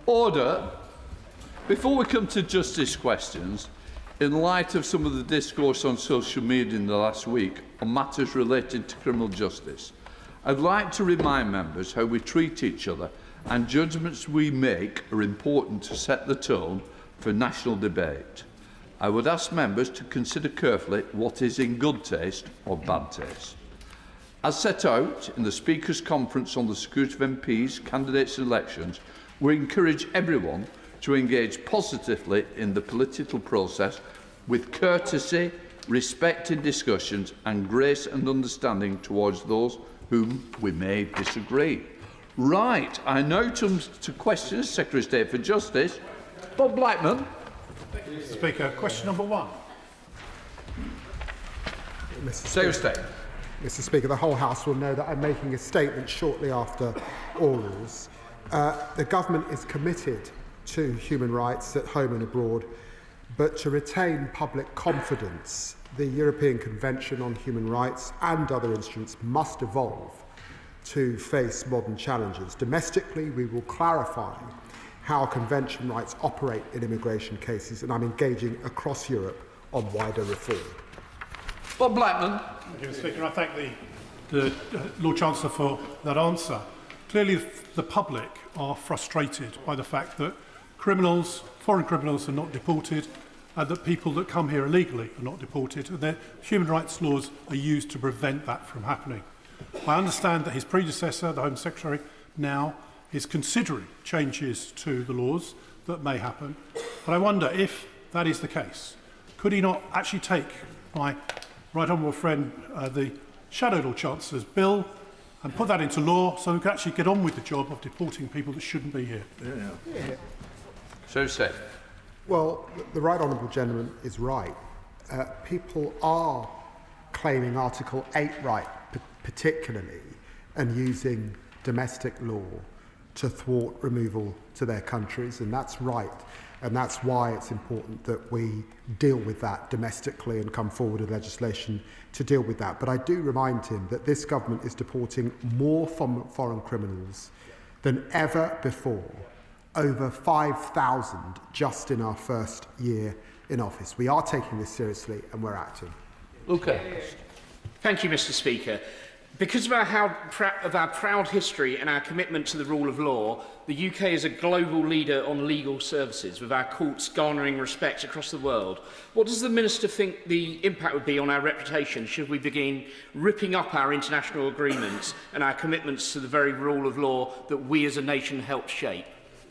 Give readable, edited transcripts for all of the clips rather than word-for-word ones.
Order. Before we come to justice questions, in light of some of the discourse on social media in the last week on matters relating to criminal justice, I'd like to remind members how we treat each other, and judgments we make are important to set the tone for national debate. I would ask members to consider carefully what is in good taste or bad taste. As set out in the Speakers' Conference on the Security of MPs, Candidates and Elections, we encourage everyone to engage positively in the political process with courtesy, respect in discussions and grace and understanding towards those whom we may disagree. Right, I now turn to questions. Secretary of State for Justice, Bob Blackman. Mr. Speaker, question number 1. Secretary of State. Mr. Speaker, the whole House will know that I'm making a statement shortly after orals. The government is committed to human rights at home and abroad, but to retain public confidence, the European Convention on Human Rights and other instruments must evolve to face modern challenges. Domestically, we will clarify how convention rights operate in immigration cases, and I'm engaging across Europe on wider reform. Bob Blackman. Thank you, Mr. Speaker. I thank the Lord Chancellor for that answer. Clearly, the public are frustrated by the fact that foreign criminals are not deported, and that people that come here illegally are not deported, and that human rights laws are used to prevent that from happening. I understand that his predecessor, the Home Secretary, now is considering changes to the laws that may happen. But I wonder if that is the case, could he not actually take my right honourable friend, the Shadow Lord Chancellor's bill, and put that into law so we can actually get on with the job of deporting people that shouldn't be here? So say. Well, the right honourable gentleman is right. People are claiming Article 8 right, particularly, and using domestic law to thwart removal to their countries, and that's right. And that's why it's important that we deal with that domestically and come forward with legislation to deal with that. But I do remind him that this government is deporting more foreign criminals than ever before, over 5,000 just in our first year in office. We are taking this seriously and we're acting. Okay. Thank you, Mr. Speaker. Because of our proud history and our commitment to the rule of law, the UK is a global leader on legal services, with our courts garnering respect across the world. What does the Minister think the impact would be on our reputation should we begin ripping up our international agreements and our commitments to the very rule of law that we as a nation helped shape?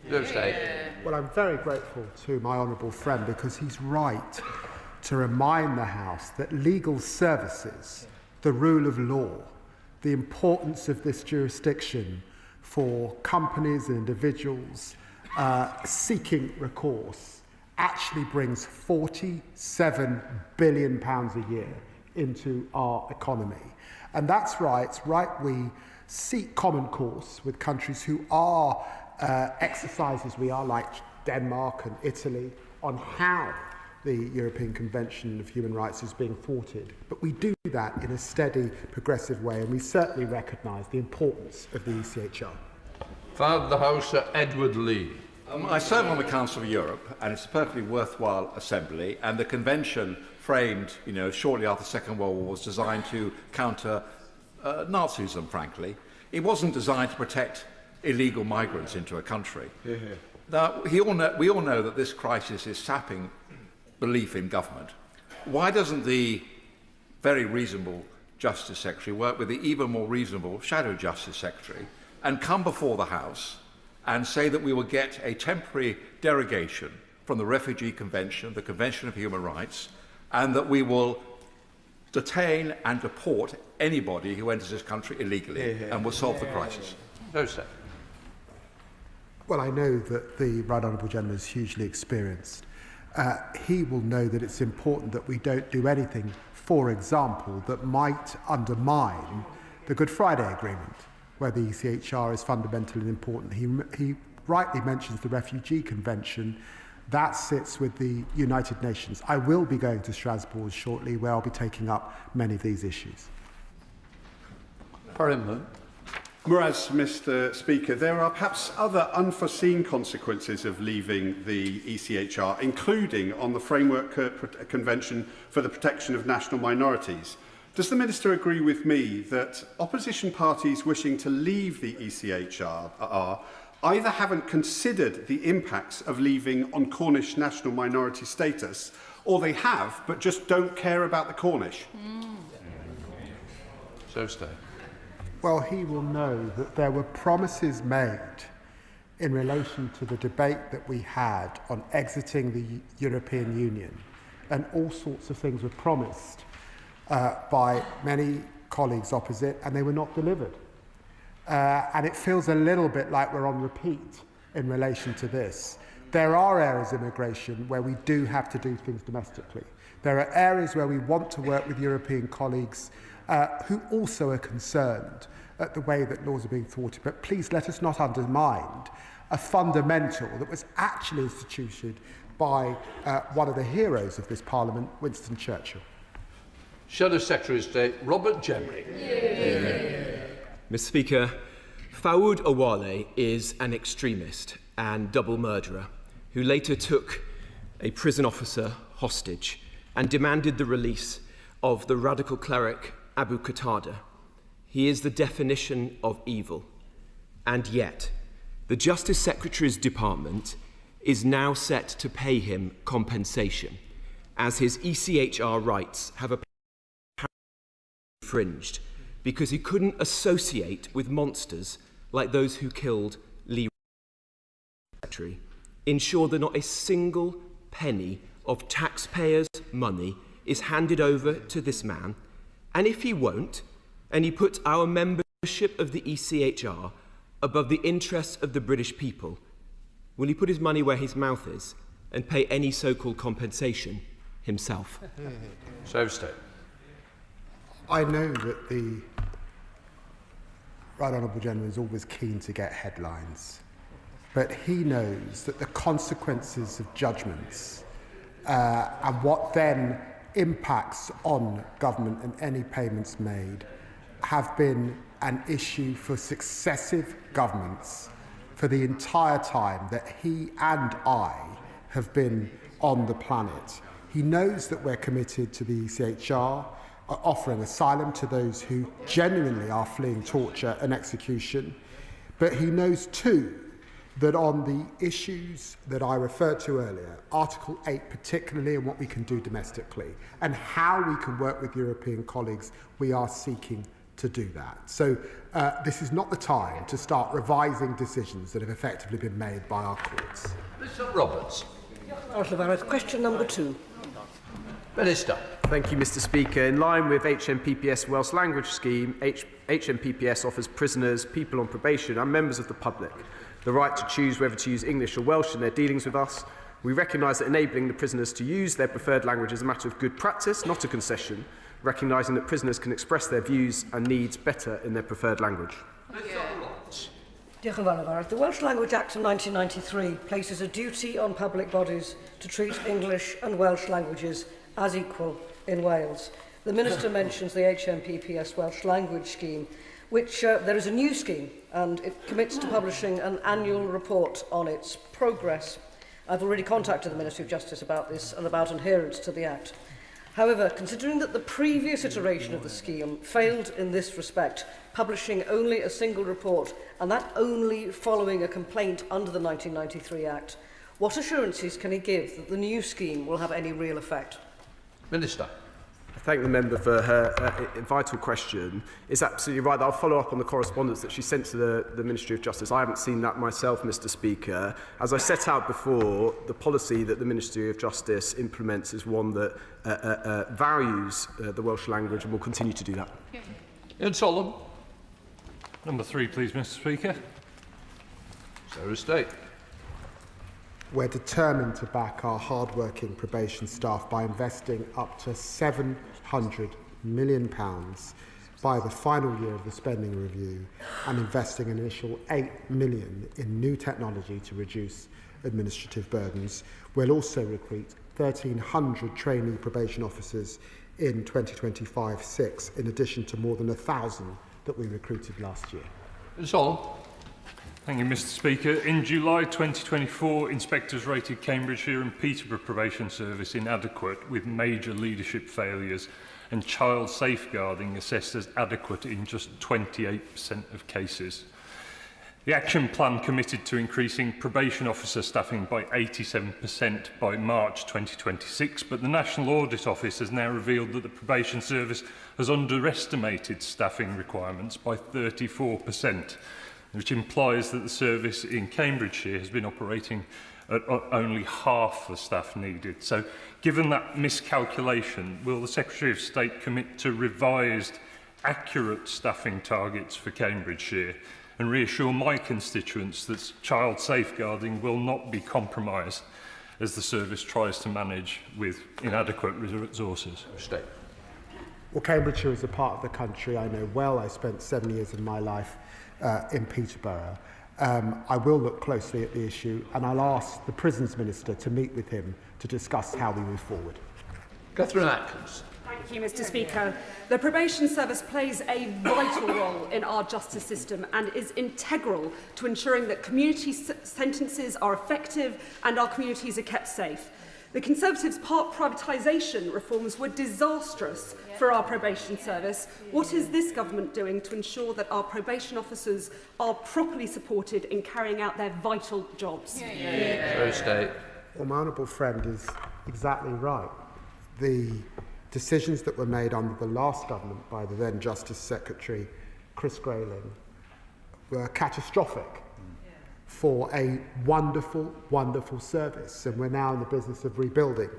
Well, I'm very grateful to my honourable friend, because he's right to remind the House that legal services, the rule of law, the importance of this jurisdiction for companies and individuals seeking recourse actually brings £47 billion a year into our economy. And that's right, it's right we seek common course with countries who are exercises we are, like Denmark and Italy, on how the European Convention of Human Rights is being thwarted. But we do that in a steady, progressive way, and we certainly recognise the importance of the ECHR. Father of the House, Edward Lee. I serve on the Council of Europe, and it's a perfectly worthwhile assembly, and the convention framed, shortly after the Second World War was designed to counter Nazism, frankly. It wasn't designed to protect illegal migrants into a country. Now, we all know that this crisis is sapping belief in government. Why doesn't the very reasonable Justice Secretary work with the even more reasonable Shadow Justice Secretary and come before the House and say that we will get a temporary derogation from the Refugee Convention, the Convention of Human Rights, and that we will detain and deport anybody who enters this country illegally and will solve the crisis? No, sir. Well, I know that the right honourable gentleman is hugely experienced. He will know that it's important that we don't do anything, for example, that might undermine the Good Friday Agreement, where the ECHR is fundamental and important. He rightly mentions the Refugee Convention. That sits with the United Nations. I will be going to Strasbourg shortly, where I'll be taking up many of these issues. Parliament. Whereas, Mr. Speaker, there are perhaps other unforeseen consequences of leaving the ECHR, including on the Framework Convention for the Protection of National Minorities. Does the Minister agree with me that opposition parties wishing to leave the ECHR either haven't considered the impacts of leaving on Cornish national minority status, or they have, but just don't care about the Cornish? So stay. Well, he will know that there were promises made in relation to the debate that we had on exiting the European Union, and all sorts of things were promised by many colleagues opposite, and they were not delivered. And it feels a little bit like we're on repeat in relation to this. There are areas of immigration where we do have to do things domestically. There are areas where we want to work with European colleagues who also are concerned at the way that laws are being thwarted. But please let us not undermine a fundamental that was actually instituted by one of the heroes of this Parliament, Winston Churchill. Shadow Secretary of State Robert Jemry. Mr. Speaker, Fawad Awale is an extremist and double murderer who later took a prison officer hostage and demanded the release of the radical cleric Abu Qatada. He is the definition of evil. And yet, the Justice Secretary's Department is now set to pay him compensation, as his ECHR rights have apparently infringed because he couldn't associate with monsters like those who killed Lee. Ensure that not a single penny of taxpayers' money is handed over to this man, and if he won't, and he puts our membership of the ECHR above the interests of the British people, will he put his money where his mouth is and pay any so-called compensation himself? So stay. I know that the Right Honourable Gentleman is always keen to get headlines, but he knows that the consequences of judgments and what then impacts on government and any payments made have been an issue for successive governments for the entire time that he and I have been on the planet. He knows that we're committed to the ECHR, offering asylum to those who genuinely are fleeing torture and execution, but he knows too that on the issues that I referred to earlier, Article 8 particularly, and what we can do domestically, and how we can work with European colleagues, we are seeking to do that. So this is not the time to start revising decisions that have effectively been made by our courts. Mr. Roberts. Question number 2. Minister. Thank you, Mr. Speaker. In line with HMPPS Welsh Language Scheme, HMPPS offers prisoners, people on probation and members of the public the right to choose whether to use English or Welsh in their dealings with us. We recognise that enabling the prisoners to use their preferred language is a matter of good practice, not a concession, recognising that prisoners can express their views and needs better in their preferred language. The Welsh Language Act of 1993 places a duty on public bodies to treat English and Welsh languages as equal in Wales. The Minister mentions the HMPPS Welsh Language Scheme, which there is a new scheme, and it commits to publishing an annual report on its progress. I've already contacted the Ministry of Justice about this and about adherence to the Act. However, considering that the previous iteration of the scheme failed in this respect, publishing only a single report, and that only following a complaint under the 1993 Act, what assurances can he give that the new scheme will have any real effect? Minister. I thank the member for her vital question. It's absolutely right that I'll follow up on the correspondence that she sent to the Ministry of Justice. I haven't seen that myself, Mr. Speaker. As I set out before, the policy that the Ministry of Justice implements is one that values the Welsh language and will continue to do that. Ian Solomon. Number 3, please, Mr. Speaker. Secretary of State. We're determined to back our hard-working probation staff by investing up to £700 million by the final year of the spending review and investing an initial £8 million in new technology to reduce administrative burdens. We'll also recruit 1,300 trainee probation officers in 2025-6, in addition to more than 1,000 that we recruited last year. It's on. Thank you, Mr Speaker. In July 2024, inspectors rated Cambridgeshire and Peterborough Probation Service inadequate with major leadership failures and child safeguarding assessed as adequate in just 28% of cases. The action plan committed to increasing probation officer staffing by 87% by March 2026, but the National Audit Office has now revealed that the probation service has underestimated staffing requirements by 34%, which implies that the service in Cambridgeshire has been operating at only half the staff needed. So, given that miscalculation, will the Secretary of State commit to revised, accurate staffing targets for Cambridgeshire and reassure my constituents that child safeguarding will not be compromised as the service tries to manage with inadequate resources? State. Well, Cambridgeshire is a part of the country I know well. I spent 7 years of my life in Peterborough. I will look closely at the issue, and I'll ask the Prisons Minister to meet with him to discuss how we move forward. Catherine Atkins. Thank you, Mr Speaker. The probation service plays a vital role in our justice system and is integral to ensuring that community sentences are effective and our communities are kept safe. The Conservatives' part privatisation reforms were disastrous for our probation service. What is this government doing to ensure that our probation officers are properly supported in carrying out their vital jobs? State. Well, my honourable friend is exactly right. The decisions that were made under the last government by the then Justice Secretary, Chris Grayling, were catastrophic for a wonderful, wonderful service. And we're now in the business of rebuilding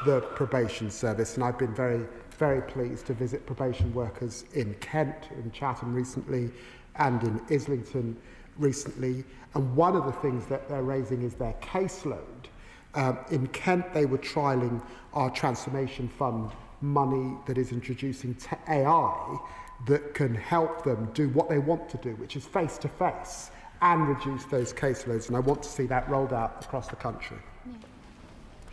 the probation service. And I've been very, very pleased to visit probation workers in Kent, in Chatham recently, and in Islington recently. And one of the things that they're raising is their caseload. In Kent, they were trialling our transformation fund money that is introducing AI that can help them do what they want to do, which is face-to-face, and reduce those caseloads. And I want to see that rolled out across the country.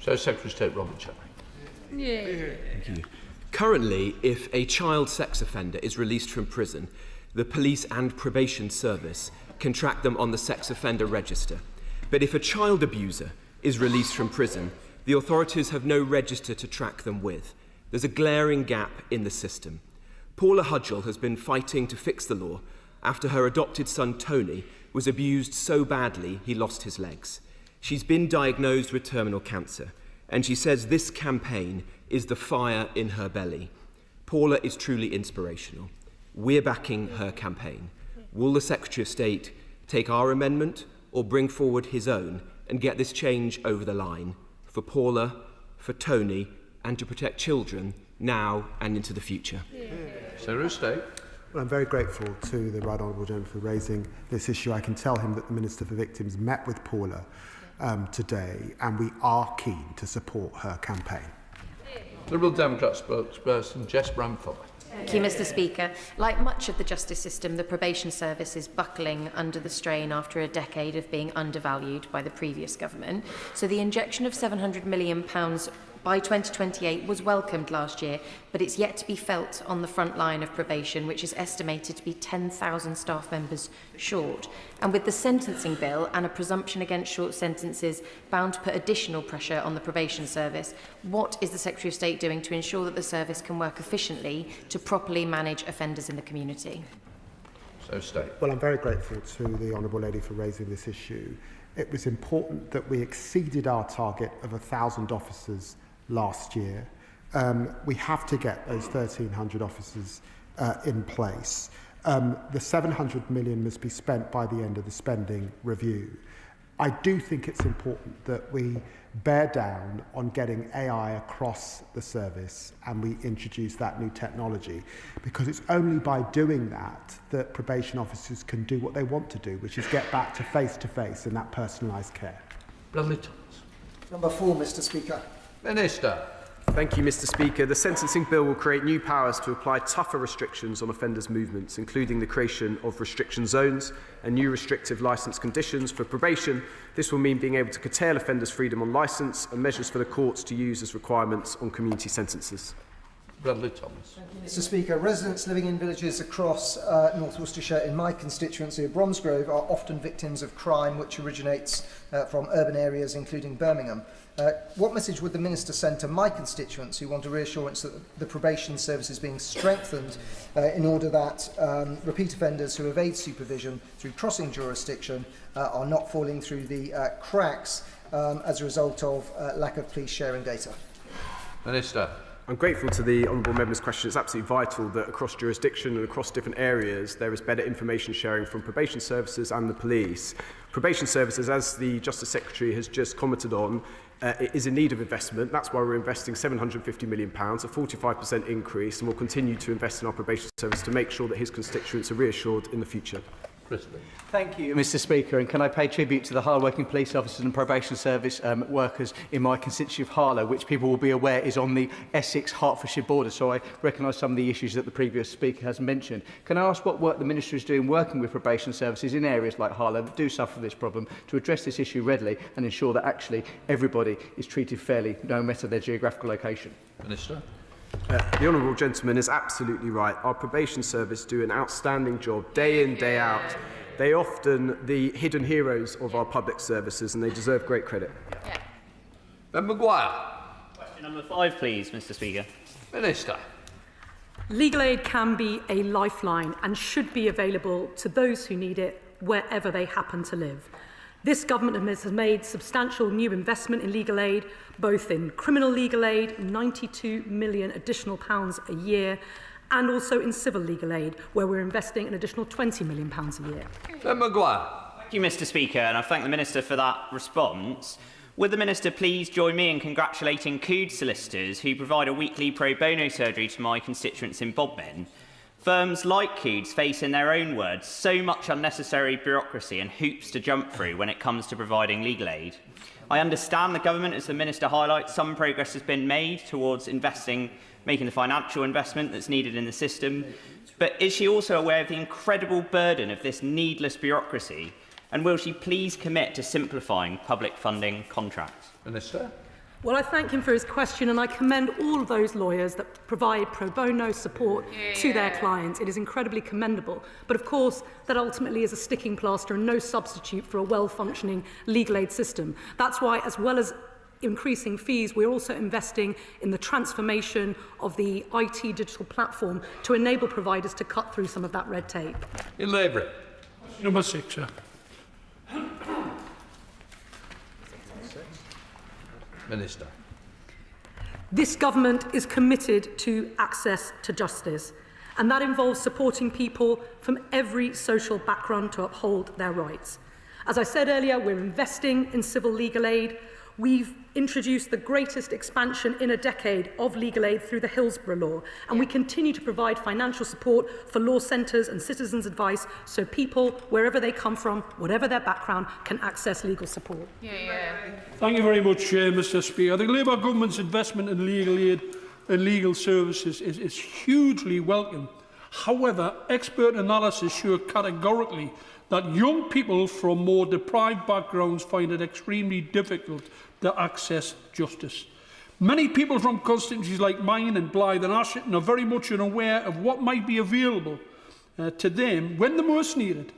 So, Secretary of State Robert Chetney. Thank you. Currently, if a child sex offender is released from prison, the police and probation service can track them on the sex offender register. But if a child abuser is released from prison, the authorities have no register to track them with. There's a glaring gap in the system. Paula Hudgell has been fighting to fix the law after her adopted son Tony was abused so badly he lost his legs. She's been diagnosed with terminal cancer, and she says this campaign is the fire in her belly. Paula is truly inspirational. We're backing her campaign. Will the Secretary of State take our amendment or bring forward his own and get this change over the line for Paula, for Tony, and to protect children now and into the future? Secretary of State. Well, I'm very grateful to the Right Honourable Gentleman for raising this issue. I can tell him that the Minister for Victims met with Paula today, and we are keen to support her campaign. Liberal Democrat spokesperson Jess Bramford. Thank you, Mr Speaker. Like much of the justice system, the probation service is buckling under the strain after a decade of being undervalued by the previous government. So the injection of £700 million by 2028 was welcomed last year, but it's yet to be felt on the front line of probation, which is estimated to be 10,000 staff members short. And with the sentencing bill and a presumption against short sentences bound to put additional pressure on the probation service, what is the Secretary of State doing to ensure that the service can work efficiently to properly manage offenders in the community? So State. Well, I'm very grateful to the Honourable Lady for raising this issue. It was important that we exceeded our target of 1,000 officers last year. We have to get those 1,300 officers in place. The 700 million must be spent by the end of the spending review. I do think it's important that we bear down on getting AI across the service and we introduce that new technology, because it's only by doing that that probation officers can do what they want to do, which is get back to face and that personalised care. Bradley Thomas. Number 4, Mr Speaker. Minister. Thank you, Mr Speaker. The sentencing bill will create new powers to apply tougher restrictions on offenders' movements, including the creation of restriction zones and new restrictive licence conditions for probation. This will mean being able to curtail offenders' freedom on licence and measures for the courts to use as requirements on community sentences. Bradley Thomas. Mr Speaker, residents living in villages across North Worcestershire in my constituency of Bromsgrove are often victims of crime which originates from urban areas including Birmingham. What message would the Minister send to my constituents who want a reassurance that the probation service is being strengthened in order that repeat offenders who evade supervision through crossing jurisdiction are not falling through the cracks as a result of lack of police sharing data? Minister. I'm grateful to the honourable member's question. It's absolutely vital that across jurisdiction and across different areas there is better information sharing from probation services and the police. Probation services, as the Justice Secretary has just commented on, is in need of investment. That's why we're investing £750 million, a 45% increase, and we'll continue to invest in our probation service to make sure that his constituents are reassured in the future. Thank you, Mr Speaker, and can I pay tribute to the hard-working police officers and probation service workers in my constituency of Harlow, which people will be aware is on the Essex-Hertfordshire border, so I recognise some of the issues that the previous speaker has mentioned. Can I ask what work the Minister is doing working with probation services in areas like Harlow that do suffer this problem to address this issue readily and ensure that actually everybody is treated fairly, no matter their geographical location? Minister. The honourable gentleman is absolutely right. Our probation service do an outstanding job day in, day out. They are often the hidden heroes of our public services and they deserve great credit. Ben Maguire. Question number 5, please, Mr Speaker. Minister. Legal aid can be a lifeline and should be available to those who need it wherever they happen to live. This government has made substantial new investment in legal aid, both in criminal legal aid, £92 million additional a year, and also in civil legal aid, where we're investing an additional £20 million a year. Ben Maguire. Thank you, Mr Speaker, and I thank the Minister for that response. Would the Minister please join me in congratulating Cood solicitors who provide a weekly pro bono surgery to my constituents in Bodmin? Firms like Cood's face, in their own words, so much unnecessary bureaucracy and hoops to jump through when it comes to providing legal aid. I understand the government, as the Minister highlights, some progress has been made towards making the financial investment that's needed in the system, but is she also aware of the incredible burden of this needless bureaucracy, and will she please commit to simplifying public funding contracts? Minister. Well, I thank him for his question and I commend all of those lawyers that provide pro bono support to their clients. It is incredibly commendable. But of course, that ultimately is a sticking plaster and no substitute for a well-functioning legal aid system. That's why, as well as increasing fees, we're also investing in the transformation of the IT digital platform to enable providers to cut through some of that red tape. In Labour. Number 6, sir. Minister. This government is committed to access to justice, and that involves supporting people from every social background to uphold their rights. As I said earlier, we're investing in civil legal aid. We've introduced the greatest expansion in a decade of legal aid through the Hillsborough Law, and we continue to provide financial support for law centres and citizens' advice so people, wherever they come from, whatever their background, can access legal support. Thank you very much, Mr Speaker. The Labour government's investment in legal aid and legal services is hugely welcome. However, expert analysis show categorically that young people from more deprived backgrounds find it extremely difficult to access justice. Many people from constituencies like mine and Blythe and Ashton are very much unaware of what might be available to them when they're most needed.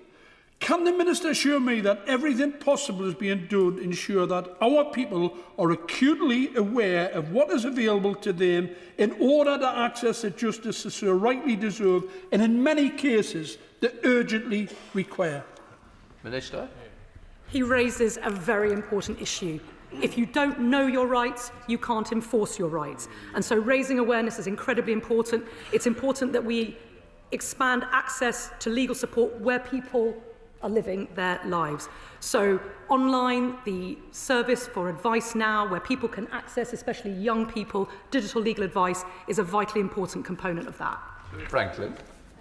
Can the Minister assure me that everything possible is being done to ensure that our people are acutely aware of what is available to them in order to access the justice they so rightly deserve and in many cases they urgently require? Minister. He raises a very important issue. If you don't know your rights, you can't enforce your rights. And so raising awareness is incredibly important. It's important that we expand access to legal support where people are living their lives. So online, the service for Advice Now, where people can access, especially young people, digital legal advice, is a vitally important component of that. Franklin.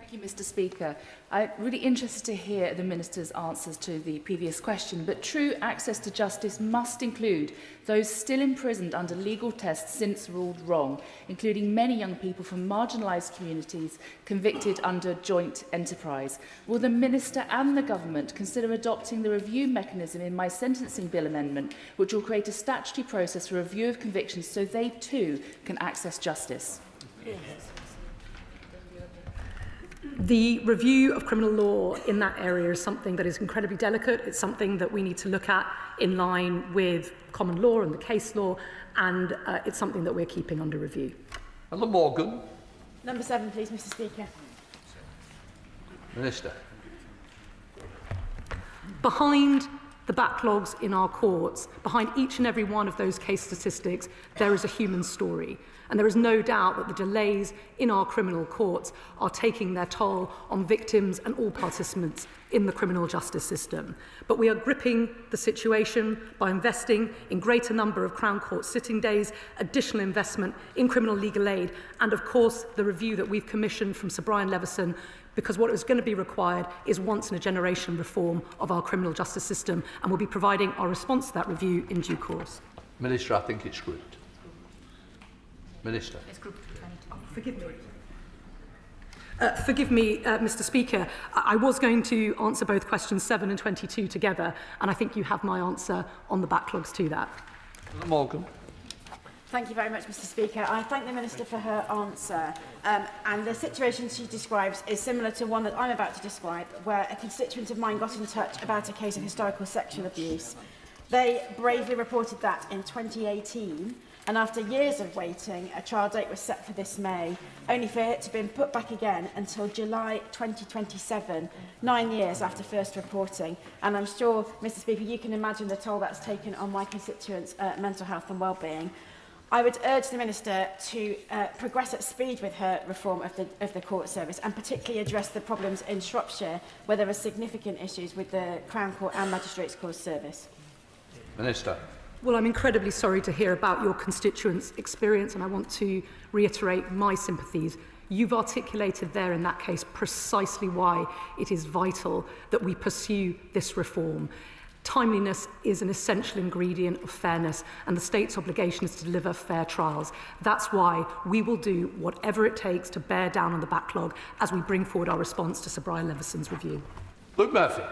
Thank you, Mr Speaker. I'm really interested to hear the Minister's answers to the previous question, but true access to justice must include those still imprisoned under legal tests since ruled wrong, including many young people from marginalised communities convicted under joint enterprise. Will the Minister and the Government consider adopting the review mechanism in my sentencing bill amendment, which will create a statutory process for review of convictions so they too can access justice? The review of criminal law in that area is something that is incredibly delicate. It's something that we need to look at in line with common law and the case law, and it's something that we're keeping under review. Ella Morgan. Number 7, please, Mr. Speaker. Minister. Behind the backlogs in our courts, behind each and every one of those case statistics, there is a human story. And there is no doubt that the delays in our criminal courts are taking their toll on victims and all participants in the criminal justice system. But we are gripping the situation by investing in greater number of Crown Court sitting days, additional investment in criminal legal aid, and of course the review that we've commissioned from Sir Brian Leveson, because what is going to be required is once-in-a-generation reform of our criminal justice system, and we'll be providing our response to that review in due course. Minister, I think it's grouped. Minister. Forgive me. Forgive me, Mr. Speaker. I was going to answer both questions 7 and 22 together, and I think you have my answer on the backlogs to that. Morgan. Thank you very much, Mr. Speaker. I thank the Minister for her answer. And the situation she describes is similar to one that I'm about to describe, where a constituent of mine got in touch about a case of historical sexual abuse. They bravely reported that in 2018. And after years of waiting, a trial date was set for this May, only for it to be put back again until July 2027, 9 years after first reporting. And I'm sure, Mr. Speaker, you can imagine the toll that's taken on my constituents' mental health and well-being. I would urge the Minister to progress at speed with her reform of the court service, and particularly address the problems in Shropshire, where there are significant issues with the Crown Court and Magistrates' Court service. Minister. Well, I'm incredibly sorry to hear about your constituents' experience, and I want to reiterate my sympathies. You've articulated there in that case precisely why it is vital that we pursue this reform. Timeliness is an essential ingredient of fairness, and the state's obligation is to deliver fair trials. That's why we will do whatever it takes to bear down on the backlog as we bring forward our response to Sir Brian Leveson's review. Luke Murphy.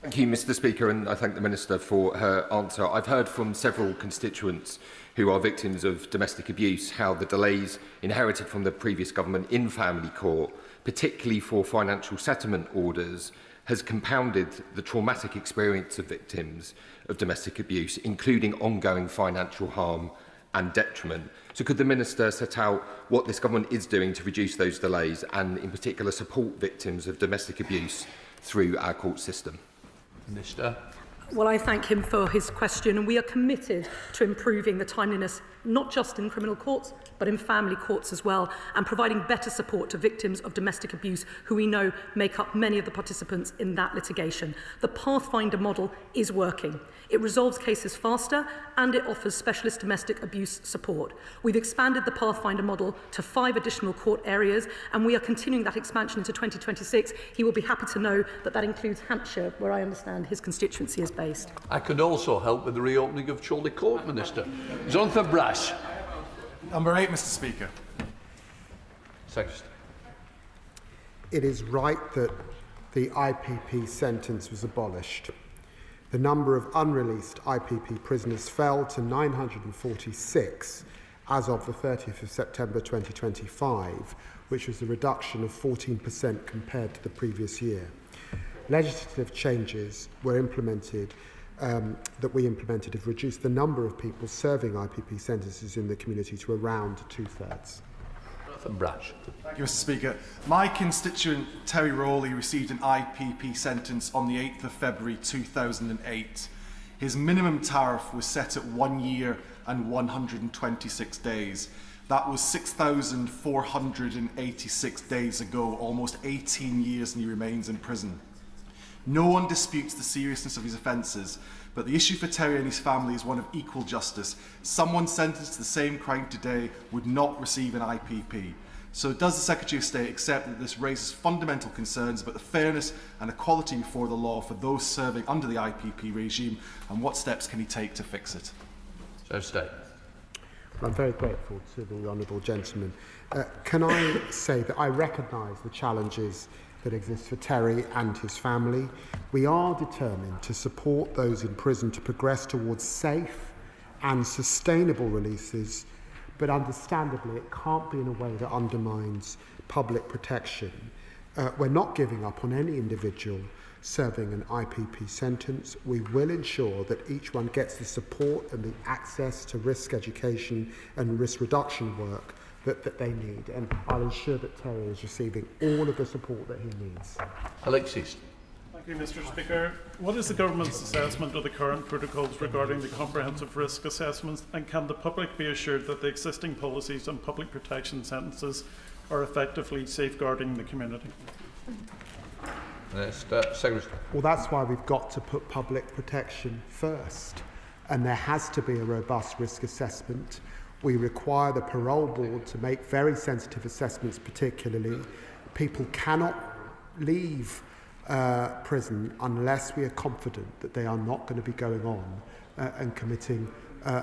Thank you, Mr. Speaker, and I thank the Minister for her answer. I've heard from several constituents who are victims of domestic abuse how the delays inherited from the previous government in family court, particularly for financial settlement orders, has compounded the traumatic experience of victims of domestic abuse, including ongoing financial harm and detriment. So could the Minister set out what this government is doing to reduce those delays and in particular support victims of domestic abuse through our court system? Minister. Well, I thank him for his question, and we are committed to improving the timeliness, not just in criminal courts, but in family courts as well, and providing better support to victims of domestic abuse, who we know make up many of the participants in that litigation. The Pathfinder model is working. It resolves cases faster, and it offers specialist domestic abuse support. We've expanded the Pathfinder model to 5 additional court areas, and we are continuing that expansion into 2026. He will be happy to know that that includes Hampshire, where I understand his constituency is based. I could also help with the reopening of Chorley Court, Minister. Jonathan Brash. Number 8, Mr. Speaker. Secretary. It is right that the IPP sentence was abolished. The number of unreleased IPP prisoners fell to 946 as of the 30th of September 2025, which was a reduction of 14% compared to the previous year. Legislative changes were implemented that we implemented have reduced the number of people serving IPP sentences in the community to around 2/3. Brash. Thank you, Mr. Speaker. My constituent Terry Rowley received an IPP sentence on the 8th of February 2008. His minimum tariff was set at 1 year and 126 days. That was 6,486 days ago, almost 18 years, and he remains in prison. No one disputes the seriousness of his offences, but the issue for Terry and his family is one of equal justice. Someone sentenced to the same crime today would not receive an IPP. So does the Secretary of State accept that this raises fundamental concerns about the fairness and equality before the law for those serving under the IPP regime, and what steps can he take to fix it? Secretary of State. Well, I'm very grateful to the honourable gentleman. Can I say that I recognise the challenges that exists for Terry and his family. We are determined to support those in prison to progress towards safe and sustainable releases but understandably it can't be in a way that undermines public protection. We're not giving up on any individual serving an IPP sentence. We will ensure that each one gets the support and the access to risk education and risk reduction work that they need. And I'll ensure that Terry is receiving all of the support that he needs. Alexis. Thank you, Mr. Speaker. What is the government's assessment of the current protocols regarding the comprehensive risk assessments, and can the public be assured that the existing policies on public protection sentences are effectively safeguarding the community? Well, that's why we've got to put public protection first, and there has to be a robust risk assessment. We require the parole board to make very sensitive assessments, particularly. People cannot leave prison unless we are confident that they are not going to be going on and committing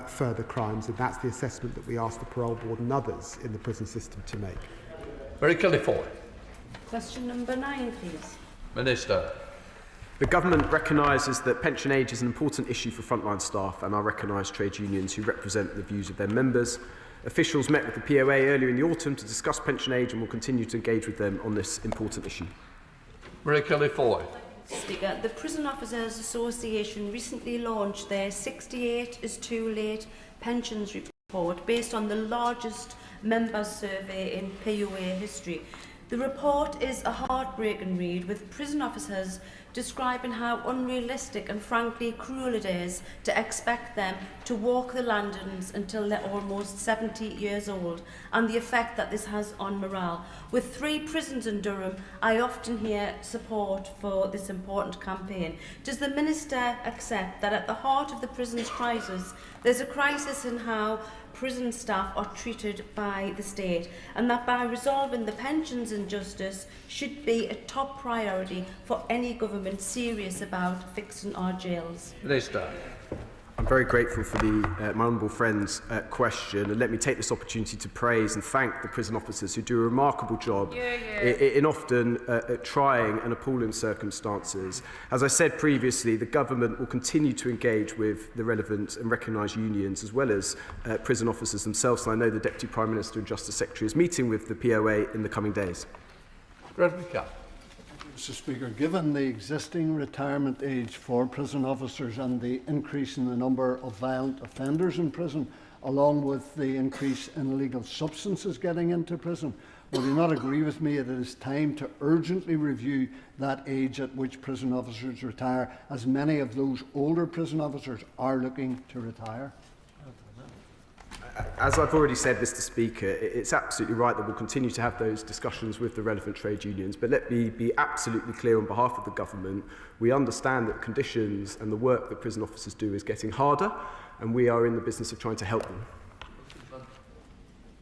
further crimes, and that's the assessment that we ask the parole board and others in the prison system to make. Very clearly. Question number 9, please. Minister. The government recognises that pension age is an important issue for frontline staff, and I recognise trade unions who represent the views of their members. Officials met with the POA earlier in the autumn to discuss pension age and will continue to engage with them on this important issue. Marie Kelly-Foy. Speaker, the Prison Officers Association recently launched their 68 is too late pensions report based on the largest members survey in POA history. The report is a heartbreaking read, with prison officers describing how unrealistic and frankly cruel it is to expect them to walk the landings until they're almost 70 years old, and the effect that this has on morale. With 3 prisons in Durham, I often hear support for this important campaign. Does the Minister accept that at the heart of the prison's crisis, there's a crisis in how prison staff are treated by the state, and that by resolving the pensions injustice should be a top priority for any government serious about fixing our jails? Minister. I'm very grateful for my honourable friend's question, and let me take this opportunity to praise and thank the prison officers who do a remarkable job in often trying and appalling circumstances. As I said previously, the government will continue to engage with the relevant and recognised unions as well as prison officers themselves, and I know the Deputy Prime Minister and Justice Secretary is meeting with the POA in the coming days. Mr. Speaker, given the existing retirement age for prison officers and the increase in the number of violent offenders in prison, along with the increase in illegal substances getting into prison, will you not agree with me that it is time to urgently review that age at which prison officers retire, as many of those older prison officers are looking to retire? As I've already said, Mr. Speaker, it's absolutely right that we'll continue to have those discussions with the relevant trade unions, but let me be absolutely clear on behalf of the government. We understand that conditions and the work that prison officers do is getting harder, and we are in the business of trying to help them.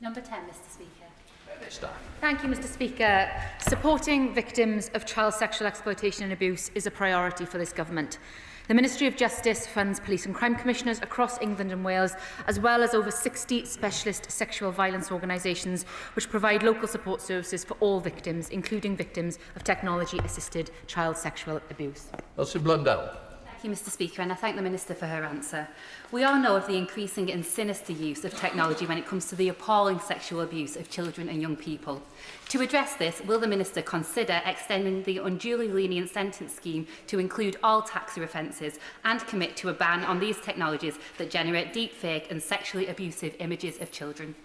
Number 10, Mr. Speaker. Thank you, Mr. Speaker. Supporting victims of child sexual exploitation and abuse is a priority for this government. The Ministry of Justice funds police and crime commissioners across England and Wales, as well as over 60 specialist sexual violence organisations which provide local support services for all victims, including victims of technology-assisted child sexual abuse. Elsie Blundell. Thank you, Mr. Speaker, and I thank the Minister for her answer. We all know of the increasing and sinister use of technology when it comes to the appalling sexual abuse of children and young people. To address this, will the Minister consider extending the unduly lenient sentence scheme to include all taxi offences and commit to a ban on these technologies that generate deepfake and sexually abusive images of children?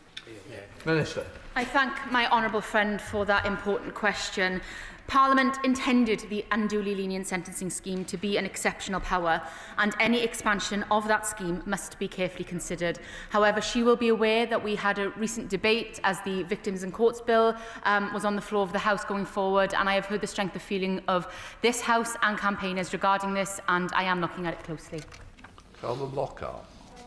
Minister. I thank my honourable friend for that important question. Parliament intended the unduly lenient sentencing scheme to be an exceptional power, and any expansion of that scheme must be carefully considered. However, she will be aware that we had a recent debate as the Victims in Courts Bill was on the floor of the House going forward, and I have heard the strength of feeling of this House and campaigners regarding this, and I am looking at it closely. Calvin Lockhart.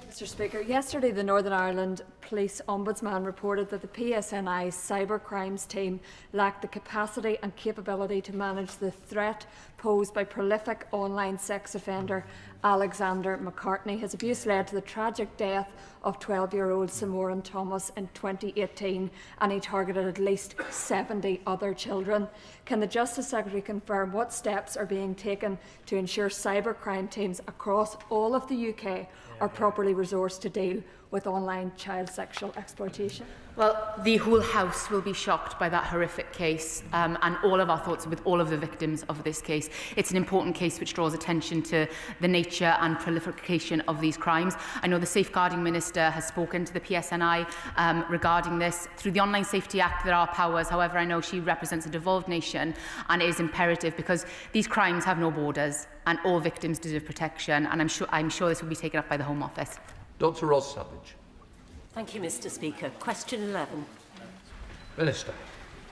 Mr. Speaker, yesterday the Northern Ireland Police Ombudsman reported that the PSNI's cyber crimes team lacked the capacity and capability to manage the threat posed by prolific online sex offender Alexander McCartney. His abuse led to the tragic death of 12-year-old Samoran Thomas in 2018, and he targeted at least 70 other children. Can the Justice Secretary confirm what steps are being taken to ensure cybercrime teams across all of the UK are properly resourced to deal with online child sexual exploitation? Well, the whole House will be shocked by that horrific case, and all of our thoughts are with all of the victims of this case. It's an important case which draws attention to the nature and proliferation of these crimes. I know the Safeguarding Minister has spoken to the PSNI regarding this. Through the Online Safety Act, there are powers. However, I know she represents a devolved nation, and it is imperative because these crimes have no borders and all victims deserve protection, and I'm sure this will be taken up by the Home Office. Dr. Ross Savage. Thank you, Mr. Speaker. Question 11. Minister.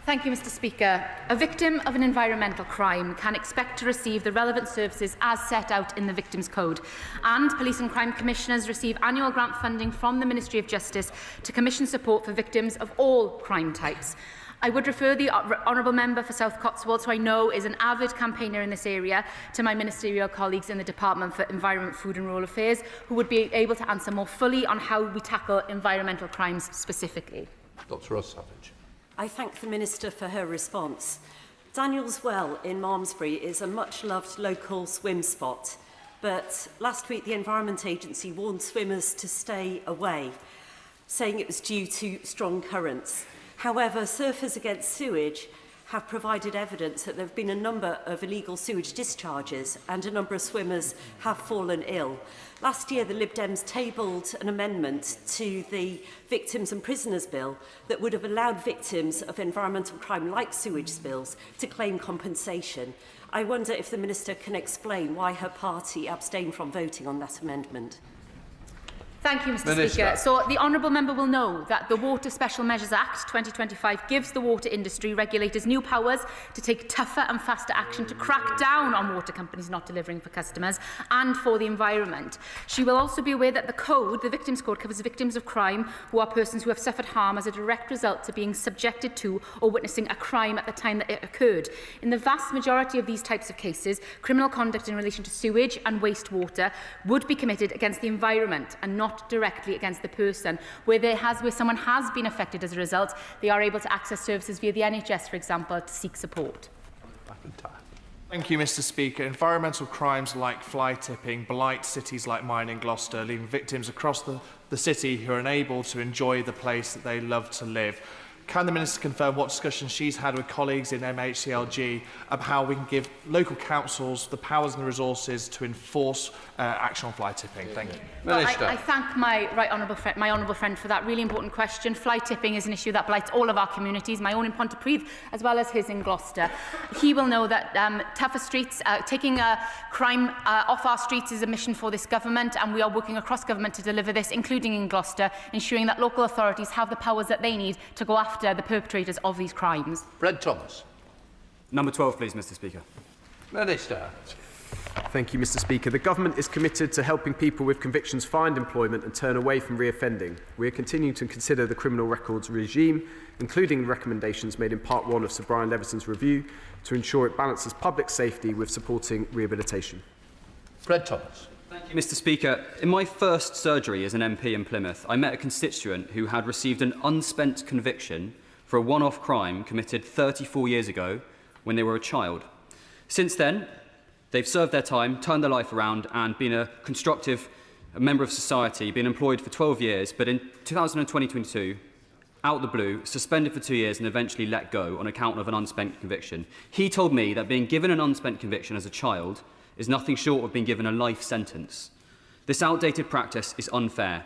Thank you, Mr. Speaker. A victim of an environmental crime can expect to receive the relevant services as set out in the Victims Code, and Police and Crime Commissioners receive annual grant funding from the Ministry of Justice to commission support for victims of all crime types. I would refer the Honourable Member for South Cotswold, who I know is an avid campaigner in this area, to my ministerial colleagues in the Department for Environment, Food and Rural Affairs, who would be able to answer more fully on how we tackle environmental crimes specifically. Dr. Ross Savage. I thank the Minister for her response. Daniel's Well in Malmesbury is a much-loved local swim spot, but last week the Environment Agency warned swimmers to stay away, saying it was due to strong currents. However, Surfers Against Sewage have provided evidence that there have been a number of illegal sewage discharges and a number of swimmers have fallen ill. Last year, the Lib Dems tabled an amendment to the Victims and Prisoners Bill that would have allowed victims of environmental crime like sewage spills to claim compensation. I wonder if the Minister can explain why her party abstained from voting on that amendment. Thank you, Mr. Speaker. So the Honourable Member will know that the Water Special Measures Act 2025 gives the water industry regulators new powers to take tougher and faster action to crack down on water companies not delivering for customers and for the environment. She will also be aware that the Victims Code, covers victims of crime who are persons who have suffered harm as a direct result to being subjected to or witnessing a crime at the time that it occurred. In the vast majority of these types of cases, criminal conduct in relation to sewage and wastewater would be committed against the environment and not directly against the person. Where someone has been affected as a result, they are able to access services via the NHS, for example, to seek support. Thank you, Mr. Speaker. Environmental crimes like fly tipping blight cities like mine in Gloucester, leaving victims across the city who are unable to enjoy the place that they love to live. Can the Minister confirm what discussions she's had with colleagues in MHCLG about how we can give local councils the powers and the resources to enforce action on fly tipping? Thank you. Well, I thank my honourable friend for that really important question. Fly tipping is an issue that blights all of our communities, my own in Pontypridd as well as his in Gloucester. He will know that tougher streets, taking crime off our streets is a mission for this government, and we are working across government to deliver this, including in Gloucester, ensuring that local authorities have the powers that they need to go after the perpetrators of these crimes. Fred Thomas. Number 12, please, Mr. Speaker. Minister. Thank you, Mr. Speaker. The Government is committed to helping people with convictions find employment and turn away from reoffending. We are continuing to consider the criminal records regime, including recommendations made in Part 1 of Sir Brian Levison's review, to ensure it balances public safety with supporting rehabilitation. Fred Thomas. Thank you, Mr. Speaker. In my first surgery as an MP in Plymouth, I met a constituent who had received an unspent conviction for a one-off crime committed 34 years ago when they were a child. Since then, they've served their time, turned their life around and been a constructive member of society, been employed for 12 years, but in 2022, out of the blue, suspended for 2 years and eventually let go on account of an unspent conviction. He told me that being given an unspent conviction as a child is nothing short of being given a life sentence. This outdated practice is unfair.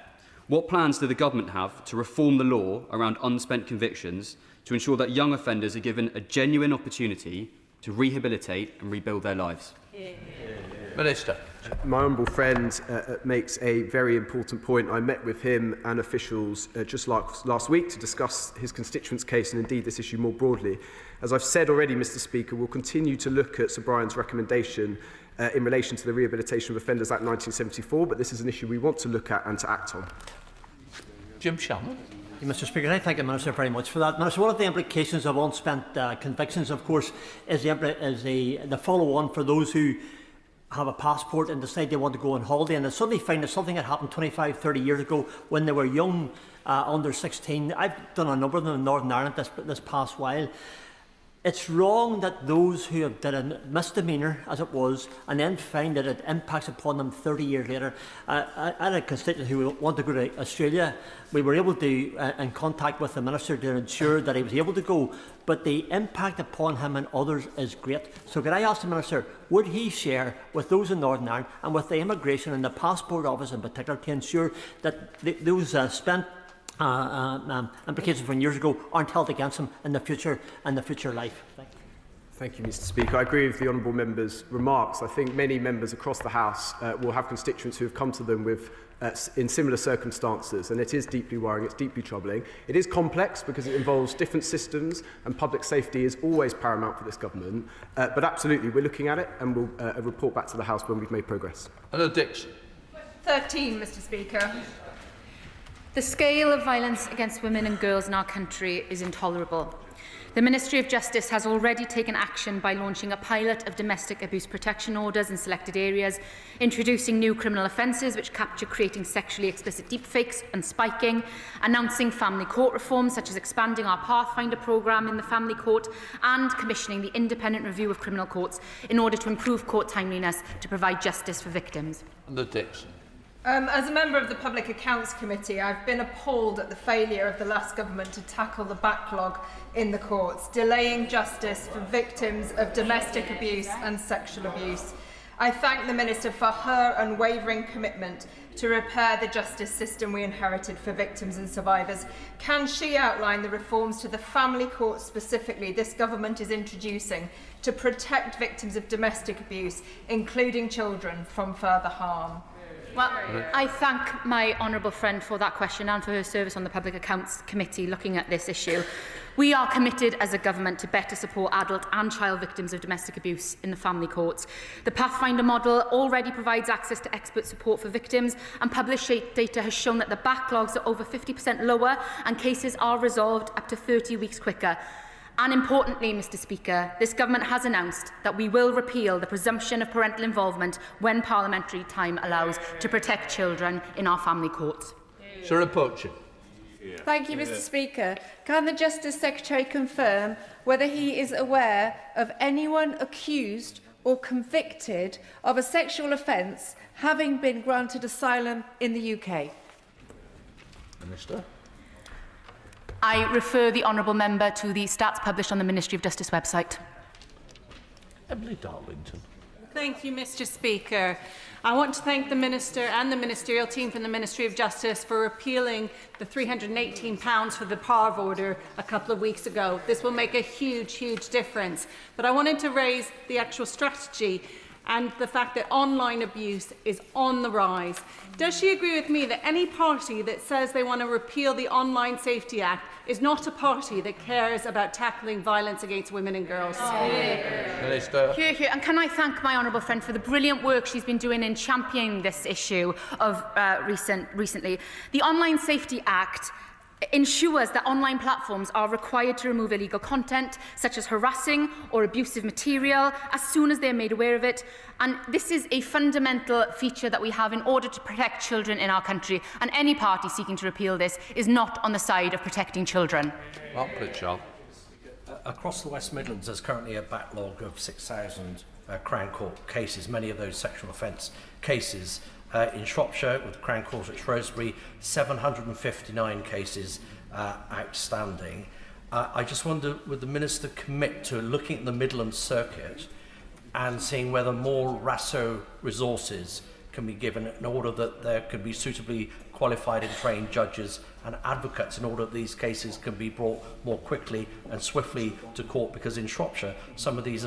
What plans do the government have to reform the law around unspent convictions to ensure that young offenders are given a genuine opportunity to rehabilitate and rebuild their lives? Minister. My honourable friend makes a very important point. I met with him and officials just last week to discuss his constituent's case and indeed this issue more broadly. As I've said already, Mr. Speaker, we'll continue to look at Sir Brian's recommendation in relation to the Rehabilitation of Offenders Act 1974, but this is an issue we want to look at and to act on. Jim Shannon. Mr. Speaker, I thank the Minister very much for that. Minister, one of the implications of unspent convictions, of course, is the follow-on for those who have a passport and decide they want to go on holiday, and they suddenly find that something that happened 25, 30 years ago when they were young, under 16. I've done a number of them in Northern Ireland this past while. It's wrong that those who have done a misdemeanour, as it was, and then find that it impacts upon them 30 years later. I had a constituent who wanted to go to Australia. We were able to, in contact with the Minister, to ensure that he was able to go, but the impact upon him and others is great. So could I ask the Minister, would he share with those in Northern Ireland and with the Immigration and the Passport Office in particular to ensure that those spent implications from years ago aren't held against them in the future life? Thank you, Mr. Speaker. I agree with the honourable member's remarks. I think many members across the House will have constituents who have come to them with in similar circumstances, and it is deeply worrying, it's deeply troubling. It is complex because it involves different systems, and public safety is always paramount for this government. But absolutely, we're looking at it, and we'll report back to the House when we've made progress. Anna Dixon. 13, Mr. Speaker. The scale of violence against women and girls in our country is intolerable. The Ministry of Justice has already taken action by launching a pilot of domestic abuse protection orders in selected areas, introducing new criminal offences which capture creating sexually explicit deepfakes and spiking, announcing family court reforms such as expanding our Pathfinder programme in the family court, and commissioning the independent review of criminal courts in order to improve court timeliness to provide justice for victims. Anna Dixon. As a member of the Public Accounts Committee, I've been appalled at the failure of the last government to tackle the backlog in the courts, delaying justice for victims of domestic abuse and sexual abuse. I thank the Minister for her unwavering commitment to repair the justice system we inherited for victims and survivors. Can she outline the reforms to the family court specifically this government is introducing to protect victims of domestic abuse, including children, from further harm? Well, I thank my honourable friend for that question and for her service on the Public Accounts Committee looking at this issue. We are committed as a government to better support adult and child victims of domestic abuse in the family courts. The Pathfinder model already provides access to expert support for victims, and published data has shown that the backlogs are over 50% lower and cases are resolved up to 30 weeks quicker. And importantly, Mr. Speaker, this government has announced that we will repeal the presumption of parental involvement when parliamentary time allows to protect children in our family courts. Sarah Poacher. Thank you, Mr. Speaker. Can the Justice Secretary confirm whether he is aware of anyone accused or convicted of a sexual offence having been granted asylum in the UK? Minister. I refer the honourable member to the stats published on the Ministry of Justice website. Emily Darlington. Thank you, Mr. Speaker. I want to thank the Minister and the ministerial team from the Ministry of Justice for repealing the £318 for the PARV order a couple of weeks ago. This will make a huge difference. But I wanted to raise the actual strategy and the fact that online abuse is on the rise. Does she agree with me that any party that says they want to repeal the Online Safety Act is not a party that cares about tackling violence against women and girls? Minister. Hear, hear. And can I thank my honourable friend for the brilliant work she's been doing in championing this issue of recently. The Online Safety Act ensures that online platforms are required to remove illegal content, such as harassing or abusive material, as soon as they are made aware of it. And this is a fundamental feature that we have in order to protect children in our country. And any party seeking to repeal this is not on the side of protecting children. Mark Pritchard. Across the West Midlands, there's currently a backlog of 6,000 Crown Court cases, many of those sexual offence cases. In Shropshire, with Crown Court at Shrewsbury, 759 cases outstanding. I just wonder, would the Minister commit to looking at the Midlands Circuit and seeing whether more RASO resources can be given in order that there could be suitably qualified and trained judges and advocates in order that these cases can be brought more quickly and swiftly to court? Because in Shropshire, some of these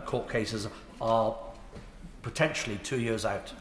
court cases are potentially 2 years out.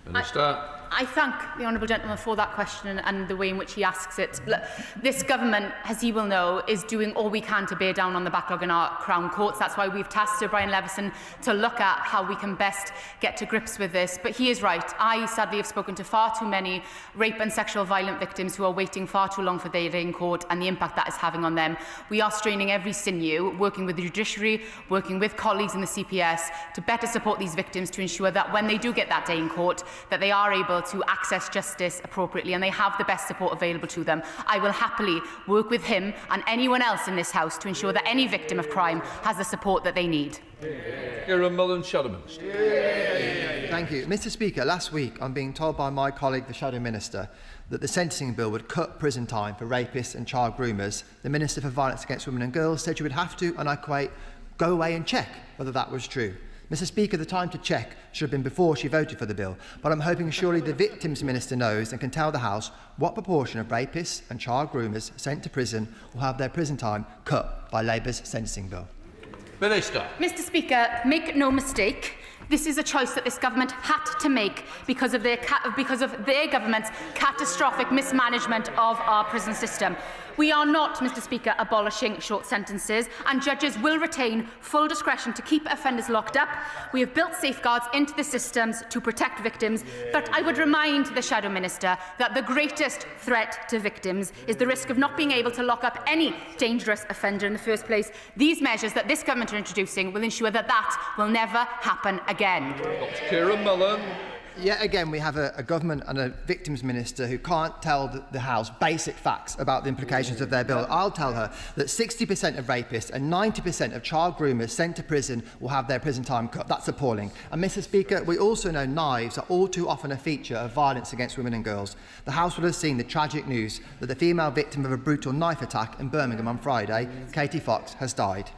Minister. I thank the honourable gentleman for that question and the way in which he asks it. Look, this government, as he will know, is doing all we can to bear down on the backlog in our Crown Courts. That's why we've tasked Sir Brian Levison to look at how we can best get to grips with this. But he is right. I sadly have spoken to far too many rape and sexual violence victims who are waiting far too long for their day in court and the impact that is having on them. We are straining every sinew, working with the judiciary, working with colleagues in the CPS to better support these victims to ensure that when they do get that day in court, that they are able to access justice appropriately and they have the best support available to them. I will happily work with him and anyone else in this House to ensure that any victim of crime has the support that they need. Kieran Mullen, Shadow Minister. Thank you. Mr Speaker, last week I'm being told by my colleague, the Shadow Minister, that the sentencing bill would cut prison time for rapists and child groomers. The Minister for Violence Against Women and Girls said she would have to, and I quote, go away and check whether that was true. Mr Speaker, the time to check should have been before she voted for the bill, but I'm hoping surely the Victims Minister knows and can tell the House what proportion of rapists and child groomers sent to prison will have their prison time cut by Labour's sentencing bill. Minister. Mr Speaker, make no mistake, this is a choice that this government had to make because of their government's catastrophic mismanagement of our prison system. We are not, Mr Speaker, abolishing short sentences, and judges will retain full discretion to keep offenders locked up. We have built safeguards into the systems to protect victims, but I would remind the Shadow Minister that the greatest threat to victims is the risk of not being able to lock up any dangerous offender in the first place. These measures that this government are introducing will ensure that that will never happen again. Dr. Kieran Mullen. Yet again, we have a government and a victims minister who can't tell the House basic facts about the implications of their bill. I'll tell her that 60% of rapists and 90% of child groomers sent to prison will have their prison time cut. That's appalling. And Mr Speaker, we also know knives are all too often a feature of violence against women and girls. The House will have seen the tragic news that the female victim of a brutal knife attack in Birmingham on Friday, Katie Fox, has died.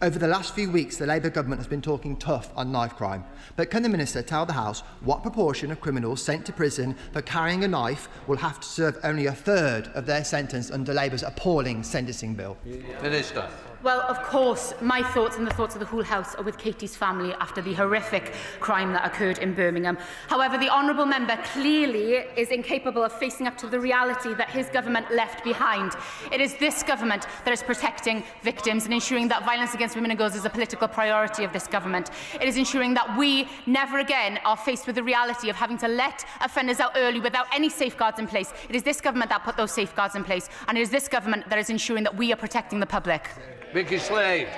Over the last few weeks, the Labour government has been talking tough on knife crime. But can the Minister tell the House what proportion of criminals sent to prison for carrying a knife will have to serve only a third of their sentence under Labour's appalling sentencing bill? Minister. Well, of course, my thoughts and the thoughts of the whole House are with Katie's family after the horrific crime that occurred in Birmingham. However, the honourable member clearly is incapable of facing up to the reality that his government left behind. It is this government that is protecting victims and ensuring that violence against women and girls is a political priority of this government. It is ensuring that we never again are faced with the reality of having to let offenders out early without any safeguards in place. It is this government that put those safeguards in place, and it is this government that is ensuring that we are protecting the public. Vicky Slade.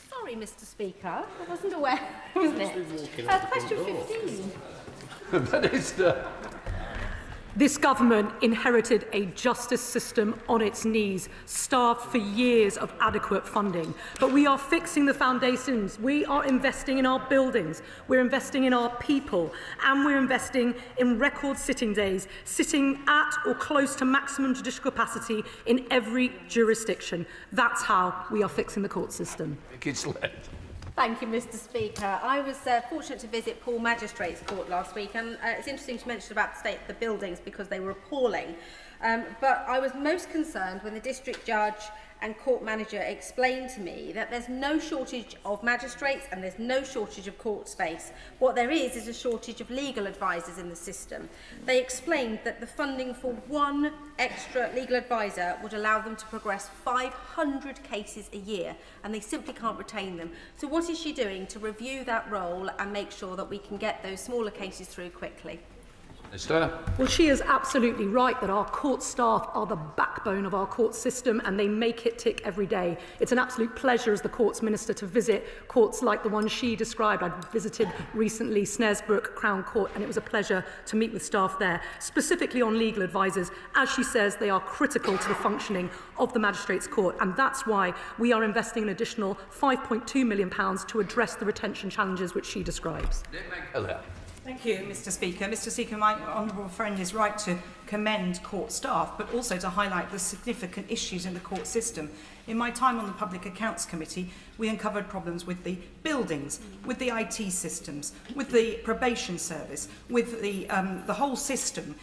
Sorry, Mr Speaker, I wasn't aware, wasn't it? Question 15. Minister. This government inherited a justice system on its knees, starved for years of adequate funding. But we are fixing the foundations. We are investing in our buildings, we're investing in our people, and we're investing in record sitting days, sitting at or close to maximum judicial capacity in every jurisdiction. That's how we are fixing the court system. Thank you, Mr Speaker. I was fortunate to visit Poole Magistrates Court last week, and it's interesting to mention about the state of the buildings because they were appalling. But I was most concerned when the district judge and court manager explained to me that there's no shortage of magistrates and there's no shortage of court space. What there is a shortage of legal advisors in the system. They explained that the funding for one extra legal advisor would allow them to progress 500 cases a year, and they simply can't retain them. So what is she doing to review that role and make sure that we can get those smaller cases through quickly? Minister. Well, she is absolutely right that our court staff are the backbone of our court system and they make it tick every day. It's an absolute pleasure as the Courts Minister to visit courts like the one she described. I visited recently Snaresbrook Crown Court, and it was a pleasure to meet with staff there, specifically on legal advisors. As she says, they are critical to the functioning of the Magistrates' Court, and that's why we are investing an additional £5.2 million to address the retention challenges which she describes. Thank you, Mr Speaker. Mr Speaker, my honourable friend is right to commend court staff, but also to highlight the significant issues in the court system. In my time on the Public Accounts Committee, we uncovered problems with the buildings, with the IT systems, with the probation service, with the whole system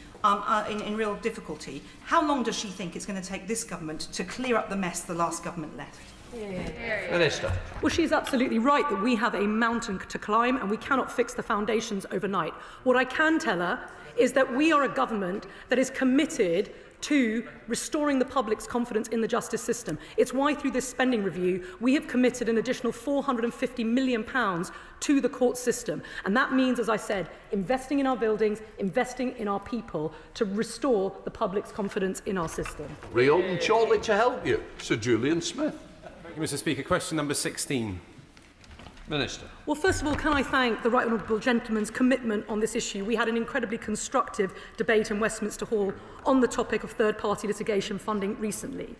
in real difficulty. How long does she think it's going to take this government to clear up the mess the last government left? Minister. Well, she's absolutely right that we have a mountain to climb and we cannot fix the foundations overnight. What I can tell her is that we are a government that is committed to restoring the public's confidence in the justice system. It's why through this spending review we have committed an additional £450 million to the court system. And that means, as I said, investing in our buildings, investing in our people to restore the public's confidence in our system. Real and shortly to help you, Sir Julian Smith. Thank you, Mr. Speaker. Question number 16. Minister. Well, first of all, can I thank the Right Honourable Gentleman's commitment on this issue. We had an incredibly constructive debate in Westminster Hall on the topic of third-party litigation funding recently.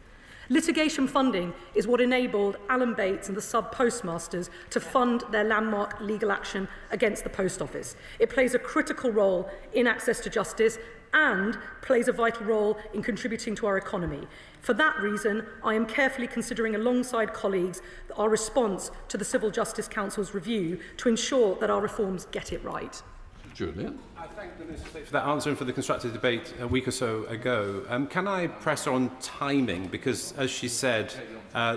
Litigation funding is what enabled Alan Bates and the sub-postmasters to fund their landmark legal action against the Post Office. It plays a critical role in access to justice and plays a vital role in contributing to our economy. For that reason, I am carefully considering alongside colleagues our response to the Civil Justice Council's review to ensure that our reforms get it right. Julian. I thank the Minister for that answer and for the constructive debate a week or so ago. Can I press her on timing? Because, as she said,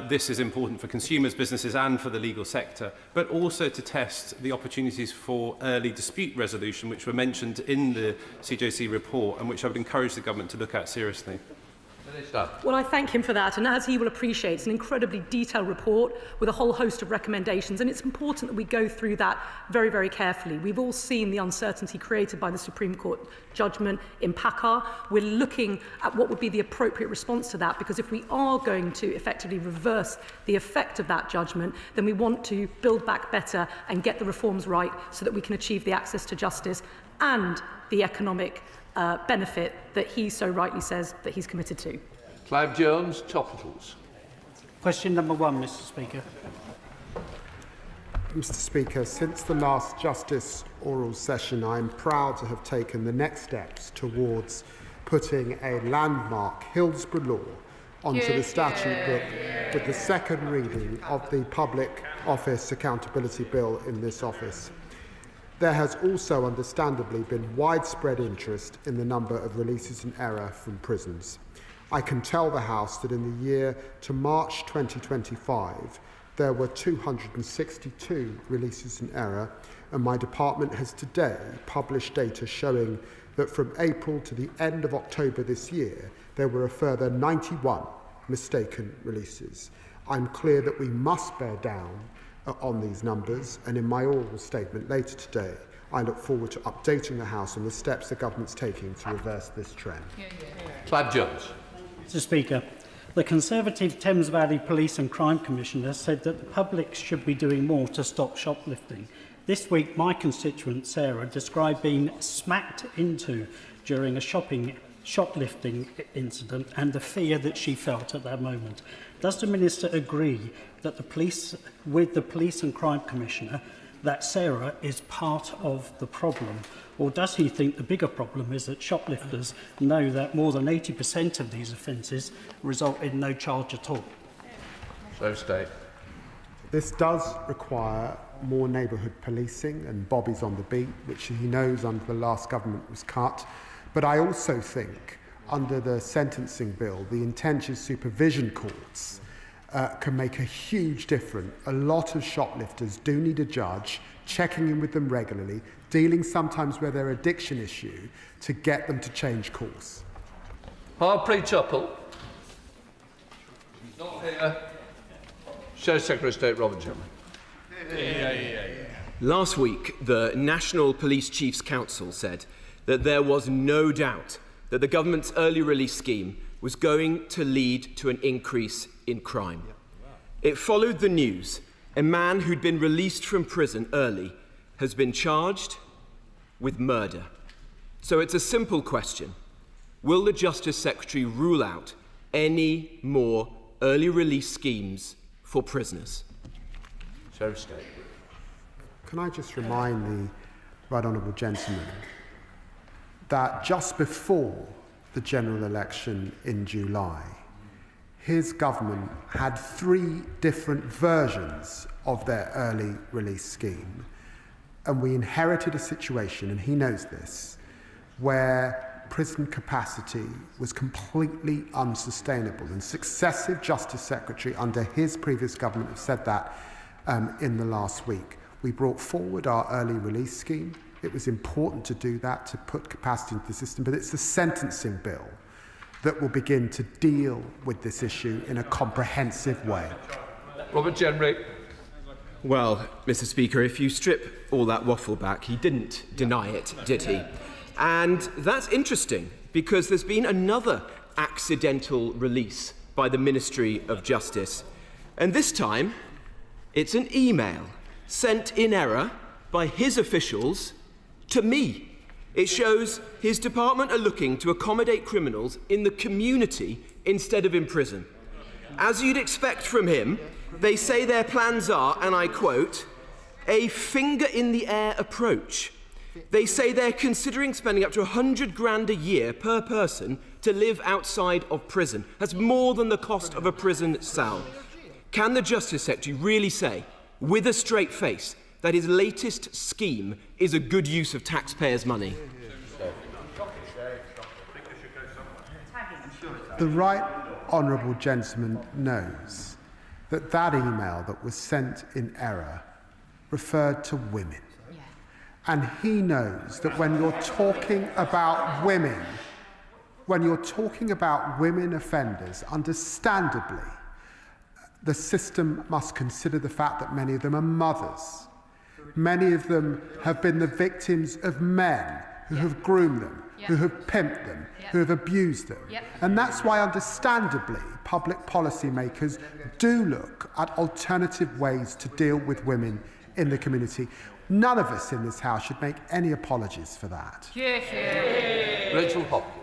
this is important for consumers, businesses and for the legal sector, but also to test the opportunities for early dispute resolution, which were mentioned in the CJC report and which I would encourage the government to look at seriously. Well, I thank him for that, and as he will appreciate, it's an incredibly detailed report with a whole host of recommendations, and it's important that we go through that very, very carefully. We've all seen the uncertainty created by the Supreme Court judgment in PACAR. We're looking at what would be the appropriate response to that, because if we are going to effectively reverse the effect of that judgment, then we want to build back better and get the reforms right so that we can achieve the access to justice and the economic benefit that he so rightly says that he's committed to. Clive Jones, Topicals. Question number 1, Mr. Speaker. Mr. Speaker, since the last Justice oral session, I am proud to have taken the next steps towards putting a landmark Hillsborough law onto the statute book with the second reading of the Public Office Accountability Bill in this office. There has also understandably been widespread interest in the number of releases in error from prisons. I can tell the House that in the year to March 2025, there were 262 releases in error, and my department has today published data showing that from April to the end of October this year, there were a further 91 mistaken releases. I'm clear that we must bear down on these numbers, and in my oral statement later today, I look forward to updating the House on the steps the government's taking to reverse this trend. Clive Jones. Mr. Speaker, the Conservative Thames Valley Police and Crime Commissioner said that the public should be doing more to stop shoplifting. This week, my constituent Sarah described being smacked into during a shoplifting incident and the fear that she felt at that moment. Does the Minister agree that with the Police and Crime Commissioner that Sarah is part of the problem? Or does he think the bigger problem is that shoplifters know that more than 80% of these offences result in no charge at all? So state. This does require more neighbourhood policing and bobbies on the beat, which he knows under the last government was cut. But I also think under the sentencing bill, the contentious supervision courts can make a huge difference. A lot of shoplifters do need a judge checking in with them regularly, dealing sometimes with their addiction issue to get them to change course. Harpreet Tupple. Not here. Show Secretary of State Robert Gentleman. Last week, the National Police Chiefs Council said that there was no doubt that the government's early release scheme was going to lead to an increase in crime. It followed the news. A man who'd been released from prison early has been charged with murder. So it's a simple question. Will the Justice Secretary rule out any more early release schemes for prisoners? So state. Can I just remind the Right Honourable Gentleman that just before the general election in July, his government had 3 different versions of their early release scheme. And we inherited a situation, and he knows this, where prison capacity was completely unsustainable, and successive Justice Secretary under his previous government have said that in the last week. We brought forward our early release scheme. It was important to do that, to put capacity into the system, but it's the sentencing bill that will begin to deal with this issue in a comprehensive way. Robert Jenrick. Well, Mr. Speaker, if you strip all that waffle back, he didn't deny it, did he? And that's interesting, because there's been another accidental release by the Ministry of Justice. And this time, it's an email sent in error by his officials to me. It shows his department are looking to accommodate criminals in the community instead of in prison. As you'd expect from him, they say their plans are, and I quote, a finger-in-the-air approach. They say they're considering spending up to 100 grand a year per person to live outside of prison. That's more than the cost of a prison cell. Can the Justice Secretary really say, with a straight face, that his latest scheme is a good use of taxpayers' money? The right honourable gentleman knows that that email that was sent in error referred to women. And he knows that when you're talking about women, offenders, understandably, the system must consider the fact that many of them are mothers. Many of them have been the victims of men who have groomed them, who have pimped them, who have abused them. And that's why, understandably, public policy makers do look at alternative ways to deal with women in the community. None of us in this House should make any apologies for that. Rachel Hopkins.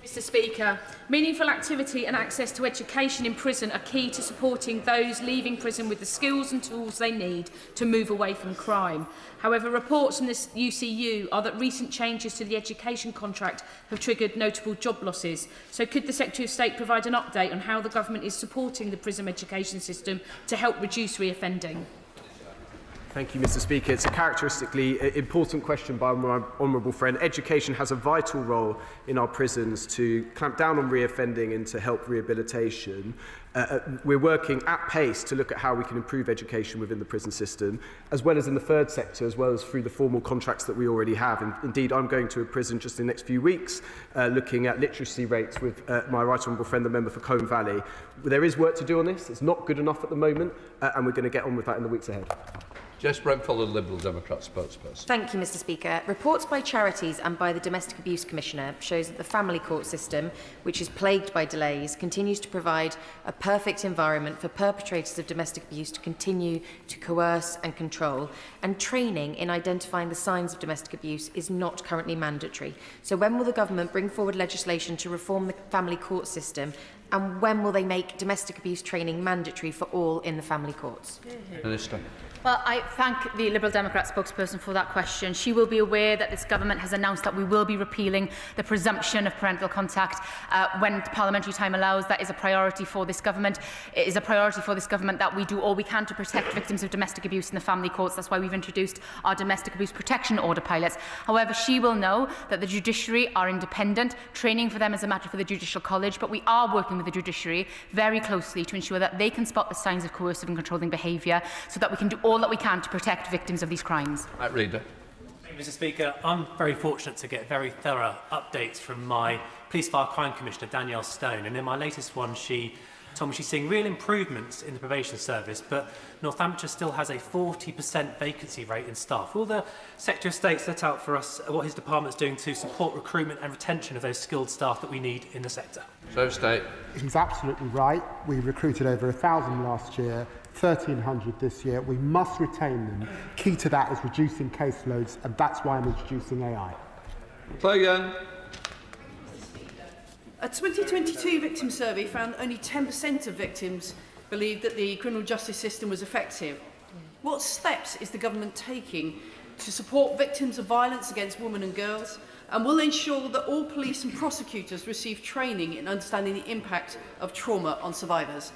Mr. Speaker, meaningful activity and access to education in prison are key to supporting those leaving prison with the skills and tools they need to move away from crime. However, reports from this UCU are that recent changes to the education contract have triggered notable job losses. So could the Secretary of State provide an update on how the government is supporting the prison education system to help reduce reoffending? Thank you, Mr. Speaker. It's a characteristically important question by my honourable friend. Education has a vital role in our prisons to clamp down on reoffending and to help rehabilitation. We're working at pace to look at how we can improve education within the prison system, as well as in the third sector, as well as through the formal contracts that we already have. And indeed, I'm going to a prison just in the next few weeks, looking at literacy rates with my right honourable friend, the member for Colne Valley. There is work to do on this. It's not good enough at the moment, and we're going to get on with that in the weeks ahead. Jess Brentford, Liberal Democrat spokesperson. Thank you, Mr. Speaker. Reports by charities and by the Domestic Abuse Commissioner shows that the family court system, which is plagued by delays, continues to provide a perfect environment for perpetrators of domestic abuse to continue to coerce and control, and training in identifying the signs of domestic abuse is not currently mandatory. So when will the government bring forward legislation to reform the family court system, and when will they make domestic abuse training mandatory for all in the family courts? Minister. Well, I thank the Liberal Democrat spokesperson for that question. She will be aware that this government has announced that we will be repealing the presumption of parental contact when parliamentary time allows. That is a priority for this government. It is a priority for this government that we do all we can to protect victims of domestic abuse in the family courts. That's why we've introduced our domestic abuse protection order pilots. However, she will know that the judiciary are independent. Training for them is a matter for the Judicial College, but we are working with the judiciary very closely to ensure that they can spot the signs of coercive and controlling behaviour, so that we can do all that we can to protect victims of these crimes. Reader. Mr. Speaker, I'm very fortunate to get very thorough updates from my Police Fire Crime Commissioner, Danielle Stone, and in my latest one she told me she's seeing real improvements in the probation service, but Northamptonshire still has a 40% vacancy rate in staff. Will the Secretary of State set out for us what his department is doing to support recruitment and retention of those skilled staff that we need in the sector? Secretary of State. He's absolutely right. We recruited over 1,000 last year, 1,300 this year. We must retain them. Key to that is reducing caseloads, and that's why I'm introducing AI. Claire Young. A 2022 victim survey found only 10% of victims believed that the criminal justice system was effective. What steps is the government taking to support victims of violence against women and girls, and will ensure that all police and prosecutors receive training in understanding the impact of trauma on survivors?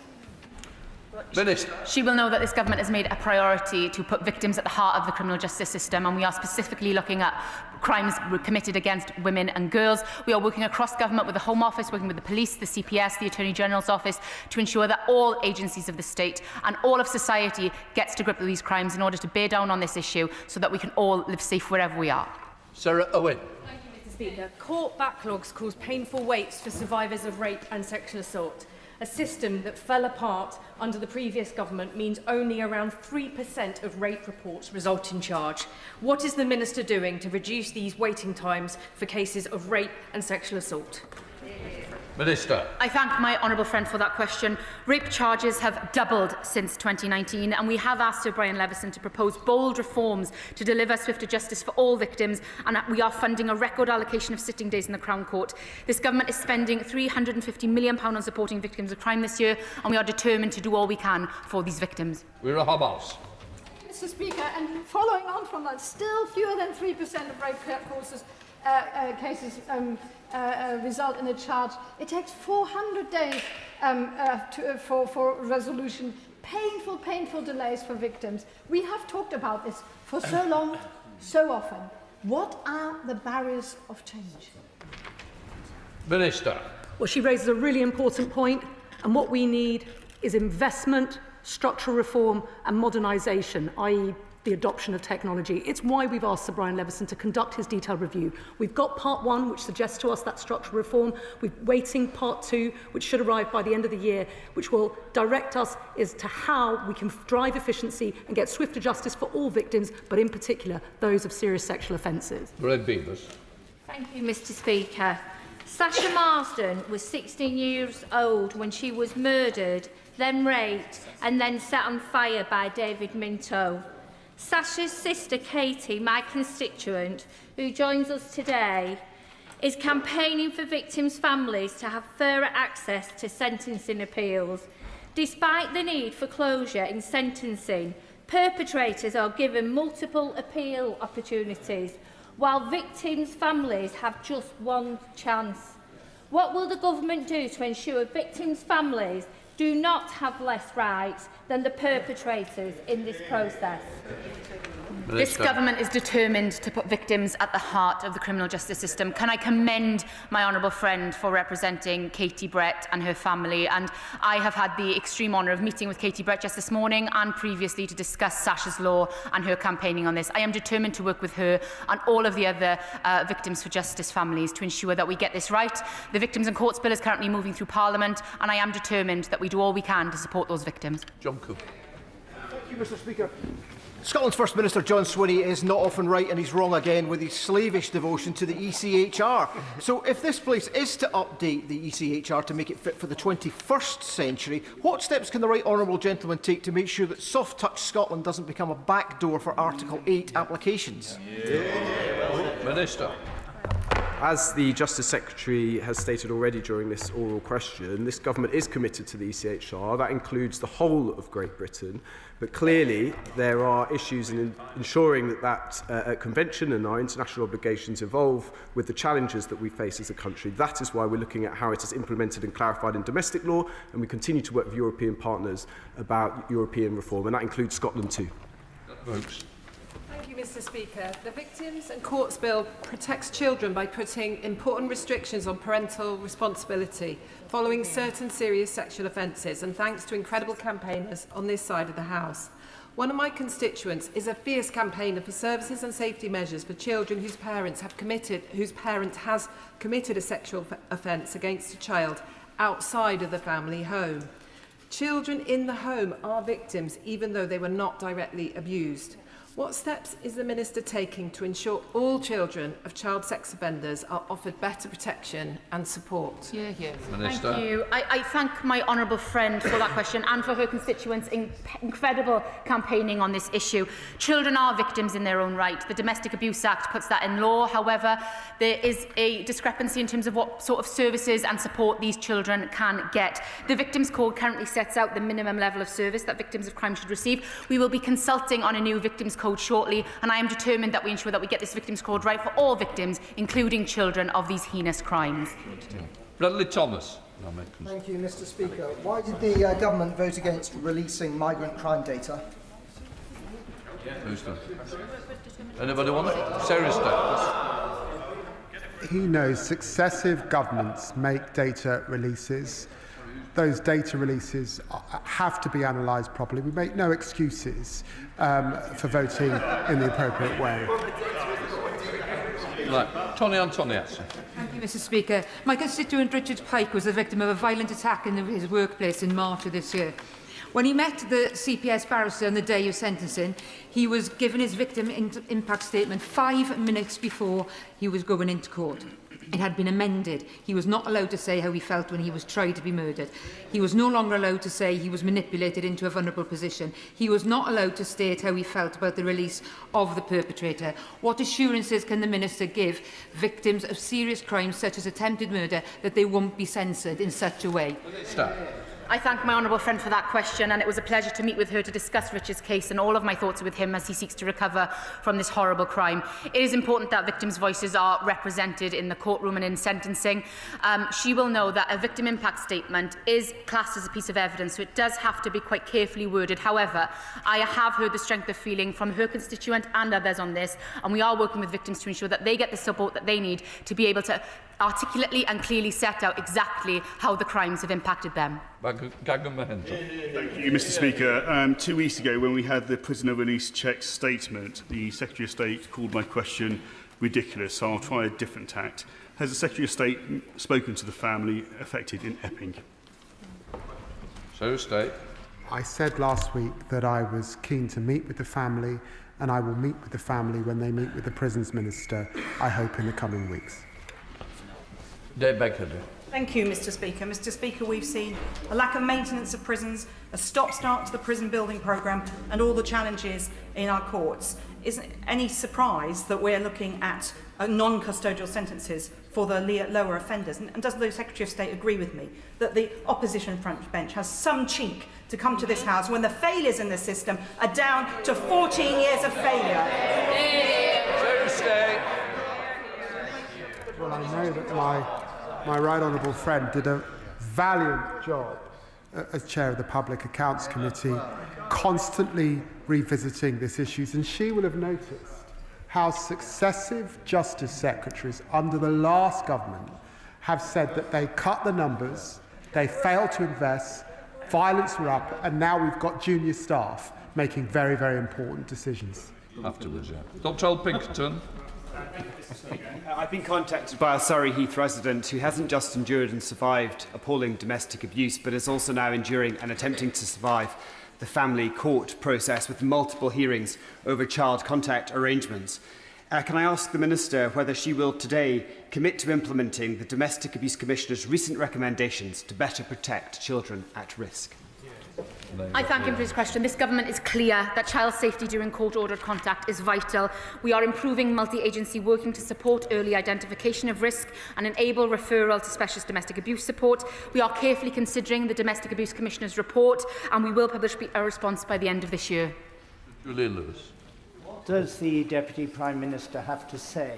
Minister. She will know that this government has made a priority to put victims at the heart of the criminal justice system, and we are specifically looking at crimes committed against women and girls. We are working across government with the Home Office, working with the police, the CPS, the Attorney General's Office, to ensure that all agencies of the state and all of society gets to grip with these crimes in order to bear down on this issue so that we can all live safe wherever we are. Sarah Owen. Thank you, Mr. Speaker. Court backlogs cause painful waits for survivors of rape and sexual assault. A system that fell apart under the previous government means only around 3% of rape reports result in charge. What is the Minister doing to reduce these waiting times for cases of rape and sexual assault? Minister. I thank my honourable friend for that question. Rape charges have doubled since 2019, and we have asked Sir Brian Leveson to propose bold reforms to deliver swifter justice for all victims, and we are funding a record allocation of sitting days in the Crown Court. This government is spending £350 million on supporting victims of crime this year, and we are determined to do all we can for these victims. We're a House. Mr. Speaker, and following on from that, still fewer than 3% of rape cases result in a charge. It takes 400 days for resolution. Painful delays for victims. We have talked about this for so long, so often. What are the barriers of change? Minister. Well, she raises a really important point, and what we need is investment, structural reform and modernisation, i.e. the adoption of technology. It's why we've asked Sir Brian Leveson to conduct his detailed review. We've got part one, which suggests to us that structural reform. We're waiting part two, which should arrive by the end of the year, which will direct us as to how we can drive efficiency and get swifter justice for all victims, but in particular, those of serious sexual offences. Red Beavers. Thank you, Mr. Speaker. Sasha Marsden was 16 years old when she was murdered, then raped and then set on fire by David Minto. Sasha's sister Katie, my constituent, who joins us today, is campaigning for victims' families to have fairer access to sentencing appeals. Despite the need for closure in sentencing, perpetrators are given multiple appeal opportunities, while victims' families have just one chance. What will the government do to ensure victims' families do not have less rights than the perpetrators in this process? This government is determined to put victims at the heart of the criminal justice system. Can I commend my honourable friend for representing Katie Brett and her family? And I have had the extreme honour of meeting with Katie Brett just this morning and previously to discuss Sasha's law and her campaigning on this. I am determined to work with her and all of the other Victims for Justice families to ensure that we get this right. The Victims and Courts Bill is currently moving through Parliament, and I am determined that we do all we can to support those victims. John Cook. Thank you, Mr. Speaker. Scotland's First Minister John Swinney is not often right, and he's wrong again with his slavish devotion to the ECHR. So if this place is to update the ECHR to make it fit for the 21st century, what steps can the right honourable gentleman take to make sure that Soft Touch Scotland doesn't become a backdoor for Article 8 applications? Minister. As the Justice Secretary has stated already during this oral question, this government is committed to the ECHR. That includes the whole of Great Britain. But clearly, there are issues in ensuring that convention and our international obligations evolve with the challenges that we face as a country. That is why we're looking at how it is implemented and clarified in domestic law, and we continue to work with European partners about European reform, and that includes Scotland too. Votes. Thank you, Mr. Speaker. The Victims and Courts Bill protects children by putting important restrictions on parental responsibility following certain serious sexual offences, and thanks to incredible campaigners on this side of the House. One of my constituents is a fierce campaigner for services and safety measures for children whose parent has committed a sexual offence against a child outside of the family home. Children in the home are victims even though they were not directly abused. What steps is the Minister taking to ensure all children of child sex offenders are offered better protection and support? Minister. Thank you. I thank my honourable friend for that question and for her constituents' incredible campaigning on this issue. Children are victims in their own right. The Domestic Abuse Act puts that in law. However, there is a discrepancy in terms of what sort of services and support these children can get. The Victims Code currently sets out the minimum level of service that victims of crime should receive. We will be consulting on a new Victims Code shortly, and I am determined that we ensure that we get this Victims Code right for all victims, including children of these heinous crimes. Bradley Thomas. Thank you, Mr. Speaker. Why did the government vote against releasing migrant crime data? Who's done? Anybody want it? Sarah Stokes. He knows successive governments make data releases. Those data releases have to be analysed properly. We make no excuses for voting in the appropriate way. Right. Tony Antoniazzi. Thank you, Mr. Speaker. My constituent Richard Pike was the victim of a violent attack in his workplace in March of this year. When he met the CPS barrister on the day of sentencing, he was given his victim impact statement 5 minutes before he was going into court. It had been amended. He was not allowed to say how he felt when he was tried to be murdered. He was no longer allowed to say he was manipulated into a vulnerable position. He was not allowed to state how he felt about the release of the perpetrator. What assurances can the Minister give victims of serious crimes such as attempted murder that they won't be censored in such a way? Stop. I thank my honourable friend for that question, and it was a pleasure to meet with her to discuss Richard's case, and all of my thoughts are with him as he seeks to recover from this horrible crime. It is important that victims' voices are represented in the courtroom and in sentencing. She will know that a victim impact statement is classed as a piece of evidence, so it does have to be quite carefully worded. However, I have heard the strength of feeling from her constituent and others on this, and we are working with victims to ensure that they get the support that they need to be able to articulately and clearly set out exactly how the crimes have impacted them. Thank you, Mr. Speaker. 2 weeks ago, when we had the prisoner release checks statement, the Secretary of State called my question ridiculous, so I'll try a different tact. Has the Secretary of State spoken to the family affected in Epping? Secretary of State. I said last week that I was keen to meet with the family, and I will meet with the family when they meet with the Prisons Minister, I hope in the coming weeks. Dave Becker. Thank you, Mr. Speaker. Mr. Speaker, we've seen a lack of maintenance of prisons, a stop-start to the prison building programme, and all the challenges in our courts. Isn't it any surprise that we're looking at non-custodial sentences for the lower offenders? And does the Secretary of State agree with me that the opposition front bench has some cheek to come to this House when the failures in the system are down to 14 years of failure? Secretary of State. Well, I know that my right honourable friend did a valiant job as chair of the Public Accounts Committee, constantly revisiting these issues, and she will have noticed how successive Justice Secretaries under the last government have said that they cut the numbers, they failed to invest, violence were up, and now we've got junior staff making very, very important decisions. Afterwards, yeah. Dr. Pinkerton. I've been contacted by a Surrey Heath resident who hasn't just endured and survived appalling domestic abuse, but is also now enduring and attempting to survive the family court process with multiple hearings over child contact arrangements. Can I ask the Minister whether she will today commit to implementing the Domestic Abuse Commissioner's recent recommendations to better protect children at risk? I thank him for his question. This government is clear that child safety during court-ordered contact is vital. We are improving multi-agency working to support early identification of risk and enable referral to specialist domestic abuse support. We are carefully considering the Domestic Abuse Commissioner's report, and we will publish a response by the end of this year. Julia Lewis. What does the Deputy Prime Minister have to say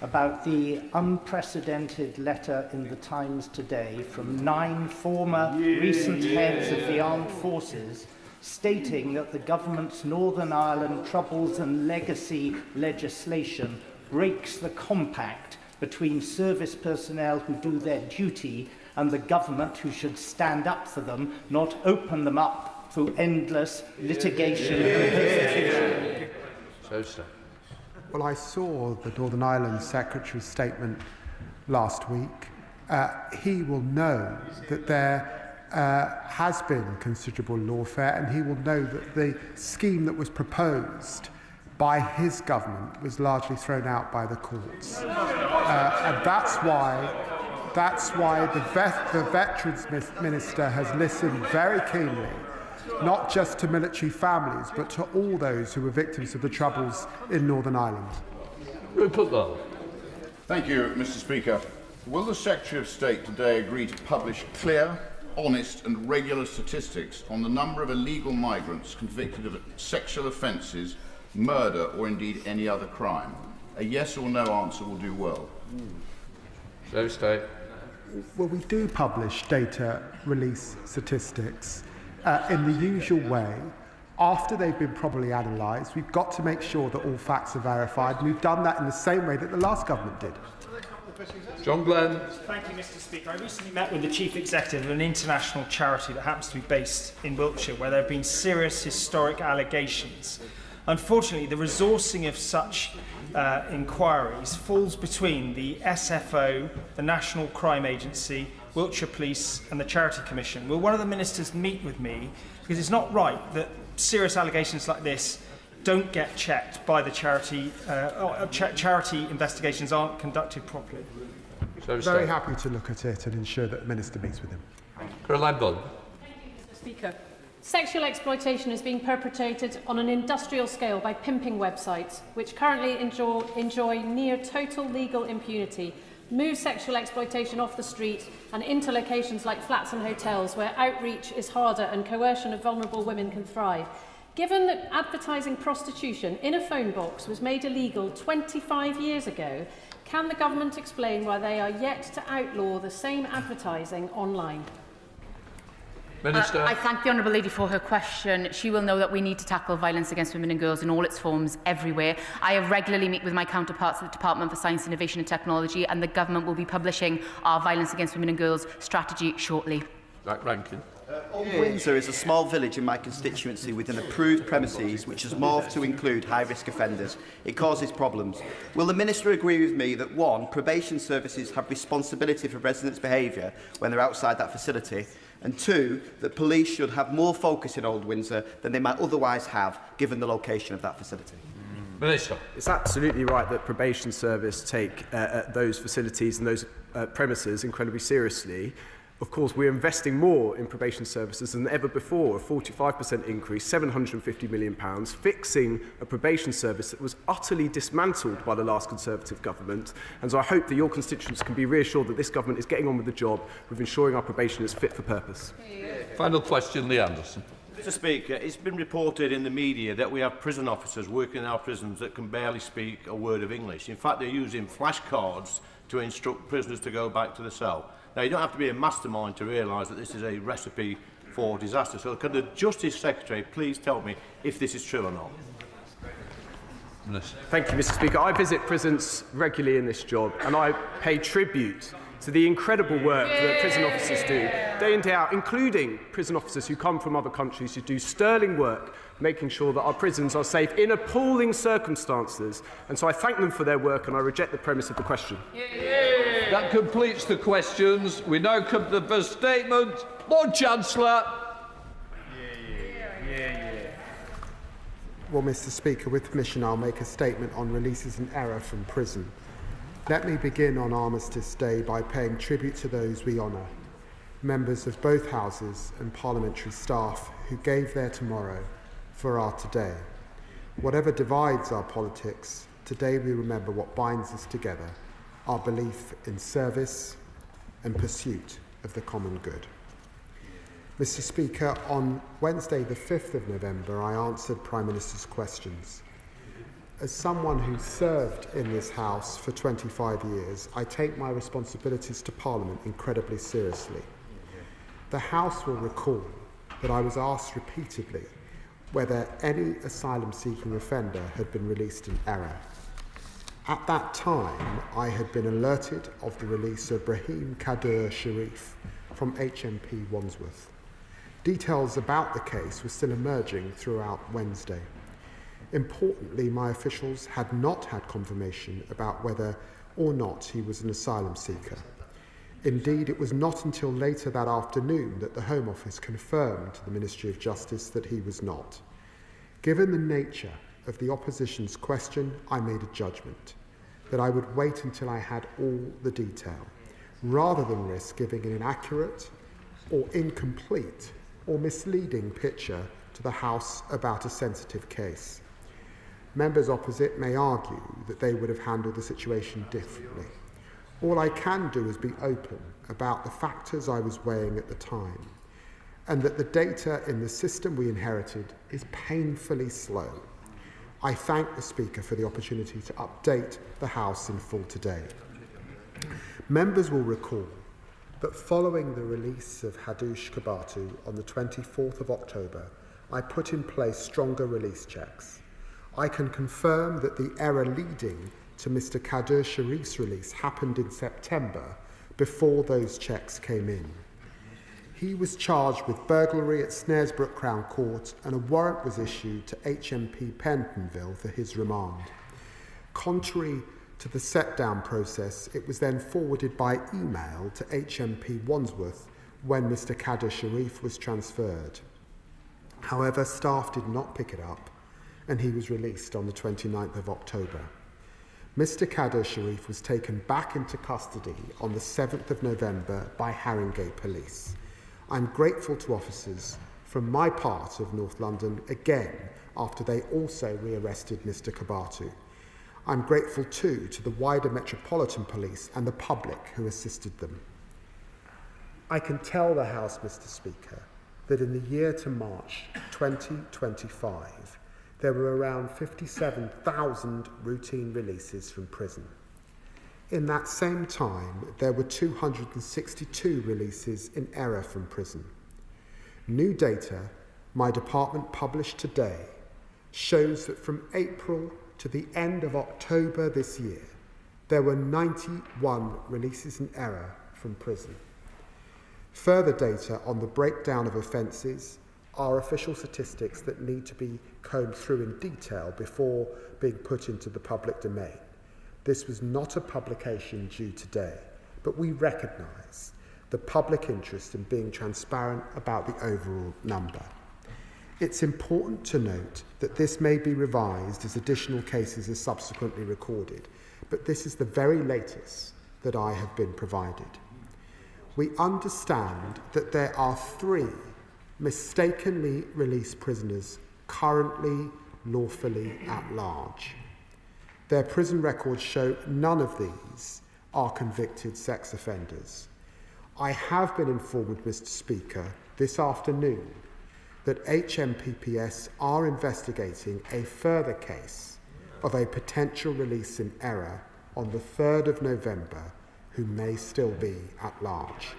about the unprecedented letter in the Times today from 9 former recent heads of the armed forces stating that the government's Northern Ireland Troubles and Legacy legislation breaks the compact between service personnel who do their duty and the government who should stand up for them, not open them up through endless litigation and persecution? Well, I saw the Northern Ireland Secretary's statement last week. He will know that there has been considerable lawfare, and he will know that the scheme that was proposed by his government was largely thrown out by the courts. And that's why the Veterans Minister has listened very keenly, not just to military families, but to all those who were victims of the Troubles in Northern Ireland. Rupert Lowell. Thank you, Mr. Speaker. Will the Secretary of State today agree to publish clear, honest and regular statistics on the number of illegal migrants convicted of sexual offences, murder or indeed any other crime? A yes or no answer will do well. Secretary of State. Well, we do publish data release statistics in the usual way. After they've been properly analysed, we've got to make sure that all facts are verified. We've done that in the same way that the last government did. John Glenn. Thank you, Mr. Speaker. I recently met with the Chief Executive of an international charity that happens to be based in Wiltshire, where there have been serious historic allegations. Unfortunately, the resourcing of such inquiries falls between the SFO, the National Crime Agency, Wiltshire Police and the Charity Commission. Will one of the ministers meet with me? Because it's not right that serious allegations like this don't get checked by the charity. Charity investigations aren't conducted properly. Very happy to look at it and ensure that the minister meets with him. Thank you, Mr. Speaker. Sexual exploitation is being perpetrated on an industrial scale by pimping websites, which currently enjoy near total legal impunity, move sexual exploitation off the street and into locations like flats and hotels where outreach is harder and coercion of vulnerable women can thrive. Given that advertising prostitution in a phone box was made illegal 25 years ago, can the government explain why they are yet to outlaw the same advertising online? Minister. I thank the Honourable Lady for her question. She will know that we need to tackle violence against women and girls in all its forms, everywhere. I regularly meet with my counterparts at the Department for Science, Innovation and Technology, and the Government will be publishing our violence against women and girls strategy shortly. Jack Rankin. Windsor is a small village in my constituency with an approved premises which has morphed to include high-risk offenders. It causes problems. Will the Minister agree with me that, one, probation services have responsibility for residents' behaviour when they're outside that facility, and two, that police should have more focus in Old Windsor than they might otherwise have, given the location of that facility? Minister. It's absolutely right that probation service take those facilities and those premises incredibly seriously. Of course, we're investing more in probation services than ever before, a 45% increase, £750 million, fixing a probation service that was utterly dismantled by the last Conservative government. And so I hope that your constituents can be reassured that this government is getting on with the job with ensuring our probation is fit for purpose. Final question, Lee Anderson. Mr. Speaker, it's been reported in the media that we have prison officers working in our prisons that can barely speak a word of English. In fact, they're using flashcards to instruct prisoners to go back to the cell. Now, you don't have to be a mastermind to realise that this is a recipe for disaster. So can the Justice Secretary please tell me if this is true or not? Thank you, Mr. Speaker. I visit prisons regularly in this job, and I pay tribute to the incredible work that prison officers do day in, day out, including prison officers who come from other countries who do sterling work making sure that our prisons are safe in appalling circumstances. And so I thank them for their work and I reject the premise of the question. That completes the questions. We now come to the first statement. Lord Chancellor. Well, Mr. Speaker, with permission, I'll make a statement on releases in error from prison. Let me begin on Armistice Day by paying tribute to those we honour, members of both houses and parliamentary staff who gave their tomorrow for our today. Whatever divides our politics, today we remember what binds us together, our belief in service and pursuit of the common good. Mr. Speaker, on Wednesday the 5th of November, I answered Prime Minister's questions. As someone who served in this House for 25 years, I take my responsibilities to Parliament incredibly seriously. The House will recall that I was asked repeatedly whether any asylum-seeking offender had been released in error. At that time, I had been alerted of the release of Brahim Kadur Sharif from HMP Wandsworth. Details about the case were still emerging throughout Wednesday. Importantly, my officials had not had confirmation about whether or not he was an asylum seeker. Indeed, it was not until later that afternoon that the Home Office confirmed to the Ministry of Justice that he was not. Given the nature of the opposition's question, I made a judgment that I would wait until I had all the detail, rather than risk giving an inaccurate or incomplete or misleading picture to the House about a sensitive case. Members opposite may argue that they would have handled the situation differently. All I can do is be open about the factors I was weighing at the time, and that the data in the system we inherited is painfully slow. I thank the Speaker for the opportunity to update the House in full today. Members will recall that following the release of Hadush Kabatu on the 24th of October, I put in place stronger release checks. I can confirm that the error leading to Mr. Kadir Sharif's release happened in September, before those checks came in. He was charged with burglary at Snaresbrook Crown Court, and a warrant was issued to HMP Pentonville for his remand. Contrary to the set-down process, it was then forwarded by email to HMP Wandsworth when Mr. Kadir Sharif was transferred. However, staff did not pick it up, and he was released on the 29th of October. Mr. Kadir Sharif was taken back into custody on the 7th of November by Haringey Police. I'm grateful to officers from my part of North London again after they also rearrested Mr. Kabatu. I'm grateful too to the wider Metropolitan Police and the public who assisted them. I can tell the House, Mr. Speaker, that in the year to March 2025, there were around 57,000 routine releases from prison. In that same time, there were 262 releases in error from prison. New data my department published today shows that from April to the end of October this year, there were 91 releases in error from prison. Further data on the breakdown of offences are official statistics that need to be combed through in detail before being put into the public domain. This was not a publication due today, but we recognise the public interest in being transparent about the overall number. It's important to note that this may be revised as additional cases are subsequently recorded, but this is the very latest that I have been provided. We understand that there are 3 mistakenly released prisoners currently lawfully at large. Their prison records show none of these are convicted sex offenders. I have been informed, Mr. Speaker, this afternoon that HMPPS are investigating a further case of a potential release in error on the 3rd of November who may still be at large.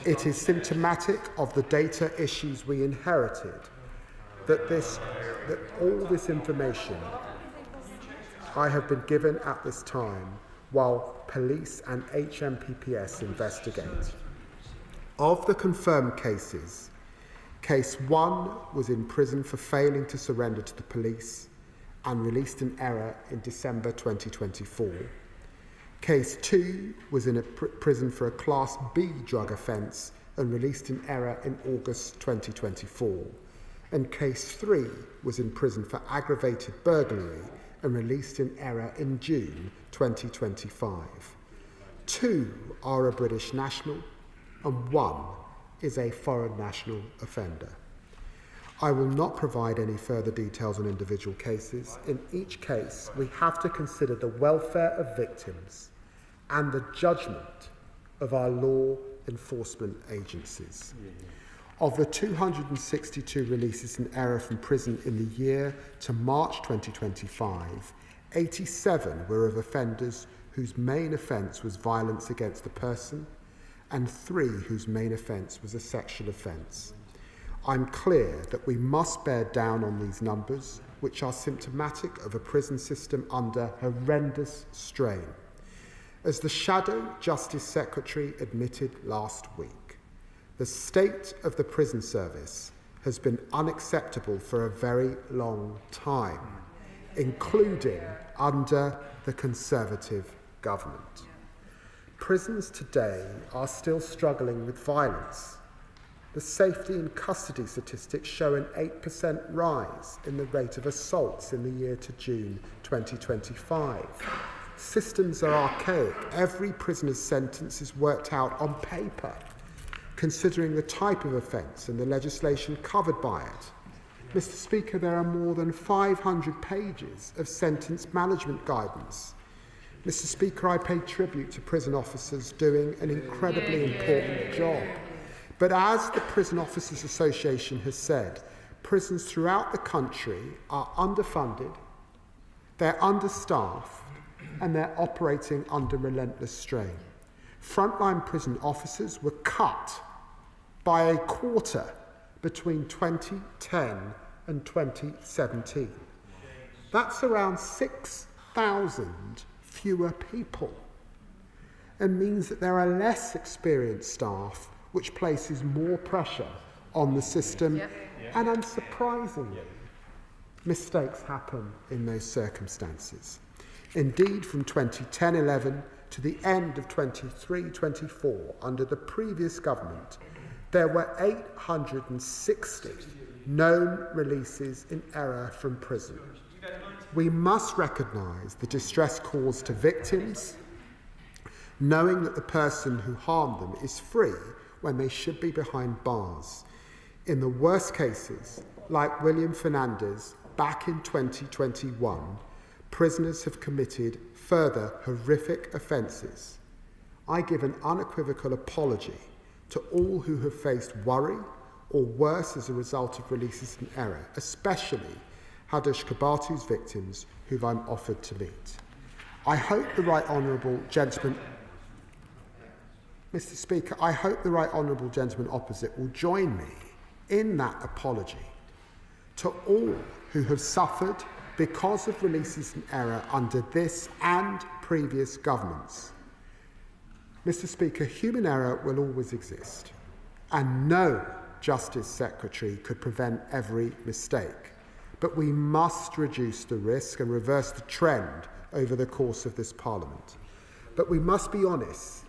It is symptomatic of the data issues we inherited that all this information I have been given at this time while police and HMPPS investigate. Of the confirmed cases, Case 1 was in prison for failing to surrender to the police and released in error in December 2024. Case 2 was in a prison for a Class B drug offence and released in error in August 2024. And Case 3 was in prison for aggravated burglary and released in error in June 2025. 2 are a British national and 1 is a foreign national offender. I will not provide any further details on individual cases. In each case, we have to consider the welfare of victims and the judgment of our law enforcement agencies. Of the 262 releases in error from prison in the year to March 2025, 87 were of offenders whose main offence was violence against the person, and 3 whose main offence was a sexual offence. I'm clear that we must bear down on these numbers, which are symptomatic of a prison system under horrendous strain. As the Shadow Justice Secretary admitted last week, the state of the prison service has been unacceptable for a very long time, including under the Conservative government. Prisons today are still struggling with violence. The safety and custody statistics show an 8% rise in the rate of assaults in the year to June 2025. Systems are archaic. Every prisoner's sentence is worked out on paper, considering the type of offence and the legislation covered by it. Mr. Speaker, there are more than 500 pages of sentence management guidance. Mr. Speaker, I pay tribute to prison officers doing an incredibly important job. But as the Prison Officers Association has said, prisons throughout the country are underfunded, they're understaffed, and they're operating under relentless strain. Frontline prison officers were cut by a quarter between 2010 and 2017. That's around 6,000 fewer people, and means that there are less experienced staff, which places more pressure on the system. And unsurprisingly, mistakes happen in those circumstances. Indeed, from 2010-11 to the end of 23-24, under the previous government, there were 860 known releases in error from prison. We must recognise the distress caused to victims, knowing that the person who harmed them is free when they should be behind bars. In the worst cases, like William Fernandez back in 2021, prisoners have committed further horrific offences. I give an unequivocal apology to all who have faced worry or worse as a result of releases in error, especially Hadush Kabatu's victims, who I'm offered to meet. I hope the Right Honourable Gentleman, Mr. Speaker, I hope the Right Honourable Gentleman opposite will join me in that apology to all who have suffered because of releases in error under this and previous governments. Mr. Speaker, human error will always exist, and no Justice Secretary could prevent every mistake. But we must reduce the risk and reverse the trend over the course of this Parliament. But we must be honest,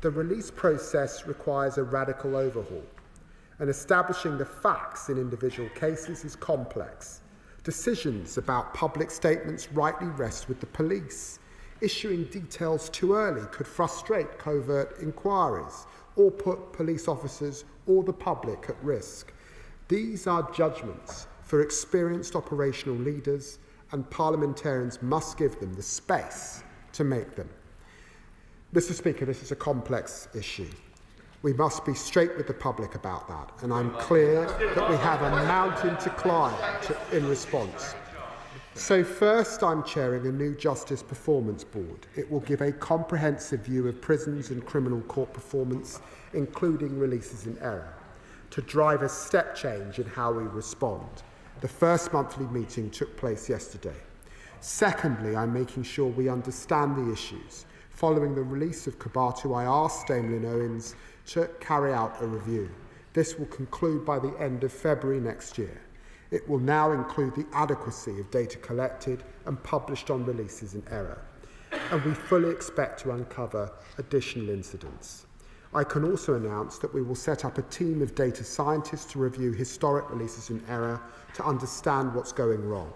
the release process requires a radical overhaul, and establishing the facts in individual cases is complex. Decisions about public statements rightly rest with the police. Issuing details too early could frustrate covert inquiries or put police officers or the public at risk. These are judgments for experienced operational leaders, and parliamentarians must give them the space to make them. Mr. Speaker, this is a complex issue. We must be straight with the public about that, and I'm clear that we have a mountain to climb in response. So first, I'm chairing a new Justice Performance Board. It will give a comprehensive view of prisons and criminal court performance, including releases in error, to drive a step change in how we respond. The first monthly meeting took place yesterday. Secondly, I'm making sure we understand the issues. Following the release of Kabatu, I asked Damien Owens to carry out a review. This will conclude by the end of February next year. It will now include the adequacy of data collected and published on releases in error, and we fully expect to uncover additional incidents. I can also announce that we will set up a team of data scientists to review historic releases in error to understand what's going wrong.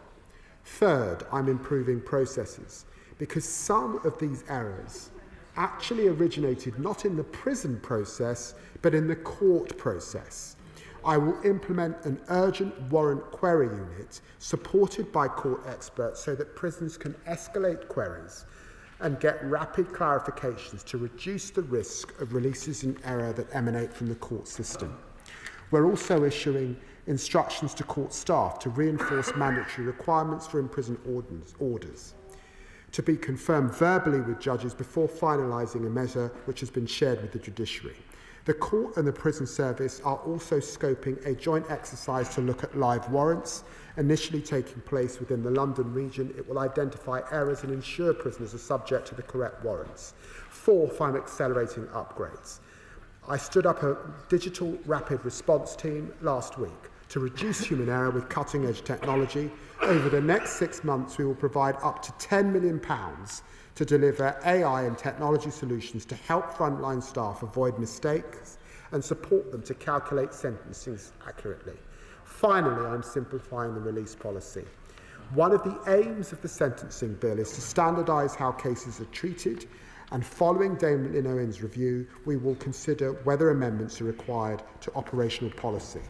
Third, I'm improving processes, because some of these errors actually originated not in the prison process, but in the court process. I will implement an urgent warrant query unit supported by court experts so that prisons can escalate queries and get rapid clarifications to reduce the risk of releases in error that emanate from the court system. We're also issuing instructions to court staff to reinforce mandatory requirements for imprisoned orders, to be confirmed verbally with judges before finalising a measure which has been shared with the judiciary. The court and the prison service are also scoping a joint exercise to look at live warrants. Initially taking place within the London region, it will identify errors and ensure prisoners are subject to the correct warrants. Fourth, I'm accelerating upgrades. I stood up a digital rapid response team last week to reduce human error with cutting-edge technology. Over the next 6 months, we will provide up to £10 million to deliver AI and technology solutions to help frontline staff avoid mistakes and support them to calculate sentences accurately. Finally, I'm simplifying the release policy. One of the aims of the sentencing bill is to standardise how cases are treated, and following Damien Owens' review, we will consider whether amendments are required to operational policy.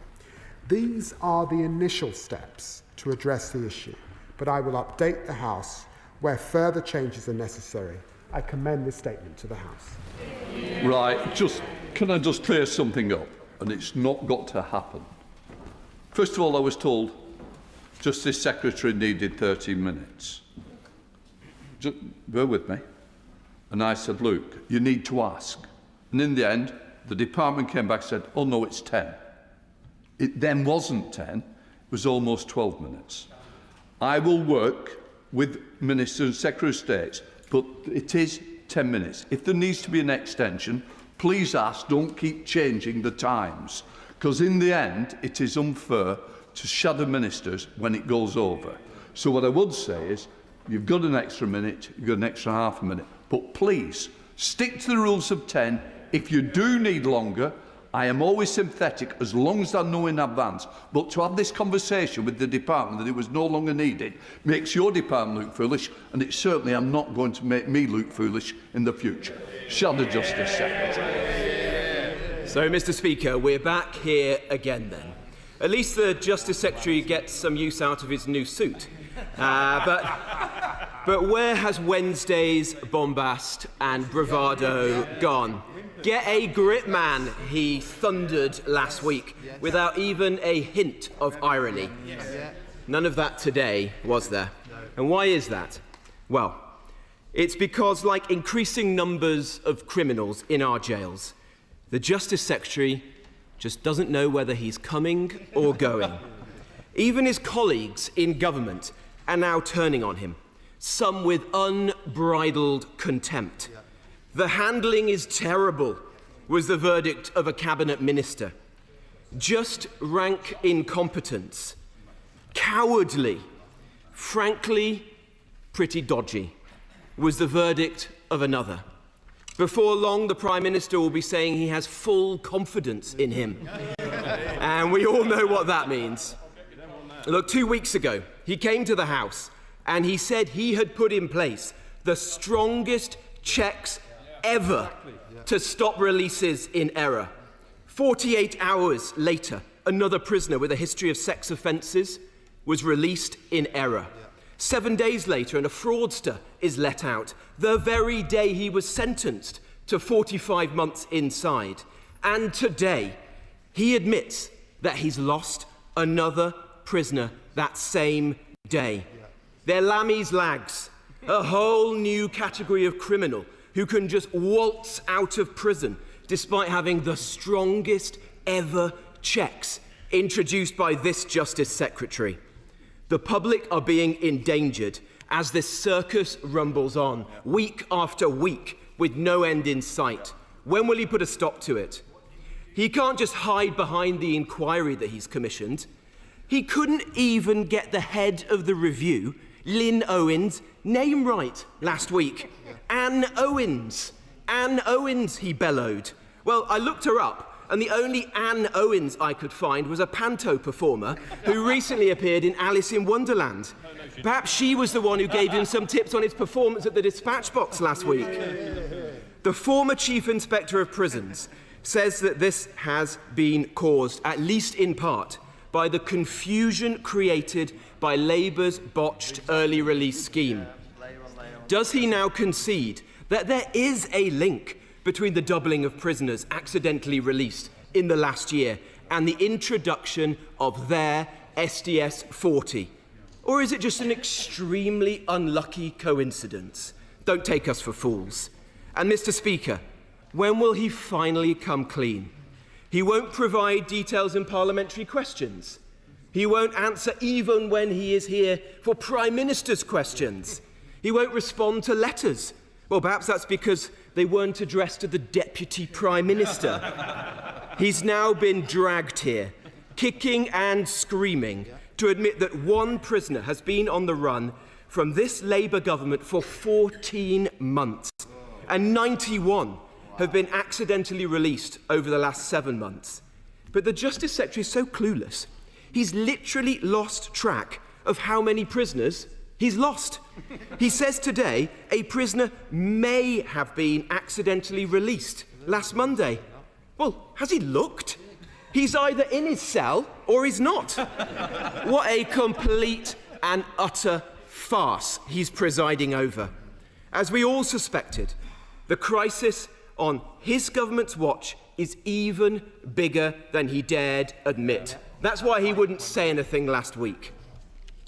These are the initial steps to address the issue, but I will update the House where further changes are necessary. I commend this statement to the House. Right, can I just clear something up? And it's not got to happen. First of all, I was told Justice Secretary needed 13 minutes. Just bear with me. And I said, look, you need to ask. And in the end, the department came back and said, oh no, it's 10. It then wasn't 10, it was almost 12 minutes. I will work with Minister and Secretary of State, but it is 10 minutes. If there needs to be an extension, please ask, don't keep changing the times, because in the end, it is unfair to shadow ministers when it goes over. So what I would say is, you've got an extra minute, you've got an extra half a minute, but please, stick to the rules of 10. If you do need longer, I am always sympathetic as long as I know in advance. But to have this conversation with the department that it was no longer needed makes your department look foolish, and it certainly am not going to make me look foolish in the future. Shadow Justice Secretary. So, Mr. Speaker, we're back here again then. At least the Justice Secretary gets some use out of his new suit. But where has Wednesday's bombast and bravado gone? Get a grip, man, he thundered last week, without even a hint of irony. None of that today, was there? And why is that? Well, it's because, like increasing numbers of criminals in our jails, the Justice Secretary just doesn't know whether he's coming or going. Even his colleagues in government are now turning on him, some with unbridled contempt. The handling is terrible, was the verdict of a cabinet minister. Just rank incompetence. Cowardly. Frankly, pretty dodgy, was the verdict of another. Before long, the Prime Minister will be saying he has full confidence in him. And we all know what that means. Look, 2 weeks ago, he came to the House and he said he had put in place the strongest checks ever to stop releases in error. 48 hours later, another prisoner with a history of sex offences was released in error. 7 days later, and a fraudster is let out the very day he was sentenced to 45 months inside. And today, he admits that he's lost another prisoner that same day. They're Lammy's lags, a whole new category of criminal who can just waltz out of prison despite having the strongest ever checks introduced by this Justice Secretary. The public are being endangered as this circus rumbles on, week after week, with no end in sight. When will he put a stop to it? He can't just hide behind the inquiry that he's commissioned. He couldn't even get the head of the review, Lynn Owens, name right last week. Anne Owens. Anne Owens, he bellowed. Well, I looked her up, and the only Anne Owens I could find was a panto performer who recently appeared in Alice in Wonderland. Perhaps she was the one who gave him some tips on his performance at the dispatch box last week. The former Chief Inspector of Prisons says that this has been caused, at least in part, by the confusion created by Labour's botched early release scheme. Does he now concede that there is a link between the doubling of prisoners accidentally released in the last year and the introduction of their SDS 40? Or is it just an extremely unlucky coincidence? Don't take us for fools. And Mr. Speaker, when will he finally come clean? He won't provide details in parliamentary questions. He won't answer even when he is here for Prime Minister's questions. He won't respond to letters. Well, perhaps that's because they weren't addressed to the Deputy Prime Minister. He's now been dragged here, kicking and screaming, to admit that one prisoner has been on the run from this Labour government for 14 months, and 91 have been accidentally released over the last 7 months. But the Justice Secretary is so clueless, he's literally lost track of how many prisoners he's lost. He says today a prisoner may have been accidentally released last Monday. Well, has he looked? He's either in his cell or he's not. What a complete and utter farce he's presiding over. As we all suspected, the crisis on his government's watch is even bigger than he dared admit. That's why he wouldn't say anything last week.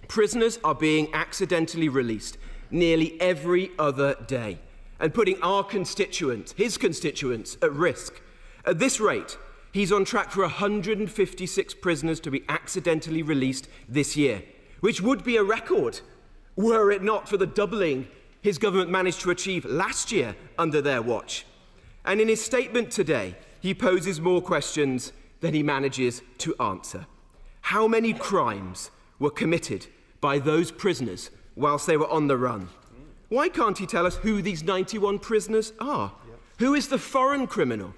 Prisoners are being accidentally released nearly every other day, and putting our constituents, his constituents, at risk. At this rate, he's on track for 156 prisoners to be accidentally released this year, which would be a record were it not for the doubling his government managed to achieve last year under their watch. And in his statement today, he poses more questions than he manages to answer. How many crimes were committed by those prisoners whilst they were on the run? Why can't he tell us who these 91 prisoners are? Who is the foreign criminal?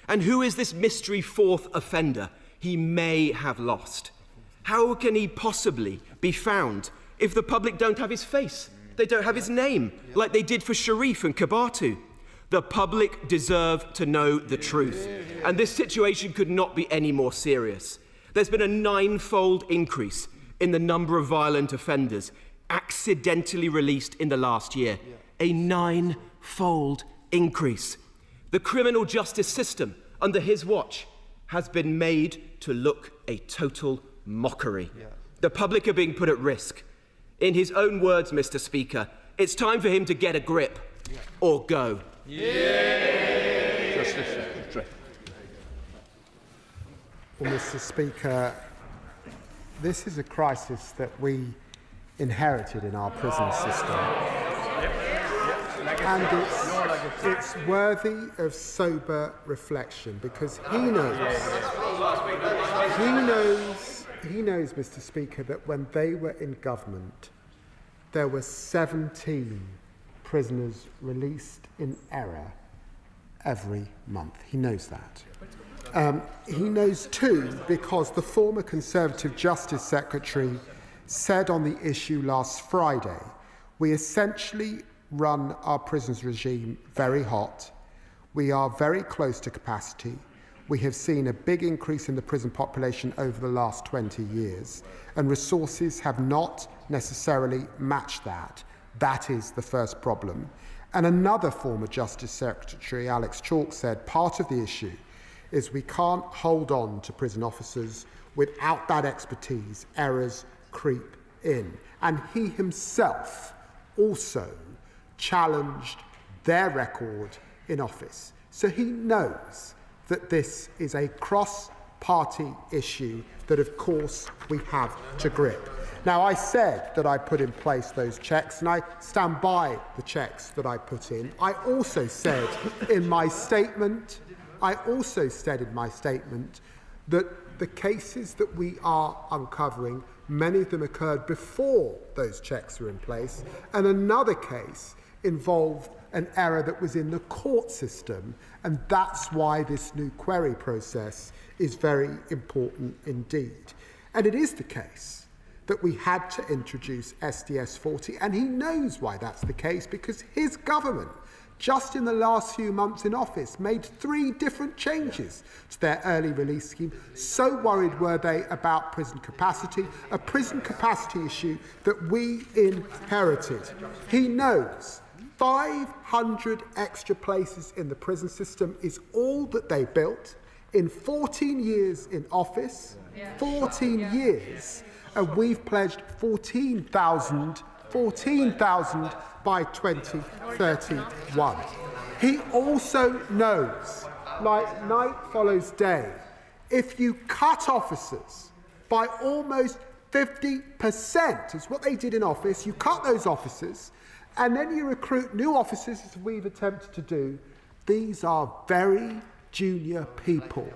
And who is this mystery fourth offender he may have lost? How can he possibly be found if the public don't have his face? They don't have his name, like they did for Sharif and Kabatu. The public deserve to know the truth. And this situation could not be any more serious. There's been a 9-fold increase in the number of violent offenders accidentally released in the last year. A 9-fold increase. The criminal justice system, under his watch, has been made to look a total mockery. The public are being put at risk. In his own words, Mr. Speaker, it's time for him to get a grip or go. Justice Secretary. Well, Mr. Speaker, this is a crisis that we inherited in our prison system. And it's worthy of sober reflection because he knows, Mr. Speaker, that when they were in government, there were 17 prisoners released in error every month. He knows that. He knows too because the former Conservative Justice Secretary said on the issue last Friday, we essentially run our prisons regime very hot. We are very close to capacity. We have seen a big increase in the prison population over the last 20 years, and resources have not necessarily matched that. That is the first problem. And another former Justice Secretary, Alex Chalk, said part of the issue is we can't hold on to prison officers without that expertise. Errors creep in. And he himself also challenged their record in office. So he knows that this is a cross-party issue that, of course, we have to grip. Now, I said that I put in place those checks, and I stand by the checks that I put in. I also said in my statement, that the cases that we are uncovering, many of them occurred before those checks were in place, and another case involved an error that was in the court system, and that's why this new query process is very important indeed. And it is the case that we had to introduce SDS 40, and he knows why that's the case, because his government, just in the last few months in office, made 3 different changes to their early release scheme. So worried were they about prison capacity, a prison capacity issue that we inherited. He knows 500 extra places in the prison system is all that they built in 14 years in office, 14 years, and we've pledged 14,000 by 2031. He also knows, like night follows day, if you cut officers by almost 50%, is what they did in office, you cut those officers, and then you recruit new officers, as we've attempted to do. These are very junior people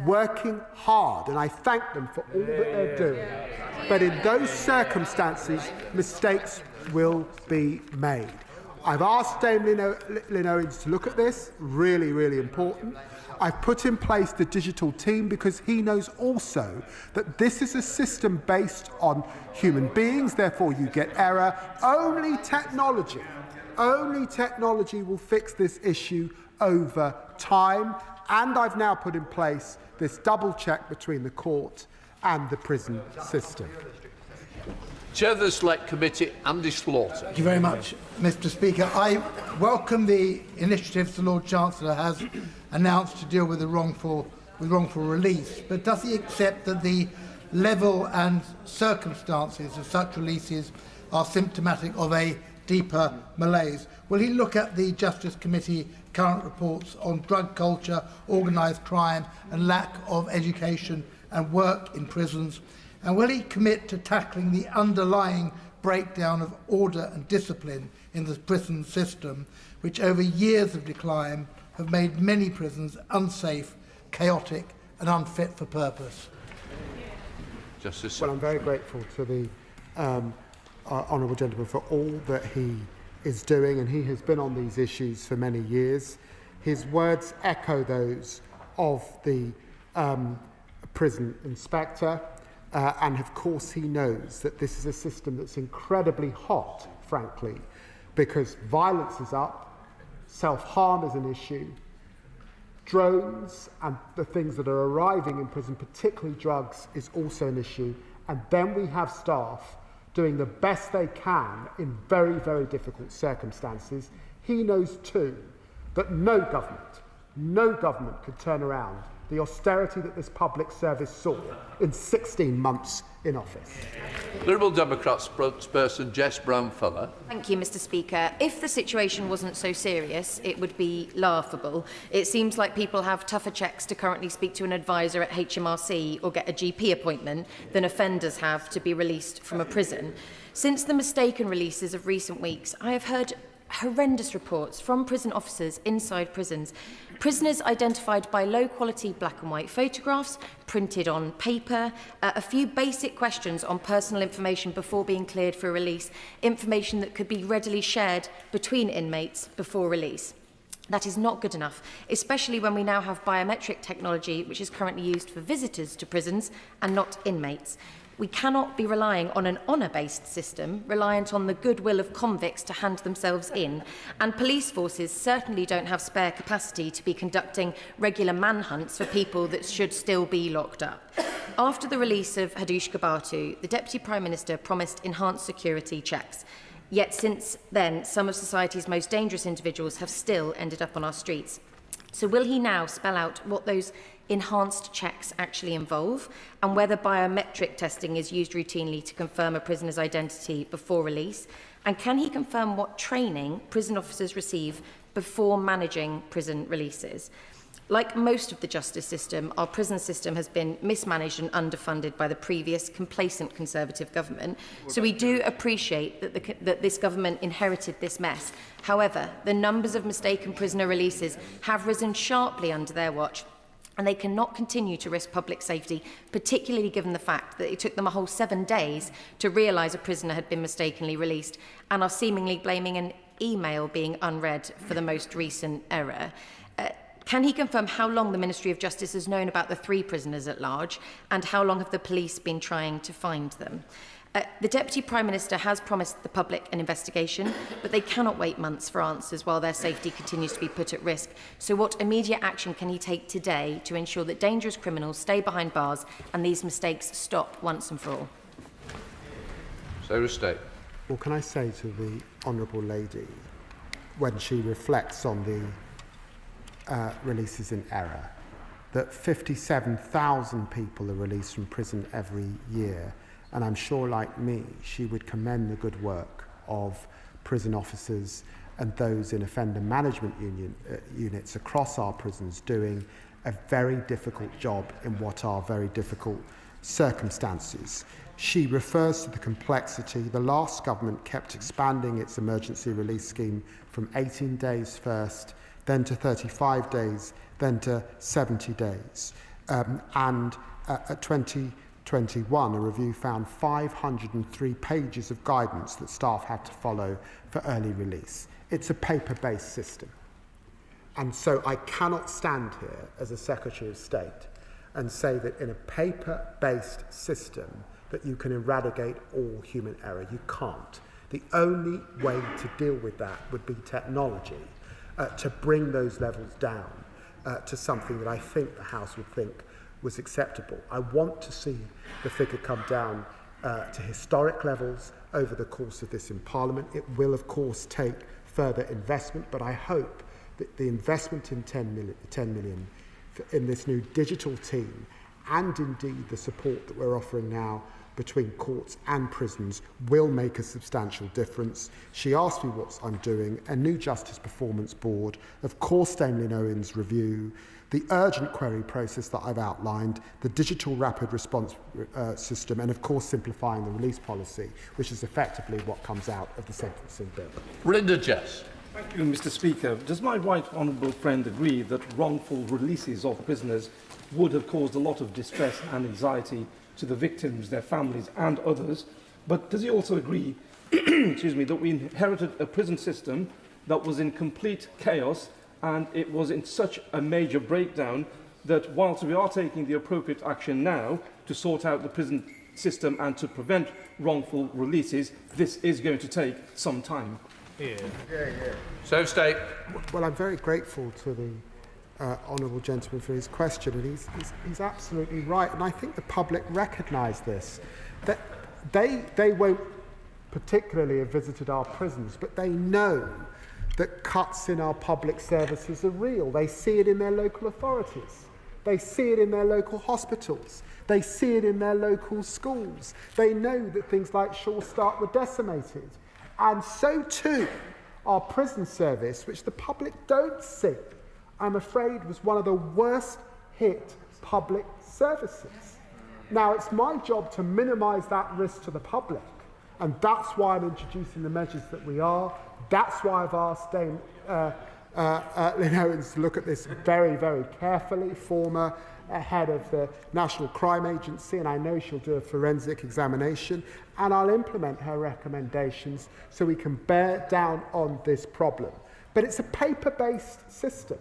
working hard, and I thank them for all that they're doing. But in those circumstances, mistakes will be made. I've asked Dame Lynn Owens to look at this, really, really important. I've put in place the digital team because he knows also that this is a system based on human beings, therefore you get error. Only technology will fix this issue over time. And I've now put in place this double check between the court and the prison system. Chair of the Select Committee, Andy Slaughter. Thank you very much, Mr. Speaker. I welcome the initiatives the Lord Chancellor has announced to deal with the wrongful release, but does he accept that the level and circumstances of such releases are symptomatic of a deeper malaise. Will he look at the Justice Committee current reports on drug culture, organised crime and lack of education and work in prisons? And will he commit to tackling the underlying breakdown of order and discipline in the prison system, which over years of decline have made many prisons unsafe, chaotic and unfit for purpose? Justice. Well, I'm very grateful to the honourable gentleman for all that he is doing, and he has been on these issues for many years. His words echo those of the prison inspector, and of course he knows that this is a system that's incredibly hot, frankly, because violence is up, self-harm is an issue, drones and the things that are arriving in prison, particularly drugs, is also an issue. And then we have staff doing the best they can in very, very difficult circumstances. He knows too that no government could turn around the austerity that this public service saw in 16 months in office. Liberal Democrat spokesperson Jess Brownfeller. Thank you, Mr. Speaker. If the situation wasn't so serious, it would be laughable. It seems like people have tougher checks to currently speak to an advisor at HMRC or get a GP appointment than offenders have to be released from a prison. Since the mistaken releases of recent weeks, I have heard horrendous reports from prison officers inside prisons. Prisoners identified by low-quality black and white photographs, printed on paper, a few basic questions on personal information before being cleared for release, information that could be readily shared between inmates before release. That is not good enough, especially when we now have biometric technology which is currently used for visitors to prisons and not inmates. We cannot be relying on an honour-based system, reliant on the goodwill of convicts to hand themselves in, and police forces certainly don't have spare capacity to be conducting regular manhunts for people that should still be locked up. After the release of Hadush Gabatu, the Deputy Prime Minister promised enhanced security checks. Yet since then, some of society's most dangerous individuals have still ended up on our streets. So will he now spell out what those enhanced checks actually involve, and whether biometric testing is used routinely to confirm a prisoner's identity before release? And can he confirm what training prison officers receive before managing prison releases? Like most of the justice system, our prison system has been mismanaged and underfunded by the previous complacent Conservative government. So we do appreciate that this government inherited this mess. However, the numbers of mistaken prisoner releases have risen sharply under their watch, and they cannot continue to risk public safety, particularly given the fact that it took them a whole 7 days to realise a prisoner had been mistakenly released, and are seemingly blaming an email being unread for the most recent error. Can he confirm how long the Ministry of Justice has known about the 3 prisoners at large, and how long have the police been trying to find them? The Deputy Prime Minister has promised the public an investigation, but they cannot wait months for answers while their safety continues to be put at risk. So what immediate action can he take today to ensure that dangerous criminals stay behind bars and these mistakes stop once and for all? Sarah State. Well, can I say to the Honourable Lady, when she reflects on the releases in error, that 57,000 people are released from prison every year, and I'm sure, like me, she would commend the good work of prison officers and those in offender management units across our prisons doing a very difficult job in what are very difficult circumstances. She refers to the complexity. The last government kept expanding its emergency release scheme from 18 days first, then to 35 days, then to 70 days. And at 2021, a review found 503 pages of guidance that staff had to follow for early release. It's a paper-based system. And so I cannot stand here as a Secretary of State and say that in a paper-based system that you can eradicate all human error. You can't. The only way to deal with that would be technology, to bring those levels down to something that I think the House would think was acceptable. I want to see the figure come down to historic levels over the course of this in Parliament. It will, of course, take further investment, but I hope that the investment in 10 million in this new digital team and indeed the support that we're offering now between courts and prisons will make a substantial difference. She asked me what I'm doing, a new Justice Performance Board, of course Damien Owen's review, the urgent query process that I've outlined, the digital rapid response system, and of course simplifying the release policy, which is effectively what comes out of the sentencing bill. Linda Jess. Thank you, Mr. Speaker. Does my right honourable friend agree that wrongful releases of prisoners would have caused a lot of distress and anxiety to the victims, their families and others? But does he also agree excuse me, that we inherited a prison system that was in complete chaos, and it was in such a major breakdown that whilst we are taking the appropriate action now to sort out the prison system and to prevent wrongful releases, this is going to take some time? So state. Well, I'm very grateful to the honourable gentleman for his question, and he's absolutely right. And I think the public recognise this, that they won't particularly have visited our prisons, but they know that cuts in our public services are real. They see it in their local authorities. They see it in their local hospitals. They see it in their local schools. They know that things like Sure Start were decimated. And so too, our prison service, which the public don't see, I'm afraid was one of the worst hit public services. Now, it's my job to minimise that risk to the public, and that's why I'm introducing the measures that we are. That's why I've asked Dame Lynn Owens to look at this very, very carefully, former head of the National Crime Agency, and I know she'll do a forensic examination, and I'll implement her recommendations so we can bear down on this problem. But it's a paper-based system.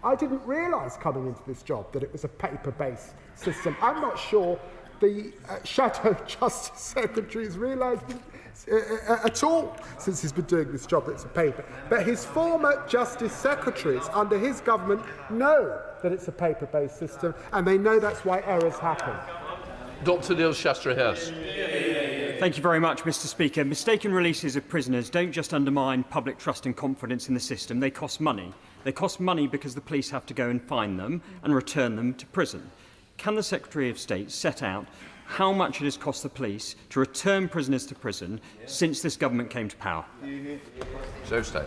I didn't realise coming into this job that it was a paper-based system. I'm not sure the Shadow Justice Secretary has realised at all since he's been doing this job that it's a paper. But his former Justice Secretaries under his government know that it's a paper-based system, and they know that's why errors happen. Dr. Neil Shastra-Hurst. Thank you very much, Mr. Speaker. Mistaken releases of prisoners don't just undermine public trust and confidence in the system, they cost money. They cost money because the police have to go and find them and return them to prison. Can the Secretary of State set out how much it has cost the police to return prisoners to prison since this government came to power? So state.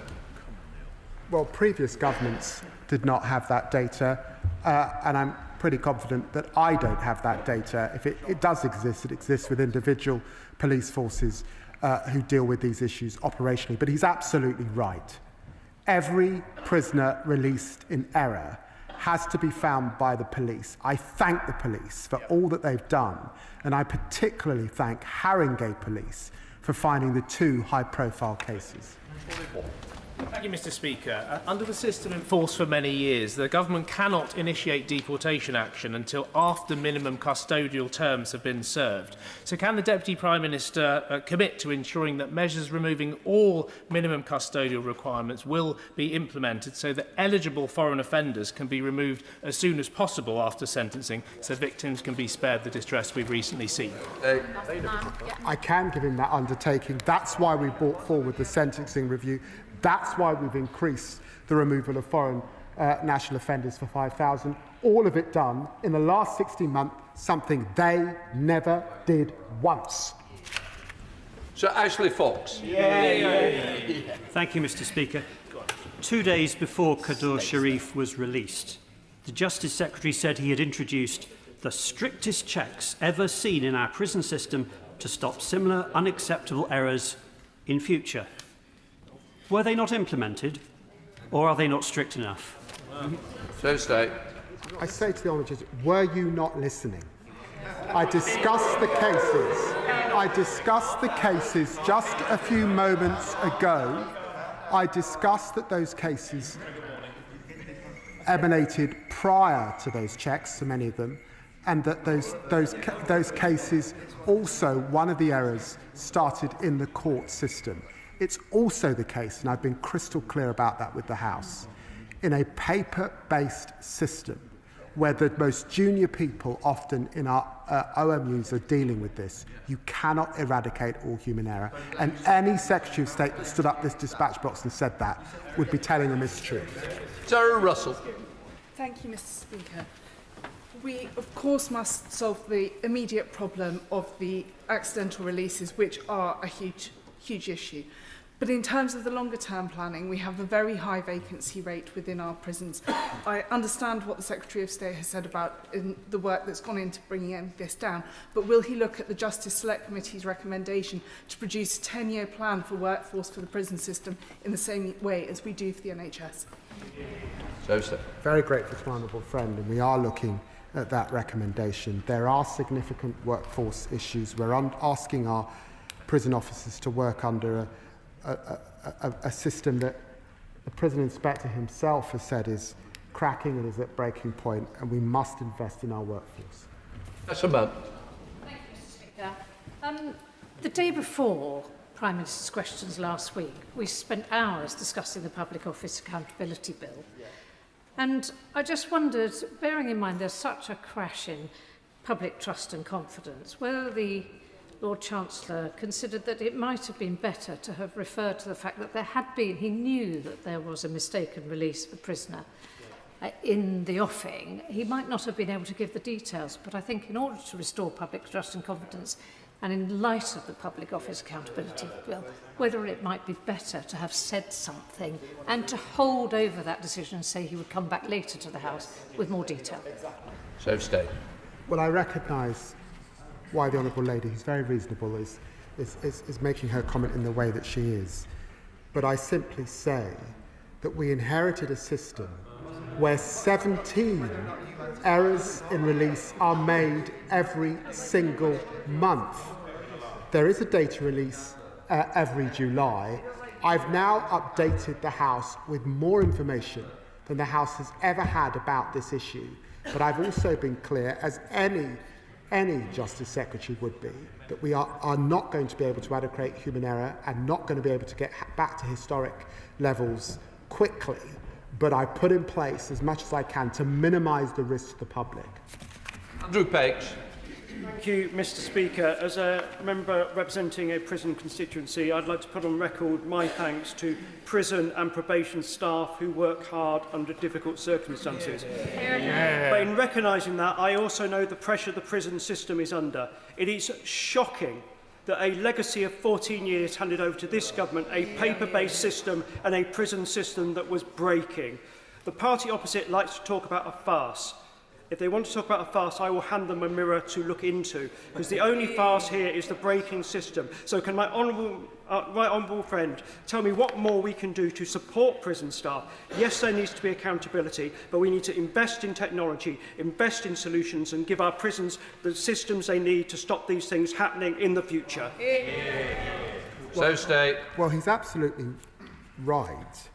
Well, previous governments did not have that data, and I'm pretty confident that I don't have that data. If it does exist, it exists with individual police forces who deal with these issues operationally. But he's absolutely right. Every prisoner released in error has to be found by the police. I thank the police for all that they've done, and I particularly thank Haringey Police for finding the 2 high-profile cases. Thank you, Mr. Speaker. Under the system in force for many years, the government cannot initiate deportation action until after minimum custodial terms have been served. So can the Deputy Prime Minister commit to ensuring that measures removing all minimum custodial requirements will be implemented so that eligible foreign offenders can be removed as soon as possible after sentencing so victims can be spared the distress we've recently seen? I can give him that undertaking. That's why we brought forward the sentencing review. That's why we've increased the removal of foreign national offenders for 5,000. All of it done in the last 16 months, something they never did once. Sir Ashley Fox. Thank you, Mr. Speaker. 2 days before Kadur Sharif was released, the Justice Secretary said he had introduced the strictest checks ever seen in our prison system to stop similar unacceptable errors in future. Were they not implemented, or are they not strict enough? So state. I say to the Honourable Judge, were you not listening? I discussed the cases. I discussed the cases just a few moments ago. I discussed that those cases emanated prior to those checks, so many of them, and that those cases also, one of the errors started in the court system. It's also the case, and I've been crystal clear about that with the House, in a paper-based system where the most junior people often in our OMUs are dealing with this, you cannot eradicate all human error. And any Secretary of State that stood up this dispatch box and said that would be telling a mistruth. Sarah Russell. Thank you, Mr. Speaker. we, of course, must solve the immediate problem of the accidental releases, which are a huge issue. But in terms of the longer-term planning, we have a very high vacancy rate within our prisons. I understand what the Secretary of State has said about the work that's gone into bringing this down, but will he look at the Justice Select Committee's recommendation to produce a 10-year plan for workforce for the prison system in the same way as we do for the NHS? Very grateful to my honourable friend, and we are looking at that recommendation. There are significant workforce issues. We're asking our prison officers to work under a system that the prison inspector himself has said is cracking and is at breaking point, and we must invest in our workforce. Yes, ma'am. Thank you, Mr. Speaker. The day before Prime Minister's questions last week, we spent hours discussing the Public Office Accountability Bill. And I just wondered, bearing in mind there's such a crash in public trust and confidence, whether the Lord Chancellor considered that it might have been better to have referred to the fact that he knew that there was a mistaken release of a prisoner in the offing. He might not have been able to give the details, but I think in order to restore public trust and confidence, and in light of the Public Office Accountability Bill, whether it might be better to have said something and to hold over that decision and say he would come back later to the House with more detail. Well, I recognise why the Honourable Lady, who's very reasonable, is making her comment in the way that she is. But I simply say that we inherited a system where 17 errors in release are made every single month. There is a data release every July. I've now updated the House with more information than the House has ever had about this issue. But I've also been clear, as any Justice Secretary would be, that we are not going to be able to eradicate human error and not going to be able to get back to historic levels quickly. But I put in place as much as I can to minimise the risk to the public. Andrew Peggs. Thank you, Mr. Speaker. As a member representing a prison constituency, I'd like to put on record my thanks to prison and probation staff who work hard under difficult circumstances. But in recognising that, I also know the pressure the prison system is under. It is shocking that a legacy of 14 years handed over to this government, a paper-based system and a prison system that was breaking. The party opposite likes to talk about a farce. If they want to talk about a farce, I will hand them a mirror to look into, because the only farce here is the breaking system. So can my honourable friend tell me what more we can do to support prison staff? Yes, there needs to be accountability, but we need to invest in technology, invest in solutions, and give our prisons the systems they need to stop these things happening in the future. Well, he's absolutely right.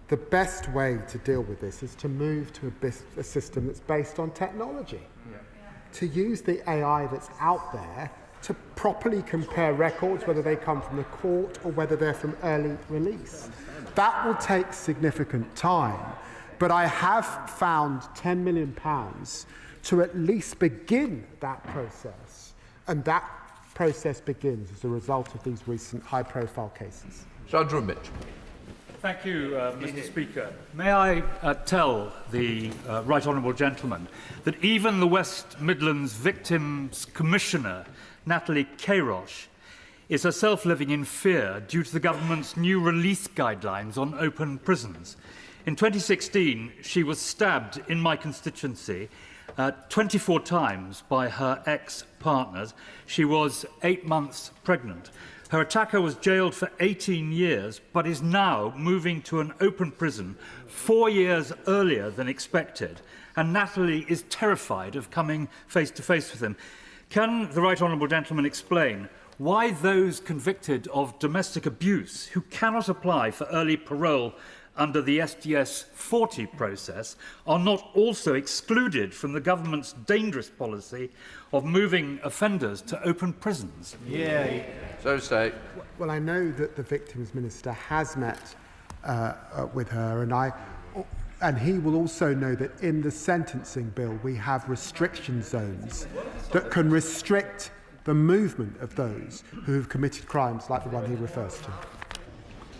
The best way to deal with this is to move to a system that's based on technology. To use the AI that's out there to properly compare records, whether they come from the court or whether they're from early release. That will take significant time, but I have found £10 million to at least begin that process, and that process begins as a result of these recent high-profile cases. Sandra Mitchell. Thank you, Mr. Speaker. May I tell the Right Honourable Gentleman that even the West Midlands Victims Commissioner, Natalie Kairosh, is herself living in fear due to the government's new release guidelines on open prisons. In 2016, she was stabbed in my constituency 24 times by her ex-partners. She was 8 months pregnant. Her attacker was jailed for 18 years, but is now moving to an open prison 4 years earlier than expected. And Natalie is terrified of coming face to face with him. Can the Right Honourable Gentleman explain why those convicted of domestic abuse who cannot apply for early parole under the SDS 40 process are not also excluded from the government's dangerous policy of moving offenders to open prisons? Well, I know that the Victims Minister has met with her, and he will also know that in the sentencing bill we have restriction zones that can restrict the movement of those who have committed crimes like the one he refers to.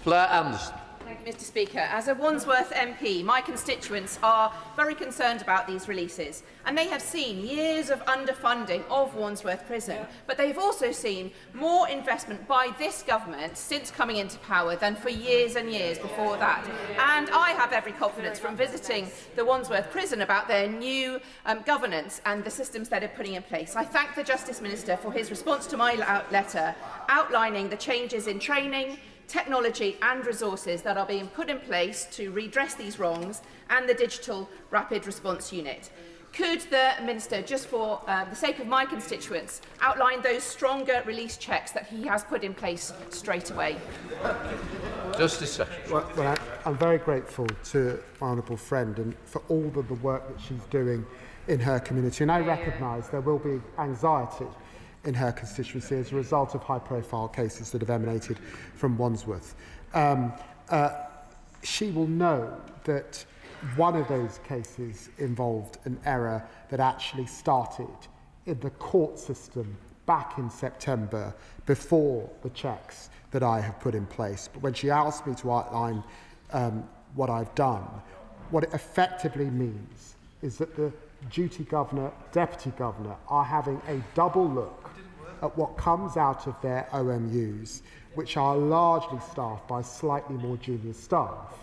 Blair Anderson. Thank Mr Speaker. As a Wandsworth MP, my constituents are very concerned about these releases, and they have seen years of underfunding of Wandsworth Prison, but they've also seen more investment by this government since coming into power than for years and years before that. And I have every confidence from visiting the Wandsworth Prison about their new governance and the systems that are putting in place. I thank the Justice Minister for his response to my letter outlining the changes in training, technology and resources that are being put in place to redress these wrongs, and the digital rapid response unit. Could the Minister, just for the sake of my constituents, outline those stronger release checks that he has put in place straight away? Justice Secretary. Well, I'm very grateful to my honourable friend and for all of the work that she's doing in her community, and I recognise there will be anxiety in her constituency as a result of high-profile cases that have emanated from Wandsworth. She will know that one of those cases involved an error that actually started in the court system back in September before the checks that I have put in place. But when she asked me to outline what I've done, what it effectively means is that the duty governor, deputy governor are having a double look at what comes out of their OMUs, which are largely staffed by slightly more junior staff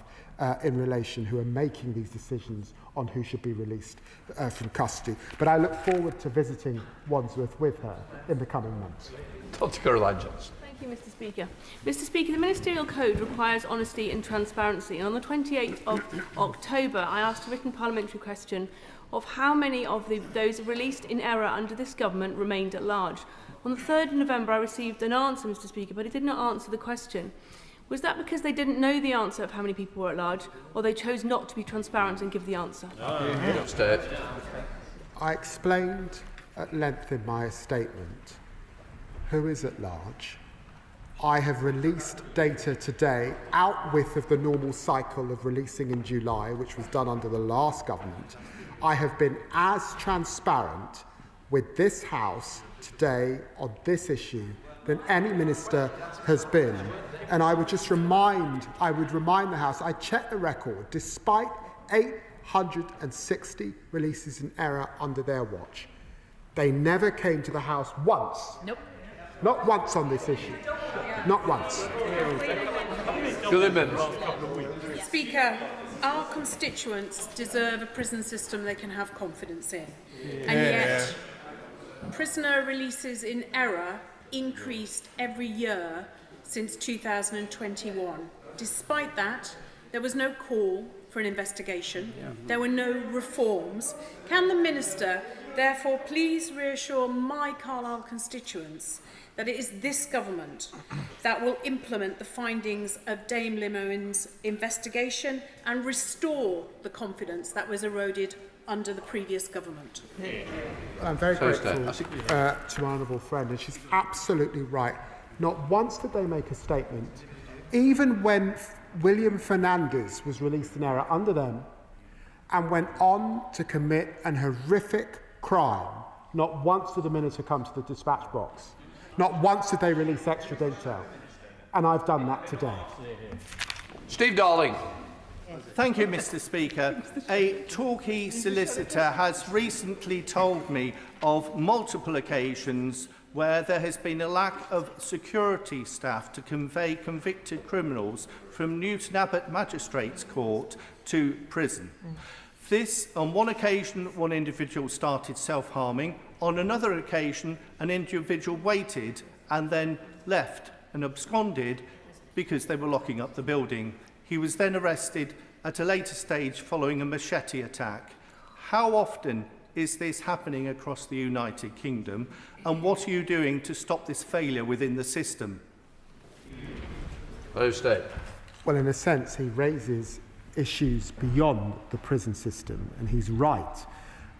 in relation who are making these decisions on who should be released from custody. But I look forward to visiting Wandsworth with her in the coming months. Dr. Caroline Johnson. Thank you, Mr Speaker. Mr Speaker, the Ministerial Code requires honesty and transparency, and on the 28th of October I asked a written parliamentary question of how many of those released in error under this government remained at large. On the 3rd of November I received an answer, Mr Speaker, but it did not answer the question. Was that because they didn't know the answer of how many people were at large, or they chose not to be transparent and give the answer? I explained at length in my statement who is at large. I have released data today outwith of the normal cycle of releasing in July, which was done under the last government. I have been as transparent with this House today on this issue than any minister has been. And I would remind the House, I checked the record, despite 860 releases in error under their watch, they never came to the House once. Nope. Not once on this issue. Not once. Speaker, our constituents deserve a prison system they can have confidence in. And yet, prisoner releases in error increased every year since 2021. Despite that, there was no call for an investigation. There were no reforms. Can the Minister therefore please reassure my Carlisle constituents that it is this government that will implement the findings of Dame Limoin's investigation and restore the confidence that was eroded under the previous government? I'm very grateful to my honourable friend, and she's absolutely right. Not once did they make a statement, even when William Fernandez was released in error under them and went on to commit an horrific crime. Not once did the minister come to the dispatch box. Not once did they release extra detail. And I've done that today. Steve Darling. Thank you, Mr Speaker. A Torquay solicitor has recently told me of multiple occasions where there has been a lack of security staff to convey convicted criminals from Newton Abbot Magistrates Court to prison. This, on one occasion, one individual started self-harming. On another occasion, an individual waited and then left and absconded because they were locking up the building. He was then arrested at a later stage following a machete attack. How often is this happening across the United Kingdom, and what are you doing to stop this failure within the system? Well, in a sense, he raises issues beyond the prison system, and he's right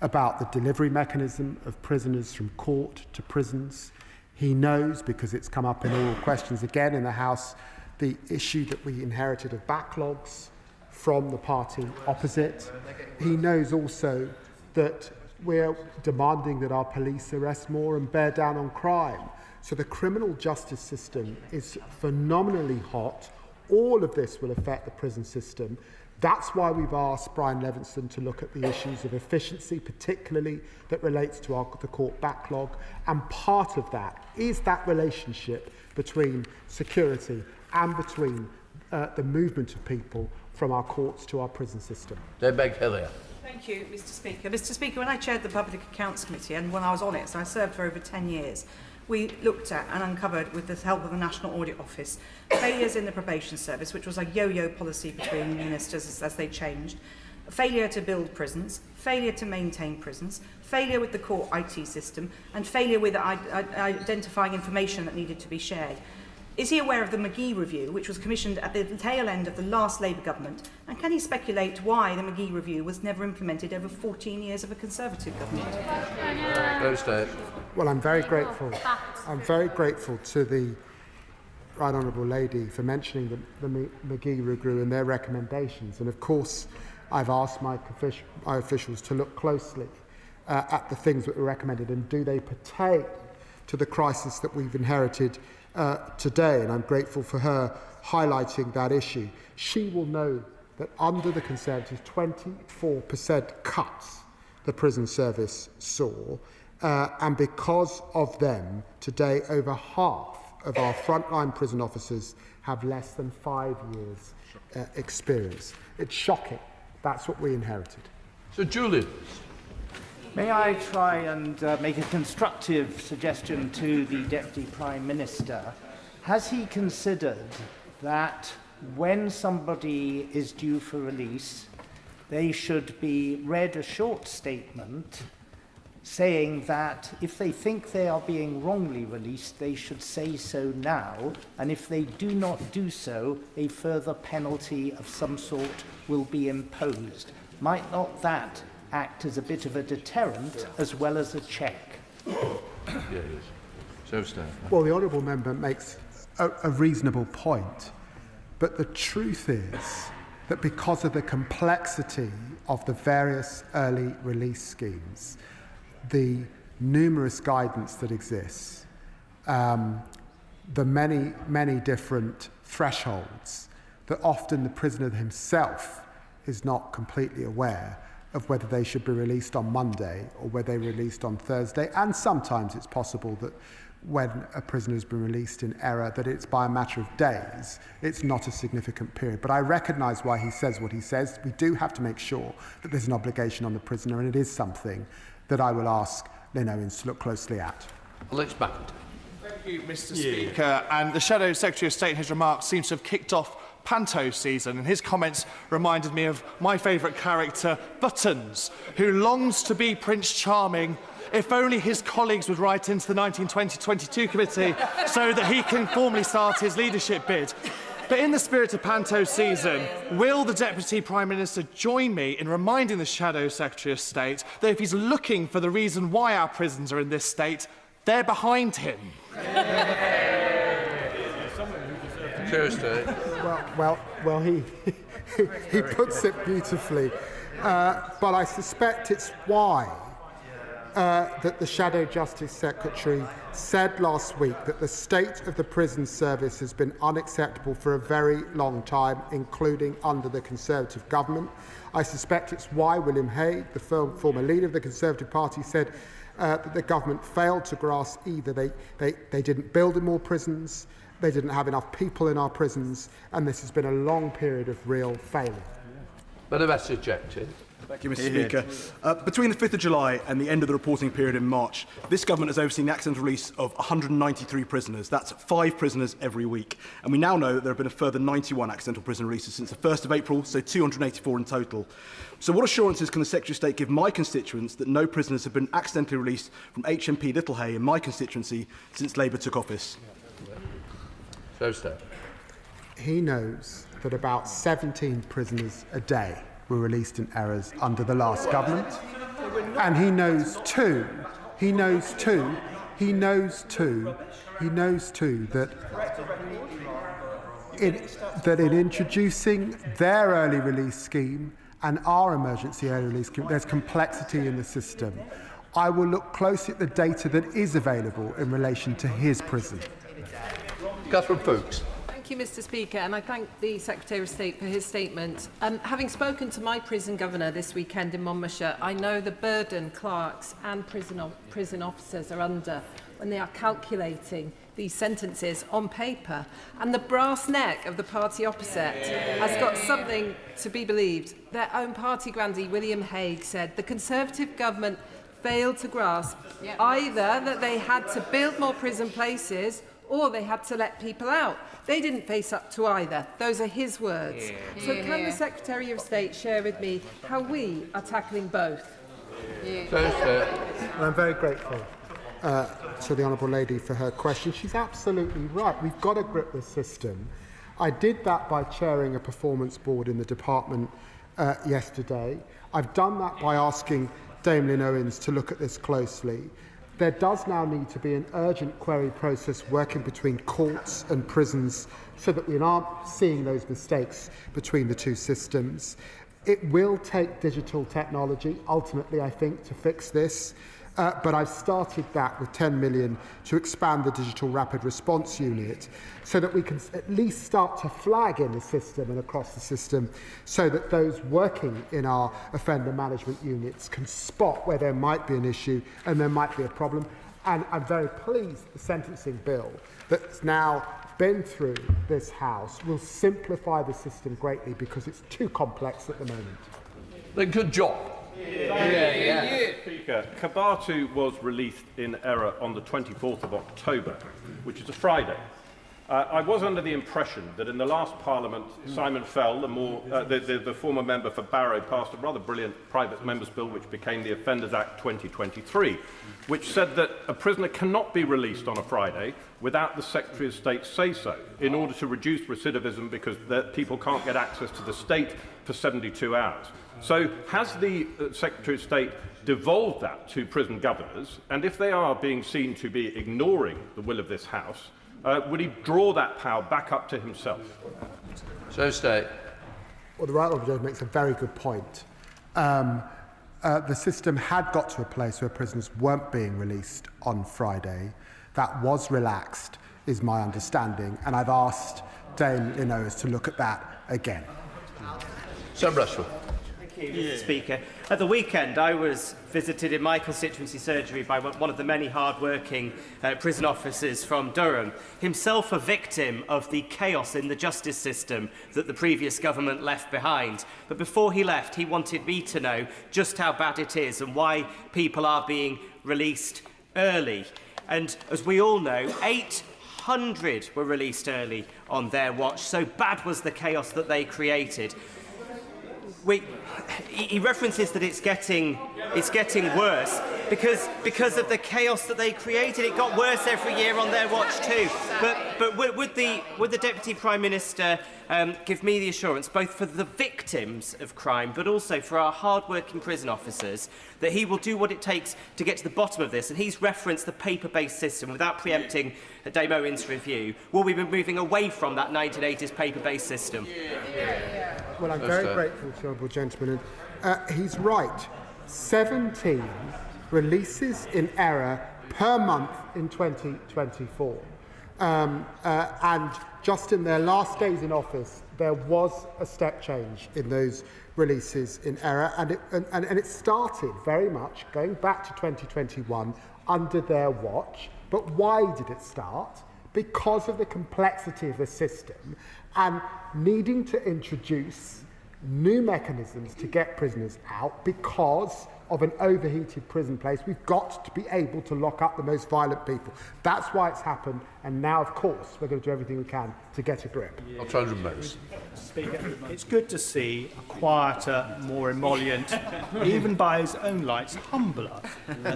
about the delivery mechanism of prisoners from court to prisons. He knows, because it's come up in oral questions again in the House, the issue that we inherited of backlogs from the party opposite. He knows also that we're demanding that our police arrest more and bear down on crime. So the criminal justice system is phenomenally hot all of this will affect the prison system. That's why we've asked Brian Levinson to look at the issues of efficiency, particularly that relates to the court backlog. And part of that is that relationship between security and between the movement of people from our courts to our prison system. Debeg Hillier. Thank you, Mr. Speaker. Mr. Speaker, when I chaired the Public Accounts Committee, and when I was on it, so I served for over 10 years, we looked at and uncovered, with the help of the National Audit Office, failures in the probation service, which was a yo-yo policy between ministers as they changed, failure to build prisons, failure to maintain prisons, failure with the court IT system, and failure with identifying information that needed to be shared. Is he aware of the McGee Review, which was commissioned at the tail end of the last Labour government? And can he speculate why the McGee Review was never implemented over 14 years of a Conservative government? Well, I'm very grateful. I'm very grateful to the Right Honourable Lady for mentioning the McGee Review and their recommendations. And of course, I've asked my officials to look closely at the things that were recommended and do they pertain to the crisis that we've inherited today, and I'm grateful for her highlighting that issue. She will know that under the Conservatives, 24% cuts the prison service saw, and because of them, today over half of our frontline prison officers have less than 5 years experience. It's shocking. That's what we inherited. So, Julian. May I try and make a constructive suggestion to the Deputy Prime Minister? Has he considered that when somebody is due for release, they should be read a short statement saying that if they think they are being wrongly released, they should say so now, and if they do not do so, a further penalty of some sort will be imposed? Might not that act as a bit of a deterrent as well as a check? Well, the Honourable Member makes a reasonable point, but the truth is that because of the complexity of the various early release schemes, the numerous guidance that exists, the many different thresholds, that often the prisoner himself is not completely aware of whether they should be released on Monday or whether they're released on Thursday. And sometimes it's possible that when a prisoner has been released in error, that it's by a matter of days. It's not a significant period. But I recognise why he says what he says. We do have to make sure that there's an obligation on the prisoner, and it is something that I will ask Lynn Owens to look closely at. Alex Backett. Thank you, Mr. Speaker. And the Shadow Secretary of State in his remarks seems to have kicked off panto season, and his comments reminded me of my favourite character, Buttons, who longs to be Prince Charming. If only his colleagues would write into the 1920-22 committee so that he can formally start his leadership bid. But in the spirit of panto season, will the Deputy Prime Minister join me in reminding the Shadow Secretary of State that if he's looking for the reason why our prisons are in this state, they're behind him? Well, he puts it beautifully, but I suspect it's why that the Shadow Justice Secretary said last week that the state of the prison service has been unacceptable for a very long time, including under the Conservative government. I suspect it's why William Hague, the former leader of the Conservative Party, said that the government failed to grasp either they didn't build more prisons, they didn't have enough people in our prisons, and this has been a long period of real failure. But a message ejected. Thank you, Mr. Speaker. Between the 5th of July and the end of the reporting period in March, this government has overseen the accidental release of 193 prisoners. That's 5 prisoners every week. And we now know that there have been a further 91 accidental prison releases since the 1st of April, so 284 in total. So what assurances can the Secretary of State give my constituents that no prisoners have been accidentally released from HMP Littlehay in my constituency since Labour took office? He knows that about 17 prisoners a day were released in errors under the last government, and he knows too that in introducing their early release scheme and our emergency early release scheme, there's complexity in the system. I will look closely at the data that is available in relation to his prison. Catherine Fuchs. Thank you, Mr. Speaker, and I thank the Secretary of State for his statement. Having spoken to my prison governor this weekend in Monmouthshire, I know the burden clerks and prison officers are under when they are calculating these sentences on paper. And the brass neck of the party opposite has got something to be believed. Their own party grandee, William Hague, said the Conservative government failed to grasp either that they had to build more prison places or they had to let people out. They didn't face up to either. Those are his words. So can the Secretary of State share with me how we are tackling both? Well, I'm very grateful to the Honourable Lady for her question. She's absolutely right. We've got to grip the system. I did that by chairing a performance board in the department yesterday. I've done that by asking Dame Lynn Owens to look at this closely. There does now need to be an urgent query process working between courts and prisons so that we aren't seeing those mistakes between the two systems. It will take digital technology, ultimately, I think, to fix this. But I've started that with 10 million to expand the digital rapid response unit so that we can at least start to flag in the system and across the system so that those working in our offender management units can spot where there might be an issue and there might be a problem. And I'm very pleased the sentencing bill that's now been through this House will simplify the system greatly because it's too complex at the moment. Then good job. Speaker, Kabatu was released in error on the 24th of October, which is a Friday. I was under the impression that in the last Parliament, Simon Fell, the former member for Barrow, passed a rather brilliant private member's bill which became the Offenders Act 2023, which said that a prisoner cannot be released on a Friday without the Secretary of State say so, in order to reduce recidivism because people can't get access to the state for 72 hours. So has the Secretary of State devolved that to prison governors? And if they are being seen to be ignoring the will of this House, would he draw that power back up to himself? So State. Well, the Right Honourable Judge makes a very good point. The system had got to a place where prisoners weren't being released on Friday. That was relaxed, is my understanding, and I've asked Dame Lynn Owens to look at that again. Sir Rushford. Thank you, Mr. Speaker. At the weekend, I was visited in my constituency surgery by one of the many hard-working prison officers from Durham, himself a victim of the chaos in the justice system that the previous government left behind. But before he left, he wanted me to know just how bad it is and why people are being released early. And as we all know, 800 were released early on their watch. So bad was the chaos that they created. He references that it's getting worse because of the chaos that they created. It got worse every year on their watch too. But would the Deputy Prime Minister give me the assurance, both for the victims of crime but also for our hard-working prison officers, that he will do what it takes to get to the bottom of this? And he's referenced the paper-based system. Without preempting Dame Owens' review, will we be moving away from that 1980s paper-based system? Well, I'm very grateful to the Honourable Gentleman. He's right. 17 releases in error per month in 2024. And just in their last days in office, there was a step change in those releases in error. And it started very much going back to 2021 under their watch. But why did it start? Because of the complexity of the system and needing to introduce new mechanisms to get prisoners out because of an overheated prison place. We've got to be able to lock up the most violent people. That's why it's happened, and now, of course, we're going to do everything we can to get a grip. I'll try and remember. Speaker, it's good to see a quieter, more emollient, even by his own lights, humbler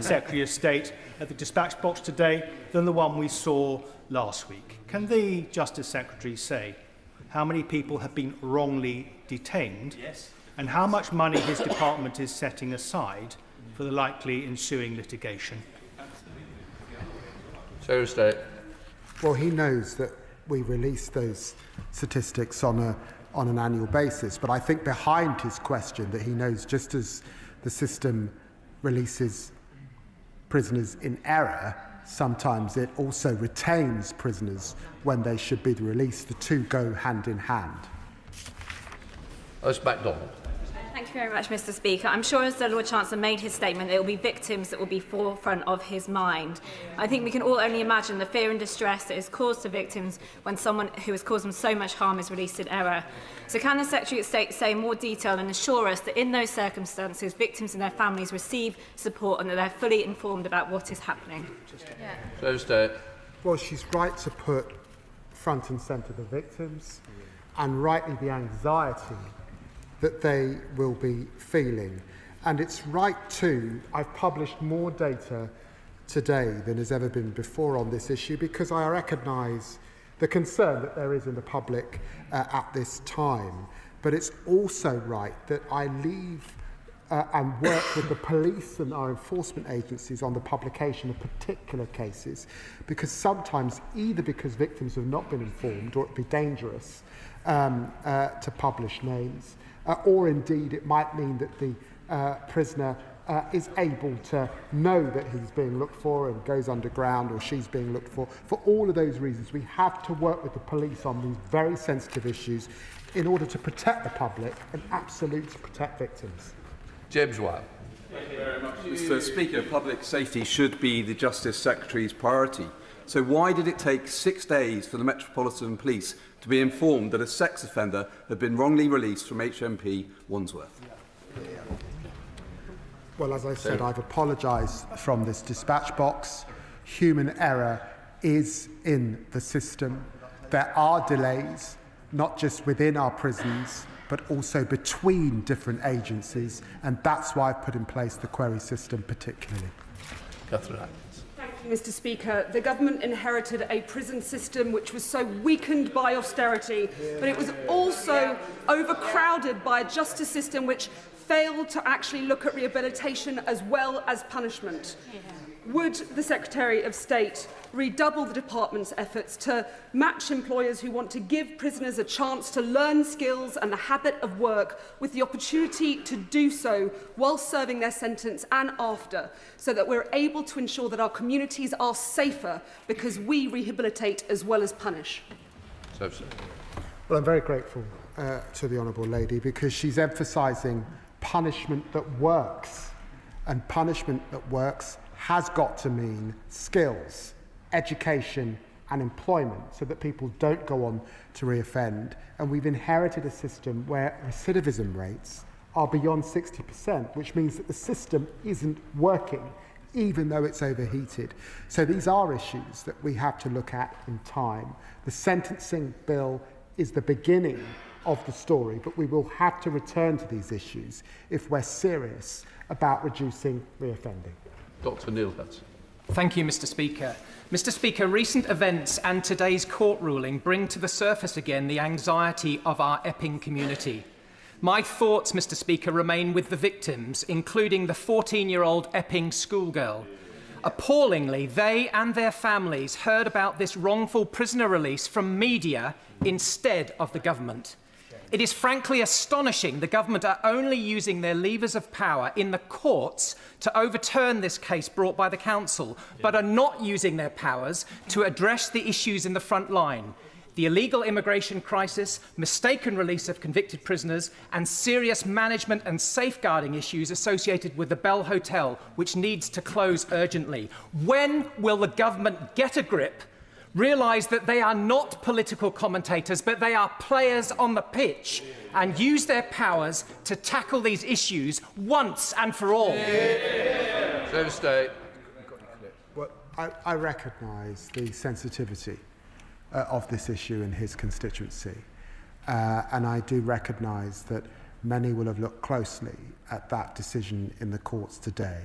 Secretary of State at the dispatch box today than the one we saw last week. Can the Justice Secretary say how many people have been wrongly detained, and how much money his department is setting aside for the likely ensuing litigation? Secretary of State. Well, he knows that we release those statistics on an annual basis, but I think behind his question that he knows just as the system releases prisoners in error, sometimes it also retains prisoners when they should be released. The two go hand in hand. That's MacDonald. Thank you very much, Mr. Speaker. I'm sure as the Lord Chancellor made his statement, it will be victims that will be forefront of his mind. I think we can all only imagine the fear and distress that is caused to victims when someone who has caused them so much harm is released in error. So can the Secretary of State say in more detail and assure us that in those circumstances, victims and their families receive support and that they're fully informed about what is happening? Well, she's right to put front and centre the victims and rightly the anxiety that they will be feeling. And it's right too, I've published more data today than has ever been before on this issue because I recognise the concern that there is in the public at this time. But it's also right that I leave and work with the police and our enforcement agencies on the publication of particular cases, because sometimes, either because victims have not been informed or it would be dangerous to publish names, or indeed it might mean that the prisoner is able to know that he's being looked for and goes underground, or she's being looked for. For all of those reasons, we have to work with the police on these very sensitive issues in order to protect the public and absolutely to protect victims. James White. Thank you very much. Mr. Speaker, public safety should be the Justice Secretary's priority. So why did it take 6 days for the Metropolitan Police to be informed that a sex offender had been wrongly released from HMP Wandsworth? Well, as I said, I've apologised from this dispatch box. Human error is in the system. There are delays, not just within our prisons, but also between different agencies, and that's why I've put in place the query system particularly. Catherine. Thank you, Mr. Speaker. The government inherited a prison system which was so weakened by austerity, but it was also overcrowded by a justice system which failed to actually look at rehabilitation as well as punishment. Would the Secretary of State redouble the department's efforts to match employers who want to give prisoners a chance to learn skills and the habit of work with the opportunity to do so while serving their sentence and after, so that we're able to ensure that our communities are safer because we rehabilitate as well as punish? Well, I'm very grateful to the Honourable Lady because she's emphasising punishment that works, and punishment that works has got to mean skills, education and employment so that people don't go on to reoffend. And we've inherited a system where recidivism rates are beyond 60%, which means that the system isn't working, even though it's overheated. So these are issues that we have to look at in time. The sentencing bill is the beginning of the story, but we will have to return to these issues if we're serious about reducing reoffending. Dr. Neil Hudson. Thank you, Mr. Speaker. Mr. Speaker, recent events and today's court ruling bring to the surface again the anxiety of our Epping community. My thoughts, Mr. Speaker, remain with the victims, including the 14-year-old Epping schoolgirl. Appallingly, they and their families heard about this wrongful prisoner release from media instead of the government. It is frankly astonishing the government are only using their levers of power in the courts to overturn this case brought by the council, but are not using their powers to address the issues in the front line. The illegal immigration crisis, mistaken release of convicted prisoners, and serious management and safeguarding issues associated with the Bell Hotel, which needs to close urgently. When will the government get a grip, realise that they are not political commentators, but they are players on the pitch, and use their powers to tackle these issues once and for all? Well, I recognise the sensitivity of this issue in his constituency, and I do recognise that many will have looked closely at that decision in the courts today.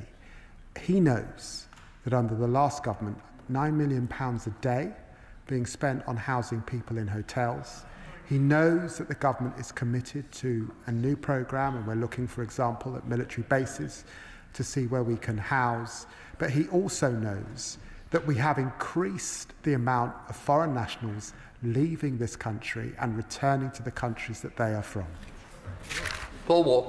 He knows that under the last government, £9 million a day being spent on housing people in hotels. He knows that the government is committed to a new programme, and we're looking, for example, at military bases to see where we can house. But he also knows that we have increased the amount of foreign nationals leaving this country and returning to the countries that they are from. Paul Ward.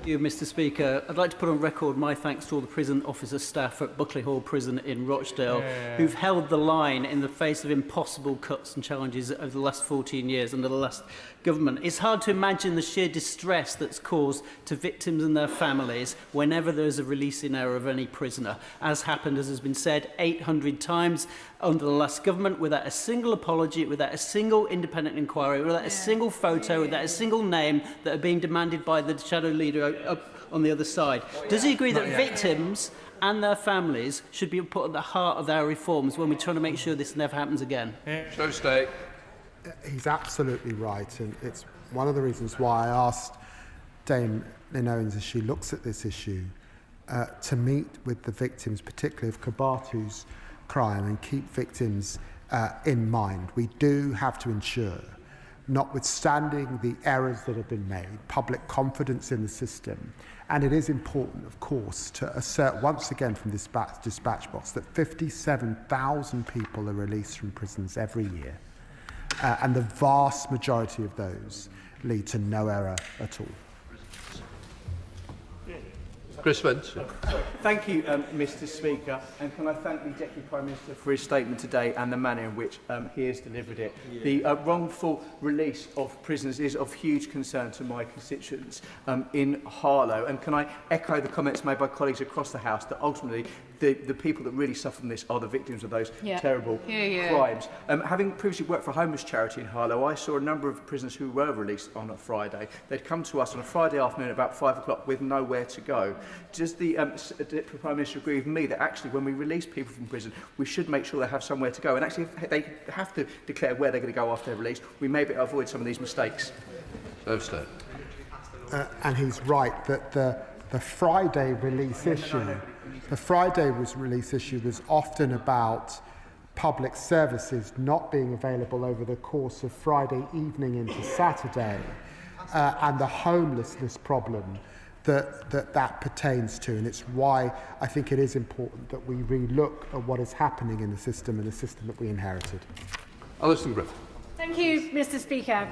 you, Mr. Speaker. I'd like to put on record my thanks to all the prison officer staff at Buckley Hall Prison in Rochdale who've held the line in the face of impossible cuts and challenges over the last 14 years under the last government. It's hard to imagine the sheer distress that's caused to victims and their families whenever there is a release in error of any prisoner, as happened, as has been said, 800 times under the last government, without a single apology, without a single independent inquiry, without a single photo, without a single name that are being demanded by the shadow leader up on the other side. Does he agree that victims and their families should be put at the heart of our reforms when we're trying to make sure this never happens again? So stay. He's absolutely right, and it's one of the reasons why I asked Dame Lynn Owens, as she looks at this issue, to meet with the victims, particularly of Kabatu's crime, and keep victims in mind. We do have to ensure, notwithstanding the errors that have been made, public confidence in the system. And it is important, of course, to assert once again from this dispatch box that 57,000 people are released from prisons every year. And the vast majority of those lead to no error at all. Chris Spence. Thank you, Mr. Speaker, and can I thank the Deputy Prime Minister for his statement today and the manner in which he has delivered it. The wrongful release of prisoners is of huge concern to my constituents in Harlow, and can I echo the comments made by colleagues across the House that ultimately the people that really suffer from this are the victims of those terrible crimes. Having previously worked for a homeless charity in Harlow, I saw a number of prisoners who were released on a Friday. They'd come to us on a Friday afternoon at about 5 o'clock with nowhere to go. Does the Deputy Prime Minister agree with me that actually when we release people from prison, we should make sure they have somewhere to go? And actually, if they have to declare where they're going to go after they're released, we may be able to avoid some of these mistakes. And he's right that the Friday release issue, release issue was often about public services not being available over the course of Friday evening into Saturday, and the homelessness problem that pertains to. And it's why I think it is important that we re-look at what is happening in the system and the system that we inherited. Alison Griffith. Thank you, Mr. Speaker.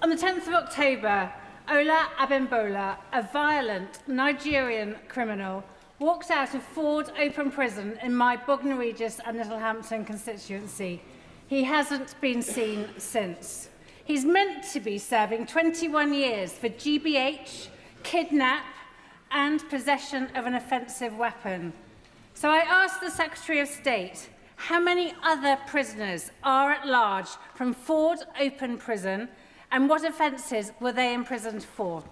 On the 10th of October, Ola Abimbola, a violent Nigerian criminal, walked out of Ford Open Prison in my Bognor Regis and Littlehampton constituency. He hasn't been seen since. He's meant to be serving 21 years for GBH, kidnap and possession of an offensive weapon. So I asked the Secretary of State, how many other prisoners are at large from Ford Open Prison and what offences were they imprisoned for?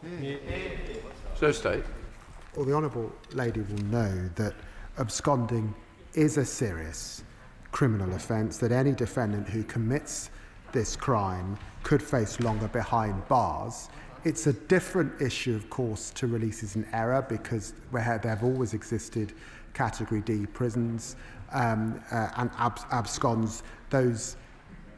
So State. Well, the Honourable Lady will know that absconding is a serious criminal offence, that any defendant who commits this crime could face longer behind bars. It's a different issue, of course, to releases in error, because there have always existed Category D prisons and absconds. Those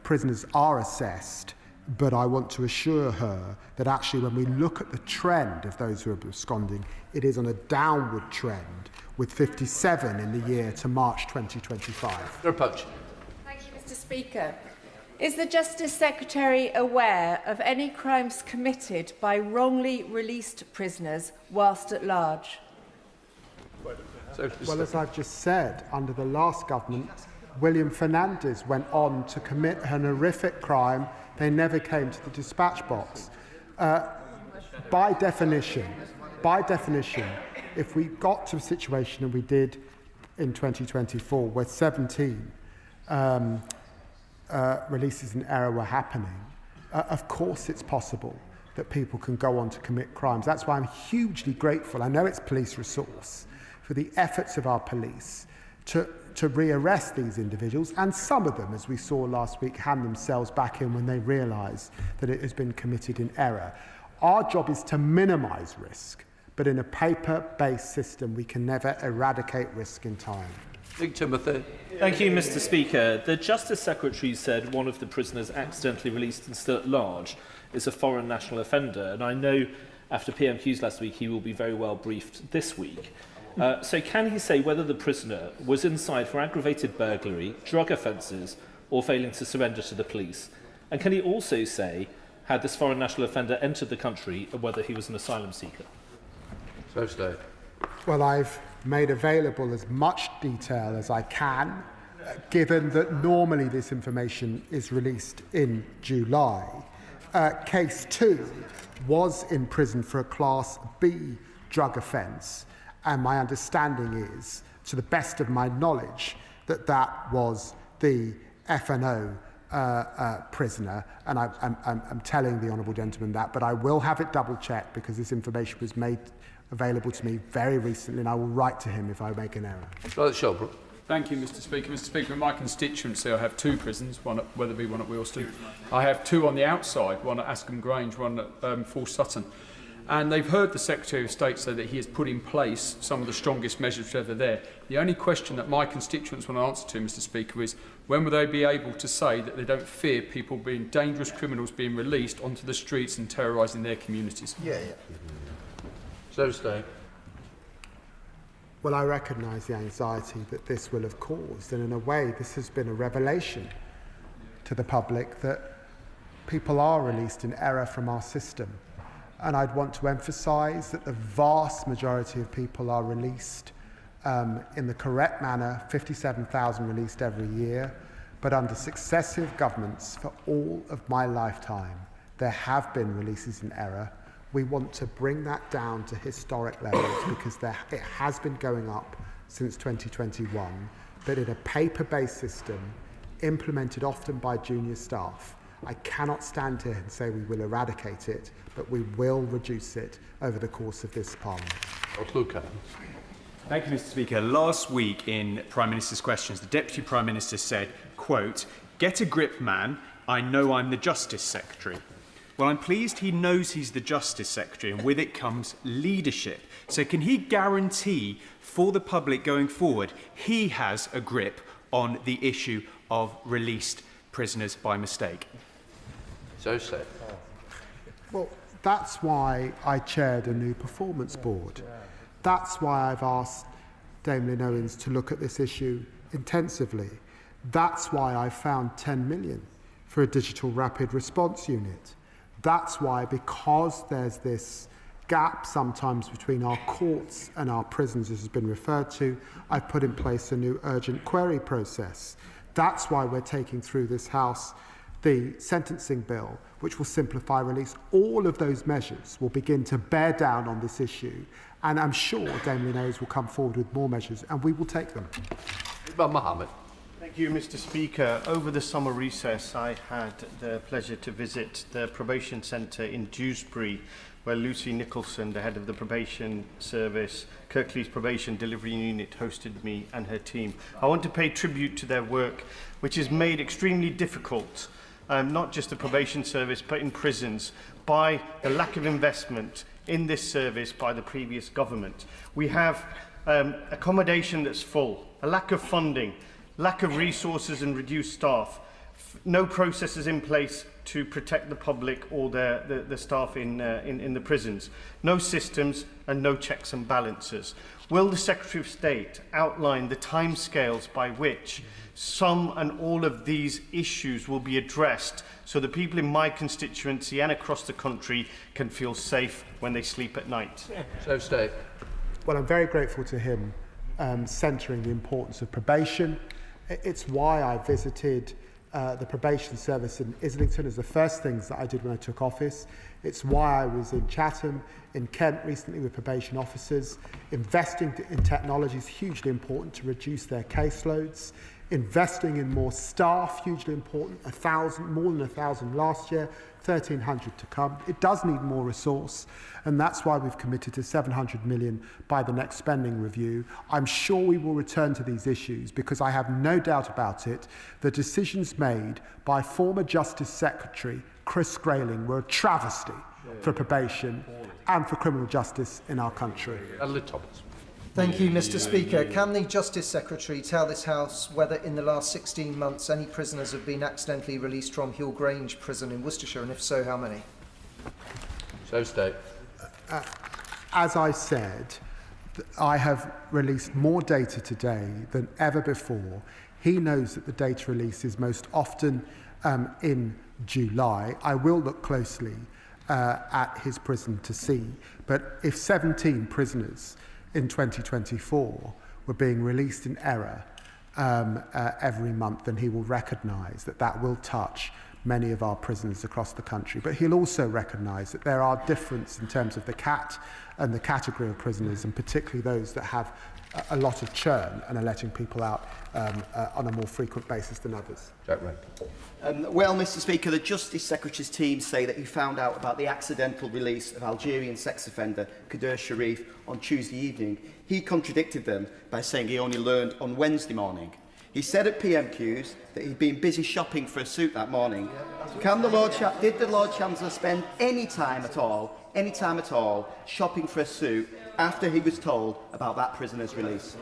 prisoners are assessed, but I want to assure her that actually when we look at the trend of those who are absconding, it is on a downward trend, with 57 in the year to March 2025. Thank you, Mr. Speaker. Is the Justice Secretary aware of any crimes committed by wrongly released prisoners whilst at large? Well, as I've just said, under the last government, William Fernandez went on to commit an horrific crime. They never came to the dispatch box. By definition, if we got to a situation, and we did in 2024, where 17 releases in error were happening, of course it's possible that people can go on to commit crimes. That's why I'm hugely grateful. I know it's police resource for the efforts of our police to rearrest these individuals, and some of them, as we saw last week, hand themselves back in when they realise that it has been committed in error. Our job is to minimise risk, but in a paper-based system we can never eradicate risk in time. Timothy. Thank you, Mr. Speaker. The Justice Secretary said one of the prisoners accidentally released and still at large is a foreign national offender, and I know after PMQs last week he will be very well briefed this week. So can he say whether the prisoner was inside for aggravated burglary, drug offences or failing to surrender to the police? And can he also say had this foreign national offender entered the country and whether he was an asylum seeker? So stay. Well, I've made available as much detail as I can, given that normally this information is released in July. Case 2 was in prison for a Class B drug offence, and my understanding is, to the best of my knowledge, that that was the F&O prisoner, and I'm telling the honourable gentleman that, but I will have it double-checked because this information was made available to me very recently, and I will write to him if I make an error. Right, Shelbrook. Thank you, Mr. Speaker. Mr. Speaker, in my constituency, I have 2 prisons, one at Wetherby, one at Wealdstone. I have 2 on the outside, one at Askham Grange, one at Full Sutton. And they've heard the Secretary of State say that he has put in place some of the strongest measures ever there. The only question that my constituents want to answer to, Mr. Speaker, is when will they be able to say that they don't fear people being dangerous criminals being released onto the streets and terrorising their communities? So stay. Well, I recognise the anxiety that this will have caused, and in a way this has been a revelation to the public that people are released in error from our system. And I'd want to emphasise that the vast majority of people are released in the correct manner, 57,000 released every year, but under successive governments for all of my lifetime, there have been releases in error. We want to bring that down to historic levels because it has been going up since 2021, but in a paper-based system, implemented often by junior staff. I cannot stand here and say we will eradicate it, but we will reduce it over the course of this Parliament. Thank you, Mr. Speaker. Last week in Prime Minister's Questions, the Deputy Prime Minister said, quote, "Get a grip, man. I know I'm the Justice Secretary." Well, I'm pleased he knows he's the Justice Secretary, and with it comes leadership. So can he guarantee for the public going forward he has a grip on the issue of released prisoners by mistake? So say. Well, that's why I chaired a new performance board. That's why I've asked Dame Lynn Owens to look at this issue intensively. That's why I found 10 million for a digital rapid response unit. That's why, because there's this gap sometimes between our courts and our prisons, as has been referred to, I've put in place a new urgent query process. That's why we're taking through this House the sentencing bill, which will simplify release. All of those measures will begin to bear down on this issue, and I'm sure Dame Lynn Owens will come forward with more measures, and we will take them. Mohammed. Thank you, Mr. Speaker. Over the summer recess, I had the pleasure to visit the Probation Centre in Dewsbury, where Lucy Nicholson, the head of the Probation Service, Kirklees Probation Delivery Unit, hosted me and her team. I want to pay tribute to their work, which is made extremely difficult, not just the Probation Service, but in prisons, by the lack of investment in this service by the previous government. We have accommodation that's full, a lack of funding, lack of resources and reduced staff, no processes in place to protect the public or the staff in the prisons, no systems and no checks and balances. Will the Secretary of State outline the timescales by which some and all of these issues will be addressed so that people in my constituency and across the country can feel safe when they sleep at night? So State. Well, I'm very grateful to him centring the importance of probation. It's why I visited the probation service in Islington as the first things that I did when I took office. It's why I was in Chatham, in Kent recently with probation officers. Investing in technology is hugely important to reduce their caseloads. Investing in more staff, hugely important, 1,000, more than 1,000 last year, 1,300 to come. It does need more resource, and that's why we've committed to 700 million by the next spending review. I'm sure we will return to these issues because I have no doubt about it. The decisions made by former Justice Secretary Chris Grayling were a travesty for probation and for criminal justice in our country. Thank you, Mr. Speaker. Can the Justice Secretary tell this House whether in the last 16 months any prisoners have been accidentally released from Hill Grange prison in Worcestershire, and if so, how many? So State. As I said, I have released more data today than ever before. He knows that the data release is most often in July. I will look closely at his prison to see. But if 17 prisoners in 2024 were being released in error every month, then he will recognise that that will touch many of our prisoners across the country. But he'll also recognise that there are differences in terms of the CAT and the category of prisoners, and particularly those that have a lot of churn and are letting people out on a more frequent basis than others. Jack Ray. Well, Mr Speaker, the Justice Secretary's team say that he found out about the accidental release of Algerian sex offender Kader Sharif on Tuesday evening. He contradicted them by saying he only learned on Wednesday morning. He said at PMQs that he'd been busy shopping for a suit that morning. Did the Lord Chancellor spend any time at all, shopping for a suit after he was told about that prisoner's release?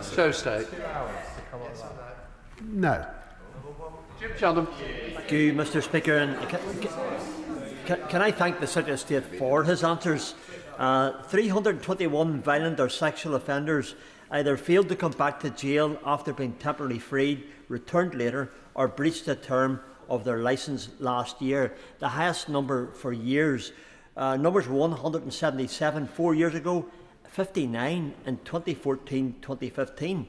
So state. No. Jim Chatham. Thank you, Mr Speaker. And can I thank the Secretary of State for his answers? 321 violent or sexual offenders either failed to come back to jail after being temporarily freed, returned later, or breached the term of their licence last year. The highest number for years. Numbers were 177 4 years ago, 59 in 2014-2015.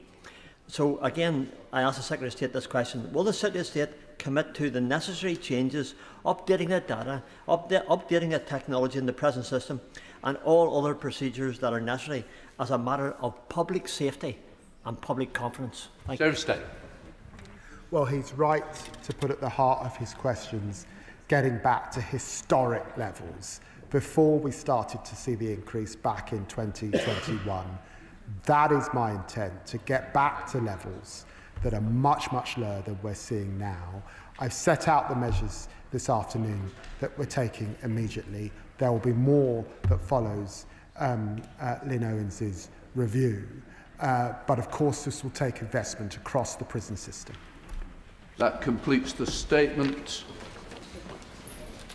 So again, I ask the Secretary of State this question: will the Secretary of State commit to the necessary changes, updating the data, updating the technology in the present system, and all other procedures that are necessary as a matter of public safety and public confidence? Thank you. State. Well, he's right to put at the heart of his questions getting back to historic levels before we started to see the increase back in 2021. That is my intent, to get back to levels that are much, much lower than we're seeing now. I've set out the measures this afternoon that we're taking immediately. There will be more that follows Lynn Owens' review. But of course, this will take investment across the prison system. That completes the statement.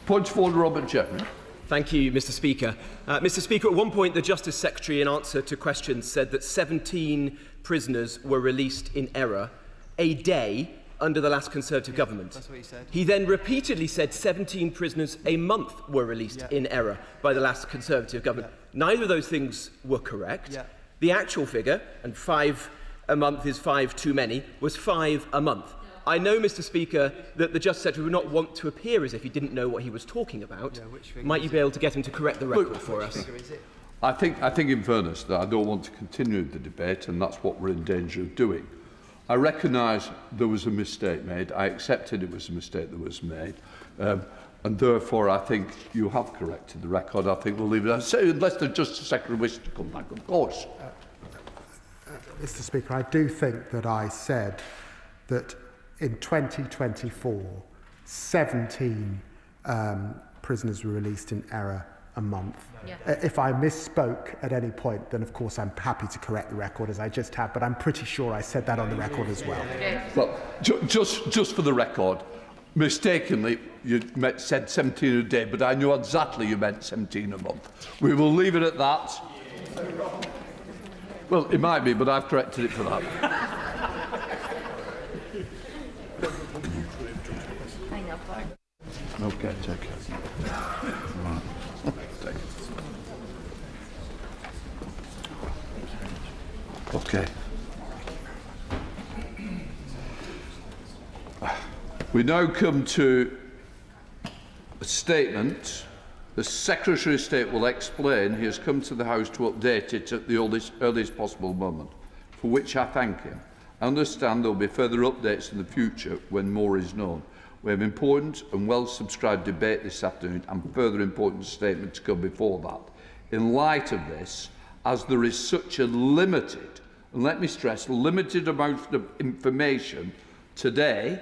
Point forward, Robert Jeffrey. Thank you, Mr Speaker. Mr Speaker, at one point the Justice Secretary, in answer to questions, said that 17 prisoners were released in error a day under the last Conservative government. That's what he said. He then repeatedly said 17 prisoners a month were released in error by the last Conservative government. Neither of those things were correct. The actual figure, and 5 a month is 5 too many, was 5 a month. I know, Mr Speaker, that the Justice Secretary would not want to appear as if he didn't know what he was talking about. Might you be able to get him to correct the record for us? I think, in fairness, that I don't want to continue the debate, and that's what we're in danger of doing. I recognise there was a mistake made. I accepted it was a mistake that was made. And therefore, I think you have corrected the record. I think we'll leave it. Unless the Justice Secretary wishes to come back, of course. Mr Speaker, I do think that I said that in 2024, 17 prisoners were released in error a month. If I misspoke at any point, then of course I'm happy to correct the record as I just have, but I'm pretty sure I said that on the record as well. Well, just for the record, mistakenly you said 17 a day, but I knew exactly you meant 17 a month. We will leave it at that. Well, it might be, but I've corrected it for that. Okay, take it. Right. Take it. Okay. We now come to a statement. The Secretary of State will explain he has come to the House to update it at the earliest possible moment, for which I thank him. I understand there will be further updates in the future when more is known. We have important and well-subscribed debate this afternoon and further important statement to come before that. In light of this, as there is such a limited, and let me stress, limited amount of information today,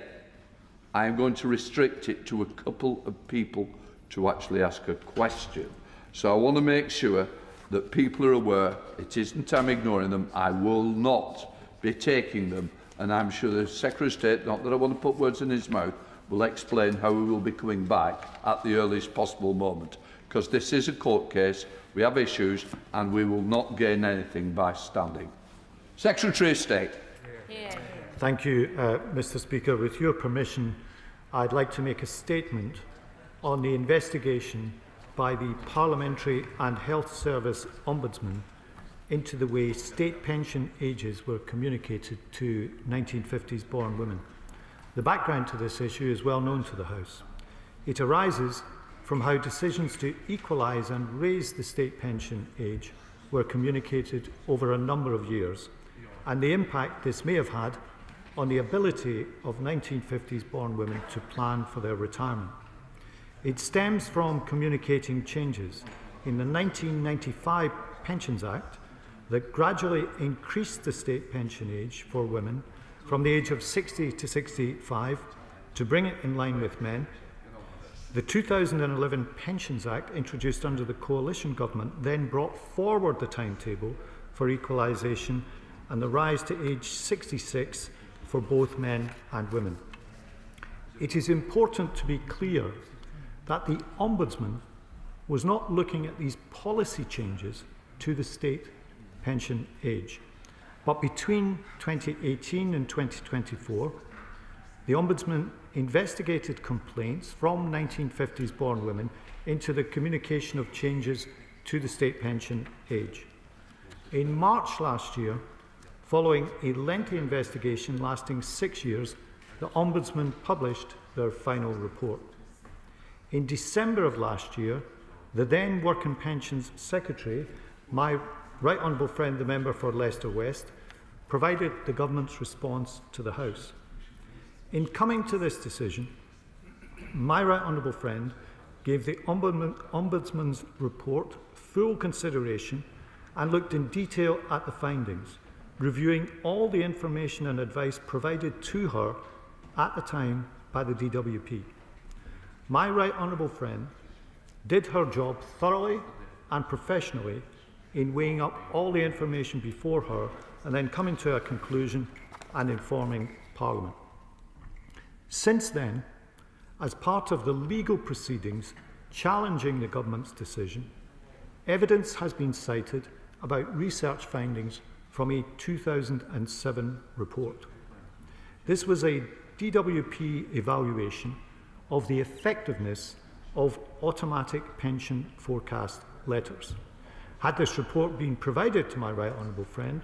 I am going to restrict it to a couple of people to actually ask a question. So I want to make sure that people are aware it isn't I'm ignoring them. I will not be taking them, and I'm sure the Secretary of State, not that I want to put words in his mouth, will explain how we will be coming back at the earliest possible moment, because this is a court case, we have issues, and we will not gain anything by standing. Secretary of State. Thank you, Mr Speaker. With your permission, I'd like to make a statement on the investigation by the Parliamentary and Health Service Ombudsman into the way state pension ages were communicated to 1950s born women. The background to this issue is well known to the House. It arises from how decisions to equalise and raise the state pension age were communicated over a number of years, and the impact this may have had on the ability of 1950s born women to plan for their retirement. It stems from communicating changes in the 1995 Pensions Act that gradually increased the state pension age for women from the age of 60 to 65 to bring it in line with men. The 2011 Pensions Act, introduced under the coalition government, then brought forward the timetable for equalisation and the rise to age 66 for both men and women. It is important to be clear that the Ombudsman was not looking at these policy changes to the state pension age. But between 2018 and 2024, the Ombudsman investigated complaints from 1950s born women into the communication of changes to the state pension age. In March last year, following a lengthy investigation lasting 6 years, the Ombudsman published their final report. In December of last year, the then Work and Pensions Secretary, my Right Honourable friend, the member for Leicester West, provided the government's response to the House. In coming to this decision, my Right Honourable friend gave the Ombudsman's report full consideration and looked in detail at the findings, reviewing all the information and advice provided to her at the time by the DWP. My Right Honourable friend did her job thoroughly and professionally in weighing up all the information before her and then coming to a conclusion and informing Parliament. Since then, as part of the legal proceedings challenging the government's decision, evidence has been cited about research findings from a 2007 report. This was a DWP evaluation of the effectiveness of automatic pension forecast letters. Had this report been provided to my Right Honourable friend,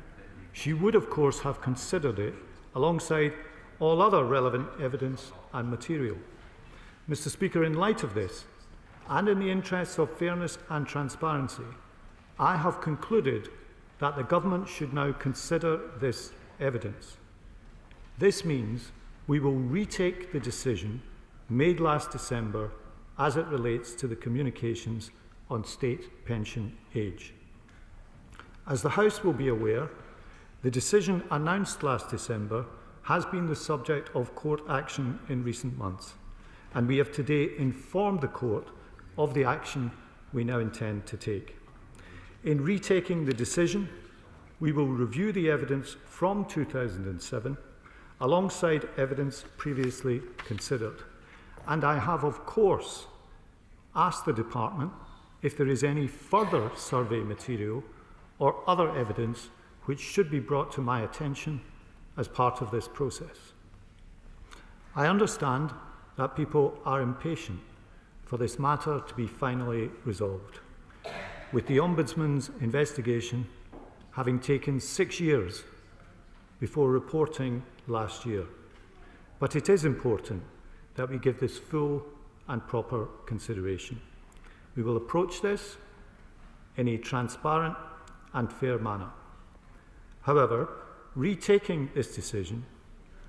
she would of course have considered it alongside all other relevant evidence and material. Mr. Speaker, in light of this, and in the interests of fairness and transparency, I have concluded that the government should now consider this evidence. This means we will retake the decision made last December as it relates to the communications on state pension age. As the House will be aware, the decision announced last December has been the subject of court action in recent months, and we have today informed the court of the action we now intend to take. In retaking the decision, we will review the evidence from 2007 alongside evidence previously considered, and I have of course asked the Department if there is any further survey material or other evidence which should be brought to my attention as part of this process. I understand that people are impatient for this matter to be finally resolved, with the Ombudsman's investigation having taken 6 years before reporting last year. But it is important that we give this full and proper consideration. We will approach this in a transparent and fair manner. However, retaking this decision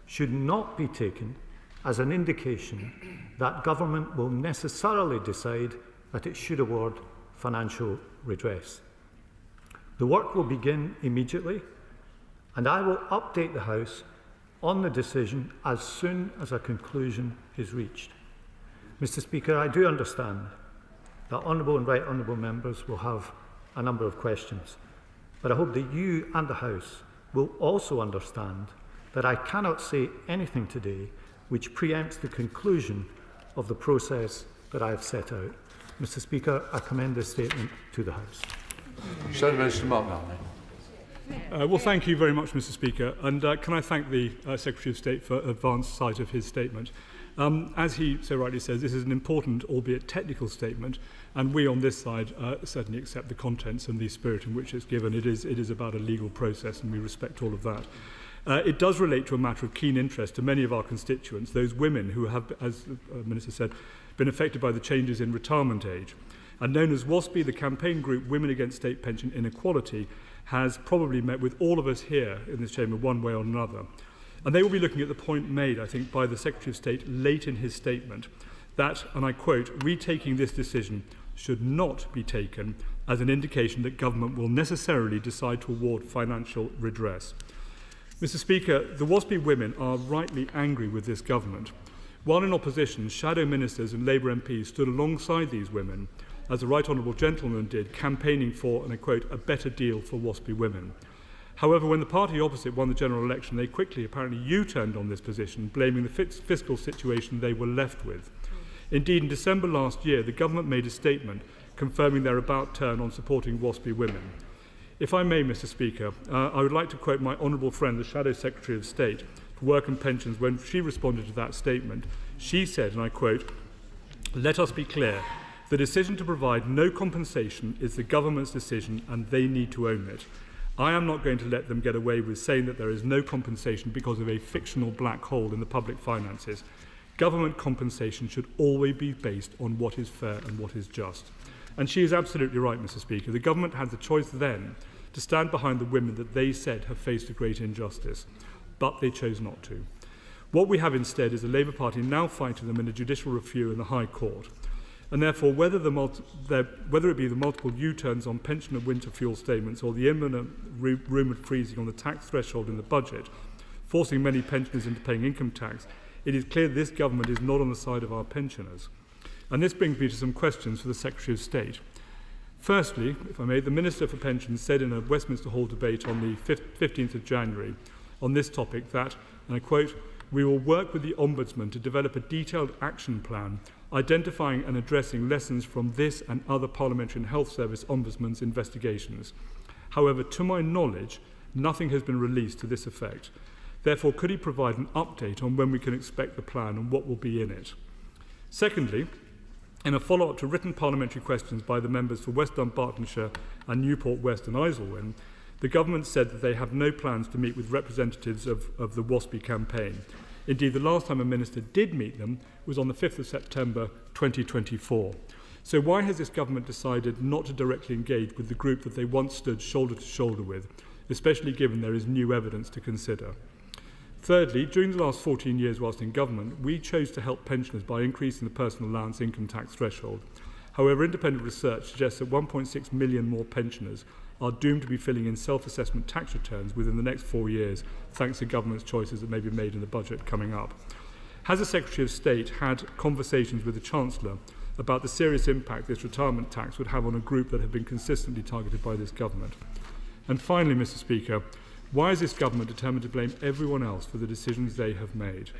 should not be taken as an indication that government will necessarily decide that it should award financial redress. The work will begin immediately, and I will update the House on the decision as soon as a conclusion is reached. Mr. Speaker, I do understand that honourable and right honourable members will have a number of questions, but I hope that you and the House will also understand that I cannot say anything today which preempts the conclusion of the process that I have set out. Mr. Speaker, I commend this statement to the House. Senator Minister Mark Lammy. Well, thank you very much, Mr. Speaker. And can I thank the Secretary of State for advance sight of his statement. As he so rightly says, this is an important, albeit technical statement, and we on this side certainly accept the contents and the spirit in which it's given. It is about a legal process, and we respect all of that. It does relate to a matter of keen interest to many of our constituents, those women who have, as the Minister said, been affected by the changes in retirement age. And known as WASPI, the campaign group Women Against State Pension Inequality has probably met with all of us here in this chamber one way or another. And they will be looking at the point made, I think, by the Secretary of State late in his statement that, and I quote, retaking this decision should not be taken as an indication that government will necessarily decide to award financial redress. Mr. Speaker, the WASPI women are rightly angry with this government. While in opposition, shadow ministers and Labour MPs stood alongside these women, as the Right Honourable Gentleman did, campaigning for, and I quote, a better deal for WASPI women. However, when the party opposite won the general election, they quickly apparently U-turned on this position, blaming the fiscal situation they were left with. Indeed, in December last year, the government made a statement confirming their about turn on supporting WASPI women. If I may, Mr. Speaker, I would like to quote my honourable friend, the Shadow Secretary of State for Work and Pensions, when she responded to that statement. She said, and I quote, "Let us be clear. The decision to provide no compensation is the government's decision and they need to own it. I am not going to let them get away with saying that there is no compensation because of a fictional black hole in the public finances. Government compensation should always be based on what is fair and what is just." And she is absolutely right, Mr. Speaker. The government had the choice then to stand behind the women that they said have faced a great injustice, but they chose not to. What we have instead is the Labour Party now fighting them in a judicial review in the High Court. And therefore, whether it be the multiple U-turns on pension and winter fuel statements or the imminent rumoured freezing on the tax threshold in the budget, forcing many pensioners into paying income tax, it is clear this government is not on the side of our pensioners. And this brings me to some questions for the Secretary of State. Firstly, if I may, the Minister for Pensions said in a Westminster Hall debate on the 15th of January on this topic that, and I quote, "We will work with the Ombudsman to develop a detailed action plan identifying and addressing lessons from this and other Parliamentary and Health Service Ombudsman's investigations. However, to my knowledge, nothing has been released to this effect. Therefore, could he provide an update on when we can expect the plan and what will be in it?" Secondly, in a follow-up to written parliamentary questions by the members for West Dunbartonshire and Newport West and Isleworth, the government said that they have no plans to meet with representatives of the WASPI campaign. Indeed, the last time a minister did meet them was on the 5th of September 2024. So why has this government decided not to directly engage with the group that they once stood shoulder to shoulder with, especially given there is new evidence to consider? Thirdly, during the last 14 years whilst in government, we chose to help pensioners by increasing the personal allowance income tax threshold. However, independent research suggests that 1.6 million more pensioners are doomed to be filling in self-assessment tax returns within the next 4 years, thanks to government's choices that may be made in the budget coming up. Has the Secretary of State had conversations with the Chancellor about the serious impact this retirement tax would have on a group that have been consistently targeted by this government? And finally, Mr. Speaker, why is this government determined to blame everyone else for the decisions they have made?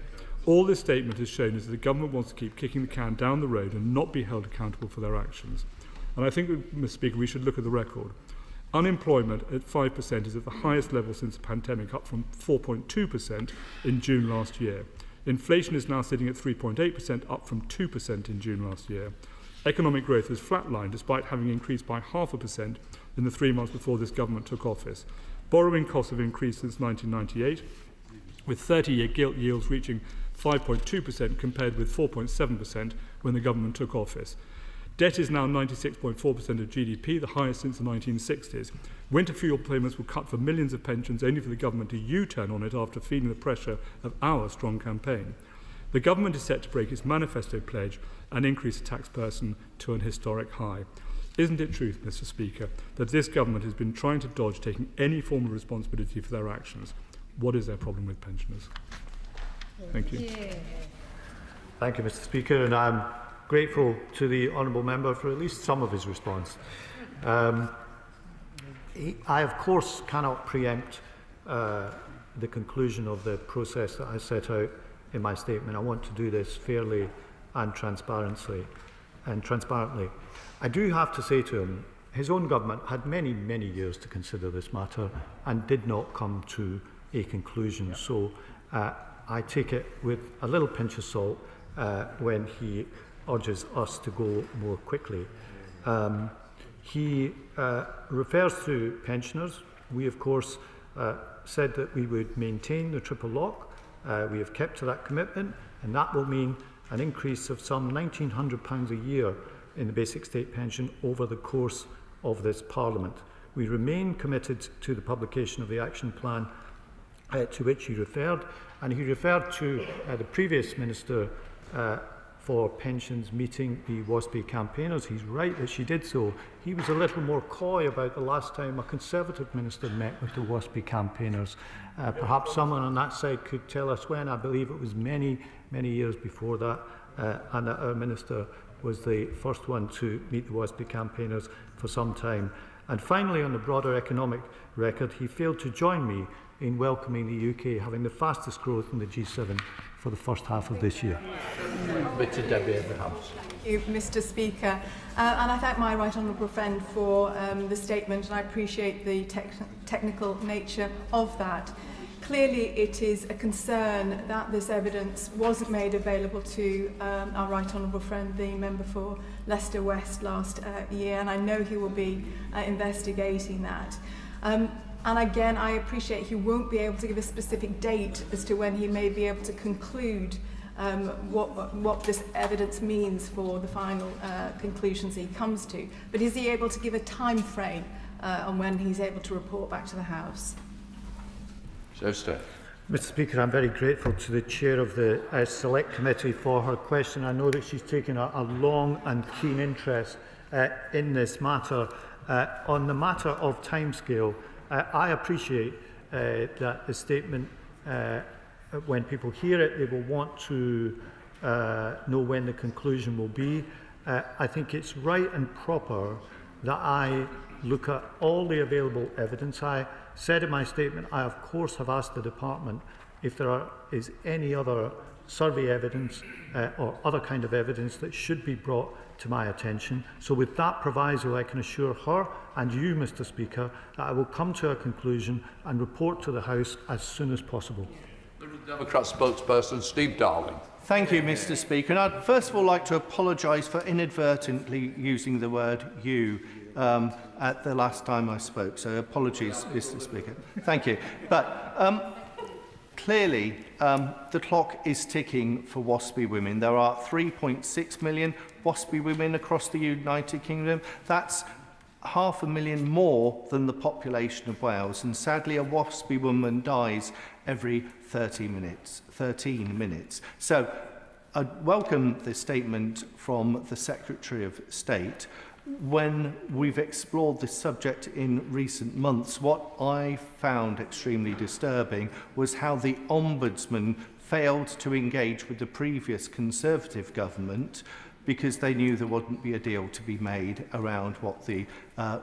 All this statement has shown is that the government wants to keep kicking the can down the road and not be held accountable for their actions. And I think, Mr. Speaker, we should look at the record. Unemployment at 5% is at the highest level since the pandemic, up from 4.2% in June last year. Inflation is now sitting at 3.8%, up from 2% in June last year. Economic growth has flatlined despite having increased by 0.5% in the 3 months before this government took office. Borrowing costs have increased since 1998, with 30-year gilt yields reaching 5.2% compared with 4.7% when the government took office. Debt is now 96.4% of GDP, the highest since the 1960s. Winter fuel payments will cut for millions of pensions, only for the government to U-turn on it after feeling the pressure of our strong campaign. The government is set to break its manifesto pledge and increase the tax burden to an historic high. Isn't it true, Mr. Speaker, that this government has been trying to dodge taking any form of responsibility for their actions? What is their problem with pensioners? Thank you. Thank you, Mr. Speaker, and I'm grateful to the honourable member for at least some of his response. I, of course, cannot preempt the conclusion of the process that I set out in my statement. I want to do this fairly and transparently. I do have to say to him his own government had many, many years to consider this matter and did not come to a conclusion. So I take it with a little pinch of salt when he urges us to go more quickly. He refers to pensioners. We, of course, said that we would maintain the triple lock. We have kept to that commitment, and that will mean an increase of some £1,900 a year in the basic state pension over the course of this Parliament. We remain committed to the publication of the action plan to which he referred, and he referred to the previous Minister for Pensions meeting the WASPI campaigners. He's right that she did so. He was a little more coy about the last time a Conservative minister met with the WASPI campaigners. Perhaps someone on that side could tell us when. I believe it was many, many years before that, and that our minister was the first one to meet the WASPI campaigners for some time. And finally, on the broader economic record, he failed to join me in welcoming the UK having the fastest growth in the G7 for the first half of this year. Thank you, Mr. Speaker. And I thank my right honourable friend for the statement, and I appreciate the technical nature of that. Clearly, it is a concern that this evidence wasn't made available to our right honourable friend, the member for Leicester West, last year, and I know he will be investigating that. And again, I appreciate he won't be able to give a specific date as to when he may be able to conclude what this evidence means for the final conclusions he comes to. But is he able to give a time frame on when he's able to report back to the House? Mr. Speaker, I'm very grateful to the Chair of the Select Committee for her question. I know that she's taken a long and keen interest in this matter. On the matter of timescale, I appreciate that the statement, when people hear it, they will want to know when the conclusion will be. I think it's right and proper that I look at all the available evidence. I said in my statement, I of course have asked the department if there is any other survey evidence or other kind of evidence that should be brought to my attention. So with that proviso, I can assure her and you, Mr. Speaker, that I will come to a conclusion and report to the House as soon as possible. Liberal Democrat spokesperson Steve Darling. Thank you, Mr. Speaker. And I'd first of all like to apologise for inadvertently using the word you at the last time I spoke. So apologies, Mr. Speaker. Thank you. But clearly, the clock is ticking for WASPI women. There are 3.6 million WASPI women across the United Kingdom. That's 500,000 more than the population of Wales. And sadly, a WASPI woman dies every 13 minutes. So I welcome the statement from the Secretary of State. When we've explored this subject in recent months, what I found extremely disturbing was how the Ombudsman failed to engage with the previous Conservative government because they knew there wouldn't be a deal to be made around what the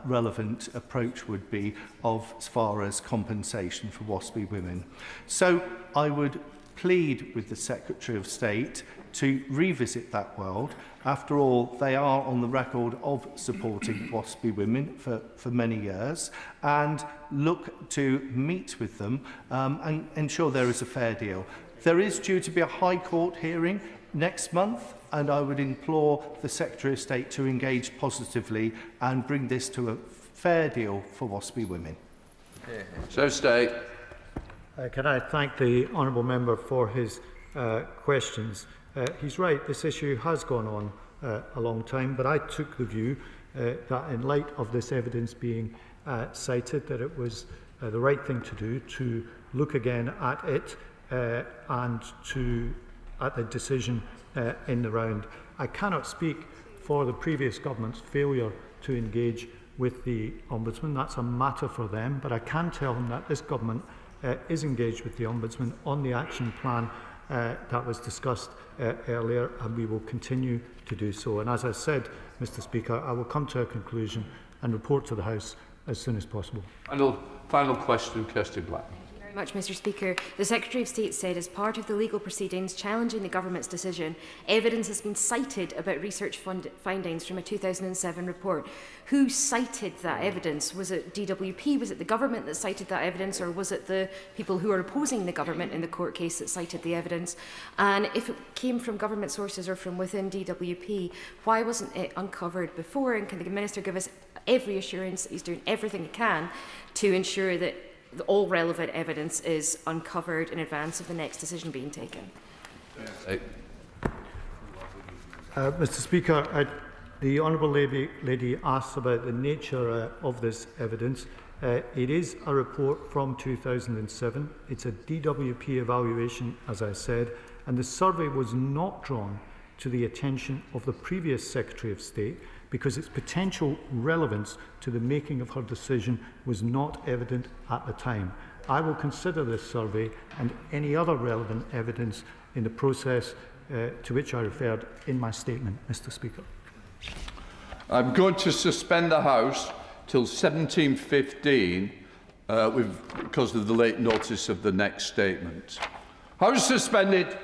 relevant approach would be as far as compensation for WASPI women. So I would plead with the Secretary of State to revisit that world. After all, they are on the record of supporting WASPI women for many years, and look to meet with them and ensure there is a fair deal. There is due to be a High Court hearing next month, and I would implore the Secretary of State to engage positively and bring this to a fair deal for WASPI women. So State. Can I thank the honourable member for his questions. He's right, this issue has gone on a long time, but I took the view that in light of this evidence being cited, that it was the right thing to do to look again at it and at the decision in the round. I cannot speak for the previous government's failure to engage with the Ombudsman. That's a matter for them, but I can tell them that this government is engaged with the Ombudsman on the action plan that was discussed earlier, and we will continue to do so. And as I said, Mr. Speaker, I will come to a conclusion and report to the House as soon as possible. Final question, Kirsty Black. Thank you very much, Mr. Speaker. The Secretary of State said, as part of the legal proceedings challenging the government's decision, evidence has been cited about research findings from a 2007 report. Who cited that evidence? Was it DWP? Was it the government that cited that evidence, or was it the people who are opposing the government in the court case that cited the evidence? And if it came from government sources or from within DWP, why wasn't it uncovered before? And can the Minister give us every assurance that he's doing everything he can to ensure that all relevant evidence is uncovered in advance of the next decision being taken? Mr. Speaker, the Honourable Lady asked about the nature of this evidence. It is a report from 2007. It's a DWP evaluation, as I said, and the survey was not drawn to the attention of the previous Secretary of State because its potential relevance to the making of her decision was not evident at the time. I will consider this survey and any other relevant evidence in the process to which I referred in my statement, Mr. Speaker. I'm going to suspend the House till 17:15 because of the late notice of the next statement. House suspended.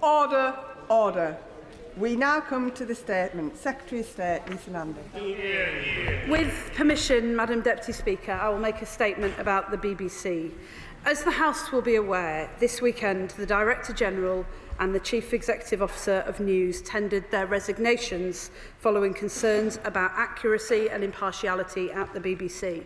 Order, order. We now come to the statement. Secretary of State, Lisa Nandy. With permission, Madam Deputy Speaker, I will make a statement about the BBC. As the House will be aware, this weekend the Director General and the Chief Executive Officer of News tendered their resignations following concerns about accuracy and impartiality at the BBC.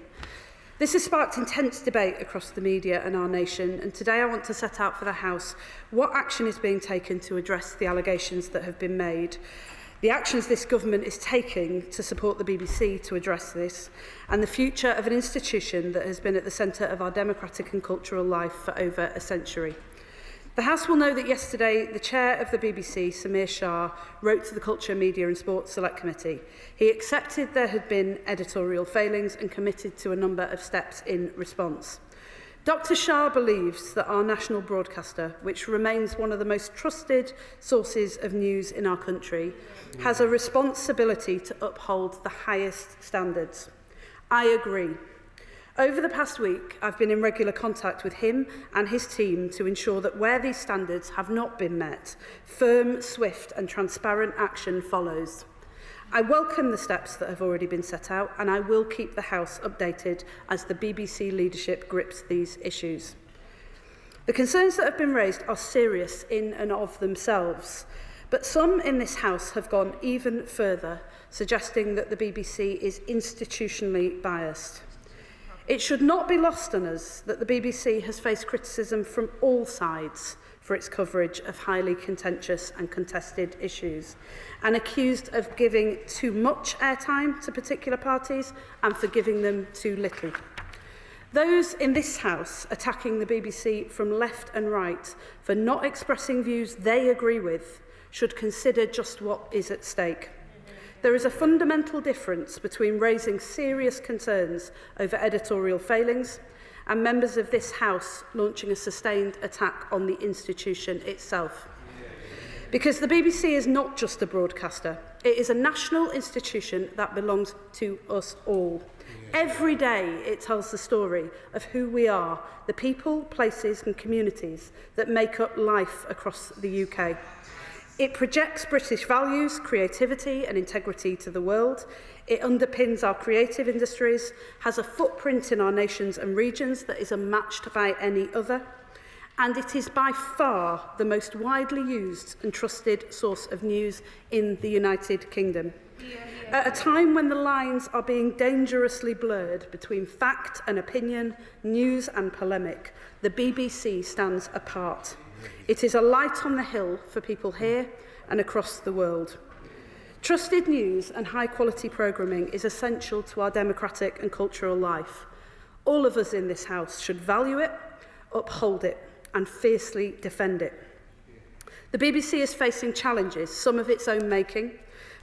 This has sparked intense debate across the media and our nation, and today I want to set out for the House what action is being taken to address the allegations that have been made, the actions this government is taking to support the BBC to address this, and the future of an institution that has been at the centre of our democratic and cultural life for over a century. The House will know that yesterday the Chair of the BBC, Samir Shah, wrote to the Culture, Media and Sports Select Committee. He accepted there had been editorial failings and committed to a number of steps in response. Dr Shah believes that our national broadcaster, which remains one of the most trusted sources of news in our country, has a responsibility to uphold the highest standards. I agree. Over the past week, I've been in regular contact with him and his team to ensure that where these standards have not been met, firm, swift and transparent action follows. I welcome the steps that have already been set out, and I will keep the House updated as the BBC leadership grips these issues. The concerns that have been raised are serious in and of themselves, but some in this House have gone even further, suggesting that the BBC is institutionally biased. It should not be lost on us that the BBC has faced criticism from all sides for its coverage of highly contentious and contested issues, and accused of giving too much airtime to particular parties and for giving them too little. Those in this House attacking the BBC from left and right for not expressing views they agree with should consider just what is at stake. There is a fundamental difference between raising serious concerns over editorial failings and members of this House launching a sustained attack on the institution itself. Because the BBC is not just a broadcaster, it is a national institution that belongs to us all. Every day it tells the story of who we are, the people, places and communities that make up life across the UK. It projects British values, creativity and integrity to the world. It underpins our creative industries, has a footprint in our nations and regions that is unmatched by any other, and it is by far the most widely used and trusted source of news in the United Kingdom. At a time when the lines are being dangerously blurred between fact and opinion, news and polemic, the BBC stands apart. It is a light on the hill for people here and across the world. Trusted news and high-quality programming is essential to our democratic and cultural life. All of us in this House should value it, uphold it, and fiercely defend it. The BBC is facing challenges, some of its own making,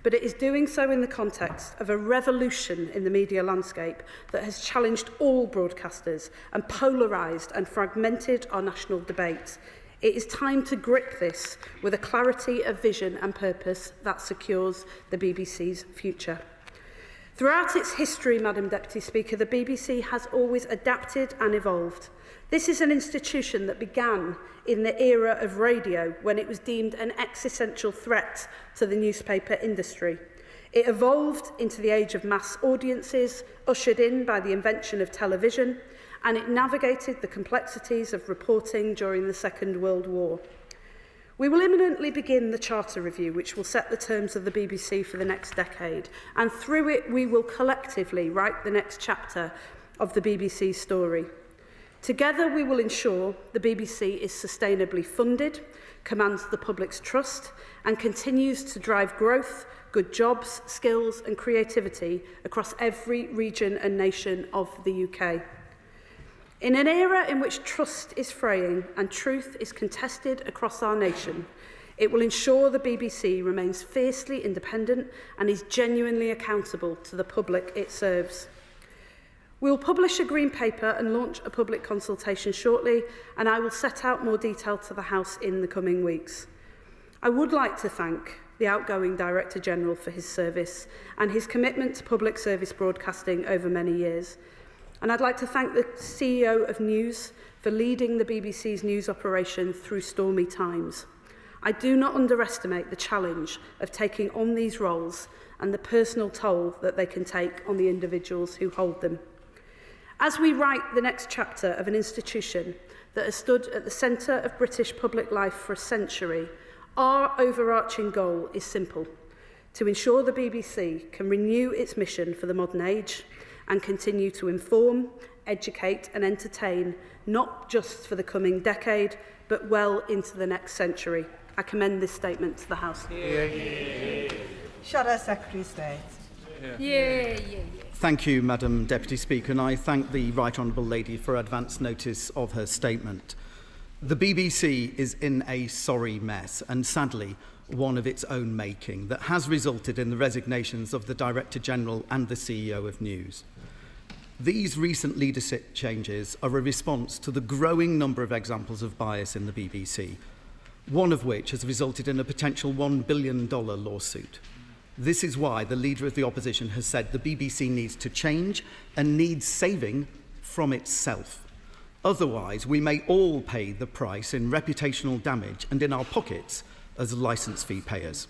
but it is doing so in the context of a revolution in the media landscape that has challenged all broadcasters and polarised and fragmented our national debate. It is time to grip this with a clarity of vision and purpose that secures the BBC's future. Throughout its history, Madam Deputy Speaker, the BBC has always adapted and evolved. This is an institution that began in the era of radio, when it was deemed an existential threat to the newspaper industry. It evolved into the age of mass audiences, ushered in by the invention of television, and it navigated the complexities of reporting during the Second World War. We will imminently begin the Charter Review, which will set the terms of the BBC for the next decade, and through it we will collectively write the next chapter of the BBC's story. Together we will ensure the BBC is sustainably funded, commands the public's trust, and continues to drive growth, good jobs, skills and creativity across every region and nation of the UK. In an era in which trust is fraying and truth is contested across our nation, it will ensure the BBC remains fiercely independent and is genuinely accountable to the public it serves. We will publish a green paper and launch a public consultation shortly, and I will set out more detail to the House in the coming weeks. I would like to thank the outgoing Director General for his service and his commitment to public service broadcasting over many years. And I'd like to thank the CEO of News for leading the BBC's news operation through stormy times. I do not underestimate the challenge of taking on these roles and the personal toll that they can take on the individuals who hold them. As we write the next chapter of an institution that has stood at the centre of British public life for a century, our overarching goal is simple: to ensure the BBC can renew its mission for the modern age and continue to inform, educate and entertain, not just for the coming decade, but well into the next century. I commend this statement to the House. Shadow Secretary of State. Thank you, Madam Deputy Speaker, and I thank the Right Honourable Lady for advance notice of her statement. The BBC is in a sorry mess, and sadly, one of its own making, that has resulted in the resignations of the Director General and the CEO of News. These recent leadership changes are a response to the growing number of examples of bias in the BBC, one of which has resulted in a potential $1 billion lawsuit. This is why the Leader of the Opposition has said the BBC needs to change and needs saving from itself. Otherwise, we may all pay the price in reputational damage and in our pockets as licence fee payers.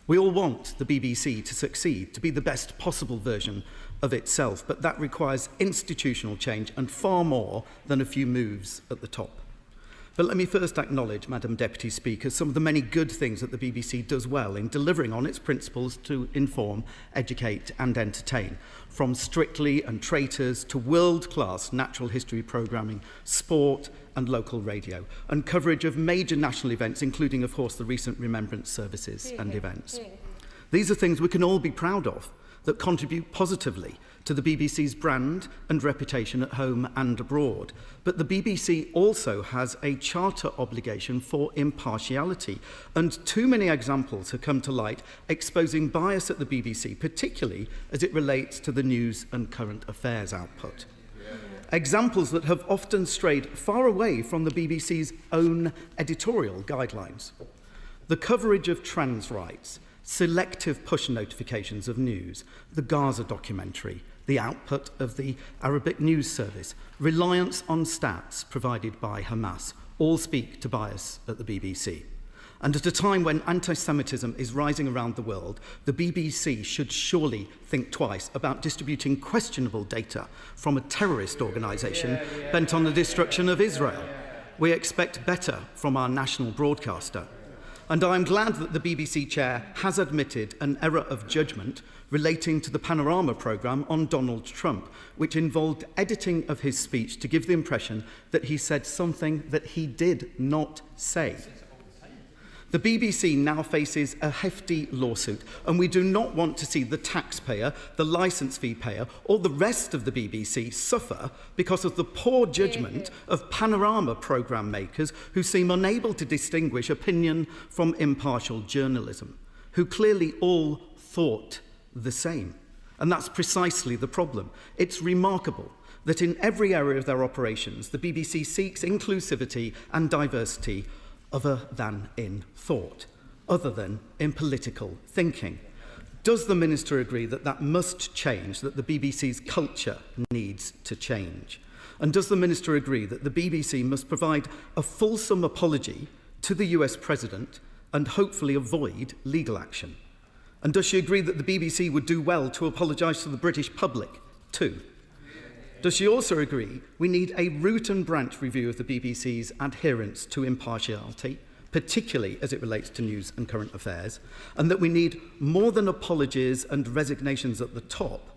We all want the BBC to succeed, to be the best possible version of itself, but that requires institutional change and far more than a few moves at the top. But let me first acknowledge, Madam Deputy Speaker, some of the many good things that the BBC does well in delivering on its principles to inform, educate and entertain, from Strictly and Traitors to world-class natural history programming, sport and local radio, and coverage of major national events, including, of course, the recent remembrance services and events. These are things we can all be proud of, that contribute positively to the BBC's brand and reputation at home and abroad. But the BBC also has a charter obligation for impartiality, and too many examples have come to light exposing bias at the BBC, particularly as it relates to the news and current affairs output. Examples that have often strayed far away from the BBC's own editorial guidelines. The coverage of trans rights, selective push notifications of news, the Gaza documentary, the output of the Arabic news service, reliance on stats provided by Hamas, all speak to bias at the BBC. And at a time when anti-Semitism is rising around the world, the BBC should surely think twice about distributing questionable data from a terrorist organisation bent on the destruction of Israel. We expect better from our national broadcaster. And I'm glad that the BBC chair has admitted an error of judgment relating to the Panorama programme on Donald Trump, which involved editing of his speech to give the impression that he said something that he did not say. The BBC now faces a hefty lawsuit, and we do not want to see the taxpayer, the licence fee payer, or the rest of the BBC suffer because of the poor judgment of Panorama programme makers who seem unable to distinguish opinion from impartial journalism, who clearly all thought the same. And that's precisely the problem. It's remarkable that in every area of their operations, the BBC seeks inclusivity and diversity other than in thought, other than in political thinking. Does the Minister agree that that must change, that the BBC's culture needs to change? And does the Minister agree that the BBC must provide a fulsome apology to the US President and hopefully avoid legal action? And does she agree that the BBC would do well to apologise to the British public too? Does she also agree we need a root and branch review of the BBC's adherence to impartiality, particularly as it relates to news and current affairs, and that we need more than apologies and resignations at the top,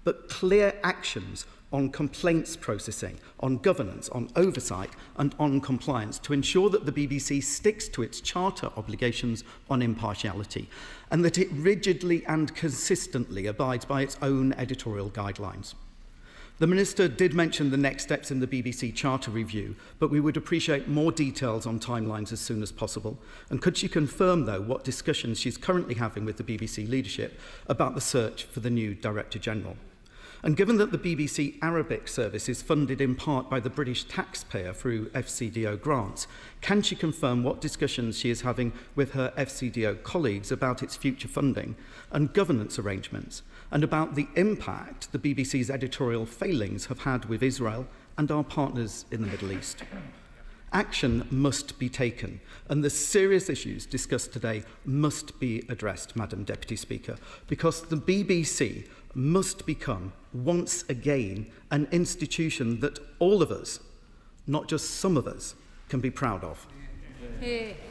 but clear actions on complaints processing, on governance, on oversight and on compliance to ensure that the BBC sticks to its charter obligations on impartiality and that it rigidly and consistently abides by its own editorial guidelines. The Minister did mention the next steps in the BBC Charter review, but we would appreciate more details on timelines as soon as possible. And could she confirm, though, what discussions she's currently having with the BBC leadership about the search for the new Director General? And given that the BBC Arabic service is funded in part by the British taxpayer through FCDO grants, can she confirm what discussions she is having with her FCDO colleagues about its future funding and governance arrangements, and about the impact the BBC's editorial failings have had with Israel and our partners in the Middle East? Action must be taken, and the serious issues discussed today must be addressed, Madam Deputy Speaker, because the BBC must become, once again, an institution that all of us, not just some of us, can be proud of.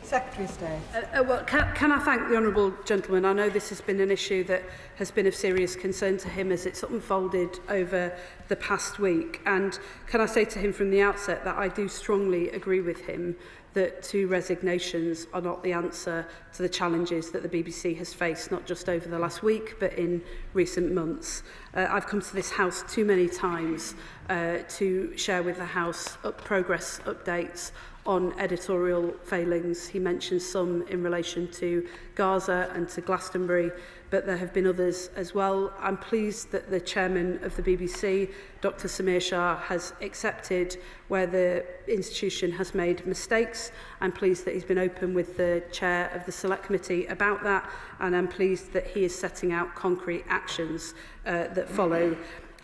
Secretary of State. Well, can I thank the honourable gentleman? I know this has been an issue that has been of serious concern to him as it's unfolded over the past week. And can I say to him from the outset that I do strongly agree with him that 2 resignations are not the answer to the challenges that the BBC has faced, not just over the last week, but in recent months. I've come to this House too many times to share with the House progress updates on editorial failings. He mentioned some in relation to Gaza and to Glastonbury, but there have been others as well. I'm pleased that the chairman of the BBC, Dr. Samir Shah, has accepted where the institution has made mistakes. I'm pleased that he's been open with the chair of the Select Committee about that, and I'm pleased that he is setting out concrete actions that follow.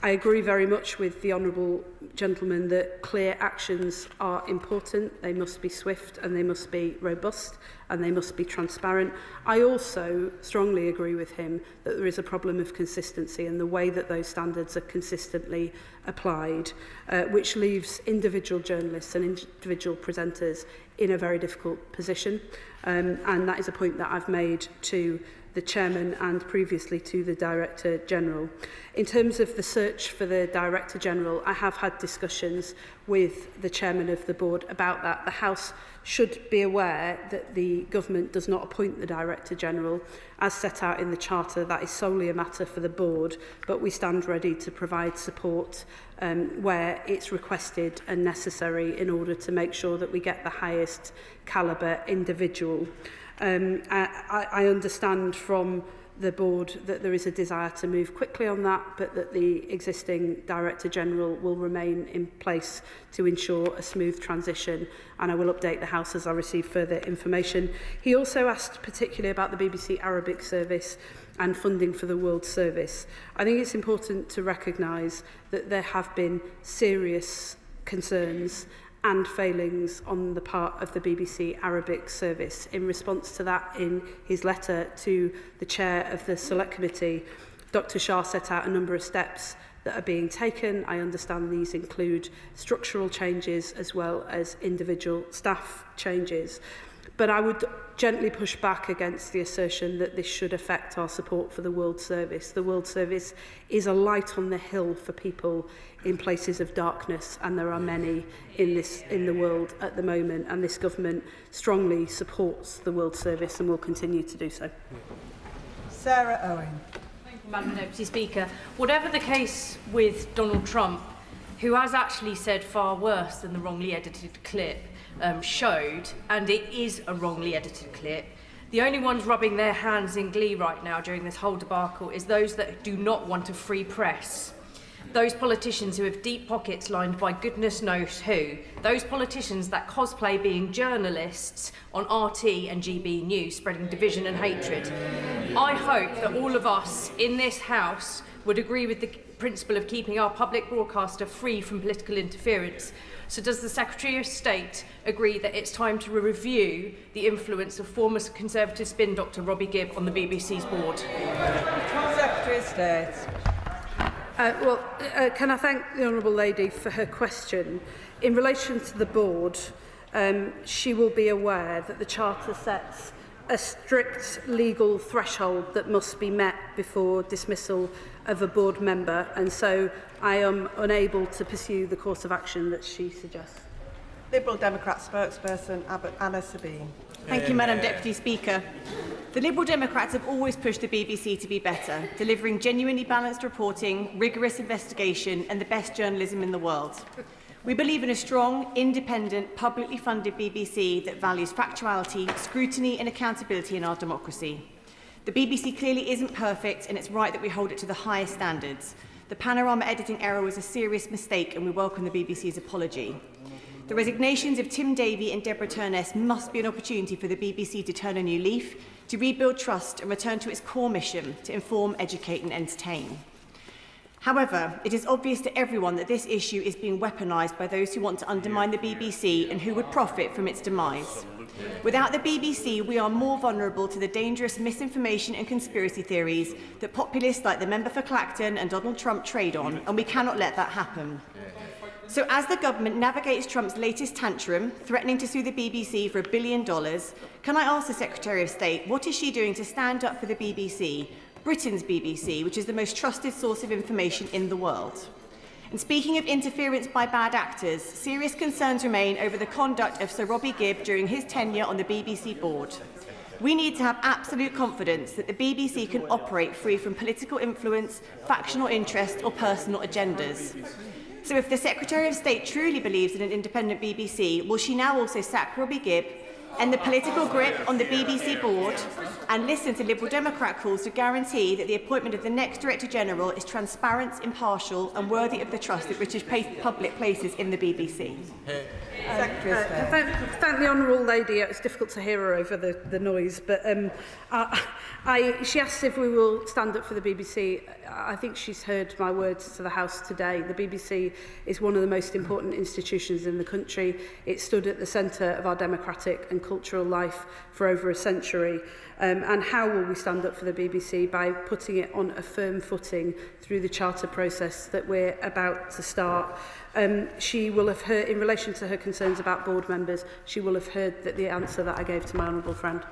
I agree very much with the honourable gentleman that clear actions are important. They must be swift and they must be robust and they must be transparent. I also strongly agree with him that there is a problem of consistency in the way that those standards are consistently applied, which leaves individual journalists and individual presenters in a very difficult position. And that is a point that I've made to the Chairman and previously to the Director General. In terms of the search for the Director General, I have had discussions with the Chairman of the Board about that. The House should be aware that the Government does not appoint the Director General. As set out in the Charter, that is solely a matter for the Board, but we stand ready to provide support where it's requested and necessary in order to make sure that we get the highest calibre individual. I understand from the board that there is a desire to move quickly on that, but that the existing Director General will remain in place to ensure a smooth transition, and I will update the House as I receive further information. He also asked particularly about the BBC Arabic service and funding for the World Service. I think it's important to recognise that there have been serious concerns and failings on the part of the BBC Arabic service. In response to that, in his letter to the chair of the Select Committee, Dr. Shah set out a number of steps that are being taken. I understand these include structural changes as well as individual staff changes. But I would gently push back against the assertion that this should affect our support for the World Service. The World Service is a light on the hill for people in places of darkness, and there are many in the world at the moment, and this government strongly supports the World Service and will continue to do so. Sarah Owen. Thank you, Madam Deputy Speaker. Whatever the case with Donald Trump, who has actually said far worse than the wrongly edited clip showed, and it is a wrongly edited clip, the only ones rubbing their hands in glee right now during this whole debacle is those that do not want a free press. Those politicians who have deep pockets lined by goodness knows who. Those politicians that cosplay being journalists on RT and GB News, spreading division and hatred. I hope that all of us in this House would agree with the principle of keeping our public broadcaster free from political interference. So does the Secretary of State agree that it's time to review the influence of former Conservative spin doctor Robbie Gibb on the BBC's board? Secretary of State. Can I thank the Honourable Lady for her question? In relation to the board, she will be aware that the Charter sets a strict legal threshold that must be met before dismissal of a board member, and so I am unable to pursue the course of action that she suggests. Liberal Democrat spokesperson Anna Sabine. Thank you, Madam Deputy Speaker. The Liberal Democrats have always pushed the BBC to be better, delivering genuinely balanced reporting, rigorous investigation and the best journalism in the world. We believe in a strong, independent, publicly funded BBC that values factuality, scrutiny and accountability in our democracy. The BBC clearly isn't perfect, and it's right that we hold it to the highest standards. The Panorama editing error was a serious mistake, and we welcome the BBC's apology. The resignations of Tim Davie and Deborah Turness must be an opportunity for the BBC to turn a new leaf, to rebuild trust and return to its core mission to inform, educate and entertain. However, it is obvious to everyone that this issue is being weaponised by those who want to undermine the BBC and who would profit from its demise. Without the BBC, we are more vulnerable to the dangerous misinformation and conspiracy theories that populists like the member for Clacton and Donald Trump trade on, and we cannot let that happen. So as the government navigates Trump's latest tantrum, threatening to sue the BBC for $1 billion, can I ask the Secretary of State, what is she doing to stand up for the BBC, Britain's BBC, which is the most trusted source of information in the world? And speaking of interference by bad actors, serious concerns remain over the conduct of Sir Robbie Gibb during his tenure on the BBC board. We need to have absolute confidence that the BBC can operate free from political influence, factional interest or personal agendas. So if the Secretary of State truly believes in an independent BBC, will she now also sack Robbie Gibb, end the political grip on the BBC board and listen to Liberal Democrat calls to guarantee that the appointment of the next Director General is transparent, impartial and worthy of the trust that British public places in the BBC? Thank the Honourable Lady. It's difficult to hear her over the noise, but she asked if we will stand up for the BBC. I think she's heard my words to the House today. The BBC is one of the most important institutions in the country. It stood at the centre of our democratic and cultural life for over a century. And how will we stand up for the BBC? By putting it on a firm footing through the charter process that we're about to start. She will have heard, in relation to her concerns about board members, she will have heard that the answer that I gave to my honourable friend.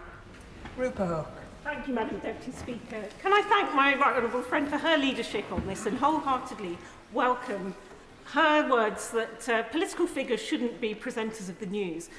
Rupert Hook. Thank you, Madam Deputy Speaker. Can I thank my right honourable friend for her leadership on this and wholeheartedly welcome her words that political figures shouldn't be presenters of the news.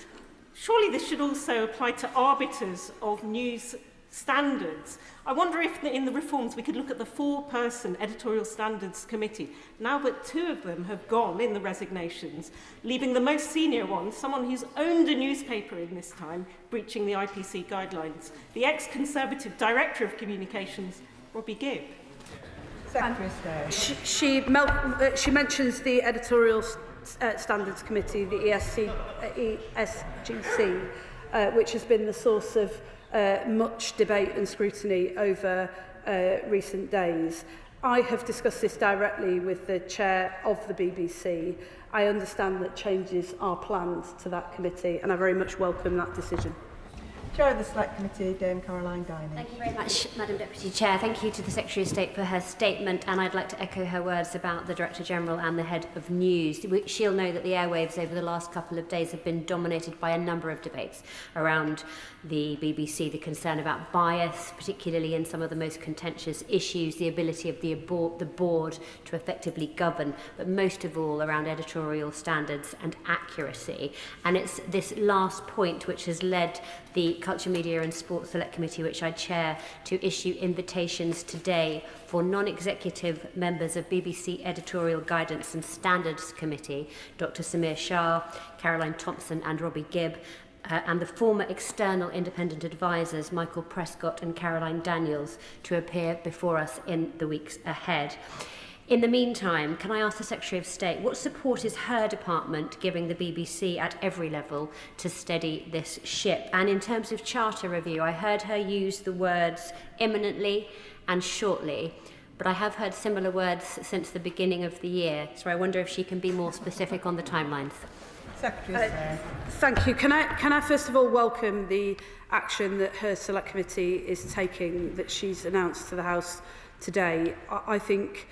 Surely this should also apply to arbiters of news standards. I wonder if in the reforms we could look at the 4-person editorial standards committee, now that 2 of them have gone in the resignations, leaving the most senior one, someone who's owned a newspaper in this time, breaching the IPC guidelines, the ex-Conservative Director of Communications, Robbie Gibb. She mentions the editorial standards committee, the ESGC, which has been the source of much debate and scrutiny over recent days. I have discussed this directly with the chair of the BBC. I understand that changes are planned to that committee and I very much welcome that decision. Chair of the Select Committee, Dame Caroline Dining. Thank you very much, Madam Deputy Chair. Thank you to the Secretary of State for her statement, and I'd like to echo her words about the Director General and the Head of News. She'll know that the airwaves over the last couple of days have been dominated by a number of debates around the BBC, the concern about bias, particularly in some of the most contentious issues, the ability of the board to effectively govern, but most of all around editorial standards and accuracy. And it's this last point which has led the Culture, Media and Sport Select Committee, which I chair, to issue invitations today for non-executive members of BBC Editorial Guidance and Standards Committee, Dr Samir Shah, Caroline Thompson and Robbie Gibb, and the former external independent advisors, Michael Prescott and Caroline Daniels, to appear before us in the weeks ahead. In the meantime, can I ask the Secretary of State, what support is her department giving the BBC at every level to steady this ship? And in terms of charter review, I heard her use the words imminently and shortly, but I have heard similar words since the beginning of the year, so I wonder if she can be more specific on the timelines. Thank you. Can I first of all welcome the action that her Select Committee is taking, that she's announced to the House today. I think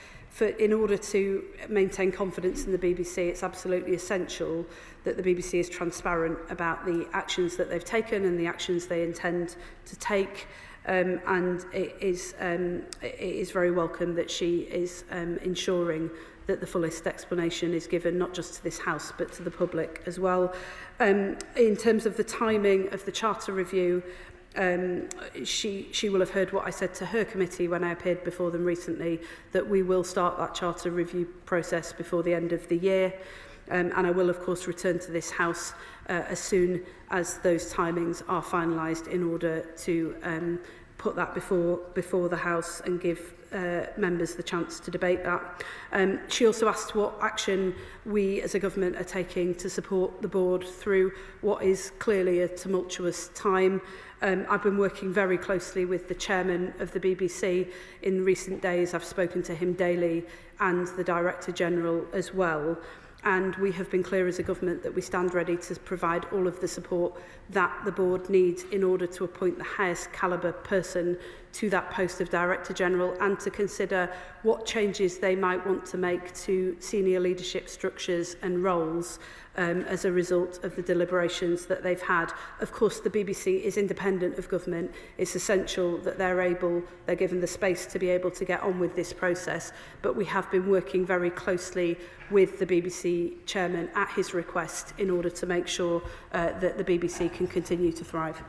in order to maintain confidence in the BBC, it's absolutely essential that the BBC is transparent about the actions that they've taken and the actions they intend to take. And it is very welcome that she is ensuring that the fullest explanation is given not just to this House but to the public as well. In terms of the timing of the Charter review, she will have heard what I said to her committee when I appeared before them recently, that we will start that Charter review process before the end of the year. And I will, of course, return to this House as soon as those timings are finalised in order to put that before the House and give members the chance to debate that. She also asked what action we as a government are taking to support the board through what is clearly a tumultuous time. I've been working very closely with the chairman of the BBC in recent days. I've spoken to him daily and the Director General as well. And we have been clear as a government that we stand ready to provide all of the support that the board needs in order to appoint the highest calibre person to that post of Director General and to consider what changes they might want to make to senior leadership structures and roles as a result of the deliberations that they've had. Of course, the BBC is independent of government. It's essential that they're given the space to be able to get on with this process. But we have been working very closely with the BBC chairman at his request in order to make sure that the BBC can continue to thrive.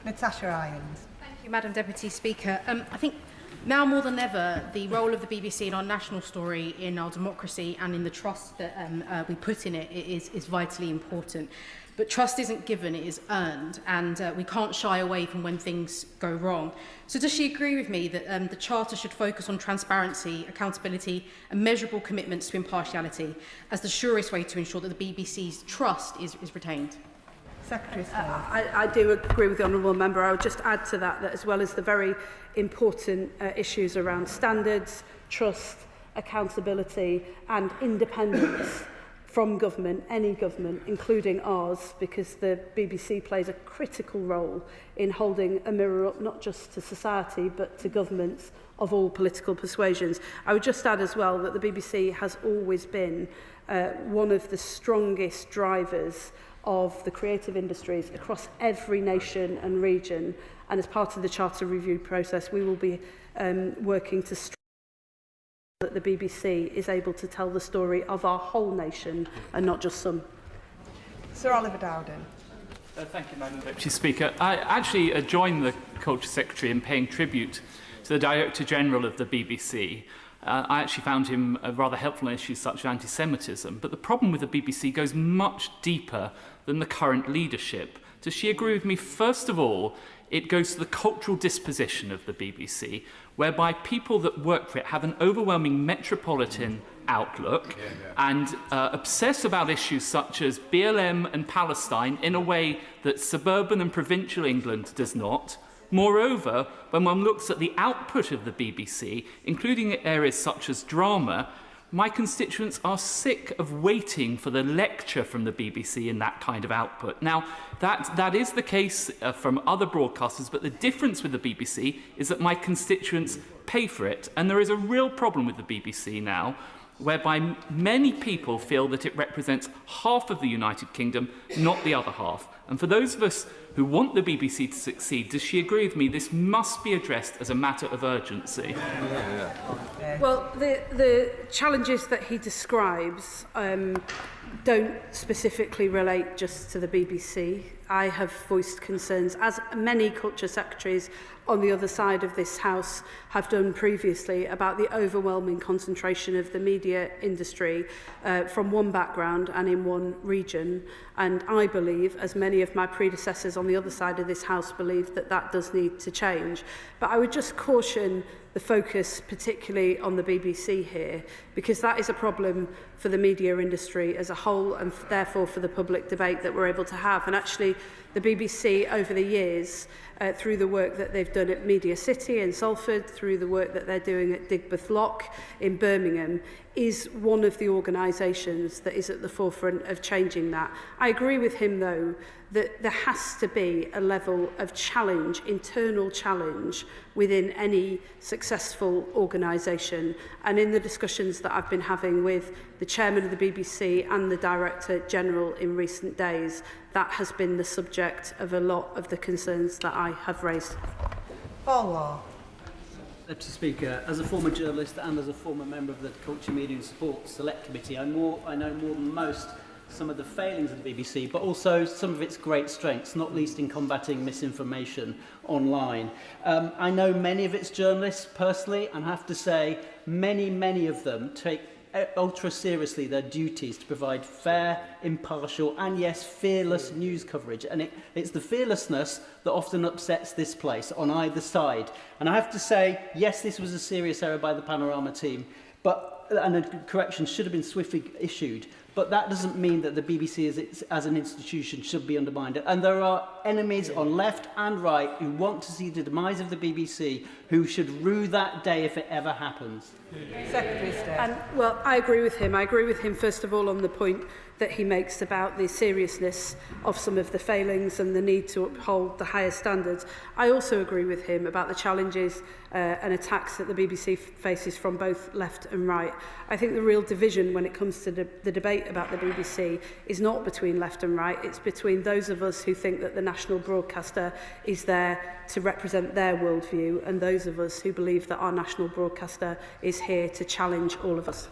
Natasha Irons. Thank you, Madam Deputy Speaker. I think now more than ever, the role of the BBC in our national story, in our democracy and in the trust that we put in it is vitally important. But trust isn't given, it is earned, and we can't shy away from when things go wrong. So does she agree with me that the Charter should focus on transparency, accountability and measurable commitments to impartiality as the surest way to ensure that the BBC's trust is retained? Secretary of State. I do agree with the Honourable Member. I would just add to that as well as the very important issues around standards, trust, accountability and independence from government, any government, including ours, because the BBC plays a critical role in holding a mirror up not just to society but to governments of all political persuasions. I would just add as well that the BBC has always been one of the strongest drivers of the creative industries across every nation and region, and as part of the Charter review process we will be working to ensure that the BBC is able to tell the story of our whole nation and not just some. Sir Oliver Dowden. Thank you, Madam Deputy Speaker. I actually join the Culture Secretary in paying tribute to the Director General of the BBC. I actually found him rather helpful on issues such as anti-Semitism, but the problem with the BBC goes much deeper than the current leadership. Does she agree with me? First of all, it goes to the cultural disposition of the BBC, whereby people that work for it have an overwhelming metropolitan outlook and obsess about issues such as BLM and Palestine in a way that suburban and provincial England does not. Moreover, when one looks at the output of the BBC, including areas such as drama, my constituents are sick of waiting for the lecture from the BBC in that kind of output. Now, that is the case from other broadcasters, but the difference with the BBC is that my constituents pay for it, and there is a real problem with the BBC now, whereby many people feel that it represents half of the United Kingdom, not the other half. And for those of us who want the BBC to succeed, does she agree with me this must be addressed as a matter of urgency? Well, the challenges that he describes don't specifically relate just to the BBC. I have voiced concerns, as many culture secretaries on the other side of this House have done previously, about the overwhelming concentration of the media industry from one background and in one region. And I believe, as many of my predecessors on the other side of this House believe, that that does need to change. But I would just caution the focus particularly on the BBC here, because that is a problem for the media industry as a whole and therefore for the public debate that we're able to have. And actually the BBC over the years, through the work that they've done at Media City in Salford, through the work that they're doing at Digbeth Lock in Birmingham, is one of the organisations that is at the forefront of changing that. I agree with him, though, that there has to be a level of challenge, internal challenge, within any successful organisation. And in the discussions that I've been having with the chairman of the BBC and the Director General in recent days, that has been the subject of a lot of the concerns that I have raised. Paul Law. Deputy Speaker, as a former journalist and as a former member of the Culture, Media and Sport Select Committee, I know more than most some of the failings of the BBC, but also some of its great strengths, not least in combating misinformation online. I know many of its journalists personally, and have to say many of them take ultra seriously their duties to provide fair, impartial and yes, fearless news coverage. And it's the fearlessness that often upsets this place on either side. And I have to say, yes, this was a serious error by the Panorama team, and a correction should have been swiftly issued. But that doesn't mean that the BBC as an institution should be undermined. And there are enemies on left and right who want to see the demise of the BBC, who should rue that day if it ever happens. Secretary of State. Well, I agree with him. I agree with him, first of all, on the point that he makes about the seriousness of some of the failings and the need to uphold the higher standards. I also agree with him about the challenges and attacks that the BBC faces from both left and right. I think the real division when it comes to the debate about the BBC is not between left and right, it's between those of us who think that the national broadcaster is there to represent their worldview and those of us who believe that our national broadcaster is here to challenge all of us.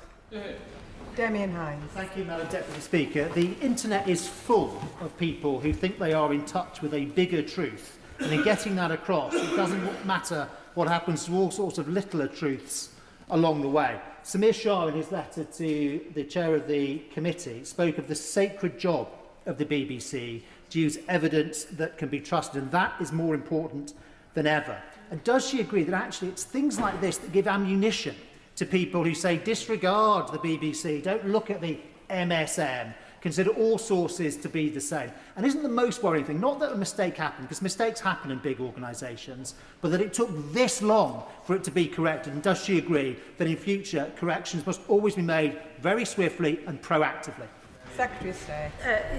Damian Hines. Thank you, Madam Deputy Speaker. The internet is full of people who think they are in touch with a bigger truth. And in getting that across, it doesn't matter what happens to all sorts of littler truths along the way. Samir Shah, in his letter to the chair of the committee, spoke of the sacred job of the BBC to use evidence that can be trusted, and that is more important than ever. And does she agree that actually it's things like this that give ammunition to people who say disregard the BBC, don't look at the MSM, consider all sources to be the same? And isn't the most worrying thing not that a mistake happened, because mistakes happen in big organisations, but that it took this long for it to be corrected? And does she agree that in future corrections must always be made very swiftly and proactively? Secretary of State.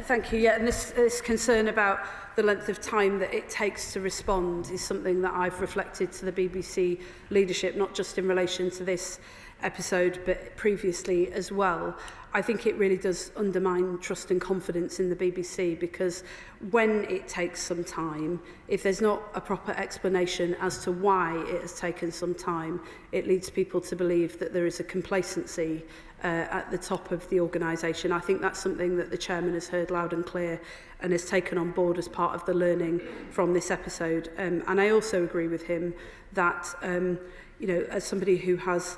Thank you. Yeah, and this concern about the length of time that it takes to respond is something that I've reflected to the BBC leadership, not just in relation to this episode, but previously as well. I think it really does undermine trust and confidence in the BBC, because when it takes some time, if there's not a proper explanation as to why it has taken some time, it leads people to believe that there is a complacency at the top of the organisation. I think that's something that the chairman has heard loud and clear and has taken on board as part of the learning from this episode. And I also agree with him that, you know, as somebody who has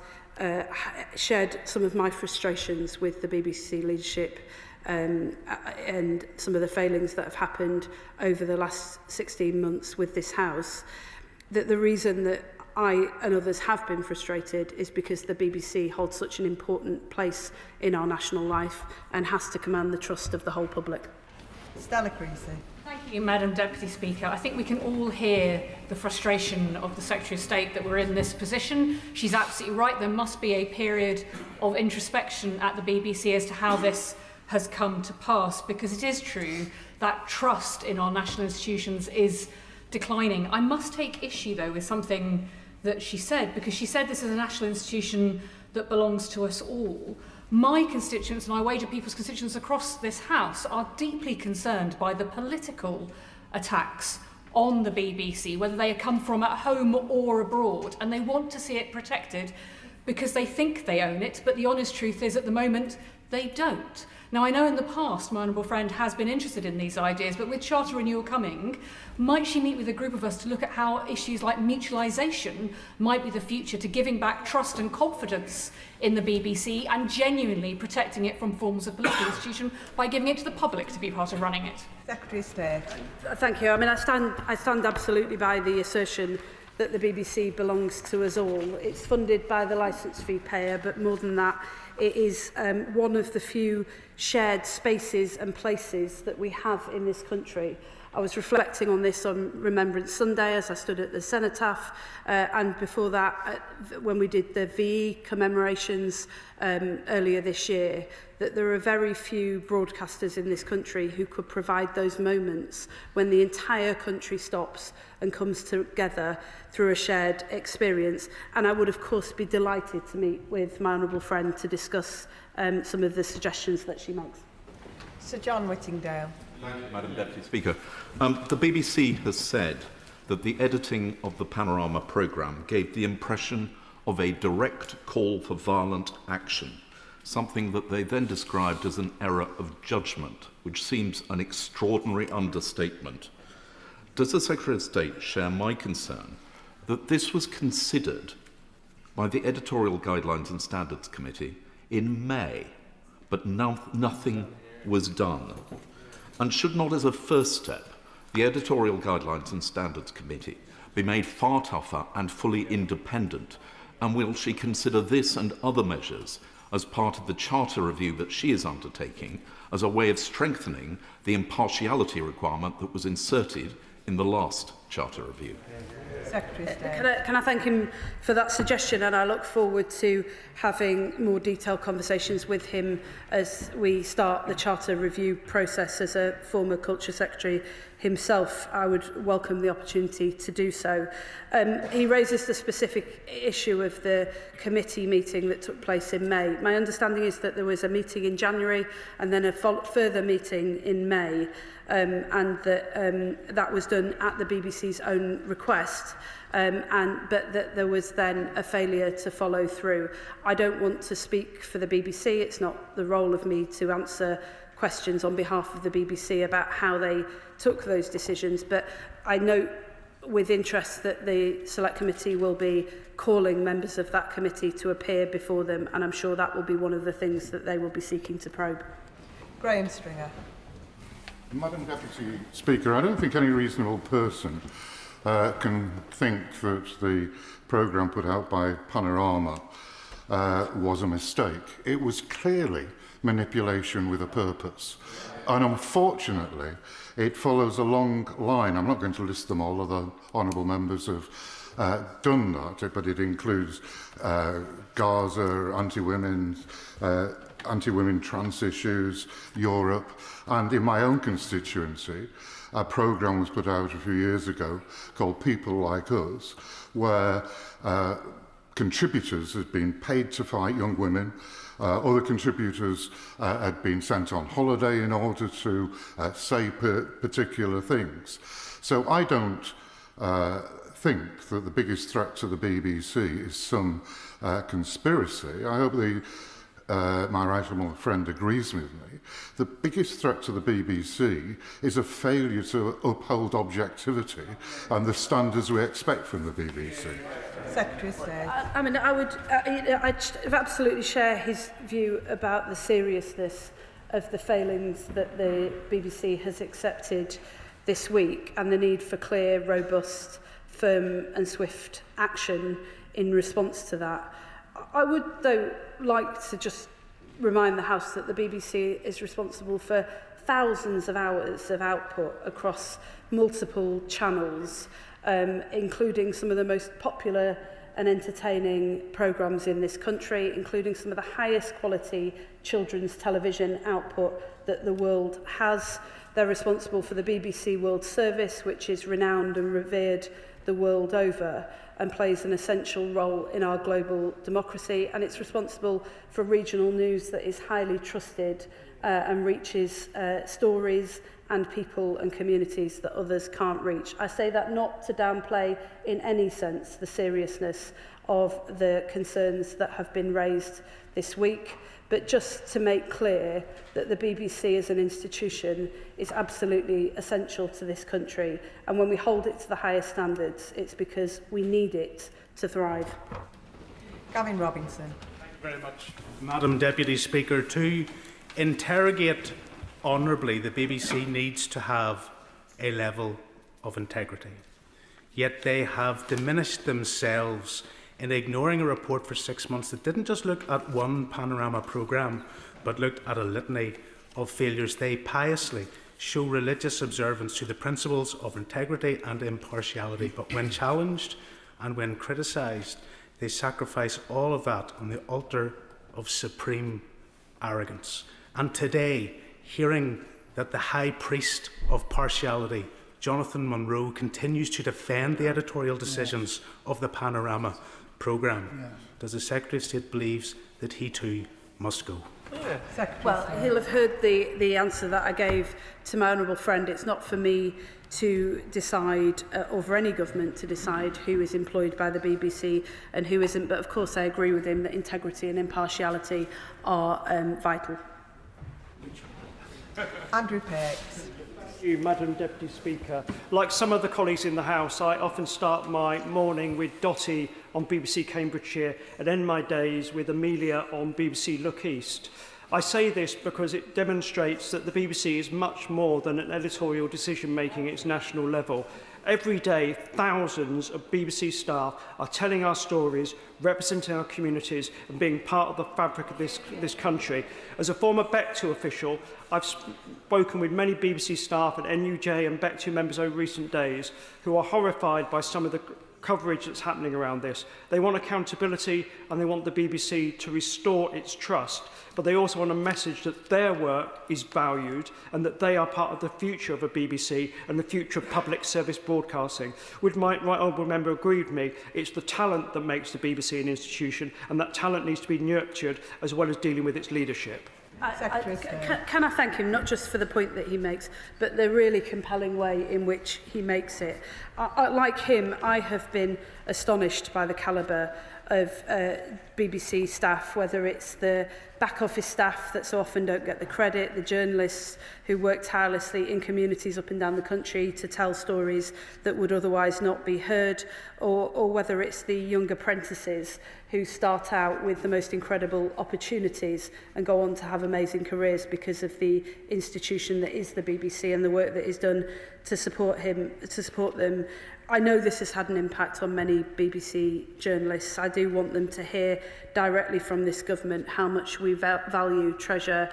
shared some of my frustrations with the BBC leadership and some of the failings that have happened over the last 16 months with this House, that the reason that I and others have been frustrated is because the BBC holds such an important place in our national life and has to command the trust of the whole public. Stella Creasy. Thank you, Madam Deputy Speaker. I think we can all hear the frustration of the Secretary of State that we're in this position. She's absolutely right. There must be a period of introspection at the BBC as to how this has come to pass, because it is true that trust in our national institutions is declining. I must take issue, though, with something that she said, because she said this is a national institution that belongs to us all. My constituents, and I wager people's constituents across this House, are deeply concerned by the political attacks on the BBC, whether they come from at home or abroad, and they want to see it protected because they think they own it, but the honest truth is at the moment they don't. Now, I know in the past my honourable friend has been interested in these ideas, but with Charter Renewal coming, might she meet with a group of us to look at how issues like mutualisation might be the future to giving back trust and confidence in the BBC and genuinely protecting it from forms of political institution by giving it to the public to be part of running it? Secretary of State. Thank you. I mean, I stand absolutely by the assertion that the BBC belongs to us all. It's funded by the licence fee payer, but more than that, it is one of the few shared spaces and places that we have in this country. I was reflecting on this on Remembrance Sunday as I stood at the cenotaph, and before that, when we did the VE commemorations earlier this year, that there are very few broadcasters in this country who could provide those moments when the entire country stops and comes together through a shared experience. And I would, of course, be delighted to meet with my honourable friend to discuss some of the suggestions that she makes. Sir John Whittingdale. Thank you, Madam Deputy Speaker. The BBC has said that the editing of the Panorama programme gave the impression of a direct call for violent action, something that they then described as an error of judgment, which seems an extraordinary understatement. Does the Secretary of State share my concern that this was considered by the Editorial Guidelines and Standards Committee in May, but nothing was done? And should not, as a first step, the Editorial Guidelines and Standards Committee be made far tougher and fully independent? And will she consider this and other measures as part of the charter review that she is undertaking as a way of strengthening the impartiality requirement that was inserted in the last charter review. Secretary of State. Can I thank him for that suggestion, and I look forward to having more detailed conversations with him as we start the charter review process. As a former Culture Secretary himself, I would welcome the opportunity to do so. He raises the specific issue of the committee meeting that took place in May. My understanding is that there was a meeting in January and then a further meeting in May, and that that was done at the BBC's own request, but that there was then a failure to follow through. I don't want to speak for the BBC. It's not the role of me to answer questions on behalf of the BBC about how they took those decisions, but I note with interest that the Select Committee will be calling members of that committee to appear before them, and I'm sure that will be one of the things that they will be seeking to probe. Graham Stringer. Madam Deputy Speaker, I don't think any reasonable person can think that the programme put out by Panorama was a mistake. It was clearly manipulation with a purpose. And unfortunately, it follows a long line. I'm not going to list them all, other honourable members have done that, but it includes Gaza, anti-women trans issues, Europe, and in my own constituency, a programme was put out a few years ago called People Like Us, where contributors had been paid to fight young women. Other contributors had been sent on holiday in order to say particular things. So I don't think that the biggest threat to the BBC is some conspiracy. I hope my right honourable friend agrees with me. The biggest threat to the BBC is a failure to uphold objectivity and the standards we expect from the BBC. Secretary of State. I mean, I absolutely share his view about the seriousness of the failings that the BBC has accepted this week and the need for clear, robust, firm and swift action in response to that. I would, though, like to just remind the House that the BBC is responsible for thousands of hours of output across multiple channels, including some of the most popular and entertaining programmes in this country, including some of the highest quality children's television output that the world has. They're responsible for the BBC World Service, which is renowned and revered the world over and plays an essential role in our global democracy, and it's responsible for regional news that is highly trusted and reaches stories and people and communities that others can't reach. I say that not to downplay in any sense the seriousness of the concerns that have been raised this week, but just to make clear that the BBC as an institution is absolutely essential to this country, and when we hold it to the highest standards, it's because we need it to thrive. Gavin Robinson. Thank you very much, Madam Deputy Speaker. To interrogate honourably, the BBC needs to have a level of integrity. Yet they have diminished themselves in ignoring a report for 6 months that didn't just look at one Panorama programme, but looked at a litany of failures. They piously show religious observance to the principles of integrity and impartiality, but when challenged and when criticised, they sacrifice all of that on the altar of supreme arrogance. And today, hearing that the high priest of partiality, Jonathan Munro, continues to defend the editorial decisions of the Panorama programme, does the Secretary of State believes that he too must go? Well, he'll have heard the answer that I gave to my honourable friend. It's not for me to decide, or for any government to decide, who is employed by the BBC and who isn't, but of course I agree with him that integrity and impartiality are vital. Andrew Pearce. Thank you, Madam Deputy Speaker. Like some of the colleagues in the House, I often start my morning with Dottie on BBC Cambridgeshire and end my days with Amelia on BBC Look East. I say this because it demonstrates that the BBC is much more than an editorial decision-making at its national level, Every day, thousands of BBC staff are telling our stories, representing our communities and being part of the fabric of this country. As a former BEC2 official, I've spoken with many BBC staff and NUJ and BEC2 members over recent days who are horrified by some of the coverage that's happening around this. They want accountability and they want the BBC to restore its trust, but they also want a message that their work is valued and that they are part of the future of a BBC and the future of public service broadcasting. Would my right honourable member agree with me? It's the talent that makes the BBC an institution, and that talent needs to be nurtured as well as dealing with its leadership. Can I thank him, not just for the point that he makes, but the really compelling way in which he makes it. Like him, I have been astonished by the calibre of BBC staff, whether it's the back office staff that so often don't get the credit, the journalists who work tirelessly in communities up and down the country to tell stories that would otherwise not be heard, or whether it's the young apprentices who start out with the most incredible opportunities and go on to have amazing careers because of the institution that is the BBC and the work that is done to support them. I know this has had an impact on many BBC journalists. I do want them to hear directly from this government how much we value, treasure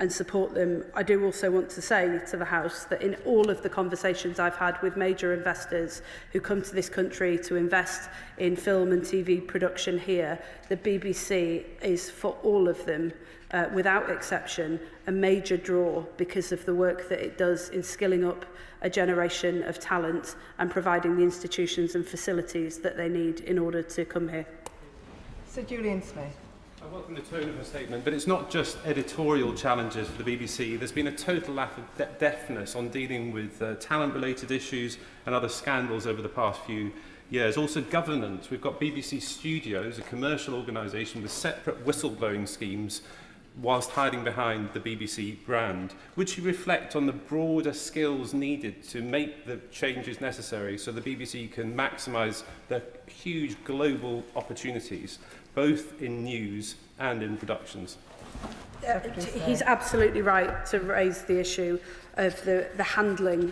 and support them. I do also want to say to the House that in all of the conversations I've had with major investors who come to this country to invest in film and TV production here, the BBC is for all of them, without exception, a major draw because of the work that it does in skilling up a generation of talent and providing the institutions and facilities that they need in order to come here. Sir Julian Smith. I welcome the tone of her statement, but it's not just editorial challenges for the BBC. There's been a total lack of deftness on dealing with talent-related issues and other scandals over the past few years. Also governance. We've got BBC Studios, a commercial organisation with separate whistleblowing schemes whilst hiding behind the BBC brand. Would she reflect on the broader skills needed to make the changes necessary so the BBC can maximise the huge global opportunities, both in news and in productions? He's absolutely right to raise the issue of the handling,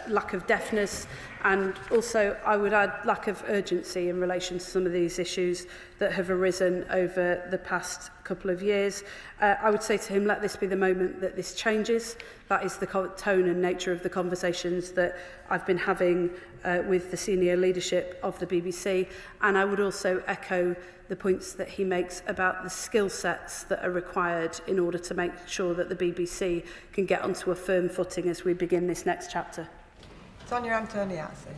lack of deftness, and also I would add lack of urgency in relation to some of these issues that have arisen over the past couple of years. I would say to him, let this be the moment that this changes. That is the tone and nature of the conversations that I've been having with the senior leadership of the BBC, and I would also echo the points that he makes about the skill sets that are required in order to make sure that the BBC can get onto a firm footing as we begin this next chapter. Sonia Antoniazzi.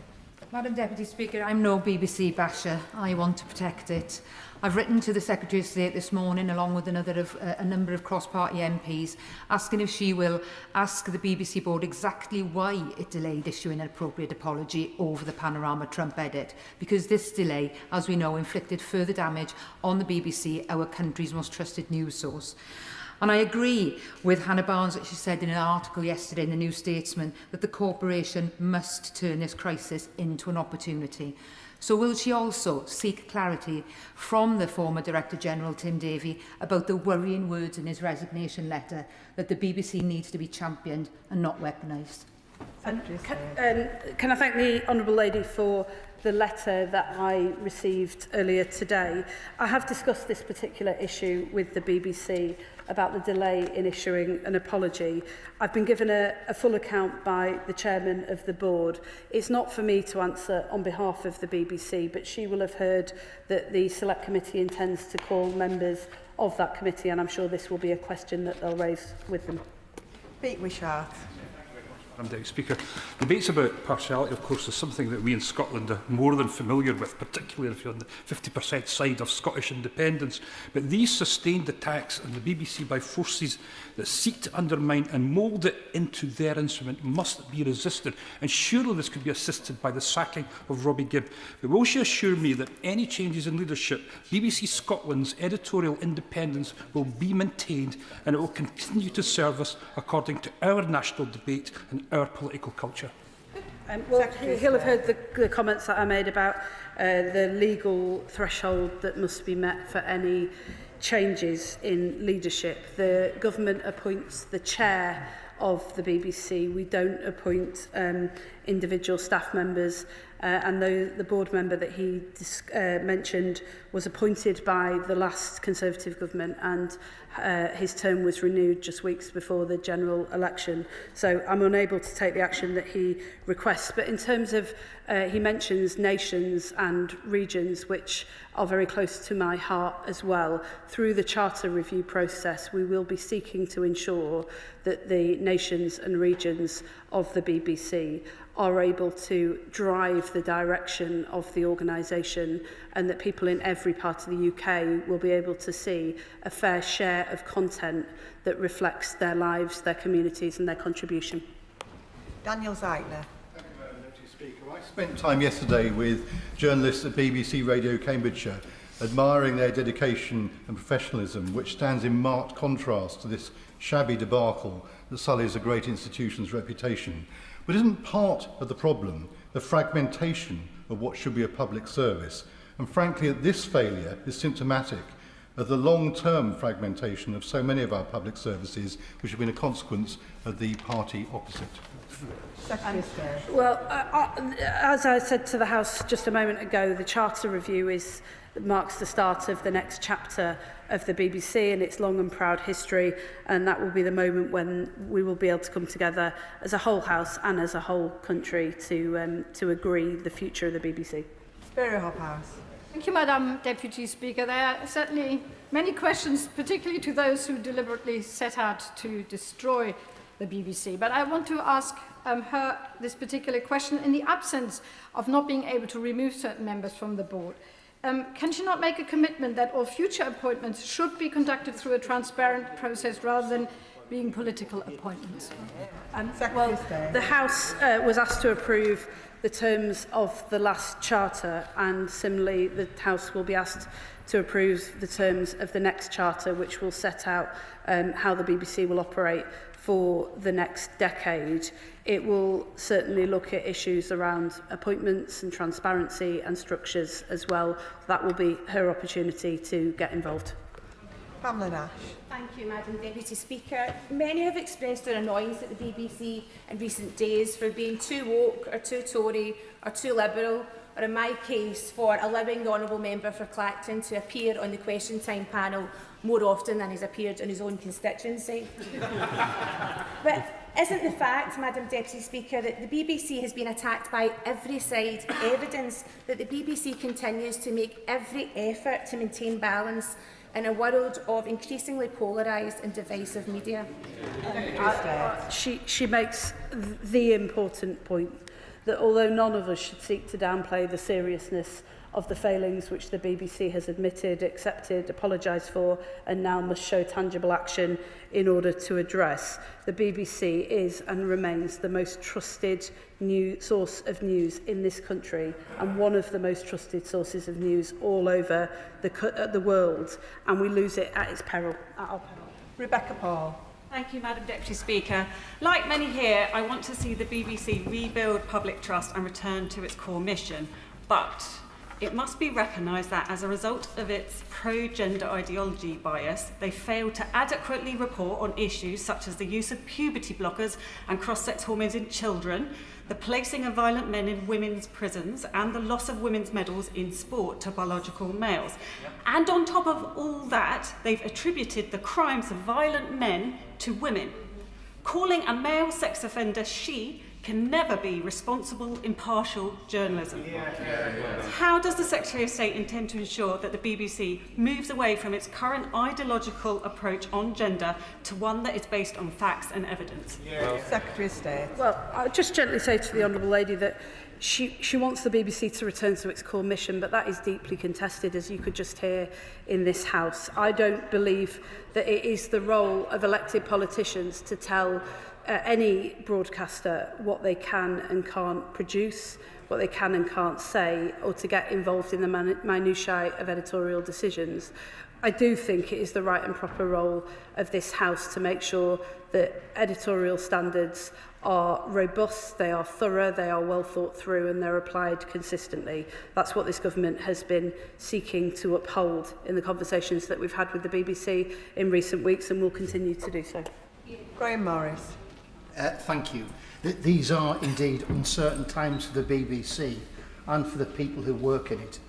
Madam Deputy Speaker, I'm no BBC basher. I want to protect it. I've written to the Secretary of State this morning, along with a number of cross-party MPs, asking if she will ask the BBC Board exactly why it delayed issuing an appropriate apology over the Panorama Trump edit, because this delay, as we know, inflicted further damage on the BBC, our country's most trusted news source. And I agree with Hannah Barnes that she said in an article yesterday in the New Statesman that the corporation must turn this crisis into an opportunity. So will she also seek clarity from the former Director General Tim Davie about the worrying words in his resignation letter that the BBC needs to be championed and not weaponised? Can I thank the Honourable Lady for the letter that I received earlier today. I have discussed this particular issue with the BBC about the delay in issuing an apology. I've been given a full account by the chairman of the board. It's not for me to answer on behalf of the BBC, but she will have heard that the Select Committee intends to call members of that committee, and I'm sure this will be a question that they'll raise with them. Pete Wishart. Madam Deputy Speaker. Debates about partiality, of course, is something that we in Scotland are more than familiar with, particularly if you're on the 50% side of Scottish independence. But these sustained attacks on the BBC by forces that seek to undermine and mould it into their instrument must be resisted. And surely this could be assisted by the sacking of Robbie Gibb. But will she assure me that any changes in leadership, BBC Scotland's editorial independence will be maintained and it will continue to serve us according to our national debate and our political culture? Well, he'll have heard the comments that I made about the legal threshold that must be met for any changes in leadership. The government appoints the chair of the BBC. We don't appoint individual staff members, and the board member that he mentioned was appointed by the last Conservative government, and his term was renewed just weeks before the general election. So I'm unable to take the action that he requests. But in terms of, he mentions nations and regions, which are very close to my heart as well. Through the Charter review process, we will be seeking to ensure that the nations and regions of the BBC are able to drive the direction of the organisation, and that people in every part of the UK will be able to see a fair share of content that reflects their lives, their communities and their contribution. Daniel Zeitler. I spent time yesterday with journalists at BBC Radio Cambridgeshire admiring their dedication and professionalism, which stands in marked contrast to this shabby debacle that sullies a great institution's reputation. But isn't part of the problem the fragmentation of what should be a public service? And frankly, this failure is symptomatic of the long-term fragmentation of so many of our public services, which have been a consequence of the party opposite. Well, as I said to the House just a moment ago, the Charter review marks the start of the next chapter of the BBC and its long and proud history, and that will be the moment when we will be able to come together as a whole House and as a whole country to agree the future of the BBC. Thank you, Madam Deputy Speaker. There are certainly many questions, particularly to those who deliberately set out to destroy the BBC. But I want to ask her this particular question. In the absence of not being able to remove certain members from the board, can she not make a commitment that all future appointments should be conducted through a transparent process rather than being political appointments? Well, the House was asked to approve the terms of the last Charter, and similarly the House will be asked to approve the terms of the next Charter, which will set out how the BBC will operate for the next decade. It will certainly look at issues around appointments and transparency and structures as well. That will be her opportunity to get involved. Pamela Nash. Thank you, Madam Deputy Speaker. Many have expressed their annoyance at the BBC in recent days for being too woke or too Tory or too liberal, or in my case, for allowing the Honourable Member for Clacton to appear on the Question Time panel more often than he's appeared in his own constituency. But isn't the fact, Madam Deputy Speaker, that the BBC has been attacked by every side evidence that the BBC continues to make every effort to maintain balance in a world of increasingly polarised and divisive media? She makes the important point that although none of us should seek to downplay the seriousness of the failings which the BBC has admitted, accepted, apologised for and now must show tangible action in order to address, the BBC is and remains the most trusted source of news in this country and one of the most trusted sources of news all over the world, and we lose it at its peril, at our peril. Rebecca Paul. Thank you, Madam Deputy Speaker. Like many here, I want to see the BBC rebuild public trust and return to its core mission. But it must be recognised that as a result of its pro-gender ideology bias, they failed to adequately report on issues such as the use of puberty blockers and cross-sex hormones in children, the placing of violent men in women's prisons, and the loss of women's medals in sport to biological males. And on top of all that, they've attributed the crimes of violent men to women. Calling a male sex offender she can never be responsible, impartial journalism. How does the Secretary of State intend to ensure that the BBC moves away from its current ideological approach on gender to one that is based on facts and evidence? Secretary of State. Well, I'll just gently say to the Honourable Lady that she wants the BBC to return to its core mission, but that is deeply contested, as you could just hear in this House. I don't believe that it is the role of elected politicians to tell any broadcaster what they can and can't produce, what they can and can't say, or to get involved in the minutiae of editorial decisions. I do think it is the right and proper role of this House to make sure that editorial standards are robust, they are thorough, they are well thought through, and they're applied consistently. That's what this government has been seeking to uphold in the conversations that we've had with the BBC in recent weeks, and will continue to do so. Graham Morris. Thank you. These are indeed uncertain times for the BBC and for the people who work in it.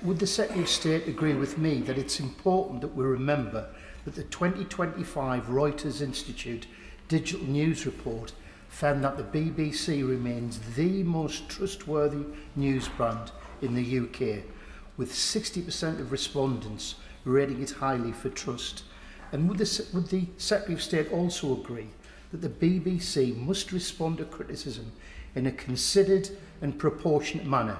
Would the Secretary of State agree with me that it's important that we remember that the 2025 Reuters Institute Digital News Report found that the BBC remains the most trustworthy news brand in the UK, with 60% of respondents rating it highly for trust? And would the Secretary of State also agree that the BBC must respond to criticism in a considered and proportionate manner,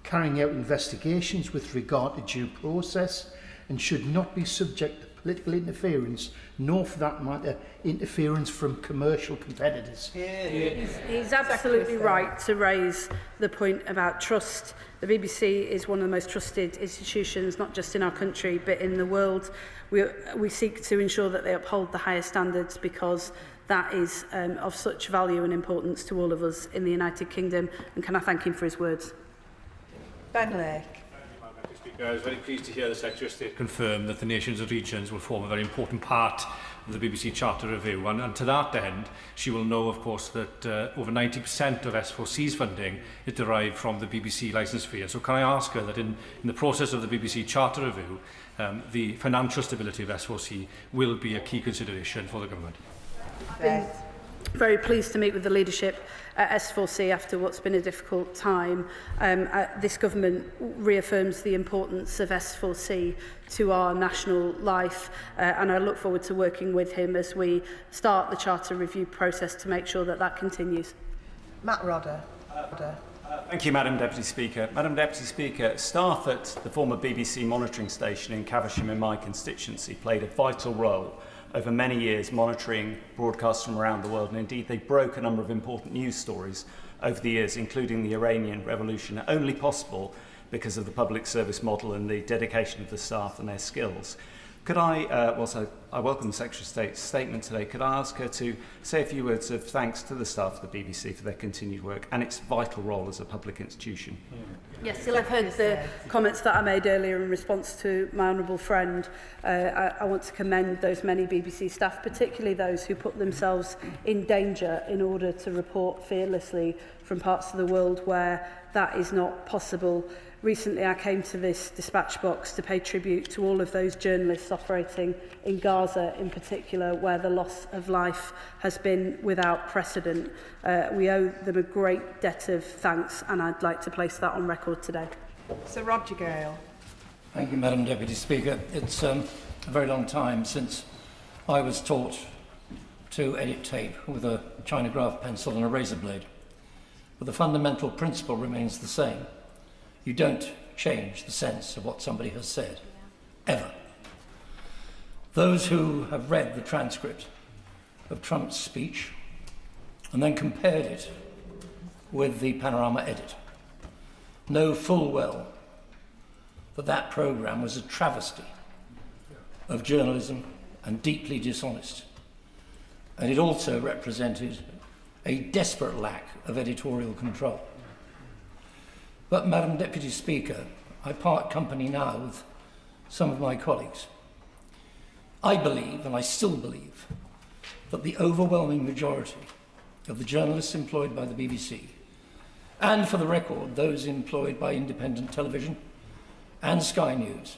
carrying out investigations with regard to due process, and should not be subject to political interference, nor for that matter interference from commercial competitors? He's absolutely right to raise the point about trust. The BBC is one of the most trusted institutions, not just in our country, but in the world. We seek to ensure that they uphold the highest standards, because that is of such value and importance to all of us in the United Kingdom. And can I thank him for his words? Ben Lake. I was very pleased to hear the Secretary of State confirm that the nations and regions will form a very important part of the BBC Charter Review. And to that end, she will know, of course, that over 90% of S4C's funding is derived from the BBC licence fee. And so can I ask her that in the process of the BBC Charter Review, the financial stability of S4C will be a key consideration for the government? Yes. Very pleased to meet with the leadership at S4C after what's been a difficult time. This government reaffirms the importance of S4C to our national life, and I look forward to working with him as we start the Charter Review process to make sure that that continues. Matt Rodder. Thank you, Madam Deputy Speaker. Madam Deputy Speaker, staff at the former BBC monitoring station in Caversham in my constituency played a vital role over many years monitoring broadcasts from around the world, and indeed they broke a number of important news stories over the years, including the Iranian Revolution, only possible because of the public service model and the dedication of the staff and their skills. Could I, whilst I welcome the Secretary of State's statement today, could I ask her to say a few words of thanks to the staff of the BBC for their continued work and its vital role as a public institution? Yes, you'll have heard the comments that I made earlier in response to my honourable friend. I want to commend those many BBC staff, particularly those who put themselves in danger in order to report fearlessly from parts of the world where that is not possible. Recently, I came to this dispatch box to pay tribute to all of those journalists operating in Gaza in particular, where the loss of life has been without precedent. We owe them a great debt of thanks, and I'd like to place that on record today. Sir Roger Gale. Thank you, Madam Deputy Speaker. It's a very long time since I was taught to edit tape with a Chinograph pencil and a razor blade. But the fundamental principle remains the same. You don't change the sense of what somebody has said, ever. Those who have read the transcript of Trump's speech and then compared it with the Panorama edit know full well that that programme was a travesty of journalism and deeply dishonest. And it also represented a desperate lack of editorial control. But, Madam Deputy Speaker, I part company now with some of my colleagues. I believe, and I still believe, that the overwhelming majority of the journalists employed by the BBC, and for the record, those employed by independent television and Sky News,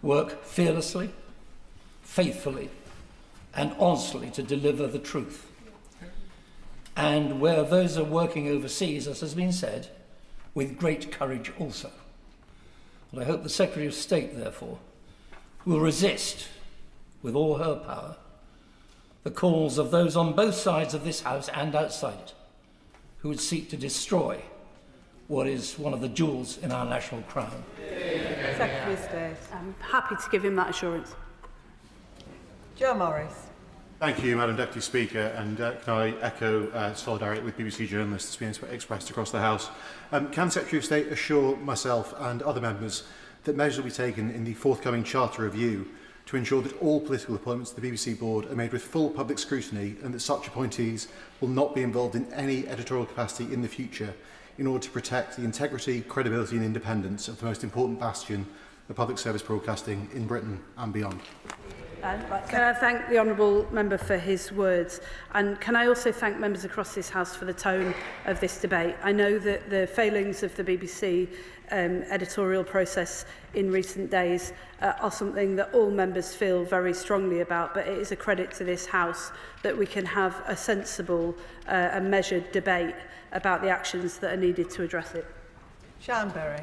work fearlessly, faithfully, and honestly to deliver the truth. And where those are working overseas, as has been said, with great courage also. But I hope the Secretary of State, therefore, will resist, with all her power, the calls of those on both sides of this House and outside it, who would seek to destroy what is one of the jewels in our national crown. Secretary of State. I'm happy to give him that assurance. Joe Morris. Thank you, Madam Deputy Speaker, and can I echo solidarity with BBC journalists that's been expressed across the House. Can the Secretary of State assure myself and other members that measures will be taken in the forthcoming Charter Review to ensure that all political appointments to the BBC board are made with full public scrutiny, and that such appointees will not be involved in any editorial capacity in the future, in order to protect the integrity, credibility and independence of the most important bastion of public service broadcasting in Britain and beyond? Can I thank the Honourable Member for his words, and can I also thank members across this House for the tone of this debate. I know that the failings of the BBC editorial process in recent days are something that all members feel very strongly about, but it is a credit to this House that we can have a sensible and measured debate about the actions that are needed to address it. Sian Berry.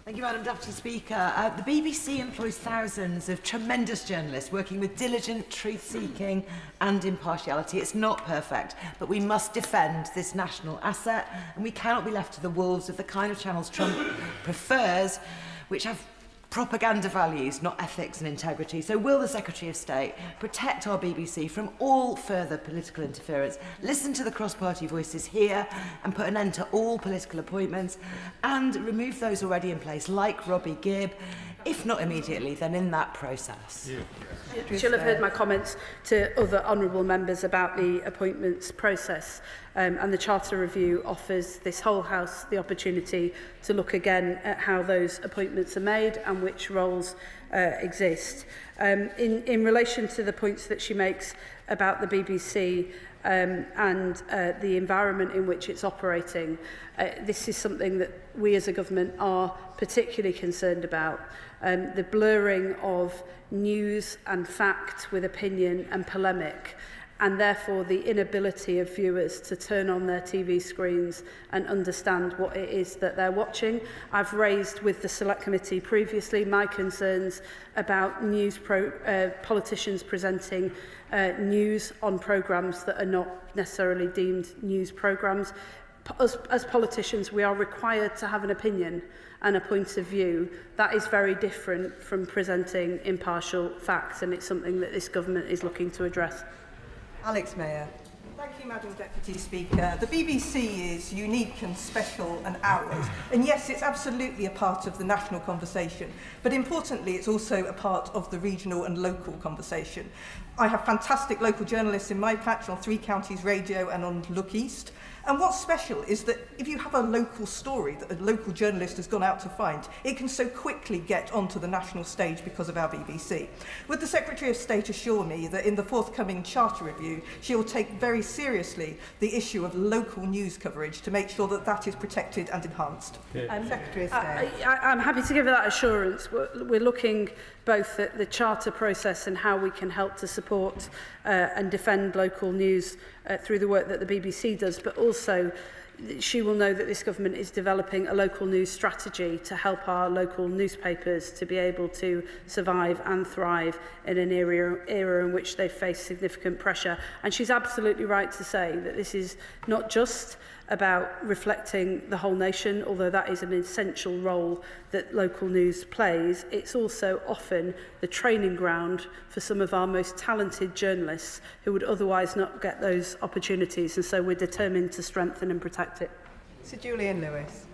Thank you, Madam Deputy Speaker. The BBC employs thousands of tremendous journalists working with diligent truth-seeking and impartiality. It's not perfect, but we must defend this national asset, and we cannot be left to the wolves of the kind of channels Trump prefers, which have propaganda values, not ethics and integrity. So will the Secretary of State protect our BBC from all further political interference, listen to the cross-party voices here and put an end to all political appointments and remove those already in place, like Robbie Gibb, if not immediately, then in that process? She'll have heard my comments to other honourable members about the appointments process, and the Charter Review offers this whole House the opportunity to look again at how those appointments are made and which roles exist. In relation to the points that she makes about the BBC and the environment in which it's operating, this is something that we as a government are particularly concerned about. The blurring of news and fact with opinion and polemic, and therefore the inability of viewers to turn on their TV screens and understand what it is that they're watching. I've raised with the Select Committee previously my concerns about politicians presenting news on programmes that are not necessarily deemed news programmes. As politicians, we are required to have an opinion and a point of view. That is very different from presenting impartial facts, and it's something that this government is looking to address. Alex Mayer. Thank you, Madam Deputy Speaker. The BBC is unique and special and ours. And yes, it's absolutely a part of the national conversation. But importantly, it's also a part of the regional and local conversation. I have fantastic local journalists in my patch on 3 Counties Radio and on Look East. And what's special is that if you have a local story that a local journalist has gone out to find, it can so quickly get onto the national stage because of our BBC. Would the Secretary of State assure me that in the forthcoming Charter Review, she will take very seriously the issue of local news coverage to make sure that that is protected and enhanced? Secretary of State. I'm happy to give that assurance. We're looking both at the charter process and how we can help to support and defend local news through the work that the BBC does, but also she will know that this government is developing a local news strategy to help our local newspapers to be able to survive and thrive in an era in which they face significant pressure. And she's absolutely right to say that this is not just about reflecting the whole nation, although that is an essential role that local news plays. It's also often the training ground for some of our most talented journalists who would otherwise not get those opportunities, and so we're determined to strengthen and protect it. Sir Julian Lewis.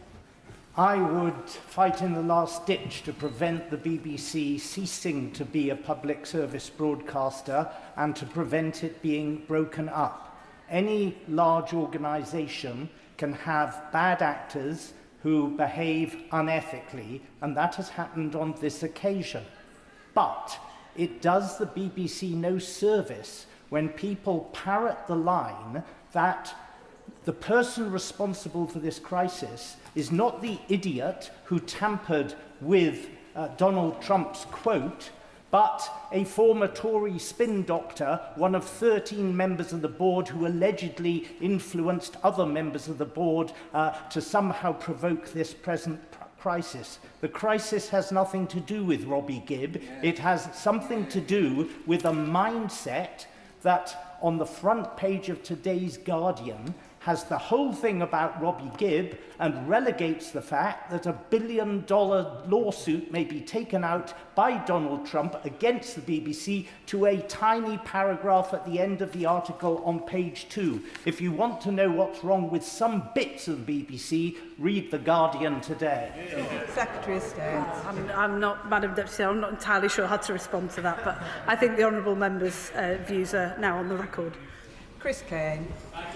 I would fight in the last ditch to prevent the BBC ceasing to be a public service broadcaster and to prevent it being broken up. Any large organisation can have bad actors who behave unethically, and that has happened on this occasion. But it does the BBC no service when people parrot the line that the person responsible for this crisis is not the idiot who tampered with Donald Trump's quote, but a former Tory spin doctor, one of 13 members of the board who allegedly influenced other members of the board to somehow provoke this present crisis. The crisis has nothing to do with Robbie Gibb. It has something to do with a mindset that on the front page of today's Guardian has the whole thing about Robbie Gibb and relegates the fact that $1 billion lawsuit may be taken out by Donald Trump against the BBC to a tiny paragraph at the end of the article on page 2. If you want to know what's wrong with some bits of the BBC, read The Guardian today. Secretary of State. I'm not, Madam Deputy, I'm not entirely sure how to respond to that, but I think the honourable member's views are now on the record. Chris Kane.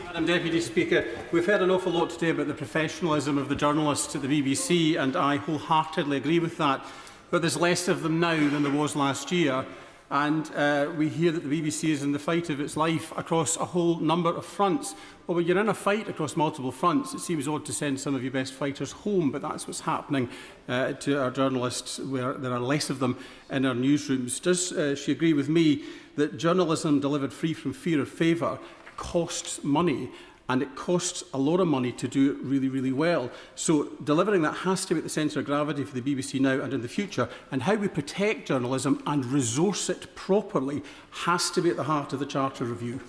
Madam Deputy Speaker, we've heard an awful lot today about the professionalism of the journalists at the BBC, and I wholeheartedly agree with that. But there's less of them now than there was last year. and we hear that the BBC is in the fight of its life across a whole number of fronts. Well, when you're in a fight across multiple fronts, it seems odd to send some of your best fighters home, but that's what's happening to our journalists, where there are less of them in our newsrooms. Does she agree with me that journalism delivered free from fear or favour costs money, and it costs a lot of money to do it really, really well? So delivering that has to be at the centre of gravity for the BBC now and in the future, and how we protect journalism and resource it properly has to be at the heart of the Charter Review.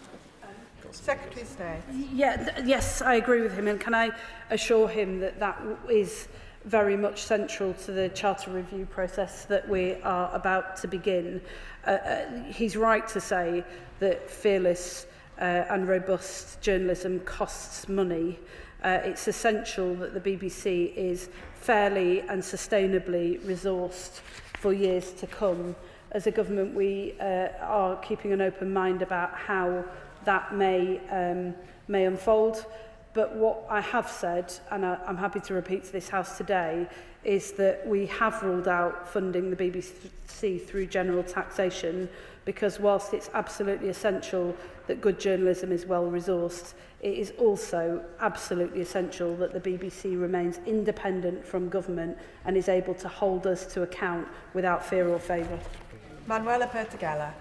Secretary of State. Yes, I agree with him, and can I assure him that that is very much central to the Charter Review process that we are about to begin. He's right to say that fearless and robust journalism costs money. It's essential that the BBC is fairly and sustainably resourced for years to come. As a government, we are keeping an open mind about how that may unfold. But what I have said, and I'm happy to repeat to this House today, is that we have ruled out funding the BBC through general taxation, because whilst it's absolutely essential that good journalism is well resourced, it is also absolutely essential that the BBC remains independent from government and is able to hold us to account without fear or favour. Manuela Pertigala.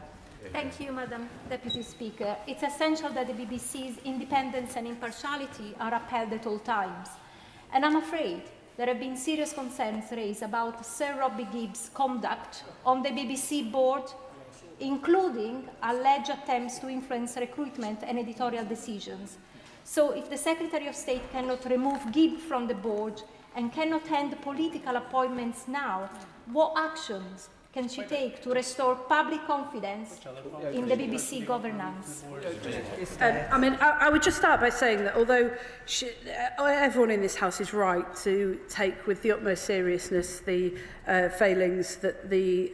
Thank you, Madam Deputy Speaker. It's essential that the BBC's independence and impartiality are upheld at all times. And I'm afraid there have been serious concerns raised about Sir Robbie Gibbs' conduct on the BBC board, including alleged attempts to influence recruitment and editorial decisions. So if the Secretary of State cannot remove Gibbs from the board and cannot end political appointments now, what actions can she take to restore public confidence in the BBC governance? I would just start by saying that although everyone in this House is right to take with the utmost seriousness the failings that the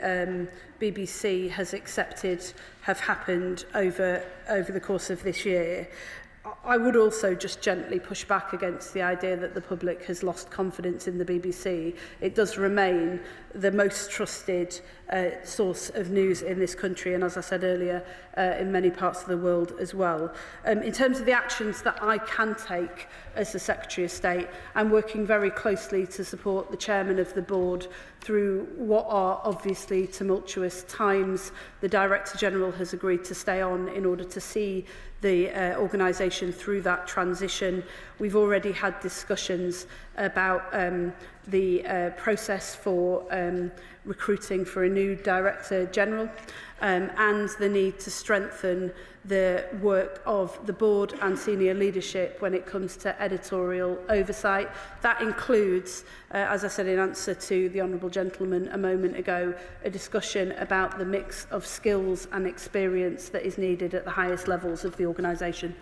BBC has accepted have happened over the course of this year, I would also just gently push back against the idea that the public has lost confidence in the BBC. It does remain the most trusted source of news in this country, and as I said earlier, in many parts of the world as well. In terms of the actions that I can take as the Secretary of State, I'm working very closely to support the Chairman of the Board through what are obviously tumultuous times. The Director General has agreed to stay on in order to see the organisation through that transition. We've already had discussions about the process for recruiting for a new Director General and the need to strengthen the work of the board and senior leadership when it comes to editorial oversight. That includes, as I said in answer to the Honourable Gentleman a moment ago, a discussion about the mix of skills and experience that is needed at the highest levels of the organisation.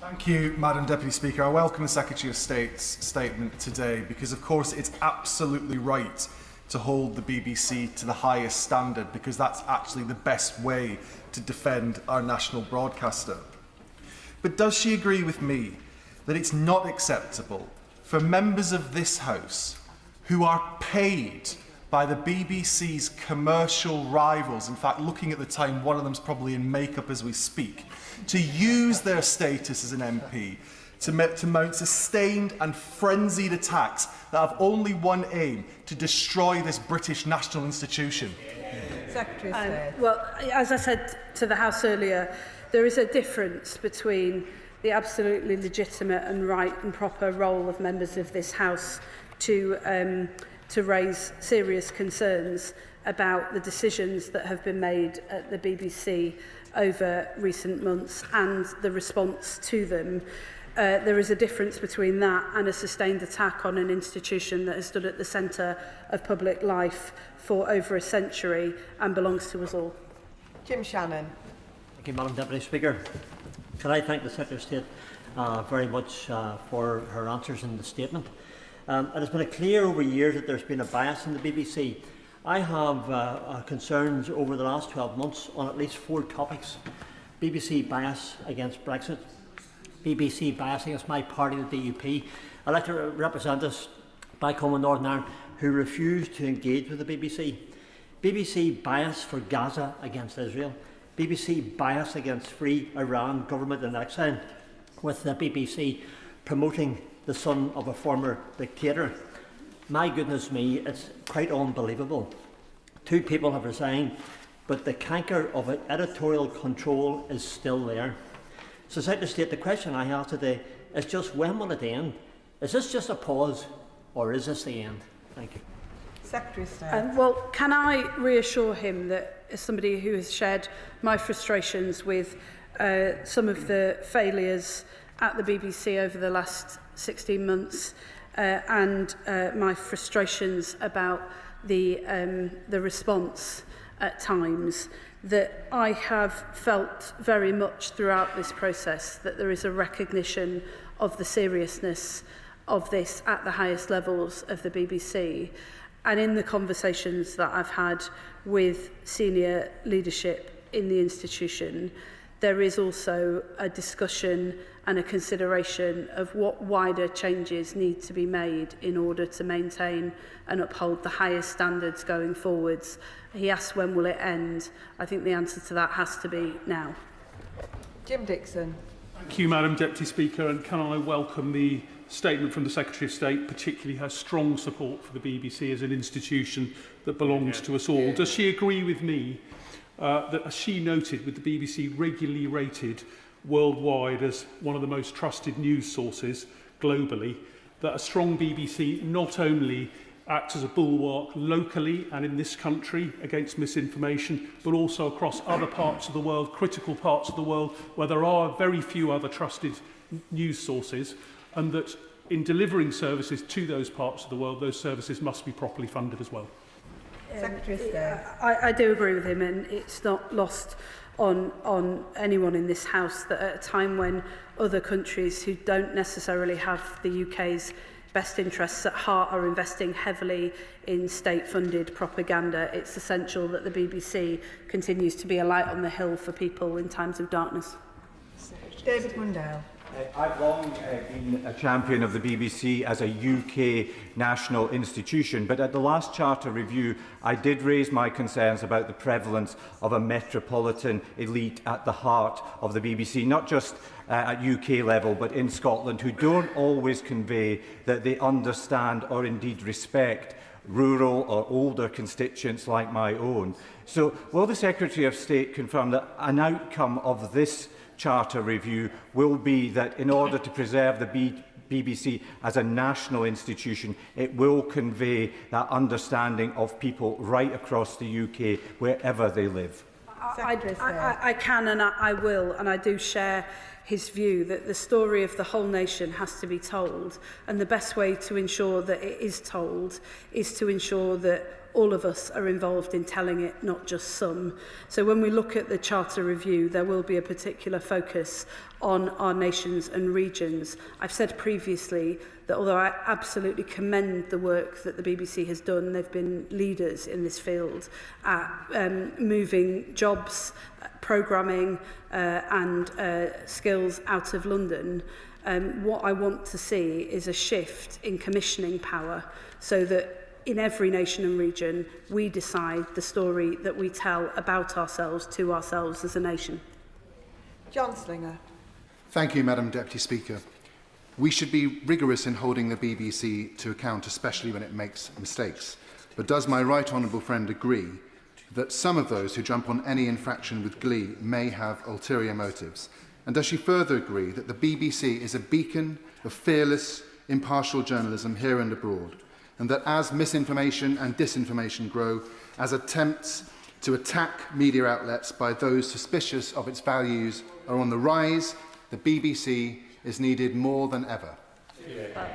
Thank you, Madam Deputy Speaker. I welcome the Secretary of State's statement today because, of course, it's absolutely right to hold the BBC to the highest standard, because that's actually the best way to defend our national broadcaster. But does she agree with me that it's not acceptable for members of this House who are paid by the BBC's commercial rivals, in fact, looking at the time, one of them's probably in makeup as we speak, to use their status as an MP to mount sustained and frenzied attacks that have only one aim: to destroy this British national institution? Secretary of State. Well, as I said to the House earlier, there is a difference between the absolutely legitimate and right and proper role of members of this House to raise serious concerns about the decisions that have been made at the BBC over recent months and the response to them. There is a difference between that and a sustained attack on an institution that has stood at the centre of public life for over a century and belongs to us all. Jim Shannon. Thank you, Madam Deputy Speaker. Can I thank the Secretary of State very much for her answers in the statement. It has been clear over years that there's been a bias in the BBC. I have concerns over the last 12 months on at least 4 topics. BBC bias against Brexit, BBC bias against my party, the DUP, elected representatives back home in Northern Ireland who refused to engage with the BBC. BBC bias for Gaza against Israel, BBC bias against Free Iran government in exile, with the BBC promoting the son of a former dictator. My goodness me, it's quite unbelievable. 2 people have resigned, but the canker of editorial control is still there. So, Secretary of State, the question I have today is just, when will it end? Is this just a pause, or is this the end? Thank you. Secretary of State. Well, can I reassure him that, as somebody who has shared my frustrations with some of the failures at the BBC over the last 16 months and my frustrations about the response at times, that I have felt very much throughout this process that there is a recognition of the seriousness of this at the highest levels of the BBC. And in the conversations that I've had with senior leadership in the institution, there is also a discussion and a consideration of what wider changes need to be made in order to maintain and uphold the highest standards going forwards. He asked, when will it end? I think the answer to that has to be now. Jim Dixon. Thank you, Madam Deputy Speaker, and can I welcome the statement from the Secretary of State, particularly her strong support for the BBC as an institution that belongs to us all. Does she agree with me that, as she noted, with the BBC regularly rated worldwide as one of the most trusted news sources globally, that a strong BBC not only acts as a bulwark locally and in this country against misinformation, but also across other parts of the world, critical parts of the world, where there are very few other trusted news sources, and that in delivering services to those parts of the world, those services must be properly funded as well. Secretary of State. I do agree with him, and it's not lost on anyone in this House that at a time when other countries who don't necessarily have the UK's best interests at heart are investing heavily in state-funded propaganda, it's essential that the BBC continues to be a light on the hill for people in times of darkness. David Mundell. I've long been a champion of the BBC as a UK national institution, but at the last Charter review I did raise my concerns about the prevalence of a metropolitan elite at the heart of the BBC, not just at UK level but in Scotland, who don't always convey that they understand or indeed respect rural or older constituents like my own. So will the Secretary of State confirm that an outcome of this Charter review will be that, in order to preserve the BBC as a national institution, it will convey that understanding of people right across the UK, wherever they live? I can and I will, and I do share his view that the story of the whole nation has to be told, and the best way to ensure that it is told is to ensure that all of us are involved in telling it, not just some. So when we look at the Charter review, there will be a particular focus on our nations and regions. I've said previously that although I absolutely commend the work that the BBC has done, they've been leaders in this field at moving jobs, programming and skills out of London. What I want to see is a shift in commissioning power so that in every nation and region, we decide the story that we tell about ourselves to ourselves as a nation. John Slinger. Thank you, Madam Deputy Speaker. We should be rigorous in holding the BBC to account, especially when it makes mistakes. But does my right honourable friend agree that some of those who jump on any infraction with glee may have ulterior motives? And does she further agree that the BBC is a beacon of fearless, impartial journalism here and abroad? And that as misinformation and disinformation grow, as attempts to attack media outlets by those suspicious of its values are on the rise, the BBC is needed more than ever?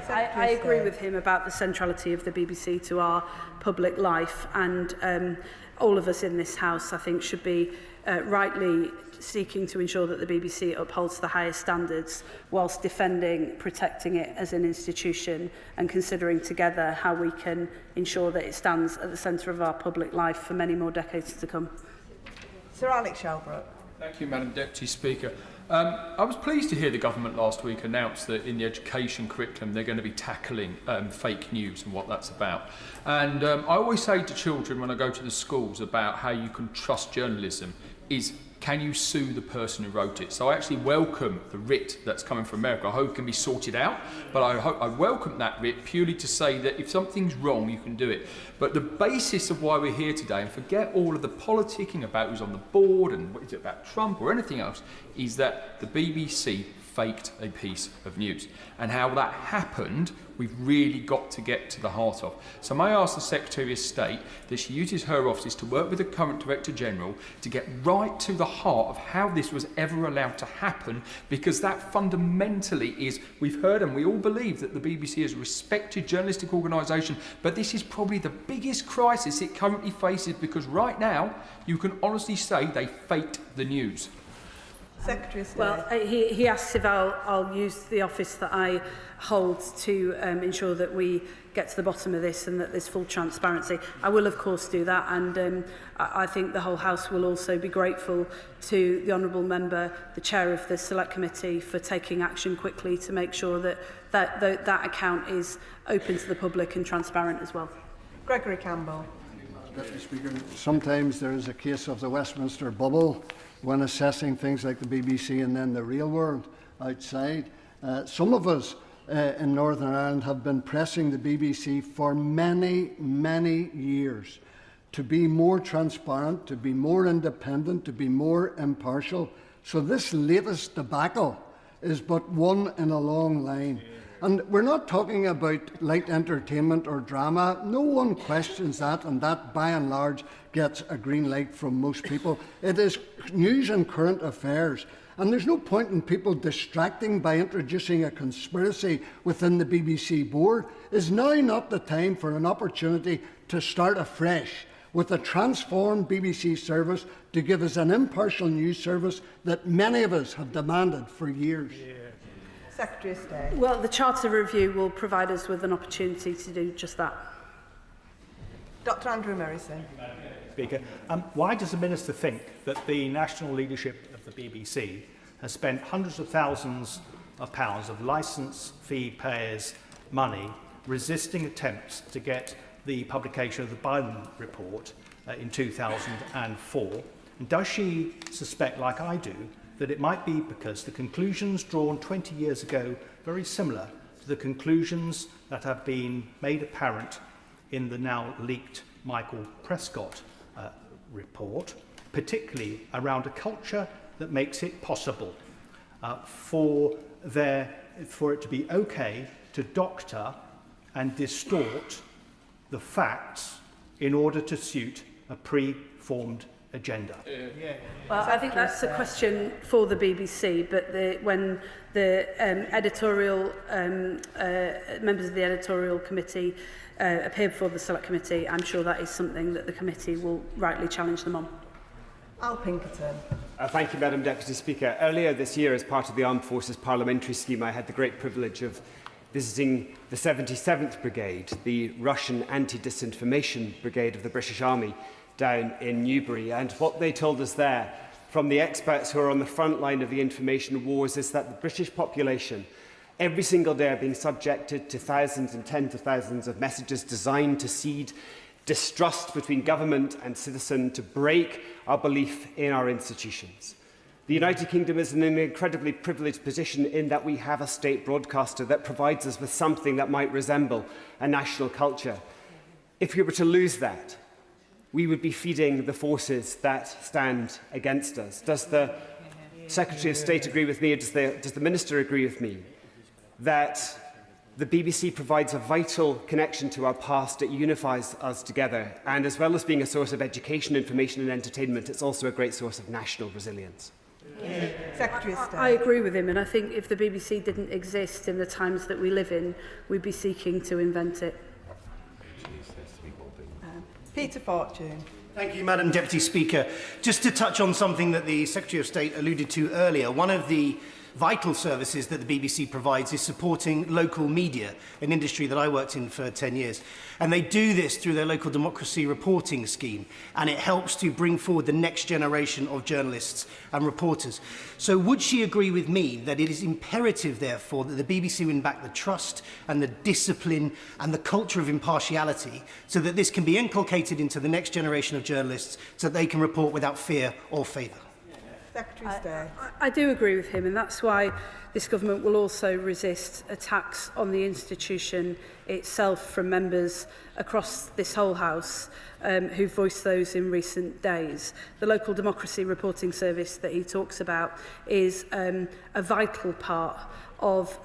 I agree with him about the centrality of the BBC to our public life, and all of us in this House, I think, should be rightly seeking to ensure that the BBC upholds the highest standards whilst defending, protecting it as an institution and considering together how we can ensure that it stands at the centre of our public life for many more decades to come. Sir Alex Shelbrooke. Thank you, Madam Deputy Speaker. I was pleased to hear the government last week announce that in the education curriculum they're going to be tackling fake news and what that's about. And I always say to children when I go to the schools about how you can trust journalism is, can you sue the person who wrote it? So I actually welcome the writ that's coming from America. I hope it can be sorted out, but I welcome that writ purely to say that if something's wrong, you can do it. But the basis of why we're here today, and forget all of the politicking about who's on the board and what is it about Trump or anything else, is that the BBC faked a piece of news. And how that happened, we've really got to get to the heart of. So may I ask the Secretary of State that she uses her offices to work with the current Director General to get right to the heart of how this was ever allowed to happen, because that fundamentally is, we've heard and we all believe that the BBC is a respected journalistic organisation, but this is probably the biggest crisis it currently faces, because right now you can honestly say they faked the news. Secretary of State. Well, he asks if I'll use the office that I hold to ensure that we get to the bottom of this and that there's full transparency. I will, of course, do that, and I think the whole House will also be grateful to the Honourable Member, the Chair of the Select Committee, for taking action quickly to make sure that account is open to the public and transparent as well. Gregory Campbell. Deputy Speaker, sometimes there is a case of the Westminster bubble when assessing things like the BBC and then the real world outside. Some of us in Northern Ireland have been pressing the BBC for many, many years to be more transparent, to be more independent, to be more impartial. So this latest debacle is but one in a long line. And we're not talking about light entertainment or drama. No one questions that, and that by and large gets a green light from most people. It is news and current affairs. And there's no point in people distracting by introducing a conspiracy within the BBC board. Is now not the time for an opportunity to start afresh with a transformed BBC service to give us an impartial news service that many of us have demanded for years? Secretary of State. Well, the Charter Review will provide us with an opportunity to do just that. Dr Andrew Merrison. Speaker, why does the Minister think that the national leadership of the BBC has spent hundreds of thousands of pounds of licence fee payers' money resisting attempts to get the publication of the Biden report in 2004? And does she suspect, like I do, that it might be because the conclusions drawn 20 years ago very similar to the conclusions that have been made apparent in the now leaked Michael Prescott report, particularly around a culture that makes it possible for it to be okay to doctor and distort the facts in order to suit a pre-formed agenda. Well, I think that's a question for the BBC, but when the editorial members of the editorial committee appear before the Select Committee, I'm sure that is something that the committee will rightly challenge them on. Al Pinkerton. Thank you, Madam Deputy Speaker. Earlier this year, as part of the Armed Forces Parliamentary Scheme, I had the great privilege of visiting the 77th Brigade, the Russian anti-disinformation brigade of the British Army, down in Newbury. And what they told us there, from the experts who are on the front line of the information wars, is that the British population, every single day, are being subjected to thousands and tens of thousands of messages designed to seed distrust between government and citizen, to break our belief in our institutions. The United Kingdom is in an incredibly privileged position in that we have a state broadcaster that provides us with something that might resemble a national culture. If we were to lose that, we would be feeding the forces that stand against us. Does the Secretary of State agree with me, or does the Minister agree with me, that the BBC provides a vital connection to our past? It unifies us together, and as well as being a source of education, information and entertainment, it's also a great source of national resilience. Secretary of State. I agree with him, and I think if the BBC didn't exist in the times that we live in, we'd be seeking to invent it. Peter Fortune. Thank you, Madam Deputy Speaker. Just to touch on something that the Secretary of State alluded to earlier, one of the vital services that the BBC provides is supporting local media, an industry that I worked in for 10 years. And they do this through their local democracy reporting scheme, and it helps to bring forward the next generation of journalists and reporters. So would she agree with me that it is imperative, therefore, that the BBC win back the trust and the discipline and the culture of impartiality so that this can be inculcated into the next generation of journalists so that they can report without fear or favour? Secretary of State. I do agree with him, and that's why this government will also resist attacks on the institution itself from members across this whole House who voiced those in recent days. The local democracy reporting service that he talks about is a vital part of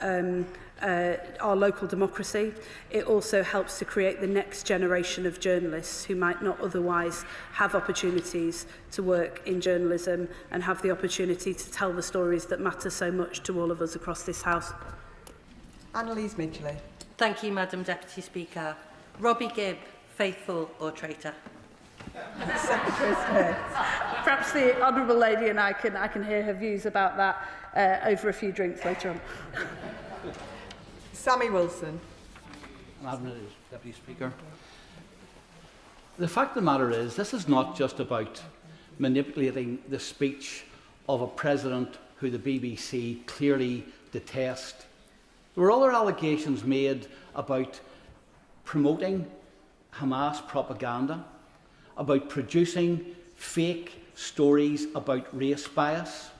our local democracy. It also helps to create the next generation of journalists who might not otherwise have opportunities to work in journalism and have the opportunity to tell the stories that matter so much to all of us across this House. Annalise Midgley. Thank you, Madam Deputy Speaker. Robbie Gibb, faithful or traitor? Secretary of State. Perhaps the honourable lady and I can hear her views about that over a few drinks later on. Sammy Wilson. Madam Deputy Speaker. The fact of the matter is, this is not just about manipulating the speech of a president who the BBC clearly detest. There were other allegations made about promoting Hamas propaganda, about producing fake stories about race bias,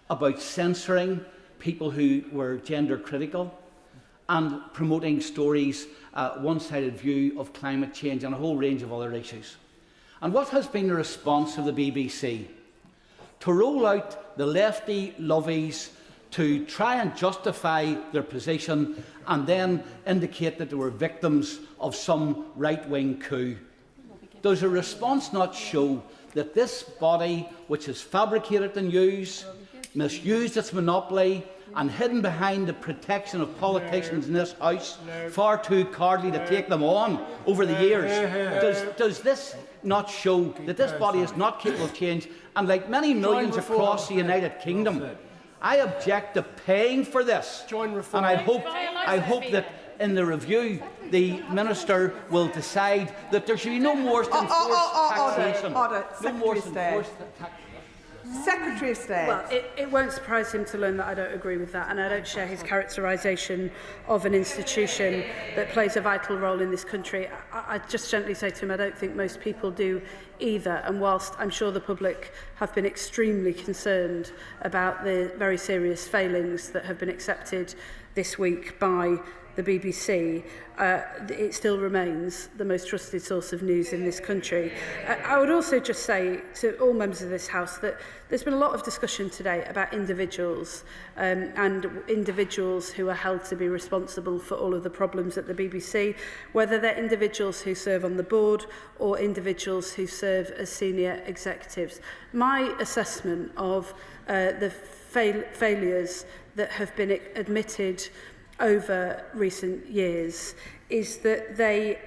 about censoring people who were gender critical, and promoting stories, one-sided view of climate change and a whole range of other issues. And what has been the response of the BBC? To roll out the lefty lovies to try and justify their position and then indicate that they were victims of some right-wing coup. Does a response not show that this body, which has fabricated the news, misused its monopoly, and hidden behind the protection of politicians in this House, far too cowardly to take them on over the years? Does this not show that this body is not capable of change? And like many millions across the United Kingdom, I object to paying for this. And I hope that in the review, the Minister will decide that there should be no more enforced taxation. Order. No more enforced Secretary of State. Well, it won't surprise him to learn that I don't agree with that, and I don't share his characterisation of an institution that plays a vital role in this country. I just gently say to him, I don't think most people do either, and whilst I'm sure the public have been extremely concerned about the very serious failings that have been accepted this week by the BBC, it still remains the most trusted source of news in this country. I would also just say to all members of this House that there's been a lot of discussion today about individuals and individuals who are held to be responsible for all of the problems at the BBC, whether they're individuals who serve on the board or individuals who serve as senior executives. My assessment of the failures that have been admitted over recent years is that they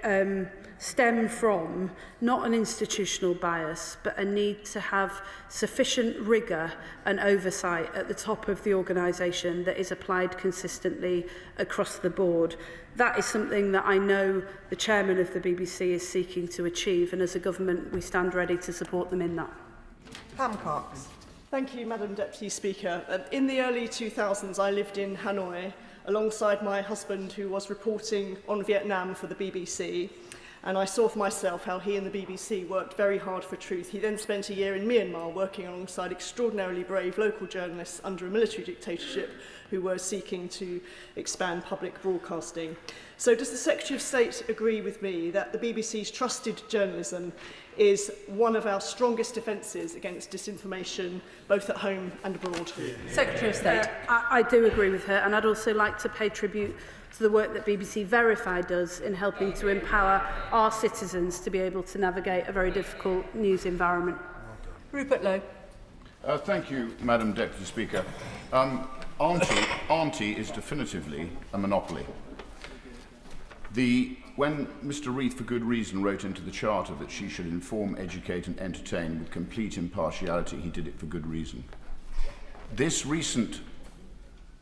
stem from not an institutional bias but a need to have sufficient rigour and oversight at the top of the organisation that is applied consistently across the board. That is something that I know the chairman of the BBC is seeking to achieve, and as a government we stand ready to support them in that. Pam Cox. Thank you, Madam Deputy Speaker. In the early 2000s I lived in Hanoi alongside my husband, who was reporting on Vietnam for the BBC, and I saw for myself how he and the BBC worked very hard for truth. He then spent a year in Myanmar working alongside extraordinarily brave local journalists under a military dictatorship who were seeking to expand public broadcasting. So does the Secretary of State agree with me that the BBC's trusted journalism is one of our strongest defences against disinformation, both at home and abroad? Secretary of State. I do agree with her, and I'd also like to pay tribute to the work that BBC Verify does in helping to empower our citizens to be able to navigate a very difficult news environment. Rupert Lowe. Thank you, Madam Deputy Speaker. Auntie is definitively a monopoly. When Mr. Reith, for good reason, wrote into the Charter that she should inform, educate and entertain with complete impartiality, he did it for good reason. This recent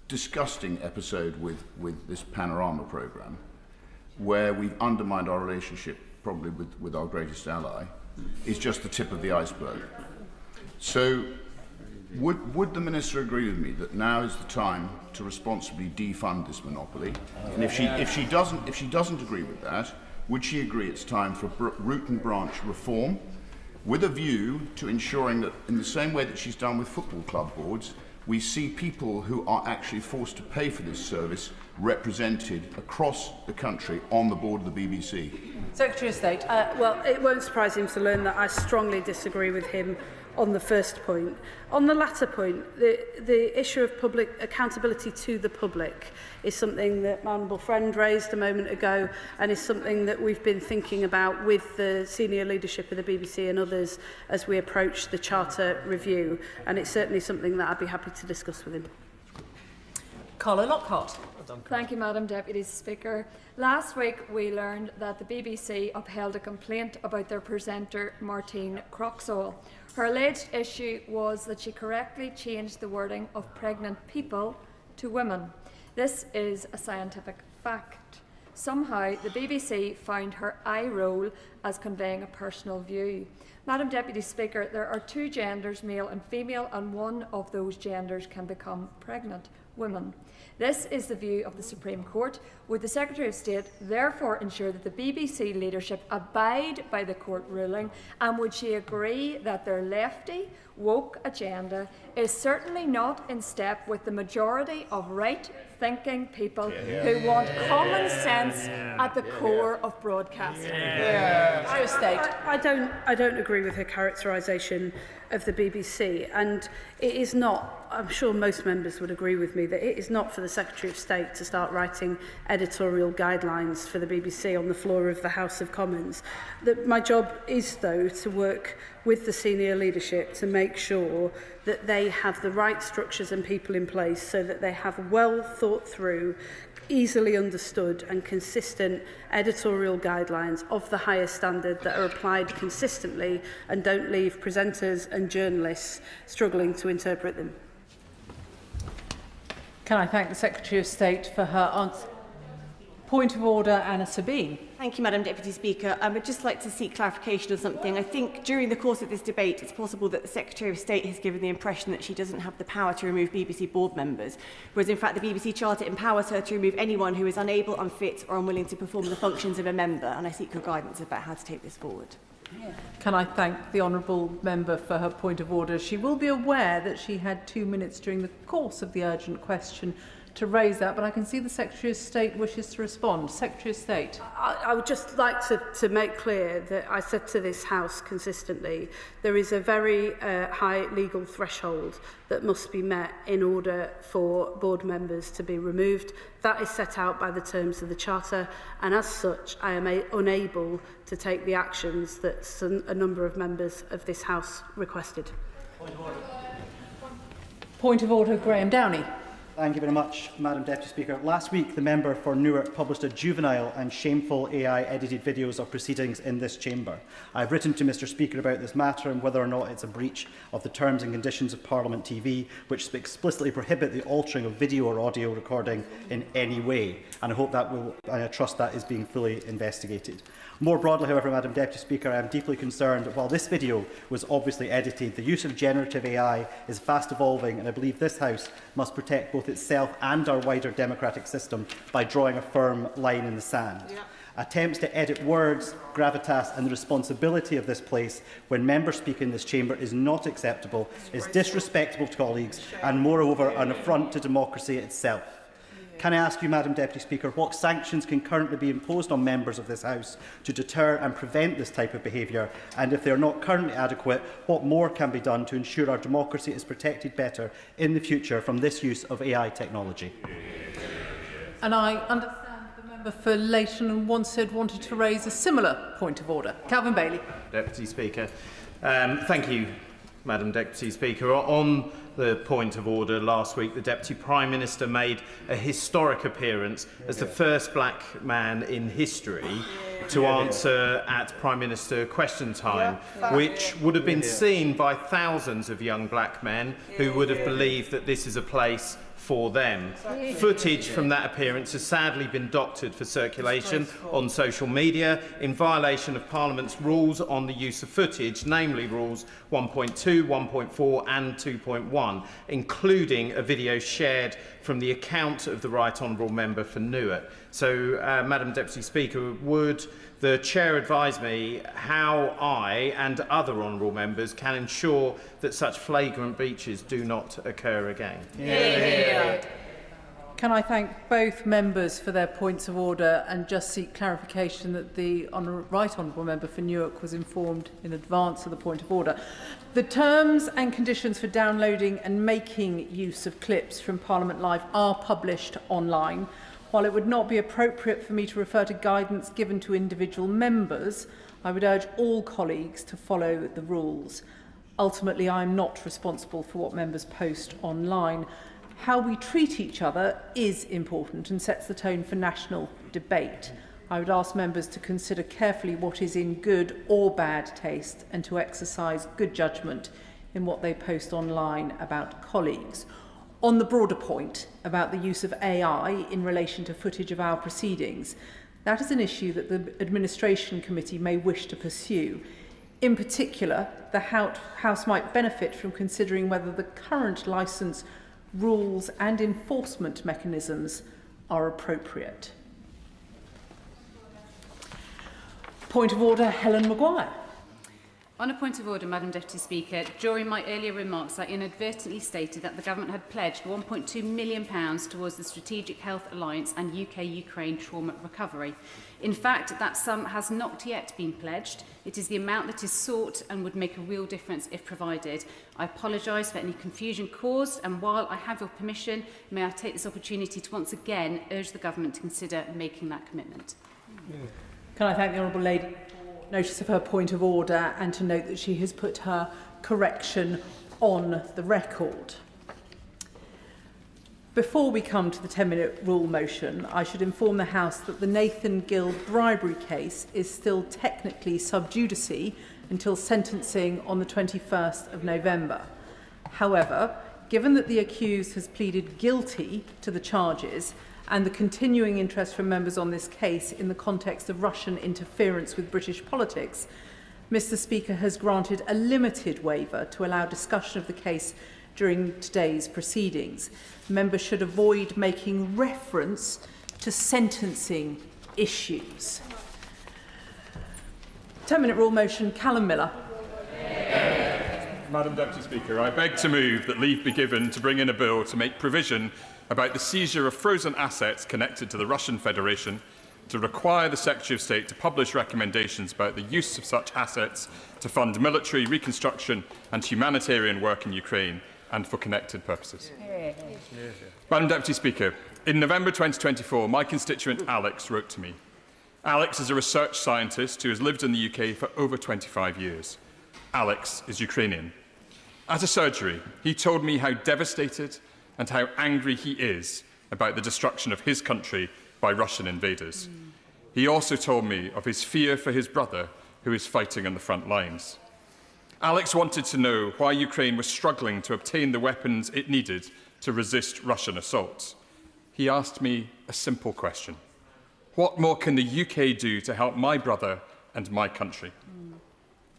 disgusting episode with this Panorama programme, where we've undermined our relationship probably with our greatest ally, is just the tip of the iceberg. So would the Minister agree with me that now is the time to responsibly defund this monopoly? And if she doesn't agree with that, would she agree it's time for root and branch reform, with a view to ensuring that, in the same way that she's done with football club boards, we see people who are actually forced to pay for this service represented across the country on the board of the BBC? Secretary of State. Well, it won't surprise him to learn that I strongly disagree with him on the first point. On the latter point, the issue of public accountability to the public is something that my honourable friend raised a moment ago, and is something that we've been thinking about with the senior leadership of the BBC and others as we approach the Charter review, and it's certainly something that I'd be happy to discuss with him. Colin Lockhart. Thank you, Madam Deputy Speaker. Last week we learned that the BBC upheld a complaint about their presenter Martine Croxall. Her alleged issue was that she correctly changed the wording of pregnant people to women. This is a scientific fact. Somehow the BBC found her eye roll as conveying a personal view. Madam Deputy Speaker, there are two genders, male and female, and one of those genders can become pregnant, women. This is the view of the Supreme Court. Would the Secretary of State therefore ensure that the BBC leadership abide by the court ruling, and would she agree that their lefty, woke agenda is certainly not in step with the majority of right-thinking people who want common sense at the core of broadcasting? I don't agree with her characterisation of the BBC, and it is not, I'm sure most members would agree with me, that it is not for the Secretary of State to start writing editorial guidelines for the BBC on the floor of the House of Commons. My job is, though, to work with the senior leadership to make sure that they have the right structures and people in place so that they have well thought through, easily understood and consistent editorial guidelines of the highest standard that are applied consistently and don't leave presenters and journalists struggling to interpret them. Can I thank the Secretary of State for her answer? Point of order, Anna Sabine. Thank you, Madam Deputy Speaker. I would just like to seek clarification of something. I think during the course of this debate, it's possible that the Secretary of State has given the impression that she doesn't have the power to remove BBC board members, whereas in fact the BBC Charter empowers her to remove anyone who is unable, unfit or unwilling to perform the functions of a member, and I seek your guidance about how to take this forward. Can I thank the honourable member for her point of order? She will be aware that she had 2 minutes during the course of the urgent question to raise that, but I can see the Secretary of State wishes to respond. Secretary of State. I would just like to make clear that I said to this House consistently, there is a very high legal threshold that must be met in order for board members to be removed. That is set out by the terms of the Charter, and as such I am unable to take the actions that a number of members of this House requested. Point of order, Graham Downey. Thank you very much, Madam Deputy Speaker. Last week, the member for Newark published a juvenile and shameful AI-edited videos of proceedings in this chamber. I have written to Mr Speaker about this matter and whether or not it's a breach of the terms and conditions of Parliament TV, which explicitly prohibit the altering of video or audio recording in any way. And I trust that is being fully investigated. More broadly, however, Madam Deputy Speaker, I am deeply concerned that while this video was obviously edited, the use of generative AI is fast evolving, and I believe this House must protect both itself and our wider democratic system by drawing a firm line in the sand. Attempts to edit words, gravitas and the responsibility of this place when members speak in this chamber is not acceptable, is disrespectful to colleagues and moreover an affront to democracy itself. Can I ask you, Madam Deputy Speaker, what sanctions can currently be imposed on members of this House to deter and prevent this type of behaviour? And if they are not currently adequate, what more can be done to ensure our democracy is protected better in the future from this use of AI technology? And I understand the member for Leighton and Wanstead wanted to raise a similar point of order. Calvin Bailey. Deputy Speaker. Thank you, Madam Deputy Speaker. On the point of order, last week the Deputy Prime Minister made a historic appearance as the first black man in history to answer at Prime Minister question time, which would have been seen by thousands of young black men who would have believed that this is a place for them. Footage from that appearance has sadly been doctored for circulation on social media in violation of Parliament's rules on the use of footage, namely rules 1.2, 1.4 and 2.1, including a video shared from the account of the Right Honourable Member for Newark. So, Madam Deputy Speaker, would the Chair advise me how I and other honourable members can ensure that such flagrant breaches do not occur again? Yeah. Can I thank both members for their points of order and just seek clarification that the Right Honourable Member for Newark was informed in advance of the point of order. The terms and conditions for downloading and making use of clips from Parliament Live are published online. While it would not be appropriate for me to refer to guidance given to individual members, I would urge all colleagues to follow the rules. Ultimately, I am not responsible for what members post online. How we treat each other is important and sets the tone for national debate. I would ask members to consider carefully what is in good or bad taste and to exercise good judgment in what they post online about colleagues. On the broader point about the use of AI in relation to footage of our proceedings, that is an issue that the Administration Committee may wish to pursue. In particular, the House might benefit from considering whether the current licence, rules and enforcement mechanisms are appropriate. Point of order, Helen Maguire. On a point of order, Madam Deputy Speaker, during my earlier remarks, I inadvertently stated that the Government had pledged £1.2 million towards the Strategic Health Alliance and UK-Ukraine trauma recovery. In fact, that sum has not yet been pledged. It is the amount that is sought and would make a real difference if provided. I apologise for any confusion caused, and while I have your permission, may I take this opportunity to once again urge the Government to consider making that commitment. Can I thank the Honourable Lady for notice of her point of order and to note that she has put her correction on the record. Before we come to the 10-minute rule motion, I should inform the House that the Nathan Gill bribery case is still technically sub judice until sentencing on the 21st of November. However, given that the accused has pleaded guilty to the charges and the continuing interest from members on this case in the context of Russian interference with British politics, Mr. Speaker has granted a limited waiver to allow discussion of the case during today's proceedings. Members should avoid making reference to sentencing issues. 10-minute rule motion, Callum Miller. Madam Deputy Speaker, I beg to move that leave be given to bring in a bill to make provision about the seizure of frozen assets connected to the Russian Federation, to require the Secretary of State to publish recommendations about the use of such assets to fund military reconstruction and humanitarian work in Ukraine and for connected purposes. Madam Deputy Speaker, in November 2024, my constituent Alex wrote to me. Alex is a research scientist who has lived in the UK for over 25 years. Alex is Ukrainian. At a surgery, he told me how devastated and how angry he is about the destruction of his country by Russian invaders. He also told me of his fear for his brother, who is fighting on the front lines. Alex wanted to know why Ukraine was struggling to obtain the weapons it needed to resist Russian assaults. He asked me a simple question. What more can the UK do to help my brother and my country?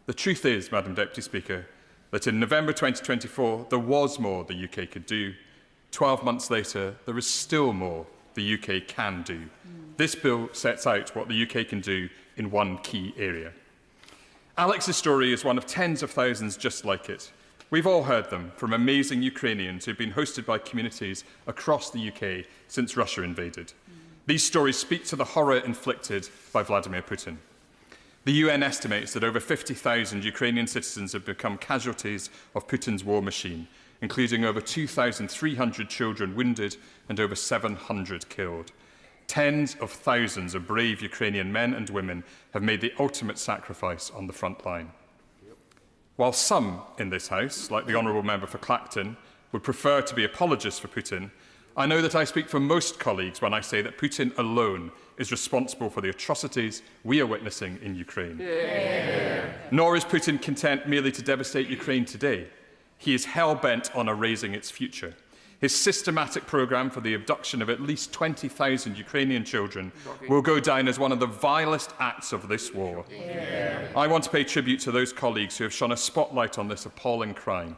The truth is, Madam Deputy Speaker, that in November 2024, there was more the UK could do. 12 months later, there is still more the UK can do. This bill sets out what the UK can do in one key area. Alex's story is one of tens of thousands just like it. We've all heard them from amazing Ukrainians who've been hosted by communities across the UK since Russia invaded. These stories speak to the horror inflicted by Vladimir Putin. The UN estimates that over 50,000 Ukrainian citizens have become casualties of Putin's war machine, including over 2,300 children wounded and over 700 killed. Tens of thousands of brave Ukrainian men and women have made the ultimate sacrifice on the front line. While some in this House, like the Honourable Member for Clacton, would prefer to be apologists for Putin, I know that I speak for most colleagues when I say that Putin alone is responsible for the atrocities we are witnessing in Ukraine. Nor is Putin content merely to devastate Ukraine today. He is hell-bent on erasing its future. His systematic programme for the abduction of at least 20,000 Ukrainian children will go down as one of the vilest acts of this war. Yeah. I want to pay tribute to those colleagues who have shone a spotlight on this appalling crime.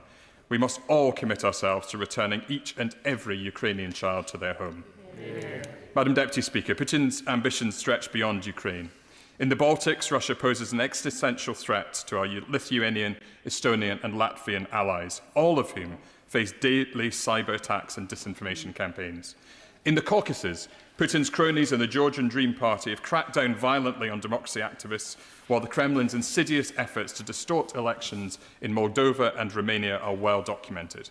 We must all commit ourselves to returning each and every Ukrainian child to their home. Yeah. Madam Deputy Speaker, Putin's ambitions stretch beyond Ukraine. In the Baltics, Russia poses an existential threat to our Lithuanian, Estonian and Latvian allies, all of whom face daily cyber attacks and disinformation campaigns. In the Caucasus, Putin's cronies and the Georgian Dream Party have cracked down violently on democracy activists, while the Kremlin's insidious efforts to distort elections in Moldova and Romania are well documented.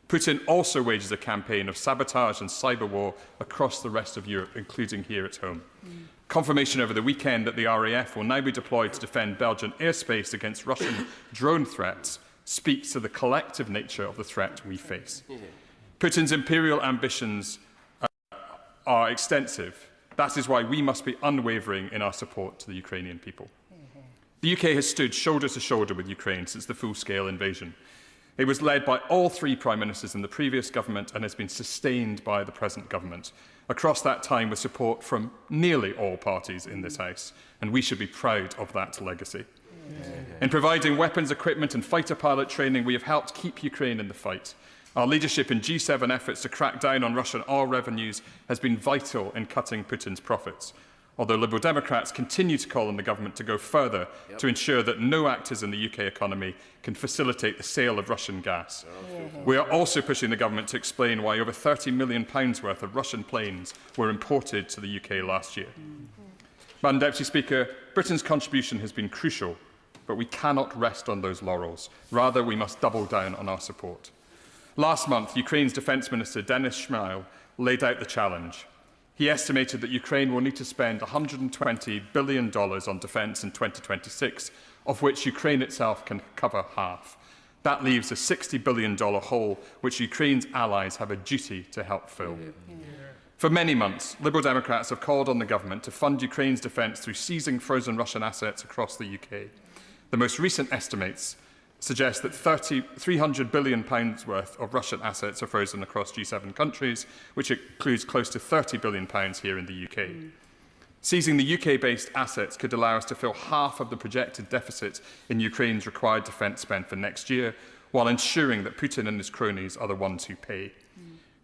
Putin also wages a campaign of sabotage and cyber war across the rest of Europe, including here at home. Confirmation over the weekend that the RAF will now be deployed to defend Belgian airspace against Russian drone threats speaks to the collective nature of the threat we face. Putin's imperial ambitions are extensive. That is why we must be unwavering in our support to the Ukrainian people. The UK has stood shoulder to shoulder with Ukraine since the full-scale invasion. It was led by all three Prime Ministers in the previous government and has been sustained by the present government. Across that time with support from nearly all parties in this House, and we should be proud of that legacy. In providing weapons, equipment and fighter pilot training, we have helped keep Ukraine in the fight. Our leadership in G7 efforts to crack down on Russian oil revenues has been vital in cutting Putin's profits, although Liberal Democrats continue to call on the government to go further to ensure that no actors in the UK economy can facilitate the sale of Russian gas. We are also pushing the government to explain why over £30 million worth of Russian planes were imported to the UK last year. Madam Deputy Speaker, Britain's contribution has been crucial, but we cannot rest on those laurels. Rather, we must double down on our support. Last month, Ukraine's Defence Minister Denis Shmyhal laid out the challenge. He estimated that Ukraine will need to spend $120 billion on defence in 2026, of which Ukraine itself can cover half. That leaves a $60 billion hole, which Ukraine's allies have a duty to help fill. For many months, Liberal Democrats have called on the government to fund Ukraine's defence through seizing frozen Russian assets across the UK. The most recent estimates suggest that £300 billion worth of Russian assets are frozen across G7 countries, which includes close to £30 billion here in the UK. Seizing the UK-based assets could allow us to fill half of the projected deficit in Ukraine's required defence spend for next year, while ensuring that Putin and his cronies are the ones who pay.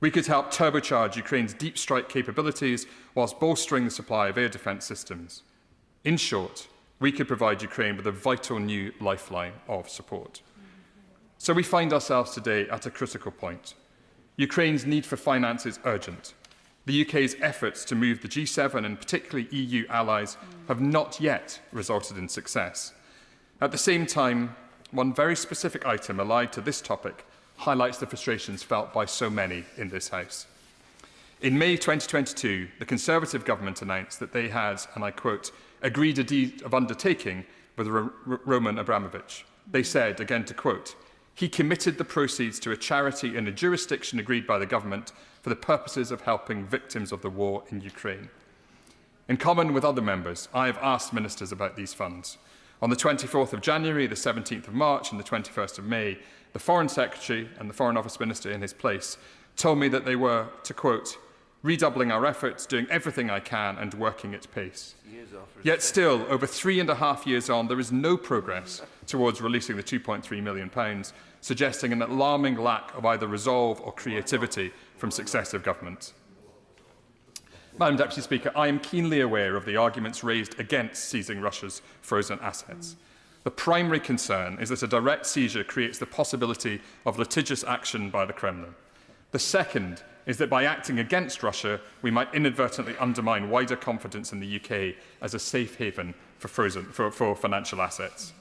We could help turbocharge Ukraine's deep strike capabilities whilst bolstering the supply of air defence systems. In short, we could provide Ukraine with a vital new lifeline of support. So we find ourselves today at a critical point. Ukraine's need for finance is urgent. The UK's efforts to move the G7 and particularly EU allies have not yet resulted in success. At the same time, one very specific item allied to this topic highlights the frustrations felt by so many in this House. In May 2022, the Conservative government announced that they had, and I quote, agreed a deed of undertaking with Roman Abramovich. They said, again to quote, he committed the proceeds to a charity in a jurisdiction agreed by the government for the purposes of helping victims of the war in Ukraine. In common with other members, I have asked ministers about these funds. On the 24th of January, the 17th of March and the 21st of May, the Foreign Secretary and the Foreign Office Minister in his place told me that they were, to quote, redoubling our efforts, doing everything I can and working at pace. Yet still, over 3.5 years on, there is no progress towards releasing the £2.3 million, suggesting an alarming lack of either resolve or creativity from successive governments. Madam Deputy Speaker, I am keenly aware of the arguments raised against seizing Russia's frozen assets. The primary concern is that a direct seizure creates the possibility of litigious action by the Kremlin. The second is that by acting against Russia, we might inadvertently undermine wider confidence in the UK as a safe haven for financial assets.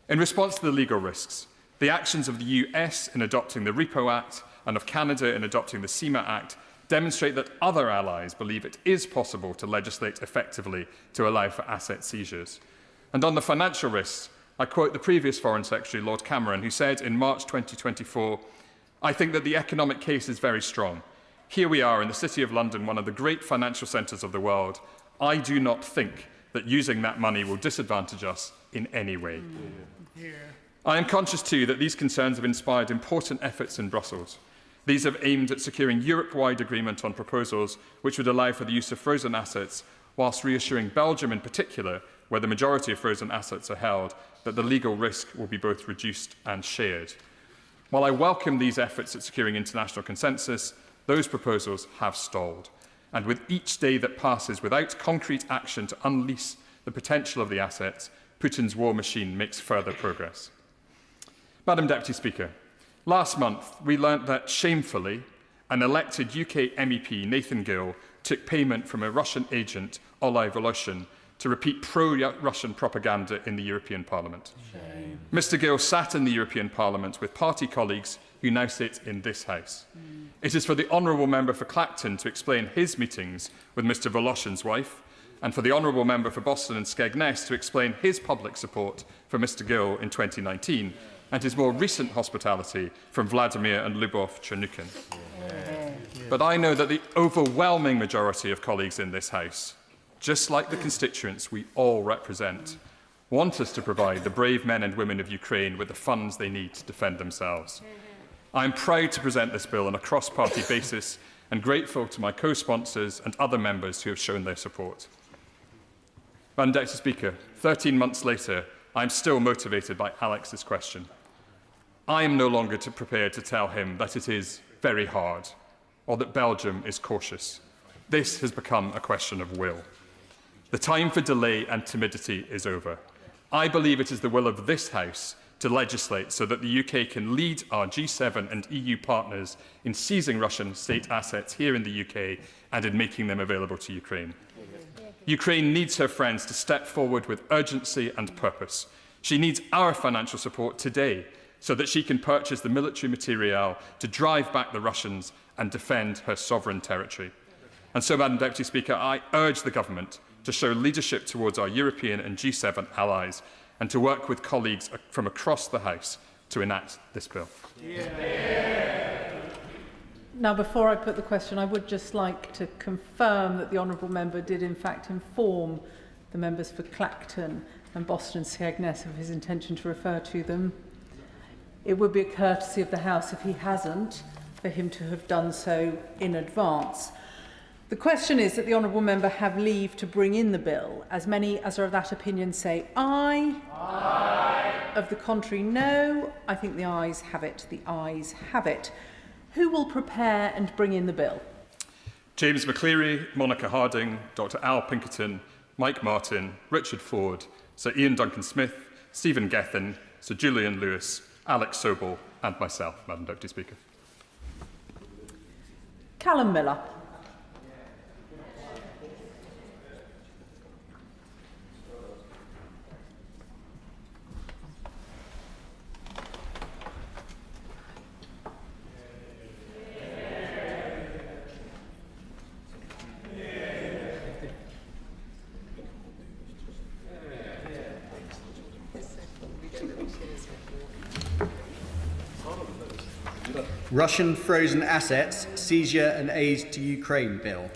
In response to the legal risks, the actions of the US in adopting the Repo Act and of Canada in adopting the CIMA Act demonstrate that other allies believe it is possible to legislate effectively to allow for asset seizures. And on the financial risks, I quote the previous Foreign Secretary, Lord Cameron, who said in March 2024, I think that the economic case is very strong. Here we are in the City of London, one of the great financial centres of the world. I do not think that using that money will disadvantage us in any way. I am conscious too that these concerns have inspired important efforts in Brussels. These have aimed at securing Europe-wide agreement on proposals which would allow for the use of frozen assets, whilst reassuring Belgium in particular, where the majority of frozen assets are held, that the legal risk will be both reduced and shared. While I welcome these efforts at securing international consensus, those proposals have stalled. And with each day that passes without concrete action to unleash the potential of the assets, Putin's war machine makes further progress. Madam Deputy Speaker, last month we learnt that, shamefully, an elected UK MEP, Nathan Gill, took payment from a Russian agent, Olay Voloshin, to repeat pro-Russian propaganda in the European Parliament. Shame. Mr Gill sat in the European Parliament with party colleagues who now sit in this House. It is for the Honourable Member for Clacton to explain his meetings with Mr Voloshin's wife, and for the Honourable Member for Boston and Skegness to explain his public support for Mr Gill in 2019, and his more recent hospitality from Vladimir and Lyubov Chernukin. But I know that the overwhelming majority of colleagues in this House, just like the constituents we all represent, want us to provide the brave men and women of Ukraine with the funds they need to defend themselves. I am proud to present this bill on a cross-party basis and grateful to my co-sponsors and other members who have shown their support. Madam Deputy Speaker, 13 months later, I am still motivated by Alex's question. I am no longer prepared to tell him that it is very hard or that Belgium is cautious. This has become a question of will. The time for delay and timidity is over. I believe it is the will of this House to legislate so that the UK can lead our G7 and EU partners in seizing Russian state assets here in the UK and in making them available to Ukraine. Ukraine needs her friends to step forward with urgency and purpose. She needs our financial support today so that she can purchase the military material to drive back the Russians and defend her sovereign territory. And so, Madam Deputy Speaker, I urge the government to show leadership towards our European and G7 allies and to work with colleagues from across the House to enact this bill. Now, before I put the question, I would just like to confirm that the honourable member did in fact inform the members for Clacton and Boston and Skegness of his intention to refer to them. It would be a courtesy of the House if he hasn't, for him to have done so in advance. The question is that the honourable member have leave to bring in the bill. As many as are of that opinion say aye. Aye. Of the contrary, no. I think the ayes have it. The ayes have it. Who will prepare and bring in the bill? James McCleary, Monica Harding, Dr Al Pinkerton, Mike Martin, Richard Ford, Sir Ian Duncan-Smith, Stephen Gethin, Sir Julian Lewis, Alex Sobel and myself, Madam Deputy Speaker. Callum Miller. Russian frozen assets, seizure and aid to Ukraine bill.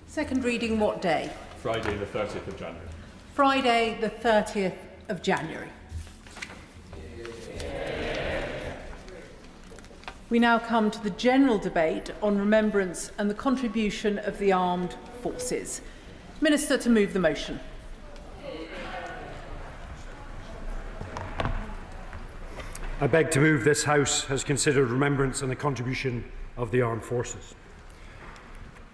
Second reading what day? Friday the 30th of January. Friday the 30th of January. We now come to the general debate on remembrance and the contribution of the armed forces. Minister to move the motion. I beg to move this House has considered remembrance and the contribution of the armed forces.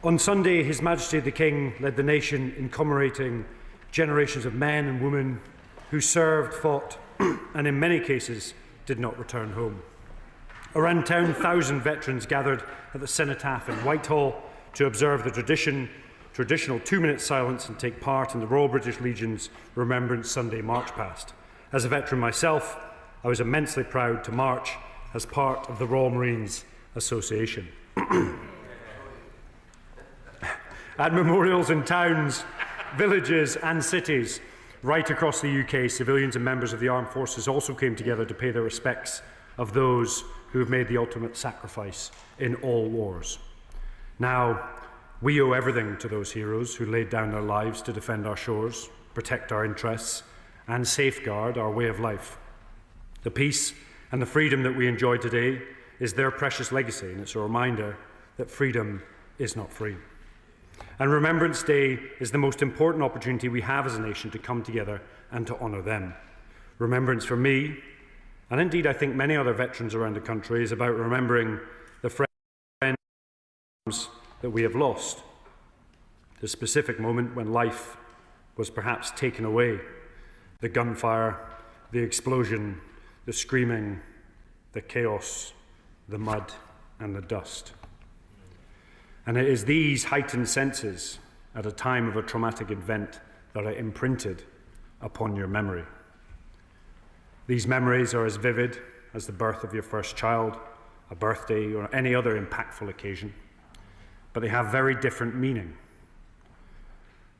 On Sunday, His Majesty the King led the nation in commemorating generations of men and women who served, fought, and in many cases did not return home. Around 10,000 veterans gathered at the Cenotaph in Whitehall to observe the traditional 2-minute silence and take part in the Royal British Legion's Remembrance Sunday March Past. As a veteran myself, I was immensely proud to march as part of the Royal Marines Association. At memorials in towns, villages and cities right across the UK, civilians and members of the armed forces also came together to pay their respects of those who have made the ultimate sacrifice in all wars. Now, we owe everything to those heroes who laid down their lives to defend our shores, protect our interests, and safeguard our way of life. The peace and the freedom that we enjoy today is their precious legacy, and it's a reminder that freedom is not free. And Remembrance Day is the most important opportunity we have as a nation to come together and to honour them. Remembrance for me, and indeed I think many other veterans around the country, is about remembering the friends that we have lost. The specific moment when life was perhaps taken away, the gunfire, the explosion, the screaming, the chaos, the mud and the dust. And it is these heightened senses at a time of a traumatic event that are imprinted upon your memory. These memories are as vivid as the birth of your first child, a birthday, or any other impactful occasion, but they have very different meaning.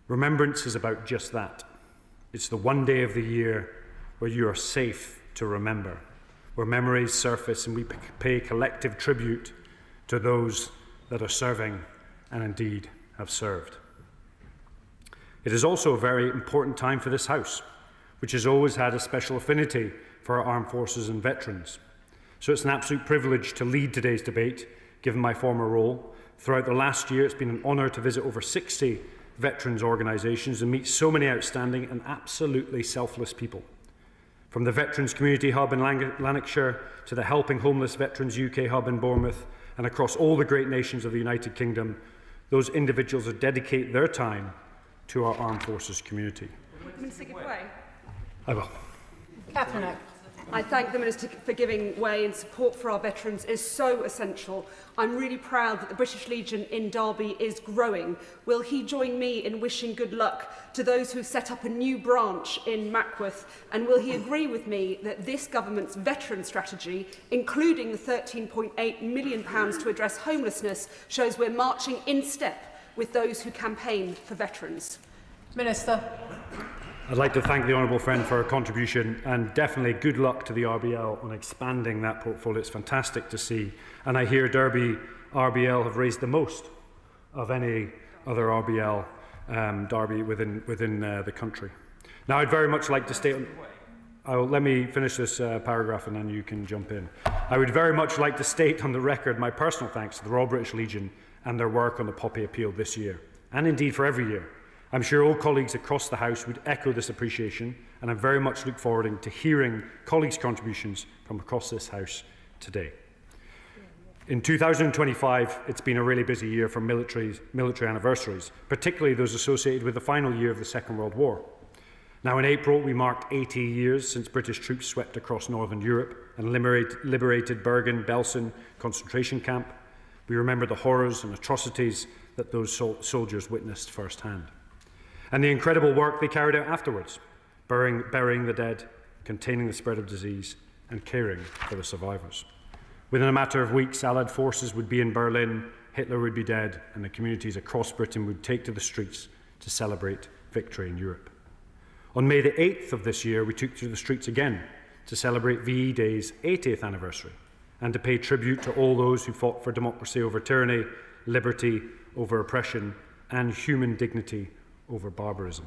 Remembrance is about just that. It's the one day of the year where you are safe to remember, where memories surface and we pay collective tribute to those that are serving and indeed have served. It is also a very important time for this House, which has always had a special affinity for our armed forces and veterans. So it's an absolute privilege to lead today's debate, given my former role. Throughout the last year, it's been an honour to visit over 60 veterans organisations and meet so many outstanding and absolutely selfless people. From the Veterans Community Hub in Lanarkshire to the Helping Homeless Veterans UK Hub in Bournemouth, and across all the great nations of the United Kingdom, those individuals that dedicate their time to our armed forces community. Minister, give way. I will. Catherine, I thank the Minister for giving way, and support for our veterans is so essential. I'm really proud that the British Legion in Derby is growing. Will he join me in wishing good luck to those who set up a new branch in Mackworth? And will he agree with me that this government's veteran strategy, including the £13.8 million to address homelessness, shows we're marching in step with those who campaign for veterans? Minister. I'd like to thank the honourable friend for her contribution, and definitely good luck to the RBL on expanding that portfolio. It's fantastic to see. And I hear Derby RBL have raised the most of any other RBL Derby within the country. Now, I'd very much like to state... let me finish this paragraph and then you can jump in. I would very much like to state on the record my personal thanks to the Royal British Legion and their work on the Poppy Appeal this year, and indeed for every year. I'm sure all colleagues across the House would echo this appreciation, and I very much look forward to hearing colleagues' contributions from across this House today. In 2025, it's been a really busy year for military anniversaries, particularly those associated with the final year of the Second World War. Now, in April, we marked 80 years since British troops swept across Northern Europe and liberated Bergen-Belsen concentration camp. We remember the horrors and atrocities that those soldiers witnessed firsthand, and the incredible work they carried out afterwards, burying the dead, containing the spread of disease, and caring for the survivors. Within a matter of weeks, Allied forces would be in Berlin, Hitler would be dead, and the communities across Britain would take to the streets to celebrate victory in Europe. On May the 8th of this year, we took to the streets again to celebrate VE Day's 80th anniversary and to pay tribute to all those who fought for democracy over tyranny, liberty over oppression, and human dignity over barbarism.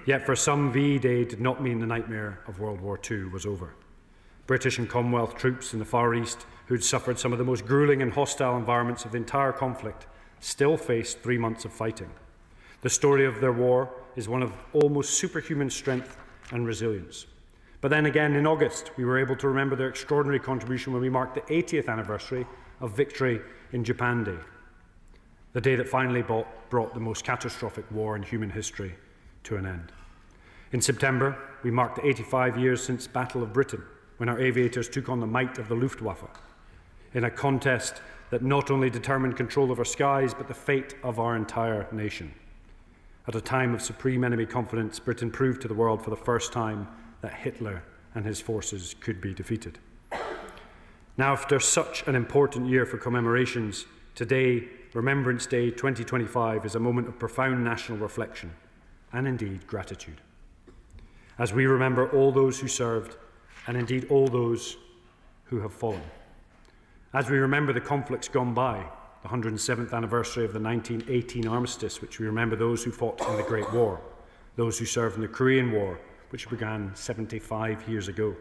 Yet for some, VE Day did not mean the nightmare of World War II was over. British and Commonwealth troops in the Far East, who had suffered some of the most gruelling and hostile environments of the entire conflict, still faced 3 months of fighting. The story of their war is one of almost superhuman strength and resilience. But then again, in August, we were able to remember their extraordinary contribution when we marked the 80th anniversary of victory in Japan Day, the day that finally brought the most catastrophic war in human history to an end. In September, we marked the 85 years since Battle of Britain, when our aviators took on the might of the Luftwaffe, in a contest that not only determined control of our skies, but the fate of our entire nation. At a time of supreme enemy confidence, Britain proved to the world for the first time that Hitler and his forces could be defeated. Now, after such an important year for commemorations, today, Remembrance Day 2025 is a moment of profound national reflection and indeed gratitude, as we remember all those who served and indeed all those who have fallen. As we remember the conflicts gone by, the 107th anniversary of the 1918 armistice, which we remember those who fought in the Great War, those who served in the Korean War, which began 75 years ago,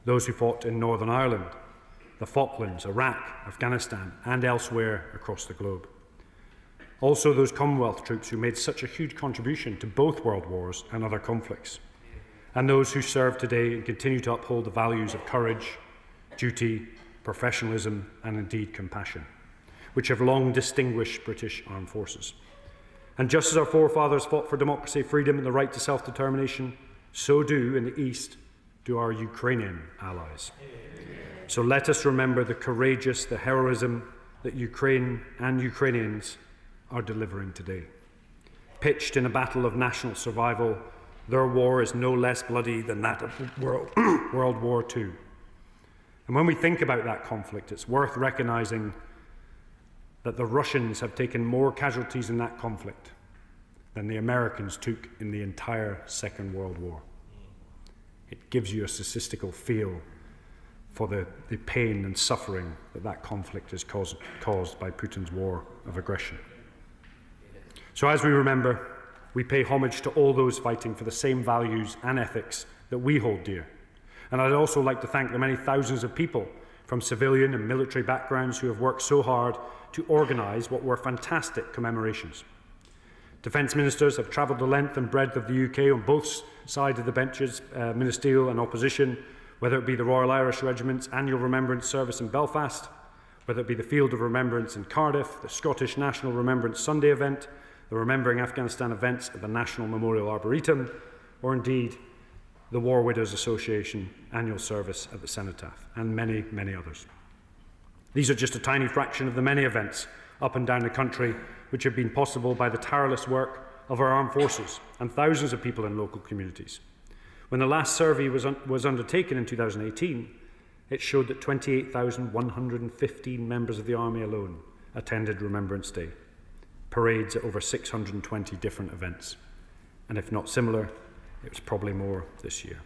those who fought in Northern Ireland, the Falklands, Iraq, Afghanistan, and elsewhere across the globe. Also those Commonwealth troops who made such a huge contribution to both world wars and other conflicts, and those who serve today and continue to uphold the values of courage, duty, professionalism, and indeed compassion, which have long distinguished British armed forces. And just as our forefathers fought for democracy, freedom, and the right to self-determination, so do, in the East, do our Ukrainian allies. So let us remember the heroism that Ukraine and Ukrainians are delivering today. Pitched in a battle of national survival, their war is no less bloody than that of World War II. And when we think about that conflict, it's worth recognizing that the Russians have taken more casualties in that conflict than the Americans took in the entire Second World War. It gives you a statistical feel for the pain and suffering that conflict is caused by Putin's war of aggression. So as we remember, we pay homage to all those fighting for the same values and ethics that we hold dear. And I'd also like to thank the many thousands of people from civilian and military backgrounds who have worked so hard to organise what were fantastic commemorations. Defence ministers have travelled the length and breadth of the UK on both sides of the benches, ministerial and opposition, whether it be the Royal Irish Regiment's annual Remembrance Service in Belfast, whether it be the Field of Remembrance in Cardiff, the Scottish National Remembrance Sunday event, the Remembering Afghanistan events at the National Memorial Arboretum, or indeed the War Widows Association annual service at the Cenotaph, and many, many others. These are just a tiny fraction of the many events up and down the country which have been possible by the tireless work of our armed forces and thousands of people in local communities. When the last survey was undertaken in 2018, it showed that 28,115 members of the Army alone attended Remembrance Day, parades at over 620 different events. And if not similar, it was probably more this year.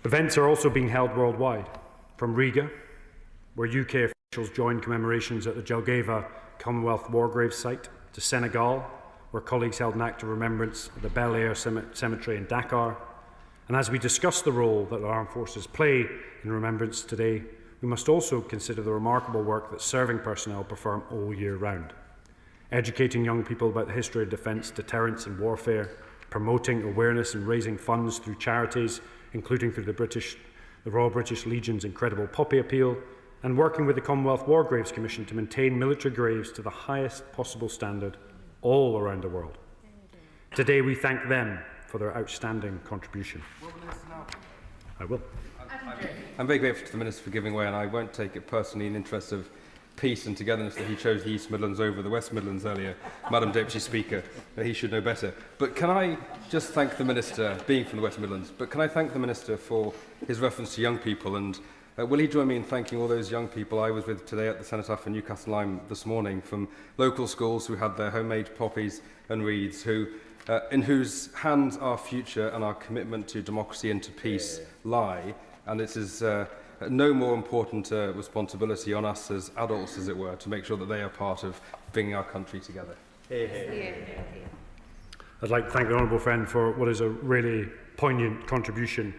Events are also being held worldwide, from Riga, where UK officials joined commemorations at the Jelgava Commonwealth War Graves site, to Senegal, where colleagues held an act of remembrance at the Bel Air Cemetery in Dakar. And as we discuss the role that our armed forces play in remembrance today, we must also consider the remarkable work that serving personnel perform all year round, educating young people about the history of defence, deterrence and warfare, promoting awareness and raising funds through charities, including through the Royal British Legion's incredible Poppy Appeal, and working with the Commonwealth War Graves Commission to maintain military graves to the highest possible standard all around the world. Today we thank them for their outstanding contribution. I will. I'm very grateful to the Minister for giving way, and I won't take it personally in the interest of peace and togetherness that he chose the East Midlands over the West Midlands earlier. Madam Deputy Speaker, he should know better. But can I just thank the Minister, being from the West Midlands, but can I thank the Minister for his reference to young people, and will he join me in thanking all those young people I was with today at the Cenotaph in Newcastle Lyme this morning, from local schools who had their homemade poppies and wreaths, in whose hands our future and our commitment to democracy and to peace lie. And it is no more important responsibility on us as adults, as it were, to make sure that they are part of bringing our country together. I'd like to thank the honourable friend for what is a really poignant contribution,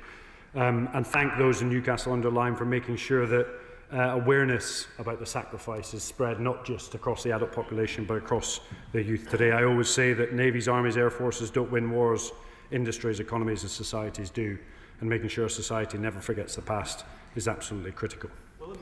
and thank those in Newcastle under Lyme for making sure that awareness about the sacrifice is spread not just across the adult population but across the youth today. I always say that navies, armies, air forces don't win wars, industries, economies and societies do, and making sure society never forgets the past is absolutely critical. I'm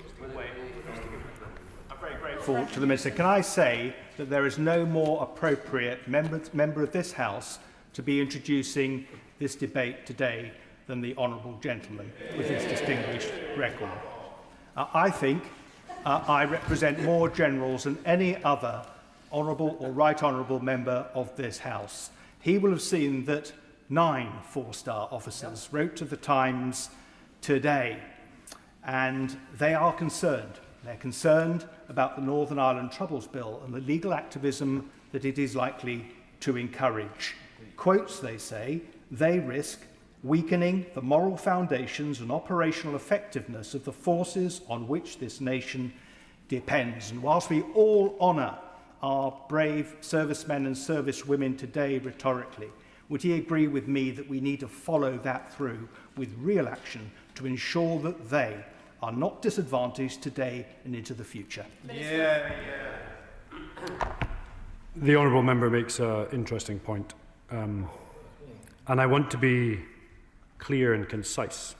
very grateful to the Minister. Can I say that there is no more appropriate member of this House to be introducing this debate today than the honourable gentleman with his distinguished record. I think I represent more generals than any other honourable or right honourable member of this House. He will have seen that 9 four-star officers wrote to the Times today, and they are concerned. They're concerned about the Northern Ireland Troubles Bill and the legal activism that it is likely to encourage. Quotes, they say, they risk weakening the moral foundations and operational effectiveness of the forces on which this nation depends. And whilst we all honour our brave servicemen and servicewomen today rhetorically, would he agree with me that we need to follow that through with real action to ensure that they are not disadvantaged today and into the future. The honourable member makes an interesting point, and I want to be clear and concise.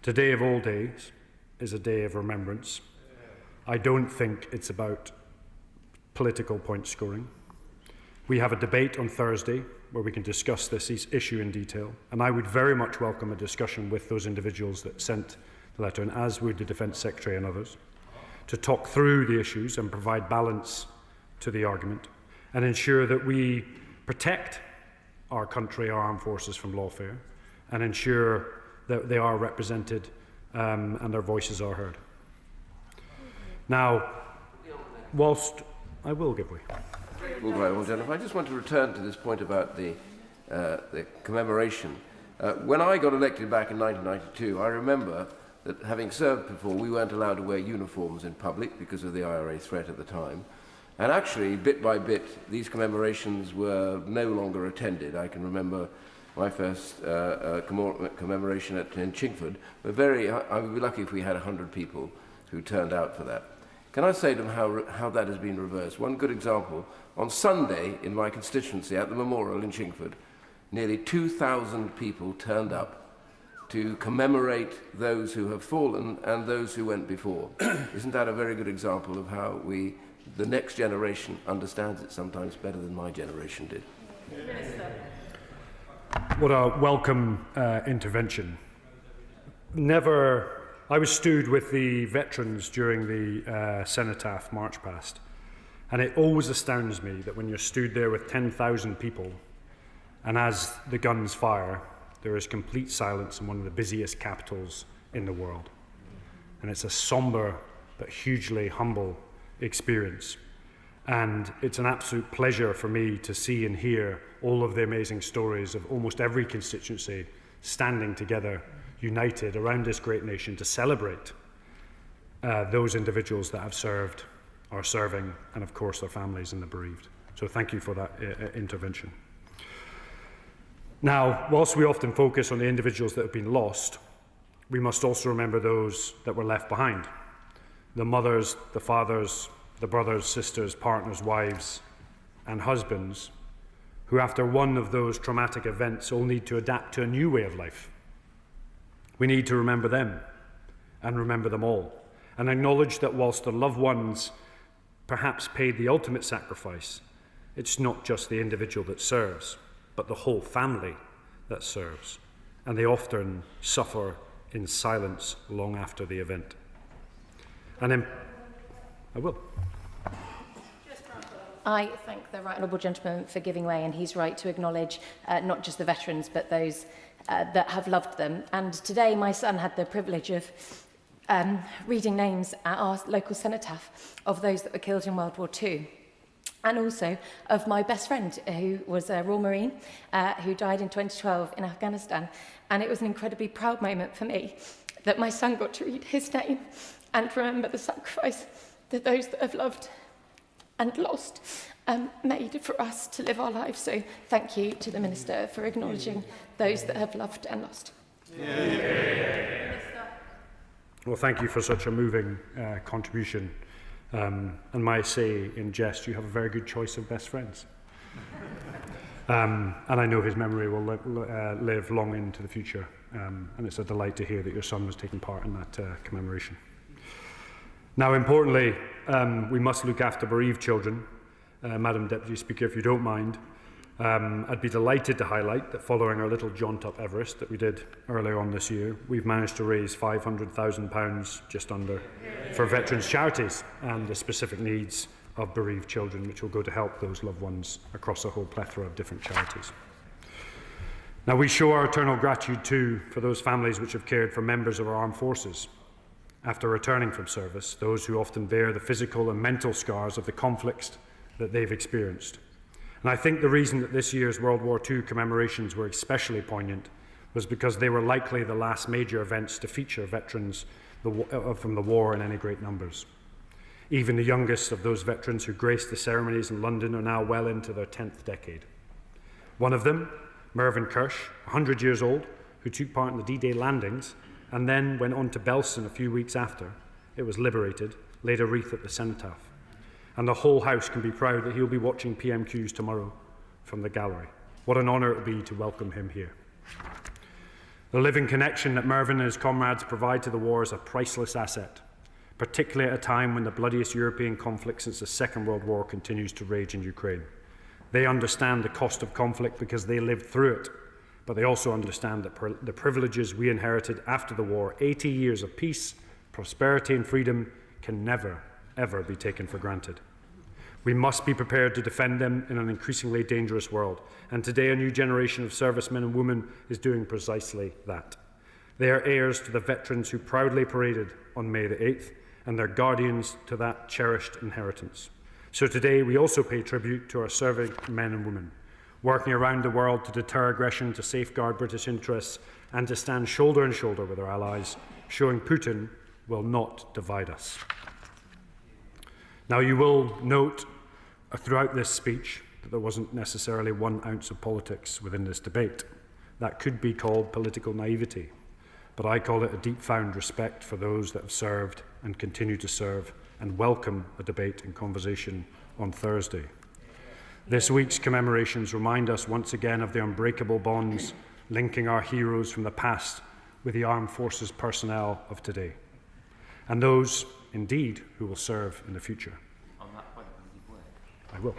Today of all days is a day of remembrance. I don't think it's about political point scoring. We have a debate on Thursday where we can discuss this issue in detail, and I would very much welcome a discussion with those individuals that sent the letter, and as would the Defence Secretary and others, to talk through the issues and provide balance to the argument and ensure that we protect our country, our armed forces from lawfare, and ensure that they are represented and their voices are heard. Now, whilst I will give way. I just want to return to this point about the commemoration. When I got elected back in 1992, I remember that having served before, we weren't allowed to wear uniforms in public because of the IRA threat at the time. And actually, bit by bit, these commemorations were no longer attended. I can remember my first commemoration in Chingford. I would be lucky if we had 100 people who turned out for that. Can I say to them how that has been reversed? One good example, on Sunday in my constituency at the memorial in Chingford, nearly 2,000 people turned up to commemorate those who have fallen and those who went before. Isn't that a very good example of how the next generation understands it sometimes better than my generation did? What a welcome intervention. I was stewed with the veterans during the Cenotaph March Past, and it always astounds me that when you're stewed there with 10,000 people, and as the guns fire, there is complete silence in one of the busiest capitals in the world. And it's a somber but hugely humble experience. And it's an absolute pleasure for me to see and hear all of the amazing stories of almost every constituency standing together, united around this great nation to celebrate those individuals that have served, are serving, and of course their families and the bereaved. So thank you for that intervention. Now, whilst we often focus on the individuals that have been lost, we must also remember those that were left behind. The mothers, the fathers, the brothers, sisters, partners, wives, and husbands who after one of those traumatic events all need to adapt to a new way of life. We need to remember them and remember them all and acknowledge that whilst the loved ones perhaps paid the ultimate sacrifice, it's not just the individual that serves, but the whole family that serves, and they often suffer in silence long after the event. And I will. I thank the right honourable gentleman for giving way, and he's right to acknowledge not just the veterans, but those that have loved them. And today my son had the privilege of reading names at our local cenotaph of those that were killed in World War II. And also of my best friend, who was a Royal Marine, who died in 2012 in Afghanistan. And it was an incredibly proud moment for me that my son got to read his name and remember the sacrifice that those that have loved and lost made for us to live our lives. So thank you to the Minister for acknowledging those that have loved and lost. Well, thank you for such a moving contribution. And may I say, in jest, you have a very good choice of best friends. And I know his memory will live long into the future. And it's a delight to hear that your son was taking part in that commemoration. Now, importantly, we must look after bereaved children. Madam Deputy Speaker, if you don't mind, I'd be delighted to highlight that following our little jaunt up Everest that we did earlier on this year, we've managed to raise £500,000, just under, for veterans' charities and the specific needs of bereaved children, which will go to help those loved ones across a whole plethora of different charities. Now, we show our eternal gratitude too for those families which have cared for members of our armed forces after returning from service, those who often bear the physical and mental scars of the conflicts that they've experienced. And I think the reason that this year's World War II commemorations were especially poignant was because they were likely the last major events to feature veterans from the war in any great numbers. Even the youngest of those veterans who graced the ceremonies in London are now well into their 10th decade. One of them, Mervyn Kirsch, 100 years old, who took part in the D-Day landings and then went on to Belsen a few weeks after it was liberated, laid a wreath at the cenotaph. And the whole House can be proud that he'll be watching PMQs tomorrow from the gallery. What an honour it will be to welcome him here. The living connection that Mervyn and his comrades provide to the war is a priceless asset, particularly at a time when the bloodiest European conflict since the Second World War continues to rage in Ukraine. They understand the cost of conflict because they lived through it, but they also understand that the privileges we inherited after the war, 80 years of peace, prosperity and freedom, can never, ever be taken for granted. We must be prepared to defend them in an increasingly dangerous world, and today a new generation of servicemen and women is doing precisely that. They are heirs to the veterans who proudly paraded on May the 8th, and they're guardians to that cherished inheritance. So today we also pay tribute to our serving men and women, working around the world to deter aggression, to safeguard British interests, and to stand shoulder and shoulder with our allies, showing Putin will not divide us. Now, you will note throughout this speech that there wasn't necessarily 1 ounce of politics within this debate. That could be called political naivety, but I call it a deep-found respect for those that have served and continue to serve, and welcome a debate and conversation on Thursday. This week's commemorations remind us once again of the unbreakable bonds linking our heroes from the past with the armed forces personnel of today, and those, indeed, who will serve in the future. On that point, I will.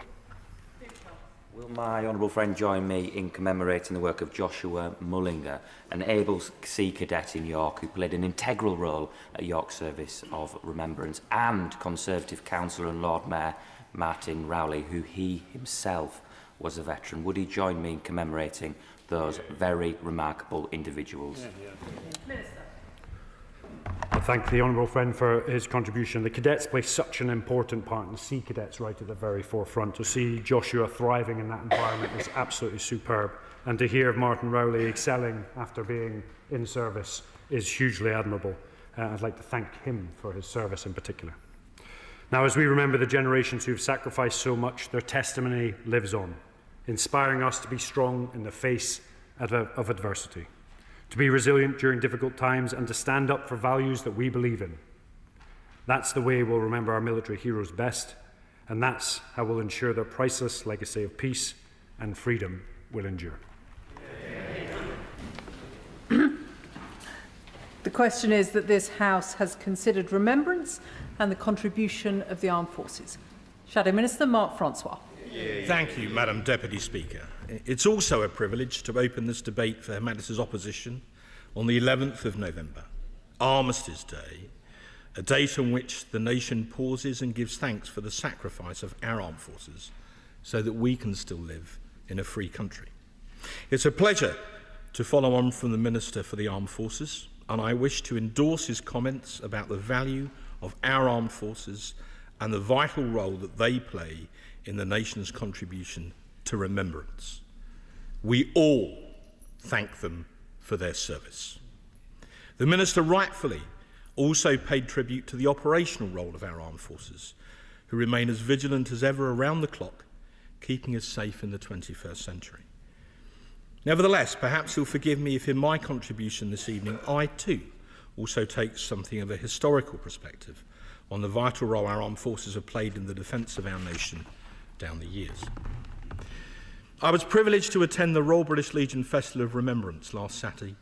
Will my honourable friend join me in commemorating the work of Joshua Mullinger, an able Sea Cadet in York who played an integral role at York Service of Remembrance, and Conservative Councillor and Lord Mayor Martin Rowley, who he himself was a veteran? Would he join me in commemorating those very remarkable individuals? I thank the honourable friend for his contribution. The cadets play such an important part, and the Sea Cadets right at the very forefront. To see Joshua thriving in that environment is absolutely superb, and to hear of Martin Rowley excelling after being in service is hugely admirable. I'd like to thank him for his service in particular. Now, as we remember the generations who have sacrificed so much, their testimony lives on, inspiring us to be strong in the face of adversity, to be resilient during difficult times, and to stand up for values that we believe in. That's the way we'll remember our military heroes best, and that's how we'll ensure their priceless legacy of peace and freedom will endure. The question is that this House has considered remembrance and the contribution of the armed forces. Shadow Minister Mark Francois. Thank you, Madam Deputy Speaker. It's also a privilege to open this debate for Her Majesty's opposition on the 11th of November, Armistice Day, a date on which the nation pauses and gives thanks for the sacrifice of our armed forces so that we can still live in a free country. It's a pleasure to follow on from the Minister for the Armed Forces, and I wish to endorse his comments about the value of our armed forces and the vital role that they play in the nation's contribution to remembrance. We all thank them for their service. The Minister rightfully also paid tribute to the operational role of our armed forces, who remain as vigilant as ever around the clock, keeping us safe in the 21st century. Nevertheless, perhaps you'll forgive me if in my contribution this evening I too also take something of a historical perspective on the vital role our armed forces have played in the defence of our nation down the years. I was privileged to attend the Royal British Legion Festival of Remembrance last Saturday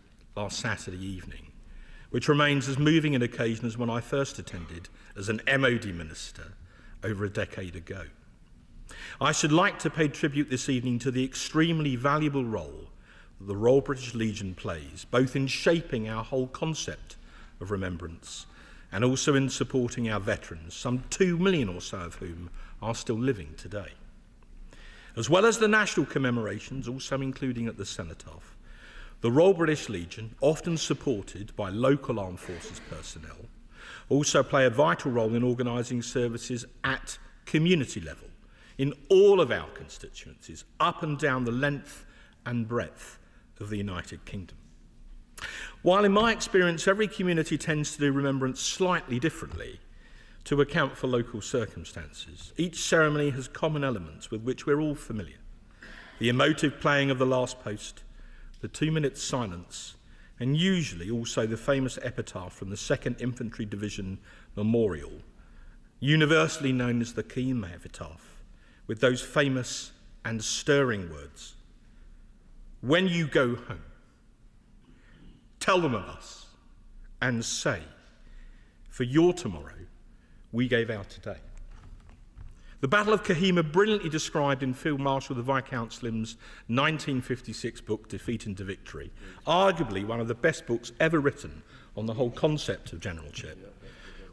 evening, which remains as moving an occasion as when I first attended as an MOD minister over a decade ago. I should like to pay tribute this evening to the extremely valuable role that the Royal British Legion plays, both in shaping our whole concept of remembrance and also in supporting our veterans, some 2 million or so of whom are still living today. As well as the national commemorations, also including at the Cenotaph, the Royal British Legion, often supported by local armed forces personnel, also play a vital role in organising services at community level in all of our constituencies, up and down the length and breadth of the United Kingdom. While in my experience every community tends to do remembrance slightly differently to account for local circumstances, each ceremony has common elements with which we're all familiar. The emotive playing of the last post, the 2-minute silence, and usually also the famous epitaph from the 2nd Infantry Division Memorial, universally known as the Kahima epitaph, with those famous and stirring words: "When you go home, tell them of us and say, for your tomorrow we gave our today." The Battle of Kahima, brilliantly described in Field Marshal the Viscount Slim's 1956 book, Defeat into Victory, arguably one of the best books ever written on the whole concept of generalship,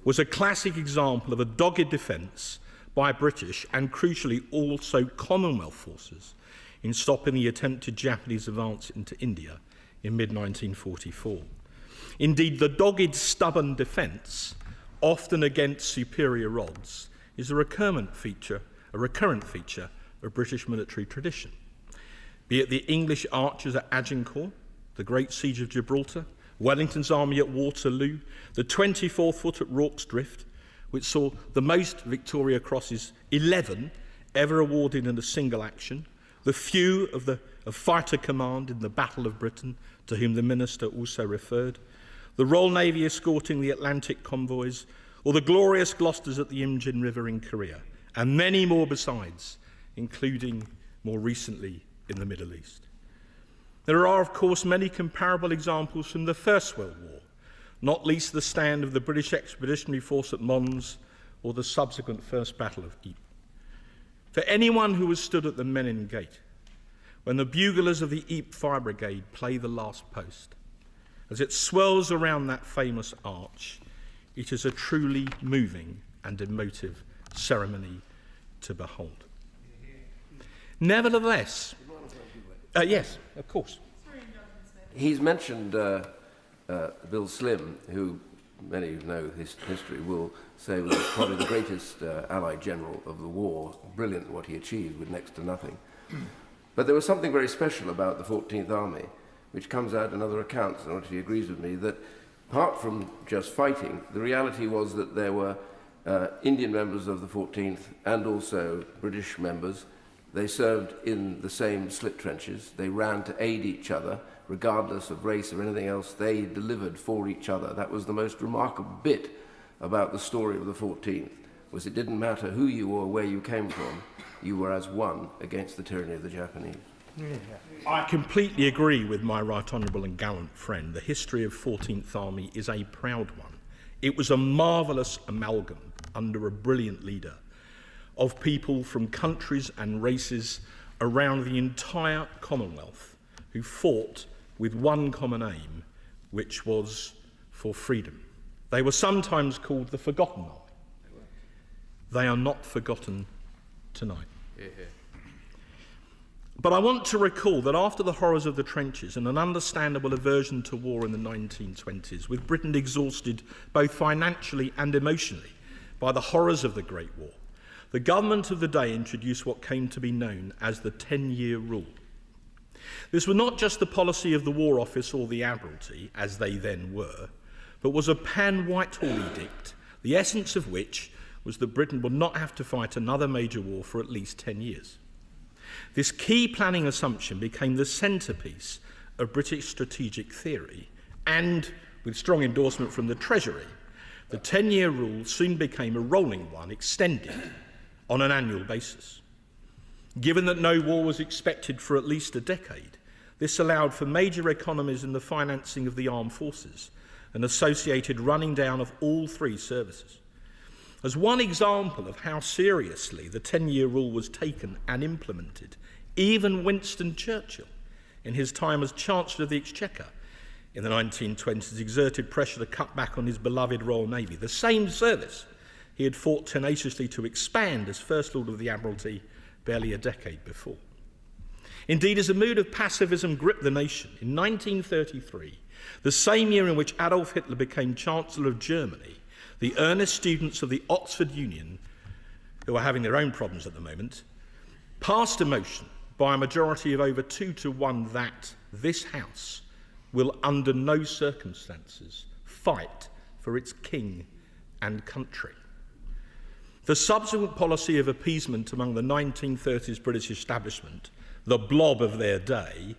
was a classic example of a dogged defence by British and, crucially, also Commonwealth forces in stopping the attempted Japanese advance into India in mid-1944. Indeed, the dogged, stubborn defence, often against superior odds, is a recurrent feature of British military tradition. Be it the English archers at Agincourt, the Great Siege of Gibraltar, Wellington's army at Waterloo, the 24th foot at Rorke's Drift, which saw the most Victoria Crosses, 11, ever awarded in a single action, the few of fighter command in the Battle of Britain, to whom the Minister also referred, the Royal Navy escorting the Atlantic convoys, or the glorious Gloucesters at the Imjin River in Korea, and many more besides, including more recently in the Middle East. There are, of course, many comparable examples from the First World War, not least the stand of the British Expeditionary Force at Mons or the subsequent First Battle of Ypres. For anyone who has stood at the Menin Gate, when the buglers of the Ypres Fire Brigade play the last post, as it swirls around that famous arch, it is a truly moving and emotive ceremony to behold. Nevertheless, yes, of course. He's mentioned Bill Slim, who many who know his history will say was probably the greatest Allied general of the war. Brilliant what he achieved with next to nothing. But there was something very special about the 14th Army, which comes out in other accounts, and he agrees with me, that apart from just fighting, the reality was that there were Indian members of the 14th and also British members. They served in the same slit trenches. They ran to aid each other, regardless of race or anything else. They delivered for each other. That was the most remarkable bit about the story of the 14th, was it didn't matter who you were or where you came from, you were as one against the tyranny of the Japanese. I completely agree with my right honourable and gallant friend. The history of 14th Army is a proud one. It was a marvellous amalgam under a brilliant leader of people from countries and races around the entire Commonwealth who fought with one common aim, which was for freedom. They were sometimes called the Forgotten Army. They are not forgotten tonight. But I want to recall that after the horrors of the trenches and an understandable aversion to war in the 1920s, with Britain exhausted both financially and emotionally by the horrors of the Great War, the government of the day introduced what came to be known as the 10-year rule. This was not just the policy of the War Office or the Admiralty, as they then were, but was a pan-Whitehall edict, the essence of which was that Britain would not have to fight another major war for at least 10 years. This key planning assumption became the centrepiece of British strategic theory, and, with strong endorsement from the Treasury, the 10-year rule soon became a rolling one, extended on an annual basis. Given that no war was expected for at least a decade, this allowed for major economies in the financing of the armed forces and associated running down of all three services. As one example of how seriously the 10-year rule was taken and implemented, even Winston Churchill, in his time as Chancellor of the Exchequer in the 1920s, exerted pressure to cut back on his beloved Royal Navy, the same service he had fought tenaciously to expand as First Lord of the Admiralty barely a decade before. Indeed, as a mood of pacifism gripped the nation, in 1933, the same year in which Adolf Hitler became Chancellor of Germany, the earnest students of the Oxford Union, who are having their own problems at the moment, passed a motion by a majority of over 2-1 that this House will under no circumstances fight for its king and country. The subsequent policy of appeasement among the 1930s British establishment, the blob of their day,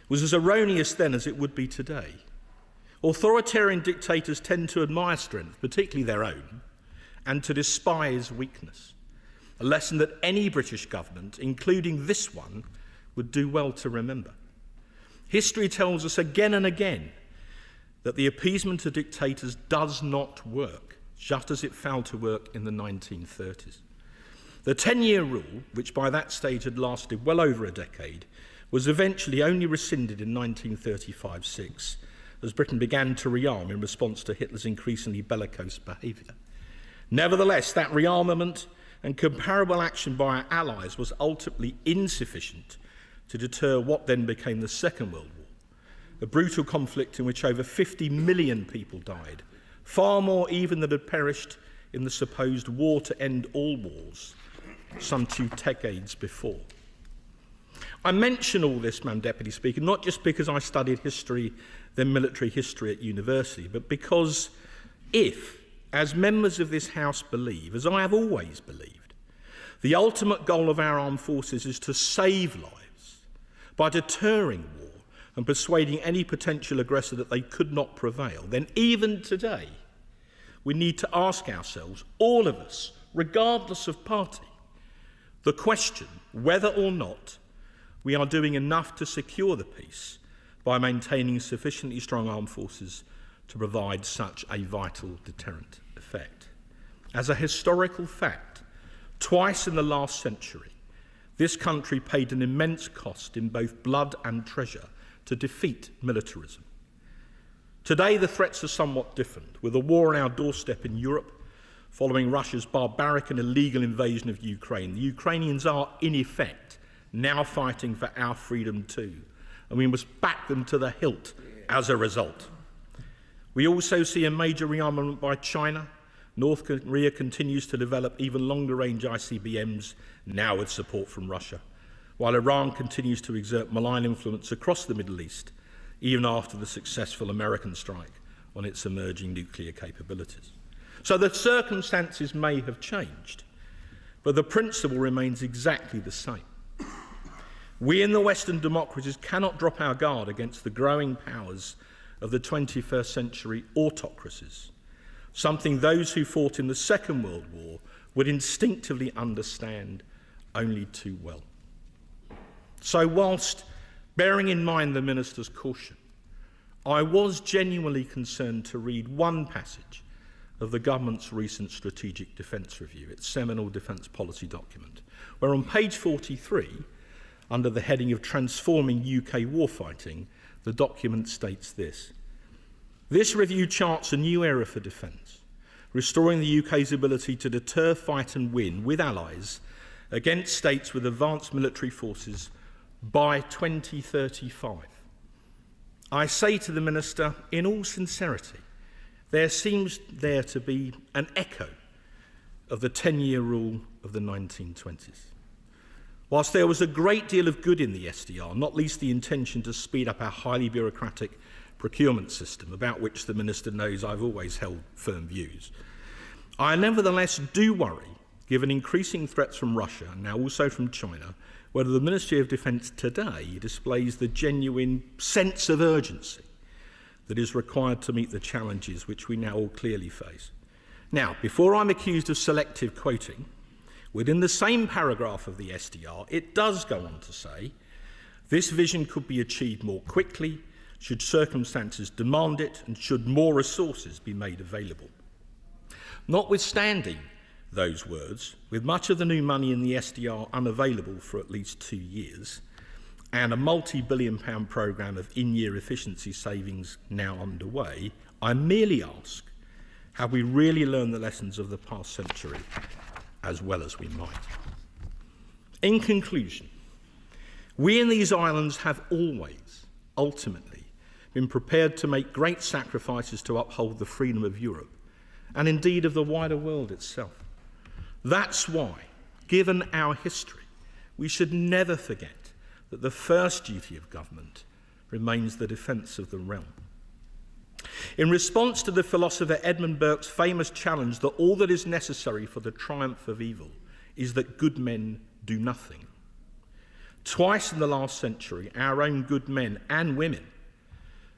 was as erroneous then as it would be today. Authoritarian dictators tend to admire strength, particularly their own, and to despise weakness. A lesson that any British government, including this one, would do well to remember. History tells us again and again that the appeasement of dictators does not work, just as it failed to work in the 1930s. The 10-year rule, which by that stage had lasted well over a decade, was eventually only rescinded in 1935-6 as Britain began to rearm in response to Hitler's increasingly bellicose behaviour. Nevertheless, that rearmament and comparable action by our allies was ultimately insufficient to deter what then became the Second World War, a brutal conflict in which over 50 million people died, far more even than had perished in the supposed war to end all wars some 2 decades before. I mention all this, Madam Deputy Speaker, not just because I studied history, then military history at university, but because if, as members of this House believe, as I have always believed, the ultimate goal of our armed forces is to save lives by deterring war and persuading any potential aggressor that they could not prevail, then even today we need to ask ourselves, all of us, regardless of party, the question whether or not we are doing enough to secure the peace by maintaining sufficiently strong armed forces to provide such a vital deterrent effect. As a historical fact, twice in the last century, this country paid an immense cost in both blood and treasure to defeat militarism. Today, the threats are somewhat different, with a war on our doorstep in Europe following Russia's barbaric and illegal invasion of Ukraine. The Ukrainians are, in effect, now fighting for our freedom too, and we must back them to the hilt as a result. We also see a major rearmament by China. North Korea continues to develop even longer-range ICBMs, now with support from Russia, while Iran continues to exert malign influence across the Middle East, even after the successful American strike on its emerging nuclear capabilities. So the circumstances may have changed, but the principle remains exactly the same. We in the Western democracies cannot drop our guard against the growing powers of the 21st century autocracies, something those who fought in the Second World War would instinctively understand only too well. So whilst bearing in mind the Minister's caution, I was genuinely concerned to read one passage of the government's recent Strategic Defence Review, its seminal defence policy document, where on page 43, under the heading of Transforming UK Warfighting, the document states this: "This review charts a new era for defence, restoring the UK's ability to deter, fight and win with allies against states with advanced military forces by 2035. I say to the Minister, in all sincerity, there seems there to be an echo of the 10-year rule of the 1920s. Whilst there was a great deal of good in the SDR, not least the intention to speed up our highly bureaucratic procurement system, about which the Minister knows I've always held firm views, I nevertheless do worry, given increasing threats from Russia and now also from China, whether the Ministry of Defence today displays the genuine sense of urgency that is required to meet the challenges which we now all clearly face. Now, before I'm accused of selective quoting, within the same paragraph of the SDR, it does go on to say, this vision could be achieved more quickly, should circumstances demand it, and should more resources be made available. Notwithstanding those words, with much of the new money in the SDR unavailable for at least 2 years, and a multi-billion-pound programme of in-year efficiency savings now underway, I merely ask, have we really learned the lessons of the past century as well as we might? In conclusion, we in these islands have always, ultimately, been prepared to make great sacrifices to uphold the freedom of Europe, and indeed of the wider world itself. That's why, given our history, we should never forget that the first duty of government remains the defence of the realm. In response to the philosopher Edmund Burke's famous challenge that all that is necessary for the triumph of evil is that good men do nothing, twice in the last century, our own good men and women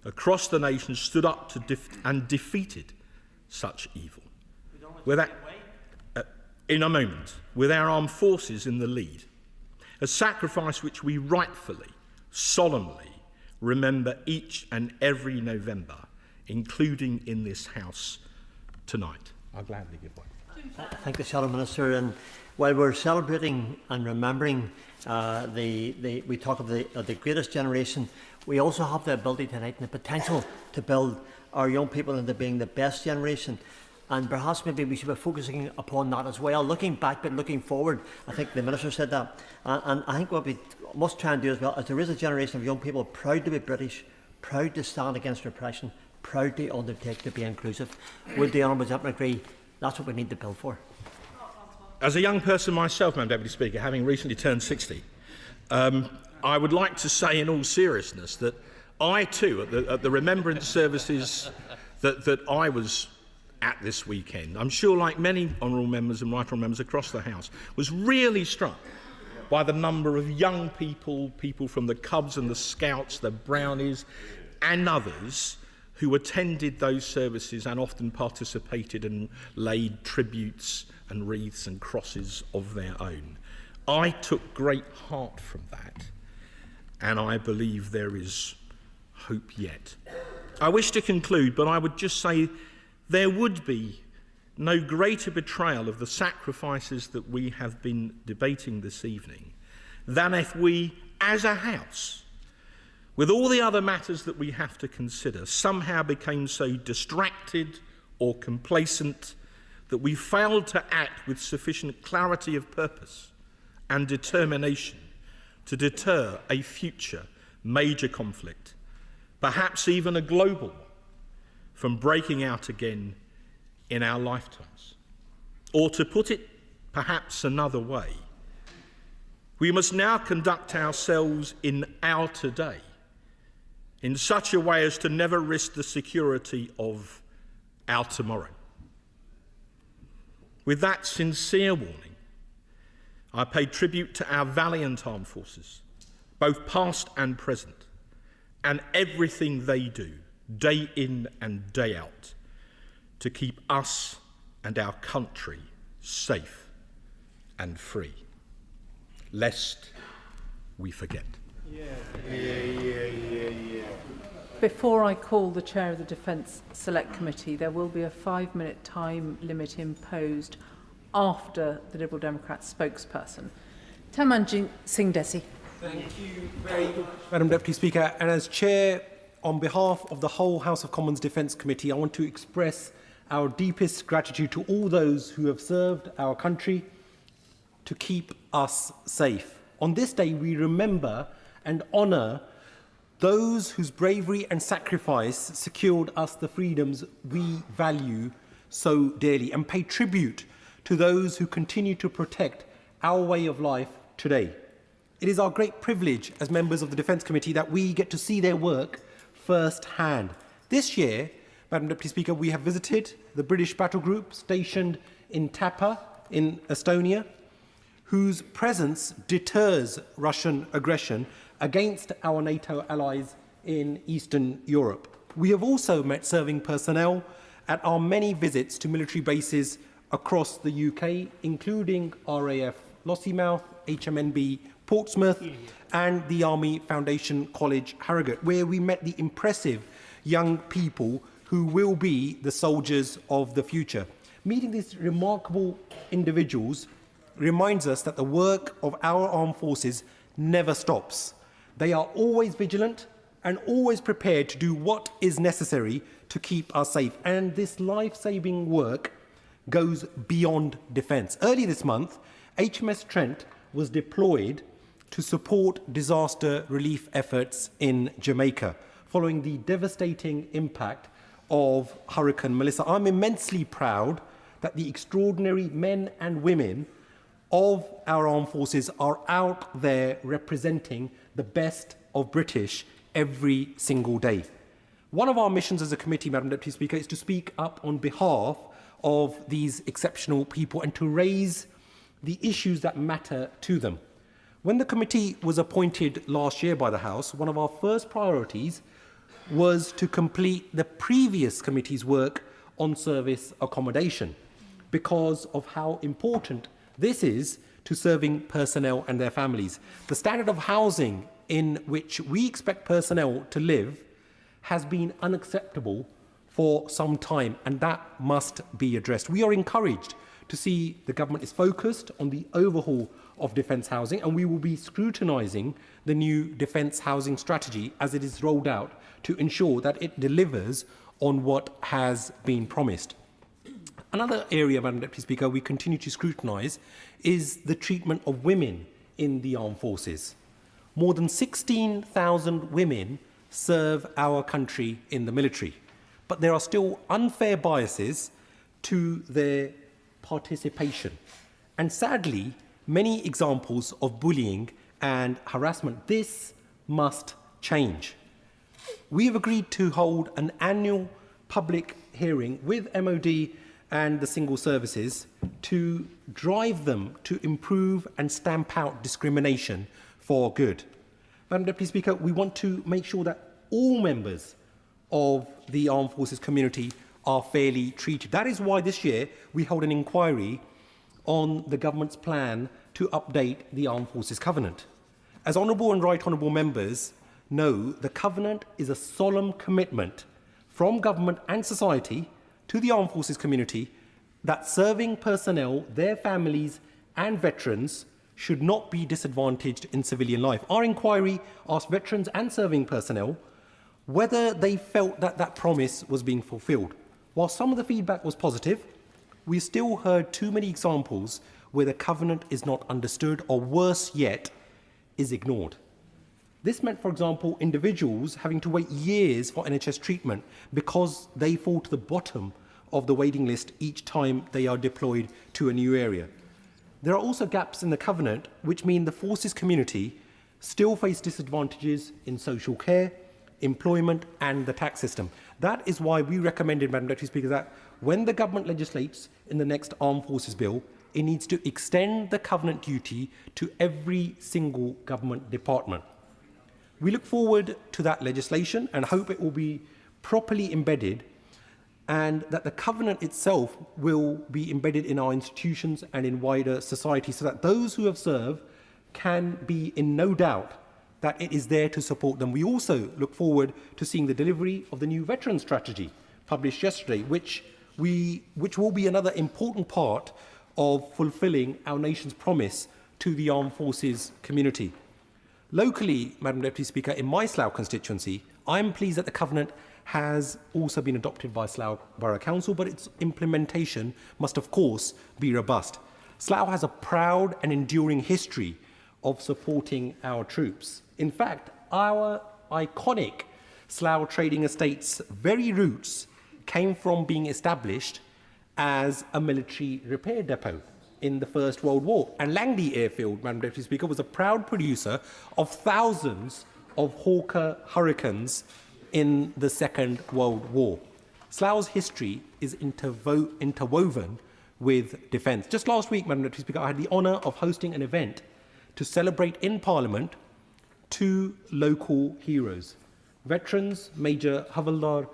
across the nation stood up to and defeated such evil. In a moment, with our armed forces in the lead, a sacrifice which we rightfully, solemnly remember each and every November, including in this House tonight. I'll gladly give way. Thank the Shadow Minister. And while we're celebrating and remembering we talk of the greatest generation, we also have the ability tonight and the potential to build our young people into being the best generation. And perhaps maybe we should be focusing upon that as well, looking back but looking forward. I think the Minister said that. And I think what we must try and do as well is there is a generation of young people proud to be British, proud to stand against repression, proud to undertake to be inclusive. Would the Honourable Gentleman agree that's what we need to build for? As a young person myself, Madam Deputy Speaker, having recently turned 60, I would like to say in all seriousness that I too, at the remembrance services that I was at this weekend, I'm sure like many honourable members and right honourable members across the House, was really struck by the number of young people, people from the Cubs and the Scouts, the Brownies and others who attended those services and often participated and laid tributes and wreaths and crosses of their own. I took great heart from that, and I believe there is hope yet. I wish to conclude, but I would just say there would be no greater betrayal of the sacrifices that we have been debating this evening than if we, as a House, with all the other matters that we have to consider, somehow became so distracted or complacent that we failed to act with sufficient clarity of purpose and determination to deter a future major conflict, perhaps even a global one, from breaking out again in our lifetimes. Or to put it perhaps another way, we must now conduct ourselves in our today in such a way as to never risk the security of our tomorrow. With that sincere warning, I pay tribute to our valiant armed forces, both past and present, and everything they do, day in and day out, to keep us and our country safe and free, lest we forget. Before I call the Chair of the Defence Select Committee, there will be a 5-minute time limit imposed after the Liberal Democrats spokesperson. Tamanjit Singh Desi. Thank you very much, Madam Deputy Speaker. And as Chair, on behalf of the whole House of Commons Defence Committee, I want to express our deepest gratitude to all those who have served our country to keep us safe. On this day, we remember and honour those whose bravery and sacrifice secured us the freedoms we value so dearly, and pay tribute to those who continue to protect our way of life today. It is our great privilege as members of the Defence Committee that we get to see their work first-hand. This year, Madam Deputy Speaker, we have visited the British battle group stationed in Tapa in Estonia, whose presence deters Russian aggression against our NATO allies in Eastern Europe. We have also met serving personnel at our many visits to military bases across the UK, including RAF Lossiemouth, HMNB Portsmouth, and the Army Foundation College Harrogate, where we met the impressive young people who will be the soldiers of the future. Meeting these remarkable individuals reminds us that the work of our armed forces never stops. They are always vigilant and always prepared to do what is necessary to keep us safe. And this life-saving work goes beyond defence. Early this month, HMS Trent was deployed to support disaster relief efforts in Jamaica following the devastating impact of Hurricane Melissa. I'm immensely proud that the extraordinary men and women of our armed forces are out there representing the best of British every single day. One of our missions as a committee, Madam Deputy Speaker, is to speak up on behalf of these exceptional people and to raise the issues that matter to them. When the committee was appointed last year by the House, one of our first priorities was to complete the previous committee's work on service accommodation because of how important this is to serving personnel and their families. The standard of housing in which we expect personnel to live has been unacceptable for some time, and that must be addressed. We are encouraged to see the government is focused on the overhaul of defence housing, and we will be scrutinising the new defence housing strategy as it is rolled out to ensure that it delivers on what has been promised. Another area, Madam Deputy Speaker, we continue to scrutinise is the treatment of women in the armed forces. More than 16,000 women serve our country in the military, but there are still unfair biases to their participation. And sadly, many examples of bullying and harassment. This must change. We have agreed to hold an annual public hearing with MOD and the single services to drive them to improve and stamp out discrimination for good. Madam Deputy Speaker, we want to make sure that all members of the armed forces community are fairly treated. That is why this year we hold an inquiry on the government's plan to update the Armed Forces Covenant. As honourable and right honourable members know, the Covenant is a solemn commitment from government and society to the armed forces community that serving personnel, their families and veterans should not be disadvantaged in civilian life. Our inquiry asked veterans and serving personnel whether they felt that that promise was being fulfilled. While some of the feedback was positive, we still heard too many examples where the covenant is not understood or, worse yet, is ignored. This meant, for example, individuals having to wait years for NHS treatment because they fall to the bottom of the waiting list each time they are deployed to a new area. There are also gaps in the covenant which mean the forces community still face disadvantages in social care, employment and the tax system. That is why we recommended, Madam Deputy Speaker, that when the government legislates in the next Armed Forces Bill, it needs to extend the covenant duty to every single government department. We look forward to that legislation and hope it will be properly embedded and that the covenant itself will be embedded in our institutions and in wider society so that those who have served can be in no doubt that it is there to support them. We also look forward to seeing the delivery of the new veteran strategy published yesterday, which will be another important part of fulfilling our nation's promise to the armed forces community. Locally, Madam Deputy Speaker, in my Slough constituency, I am pleased that the covenant has also been adopted by Slough Borough Council, but its implementation must, of course, be robust. Slough has a proud and enduring history of supporting our troops. In fact, our iconic Slough Trading Estate's very roots came from being established as a military repair depot in the First World War. And Langley Airfield, Madam Deputy Speaker, was a proud producer of thousands of Hawker Hurricanes in the Second World War. Slough's history is interwoven with defence. Just last week, Madam Deputy Speaker, I had the honour of hosting an event to celebrate in Parliament two local heroes, veterans Major Havildar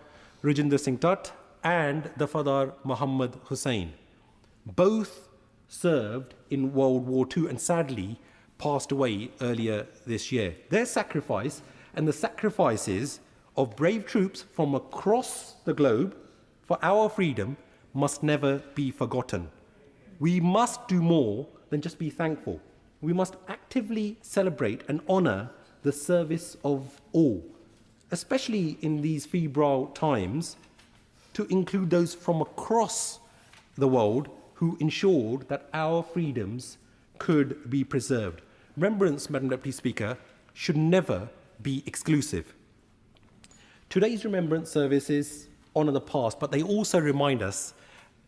Rajinder Singh Dutt and the Dafadar Muhammad Hussain. Both served in World War II and sadly passed away earlier this year. Their sacrifice and the sacrifices of brave troops from across the globe for our freedom must never be forgotten. We must do more than just be thankful. We must actively celebrate and honour the service of all, especially in these febrile times, to include those from across the world who ensured that our freedoms could be preserved. Remembrance, Madam Deputy Speaker, should never be exclusive. Today's remembrance services honour the past, but they also remind us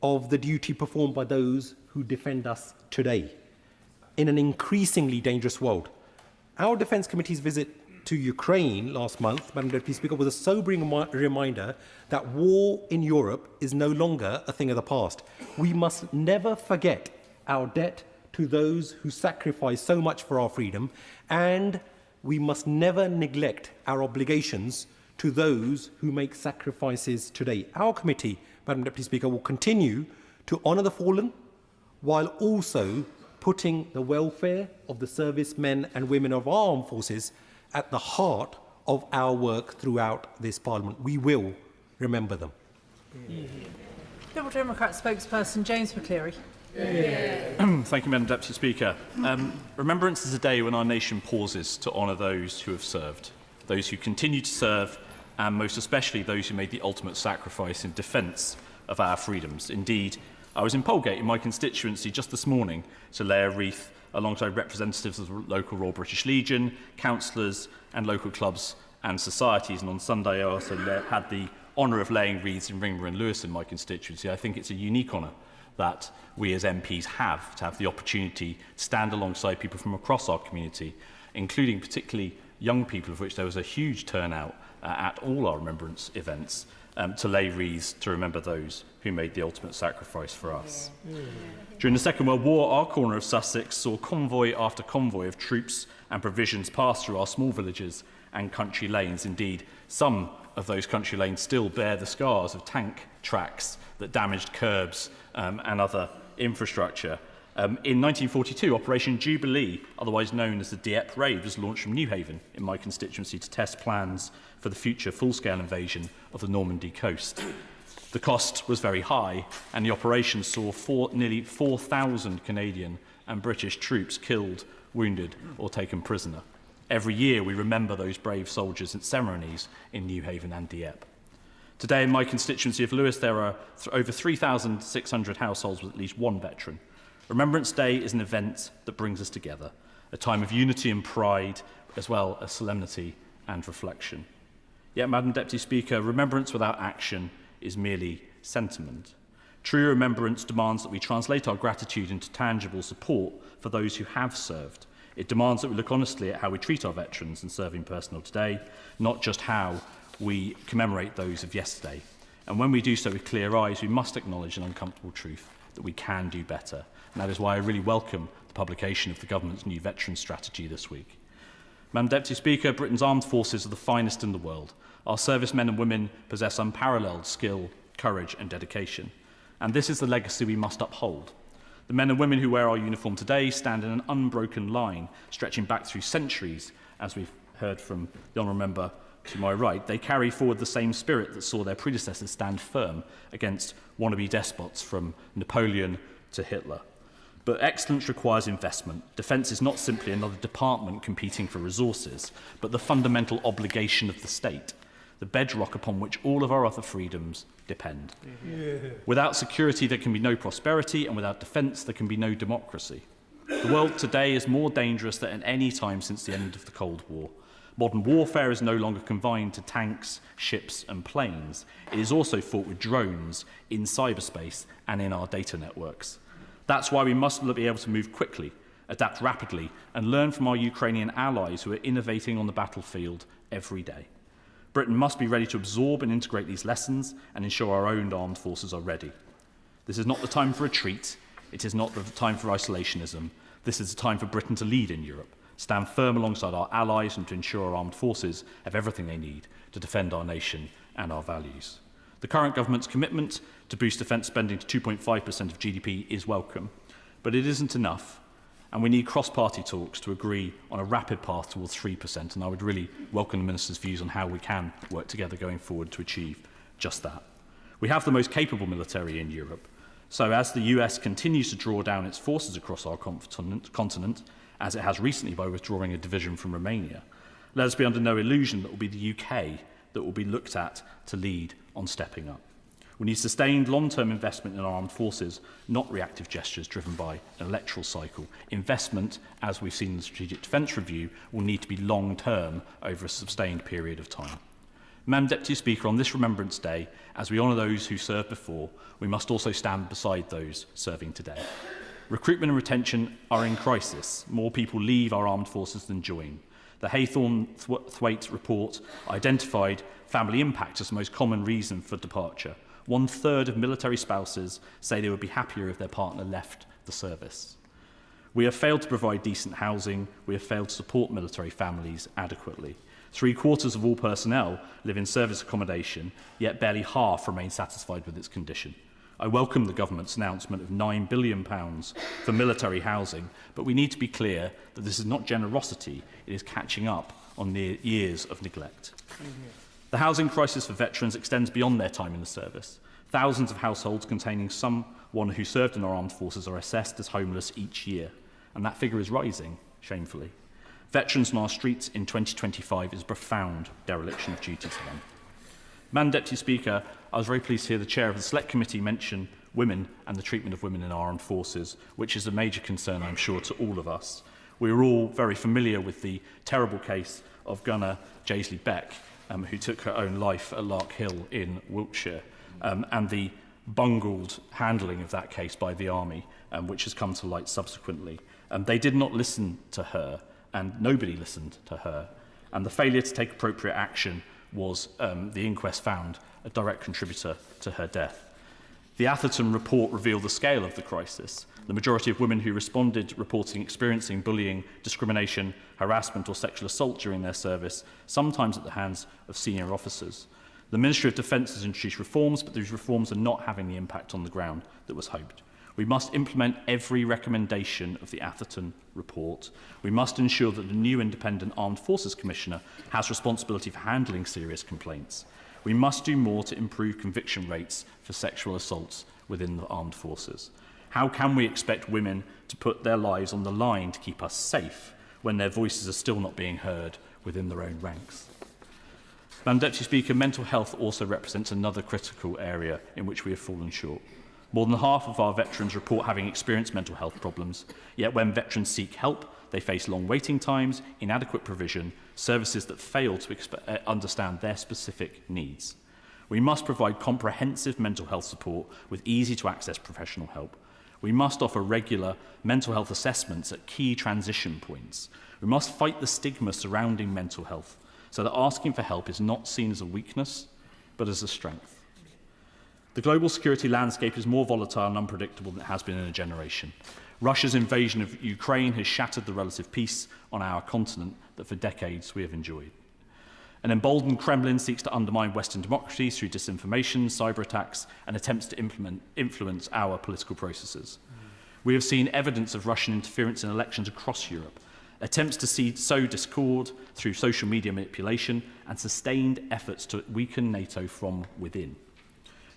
of the duty performed by those who defend us today in an increasingly dangerous world. Our Defence Committee's visit to Ukraine last month, Madam Deputy Speaker, was a sobering reminder that war in Europe is no longer a thing of the past. We must never forget our debt to those who sacrificed so much for our freedom, and we must never neglect our obligations to those who make sacrifices today. Our committee, Madam Deputy Speaker, will continue to honour the fallen while also putting the welfare of the servicemen and women of our armed forces at the heart of our work throughout this Parliament. We will remember them. Liberal Democrat spokesperson James McCleary. Thank you, Madam Deputy Speaker. Remembrance is a day when our nation pauses to honour those who have served, those who continue to serve, and most especially those who made the ultimate sacrifice in defence of our freedoms. Indeed, I was in Polegate in my constituency just this morning to lay a wreath alongside representatives of the local Royal British Legion, councillors and local clubs and societies. And on Sunday I also had the honour of laying wreaths in Ringmer and Lewis in my constituency. I think it's a unique honour that we as MPs have to have the opportunity to stand alongside people from across our community, including particularly young people, of which there was a huge turnout at all our remembrance events, to lay wreaths to remember those who made the ultimate sacrifice for us. During the Second World War, our corner of Sussex saw convoy after convoy of troops and provisions pass through our small villages and country lanes. Indeed, some of those country lanes still bear the scars of tank tracks that damaged curbs and other infrastructure. In 1942, Operation Jubilee, otherwise known as the Dieppe Raid, was launched from Newhaven in my constituency to test plans for the future full-scale invasion of the Normandy coast. The cost was very high, and the operation saw nearly 4,000 Canadian and British troops killed, wounded or taken prisoner. Every year we remember those brave soldiers at ceremonies in Newhaven and Dieppe. Today in my constituency of Lewis there are over 3,600 households with at least one veteran. Remembrance Day is an event that brings us together, a time of unity and pride, as well as solemnity and reflection. Yet, Madam Deputy Speaker, remembrance without action is merely sentiment. True remembrance demands that we translate our gratitude into tangible support for those who have served. It demands that we look honestly at how we treat our veterans and serving personnel today, not just how we commemorate those of yesterday. And when we do so with clear eyes, we must acknowledge an uncomfortable truth that we can do better. And that is why I really welcome the publication of the government's new veterans strategy this week. Madam Deputy Speaker, Britain's armed forces are the finest in the world. Our servicemen and women possess unparalleled skill, courage and dedication. And this is the legacy we must uphold. The men and women who wear our uniform today stand in an unbroken line, stretching back through centuries, as we've heard from the Honourable Member to my right. They carry forward the same spirit that saw their predecessors stand firm against wannabe despots from Napoleon to Hitler. But excellence requires investment. Defence is not simply another department competing for resources, but the fundamental obligation of the state, the bedrock upon which all of our other freedoms depend. Without security, there can be no prosperity, and without defence, there can be no democracy. The world today is more dangerous than at any time since the end of the Cold War. Modern warfare is no longer confined to tanks, ships and planes. It is also fought with drones in cyberspace and in our data networks. That's why we must be able to move quickly, adapt rapidly, and learn from our Ukrainian allies who are innovating on the battlefield every day. Britain must be ready to absorb and integrate these lessons and ensure our own armed forces are ready. This is not the time for retreat. It is not the time for isolationism. This is the time for Britain to lead in Europe, stand firm alongside our allies and to ensure our armed forces have everything they need to defend our nation and our values. The current government's commitment to boost defence spending to 2.5% of GDP is welcome, but it isn't enough, and we need cross-party talks to agree on a rapid path towards 3%, and I would really welcome the Minister's views on how we can work together going forward to achieve just that. We have the most capable military in Europe, so as the US continues to draw down its forces across our continent, as it has recently by withdrawing a division from Romania, let us be under no illusion that it will be the UK that will be looked at to lead on stepping up. We need sustained long-term investment in our armed forces, not reactive gestures driven by an electoral cycle. Investment, as we've seen in the Strategic Defence Review, will need to be long-term over a sustained period of time. Madam Deputy Speaker, on this Remembrance Day, as we honour those who served before, we must also stand beside those serving today. Recruitment and retention are in crisis. More people leave our armed forces than join. The Haythorne-Thwaite report identified family impact as the most common reason for departure. 1/3 of military spouses say they would be happier if their partner left the service. We have failed to provide decent housing. We have failed to support military families adequately. 3/4 of all personnel live in service accommodation, yet barely half remain satisfied with its condition. I welcome the government's announcement of £9 billion for military housing, but we need to be clear that this is not generosity, it is catching up on years of neglect. The housing crisis for veterans extends beyond their time in the service. Thousands of households containing someone who served in our armed forces are assessed as homeless each year, and that figure is rising, shamefully. Veterans on our streets in 2025 is a profound dereliction of duty to them. Madam Deputy Speaker, I was very pleased to hear the Chair of the Select Committee mention women and the treatment of women in our armed forces, which is a major concern, I'm sure, to all of us. We are all very familiar with the terrible case of Gunner Jaisley Beck, who took her own life at Lark Hill in Wiltshire, and the bungled handling of that case by the Army, which has come to light subsequently. They did not listen to her, and nobody listened to her. And the failure to take appropriate action was, the inquest found, a direct contributor to her death. The Atherton report revealed the scale of the crisis. The majority of women who responded reporting experiencing bullying, discrimination, harassment or sexual assault during their service, sometimes at the hands of senior officers. The Ministry of Defence has introduced reforms, but these reforms are not having the impact on the ground that was hoped. We must implement every recommendation of the Atherton report. We must ensure that the new independent Armed Forces Commissioner has responsibility for handling serious complaints. We must do more to improve conviction rates for sexual assaults within the armed forces. How can we expect women to put their lives on the line to keep us safe when their voices are still not being heard within their own ranks? Madam Deputy Speaker, mental health also represents another critical area in which we have fallen short. More than half of our veterans report having experienced mental health problems, yet when veterans seek help, they face long waiting times, inadequate provision, services that fail to understand their specific needs. We must provide comprehensive mental health support with easy-to-access professional help. We must offer regular mental health assessments at key transition points. We must fight the stigma surrounding mental health so that asking for help is not seen as a weakness, but as a strength. The global security landscape is more volatile and unpredictable than it has been in a generation. Russia's invasion of Ukraine has shattered the relative peace on our continent that for decades we have enjoyed. An emboldened Kremlin seeks to undermine Western democracies through disinformation, cyber attacks, and attempts to influence our political processes. We have seen evidence of Russian interference in elections across Europe, attempts to sow discord through social media manipulation, and sustained efforts to weaken NATO from within.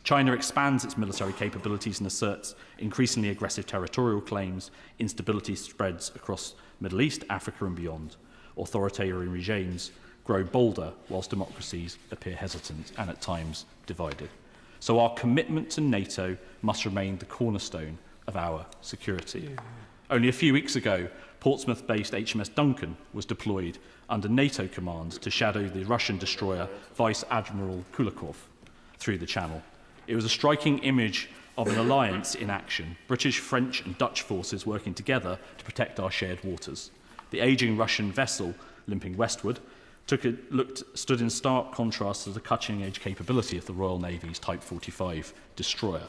China expands its military capabilities and asserts increasingly aggressive territorial claims. Instability spreads across the Middle East, Africa and beyond. Authoritarian regimes grow bolder whilst democracies appear hesitant and at times divided. So our commitment to NATO must remain the cornerstone of our security. Only a few weeks ago, Portsmouth-based HMS Duncan was deployed under NATO command to shadow the Russian destroyer Vice Admiral Kulikov through the Channel. It was a striking image of an alliance in action, British, French and Dutch forces working together to protect our shared waters. The ageing Russian vessel, limping westward, stood in stark contrast to the cutting-edge capability of the Royal Navy's Type 45 destroyer.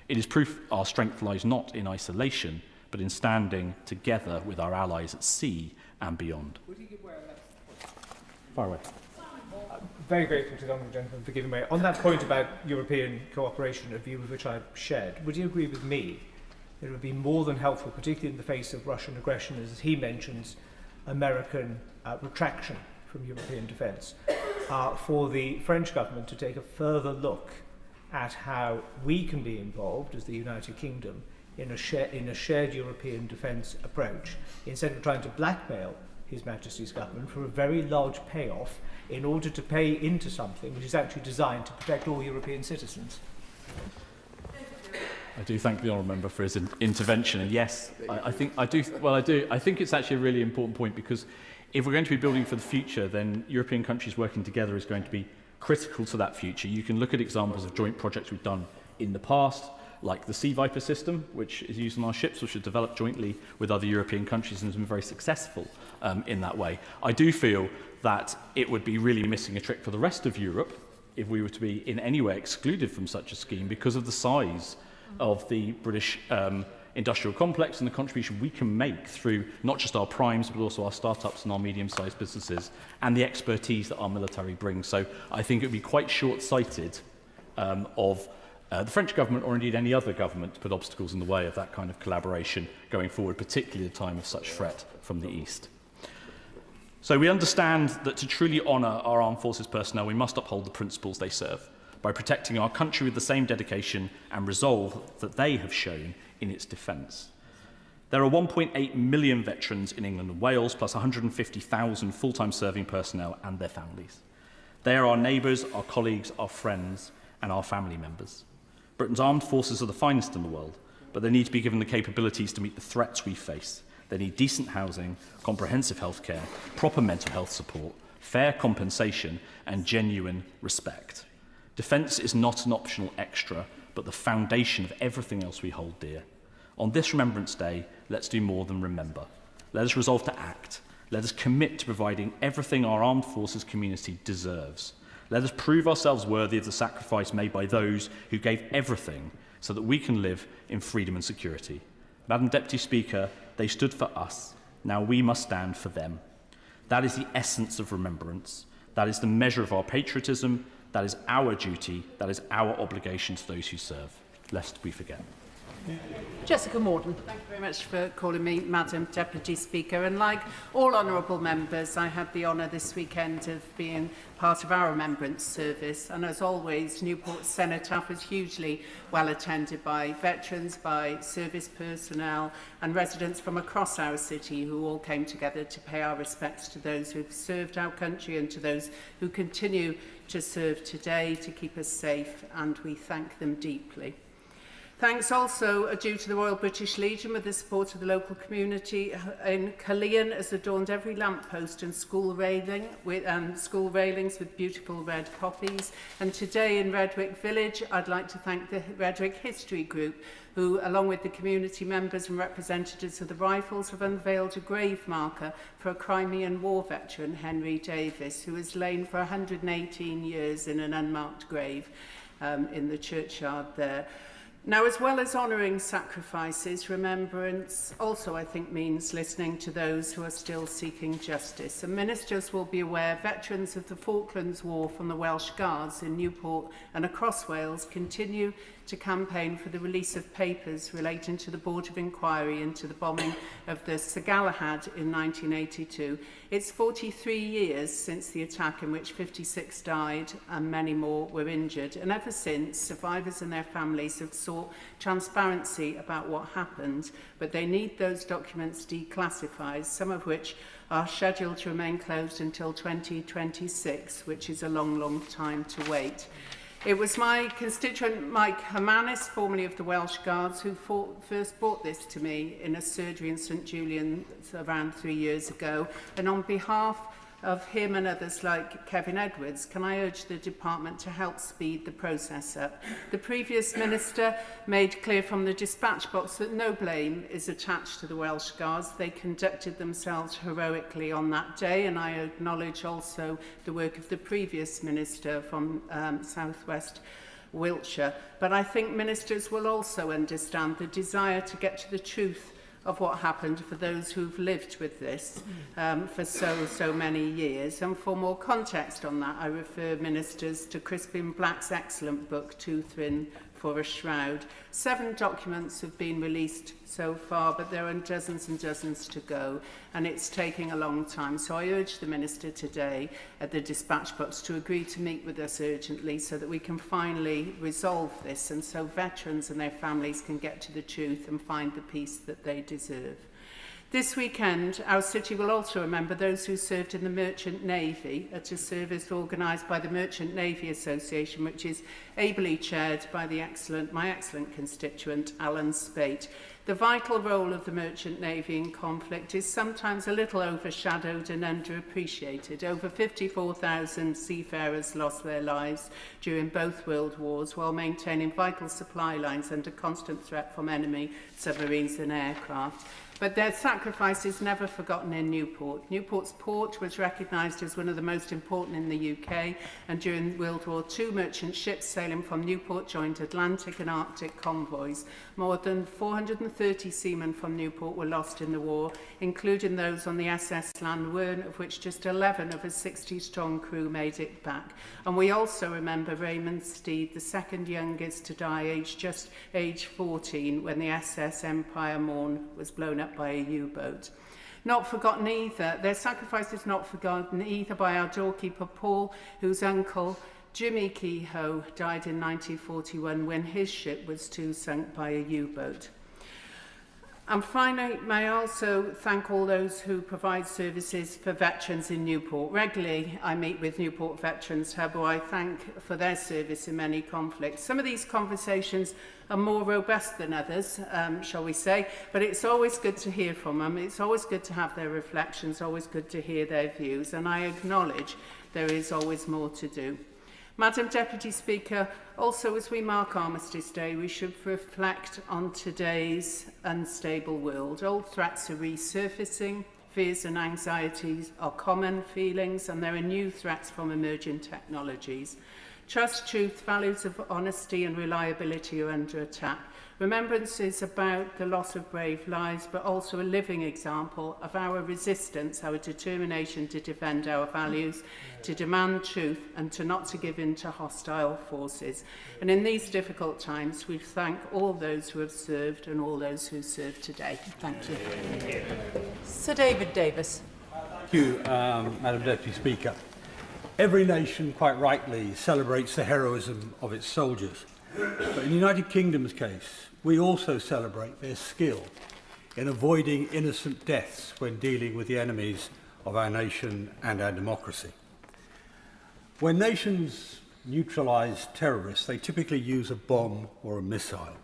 It is proof our strength lies not in isolation, but in standing together with our allies at sea and beyond. Far away. Very grateful to the honourable gentleman for giving way. On that point about European cooperation, a view with which I shared, would you agree with me that it would be more than helpful, particularly in the face of Russian aggression, as he mentions, American retraction from European defence, for the French government to take a further look at how we can be involved as the United Kingdom in a shared European defence approach, instead of trying to blackmail His Majesty's government for a very large payoff in order to pay into something which is actually designed to protect all European citizens? I do thank the honourable member for his intervention, and yes, I think it's actually a really important point, because if we're going to be building for the future, then European countries working together is going to be critical to that future. You can look at examples of joint projects we've done in the past, like the Sea Viper system, which is used on our ships, which was developed jointly with other European countries and has been very successful in that way. I do feel that it would be really missing a trick for the rest of Europe if we were to be in any way excluded from such a scheme because of the size of the British industrial complex and the contribution we can make through not just our primes but also our startups and our medium-sized businesses and the expertise that our military brings. So I think it would be quite short-sighted of the French government or indeed any other government to put obstacles in the way of that kind of collaboration going forward, particularly at a time of such threat from the East. So we understand that to truly honour our armed forces personnel, we must uphold the principles they serve by protecting our country with the same dedication and resolve that they have shown in its defence. There are 1.8 million veterans in England and Wales, plus 150,000 full-time serving personnel and their families. They are our neighbours, our colleagues, our friends and our family members. Britain's armed forces are the finest in the world, but they need to be given the capabilities to meet the threats we face. They need decent housing, comprehensive healthcare, proper mental health support, fair compensation, and genuine respect. Defence is not an optional extra, but the foundation of everything else we hold dear. On this Remembrance Day, let's do more than remember. Let us resolve to act. Let us commit to providing everything our armed forces community deserves. Let us prove ourselves worthy of the sacrifice made by those who gave everything so that we can live in freedom and security. Madam Deputy Speaker, they stood for us. Now we must stand for them. That is the essence of remembrance. That is the measure of our patriotism. That is our duty. That is our obligation to those who serve, lest we forget. Jessica Morden. Thank you very much for calling me Madam Deputy Speaker. And like all honourable members, I had the honour this weekend of being part of our remembrance service. And as always, Newport Cenotaph was hugely well attended by veterans, by service personnel and residents from across our city who all came together to pay our respects to those who have served our country and to those who continue to serve today to keep us safe, and we thank them deeply. Thanks also are due to the Royal British Legion with the support of the local community in Caerleon, has adorned every lamppost and school railings with beautiful red poppies. And today in Redwick Village, I'd like to thank the Redwick History Group, who, along with the community members and representatives of the Rifles, have unveiled a grave marker for a Crimean War veteran, Henry Davis, who has lain for 118 years in an unmarked grave in the churchyard there. Now, as well as honouring sacrifices, remembrance also, I think, means listening to those who are still seeking justice. And ministers will be aware veterans of the Falklands War from the Welsh Guards in Newport and across Wales continue to campaign for the release of papers relating to the Board of Inquiry into the bombing of the Sir Galahad in 1982. It's 43 years since the attack in which 56 died and many more were injured. And ever since, survivors and their families have sought transparency about what happened, but they need those documents declassified, some of which are scheduled to remain closed until 2026, which is a long, long time to wait. It was my constituent Mike Hermanis, formerly of the Welsh Guards, who first brought this to me in a surgery in St Julian around 3 years ago. And on behalf of him and others like Kevin Edwards, can I urge the department to help speed the process up? The previous minister made clear from the dispatch box that no blame is attached to the Welsh Guards. They conducted themselves heroically on that day, and I acknowledge also the work of the previous minister from southwest Wiltshire. But I think ministers will also understand the desire to get to the truth of what happened for those who've lived with this for so many years. And for more context on that, I refer ministers to Crispin Black's excellent book, Too Thin for a Shroud. 7 documents have been released so far, but there are dozens and dozens to go, and it's taking a long time. So I urge the Minister today at the dispatch box to agree to meet with us urgently so that we can finally resolve this, and so veterans and their families can get to the truth and find the peace that they deserve. This weekend, our city will also remember those who served in the Merchant Navy at a service organised by the Merchant Navy Association, which is ably chaired by my excellent constituent, Alan Spate. The vital role of the Merchant Navy in conflict is sometimes a little overshadowed and underappreciated. Over 54,000 seafarers lost their lives during both World Wars while maintaining vital supply lines under constant threat from enemy submarines and aircraft. But their sacrifice is never forgotten in Newport. Newport's port was recognised as one of the most important in the UK, and during World War II, merchant ships sailing from Newport joined Atlantic and Arctic convoys. More than 430 seamen from Newport were lost in the war, including those on the SS Llanwern, of which just 11 of a 60-strong crew made it back. And we also remember Raymond Steed, the second youngest to die, just age 14, when the SS Empire Morn was blown up by a U-boat. Not forgotten either, their sacrifice is not forgotten either by our doorkeeper Paul, whose uncle Jimmy Kehoe died in 1941 when his ship was too sunk by a U-boat. And finally, may I also thank all those who provide services for veterans in Newport. Regularly, I meet with Newport Veterans Hub, who I thank for their service in many conflicts. Some of these conversations are more robust than others, shall we say, but it's always good to hear from them. It's always good to have their reflections, always good to hear their views, and I acknowledge there is always more to do. Madam Deputy Speaker, also as we mark Armistice Day, we should reflect on today's unstable world. Old threats are resurfacing, fears and anxieties are common feelings, and there are new threats from emerging technologies. Trust, truth, values of honesty and reliability are under attack. Remembrance is about the loss of brave lives, but also a living example of our resistance, our determination to defend our values, to demand truth, and to not to give in to hostile forces. And in these difficult times, we thank all those who have served and all those who serve today. Thank you. Sir David Davis. Thank you, Madam Deputy Speaker. Every nation, quite rightly, celebrates the heroism of its soldiers. But in the United Kingdom's case, we also celebrate their skill in avoiding innocent deaths when dealing with the enemies of our nation and our democracy. When nations neutralise terrorists, they typically use a bomb or a missile.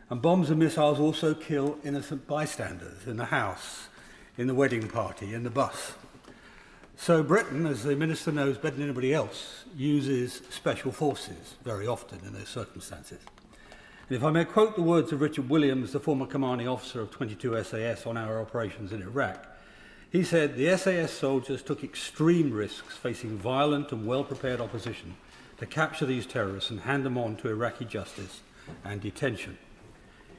And bombs and missiles also kill innocent bystanders in the house, in the wedding party, in the bus. So Britain, as the Minister knows better than anybody else, uses special forces very often in those circumstances. And if I may quote the words of Richard Williams, the former commanding officer of 22 SAS on our operations in Iraq, he said, "The SAS soldiers took extreme risks facing violent and well-prepared opposition to capture these terrorists and hand them on to Iraqi justice and detention.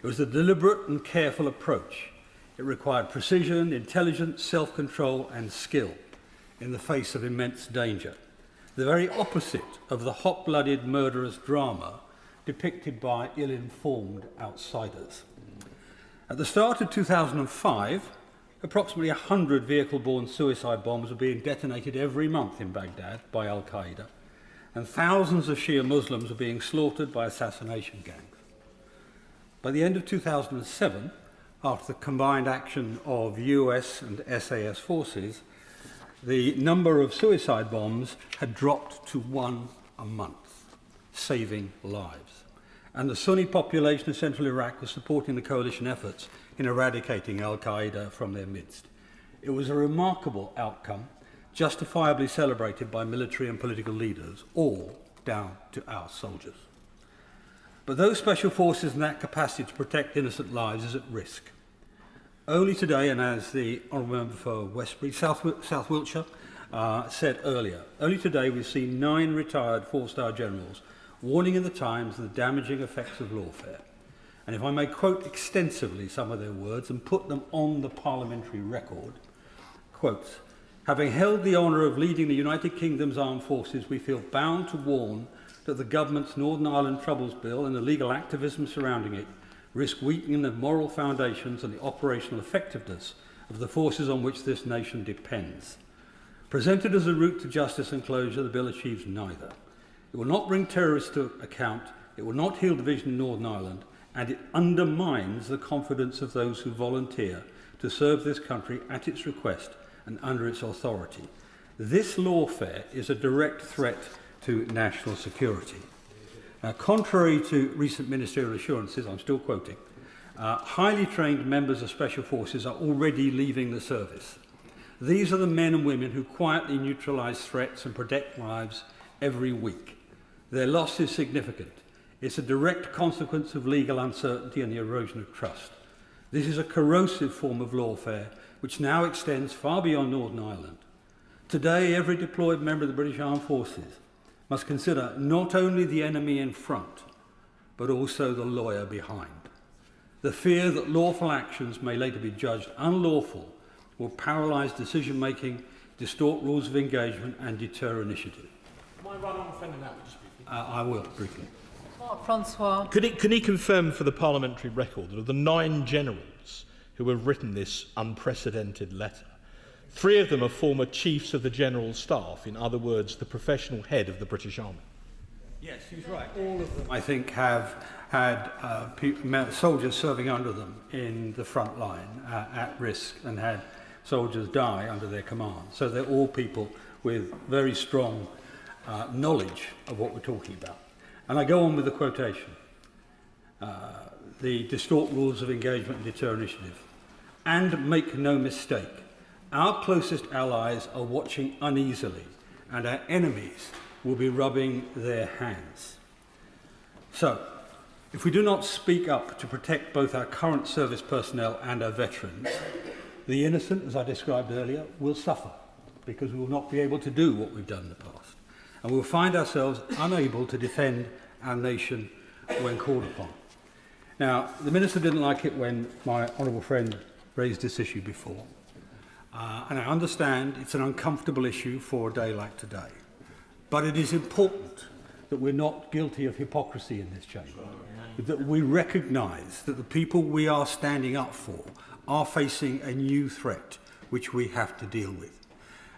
It was a deliberate and careful approach. It required precision, intelligence, self-control and skill in the face of immense danger. The very opposite of the hot-blooded murderous drama depicted by ill-informed outsiders." At the start of 2005, approximately 100 vehicle-borne suicide bombs were being detonated every month in Baghdad by Al-Qaeda, and thousands of Shia Muslims were being slaughtered by assassination gangs. By the end of 2007, after the combined action of US and SAS forces, the number of suicide bombs had dropped to 1 a month, saving lives. And the Sunni population of central Iraq was supporting the coalition efforts in eradicating Al-Qaeda from their midst. It was a remarkable outcome, justifiably celebrated by military and political leaders, all down to our soldiers. But those special forces and that capacity to protect innocent lives is at risk. Only today, and as the Honourable Member for Westbury, South Wiltshire, said earlier, only today we've seen 9 retired 4-star generals warning in the Times of the damaging effects of lawfare. And if I may quote extensively some of their words and put them on the parliamentary record, quote, "Having held the honour of leading the United Kingdom's armed forces, we feel bound to warn that the government's Northern Ireland Troubles Bill and the legal activism surrounding it risk weakening the moral foundations and the operational effectiveness of the forces on which this nation depends. Presented as a route to justice and closure, the bill achieves neither. It will not bring terrorists to account, it will not heal division in Northern Ireland, and it undermines the confidence of those who volunteer to serve this country at its request and under its authority. This lawfare is a direct threat to national security." Now, contrary to recent ministerial assurances, I'm still quoting, highly trained members of special forces are already leaving the service. These are the men and women who quietly neutralise threats and protect lives every week. Their loss is significant. It's a direct consequence of legal uncertainty and the erosion of trust. This is a corrosive form of lawfare which now extends far beyond Northern Ireland. Today, every deployed member of the British Armed Forces must consider not only the enemy in front, but also the lawyer behind. The fear that lawful actions may later be judged unlawful will paralyse decision-making, distort rules of engagement and deter initiative. Am I right on offending that? I will, briefly. Francois. Can he confirm for the parliamentary record that of the 9 generals who have written this unprecedented letter, 3 of them are former chiefs of the General Staff, in other words, the professional head of the British Army? Yes, he's right. All of them, I think, have had soldiers serving under them in the front line at risk and had soldiers die under their command. So they're all people with very strong knowledge of what we're talking about. And I go on with the quotation. The distort rules of engagement and deter initiative. And make no mistake, our closest allies are watching uneasily and our enemies will be rubbing their hands. So, if we do not speak up to protect both our current service personnel and our veterans, the innocent, as I described earlier, will suffer because we will not be able to do what we've done in the past. And we'll find ourselves unable to defend our nation when called upon. Now, the Minister didn't like it when my honourable friend raised this issue before. And I understand it's an uncomfortable issue for a day like today. But it is important that we're not guilty of hypocrisy in this chamber, that we recognise that the people we are standing up for are facing a new threat which we have to deal with.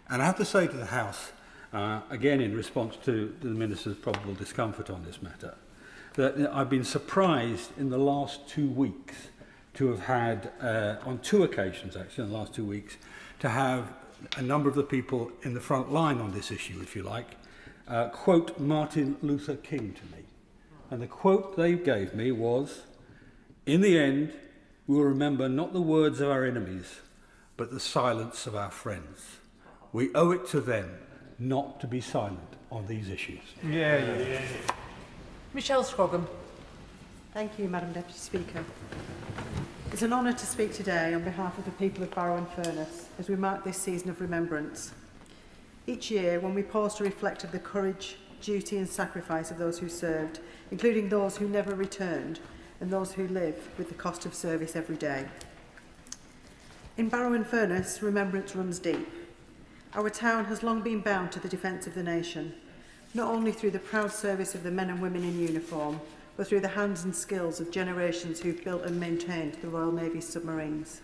And I have to say to the House, again in response to the Minister's probable discomfort on this matter, that I've been surprised in the last 2 weeks to have had, on 2 occasions actually in the last 2 weeks, to have a number of the people in the front line on this issue, if you like, quote Martin Luther King to me. And the quote they gave me was, "In the end, we will remember not the words of our enemies, but the silence of our friends. We owe it to them not to be silent on these issues." Yeah. Michelle Scroggin. Thank you, Madam Deputy Speaker. It's an honour to speak today on behalf of the people of Barrow and Furness as we mark this season of remembrance. Each year, when we pause to reflect of the courage, duty and sacrifice of those who served, including those who never returned and those who live with the cost of service every day. In Barrow and Furness, remembrance runs deep. Our town has long been bound to the defence of the nation, not only through the proud service of the men and women in uniform, but through the hands and skills of generations who've built and maintained the Royal Navy's submarines.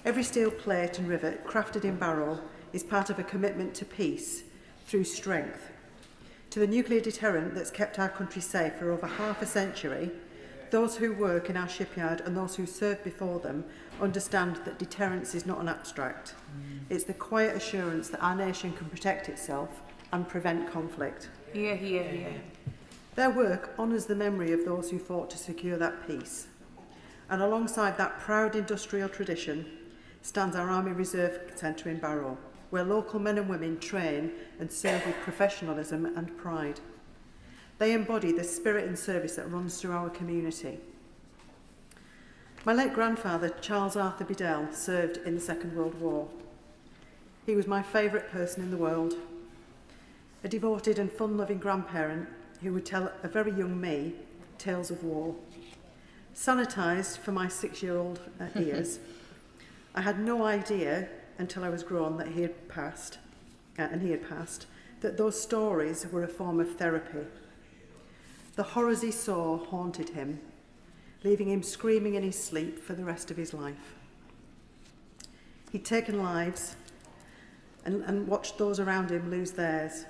Every steel plate and rivet crafted in Barrow is part of a commitment to peace through strength. To the nuclear deterrent that's kept our country safe for over half a century, those who work in our shipyard and those who served before them understand that deterrence is not an abstract. It's the quiet assurance that our nation can protect itself and prevent conflict. Hear, hear, hear. Their work honours the memory of those who fought to secure that peace. And alongside that proud industrial tradition stands our Army Reserve Centre in Barrow, where local men and women train and serve with professionalism and pride. They embody the spirit and service that runs through our community. My late grandfather, Charles Arthur Biddell, served in the Second World War. He was my favourite person in the world, a devoted and fun-loving grandparent who would tell a very young me tales of war. Sanitised for my 6-year-old ears, I had no idea until I was grown that he had passed, that those stories were a form of therapy. The horrors he saw haunted him, leaving him screaming in his sleep for the rest of his life. He'd taken lives and watched those around him lose theirs.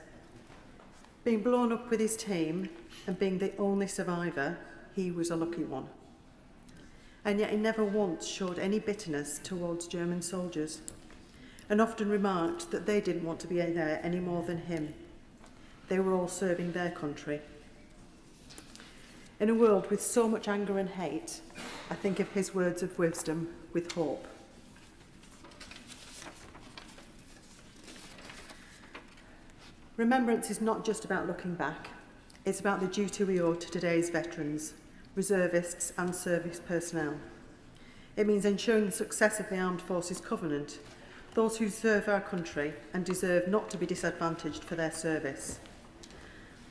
Being blown up with his team and being the only survivor, he was a lucky one. And yet he never once showed any bitterness towards German soldiers, and often remarked that they didn't want to be there any more than him. They were all serving their country. In a world with so much anger and hate, I think of his words of wisdom with hope. Remembrance is not just about looking back. It's about the duty we owe to today's veterans, reservists and service personnel. It means ensuring the success of the Armed Forces Covenant, those who serve our country and deserve not to be disadvantaged for their service.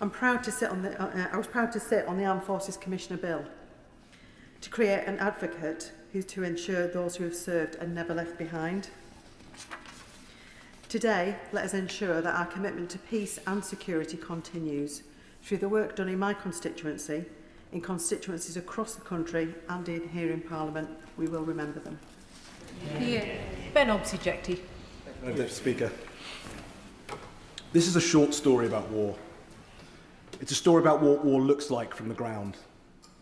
I was proud to sit on the Armed Forces Commissioner Bill to create an advocate who's to ensure those who have served are never left behind. Today, let us ensure that our commitment to peace and security continues through the work done in my constituency, in constituencies across the country and here in Parliament. We will remember them. Ben Obsejecti. Deputy Speaker. This is a short story about war. It's a story about what war looks like from the ground.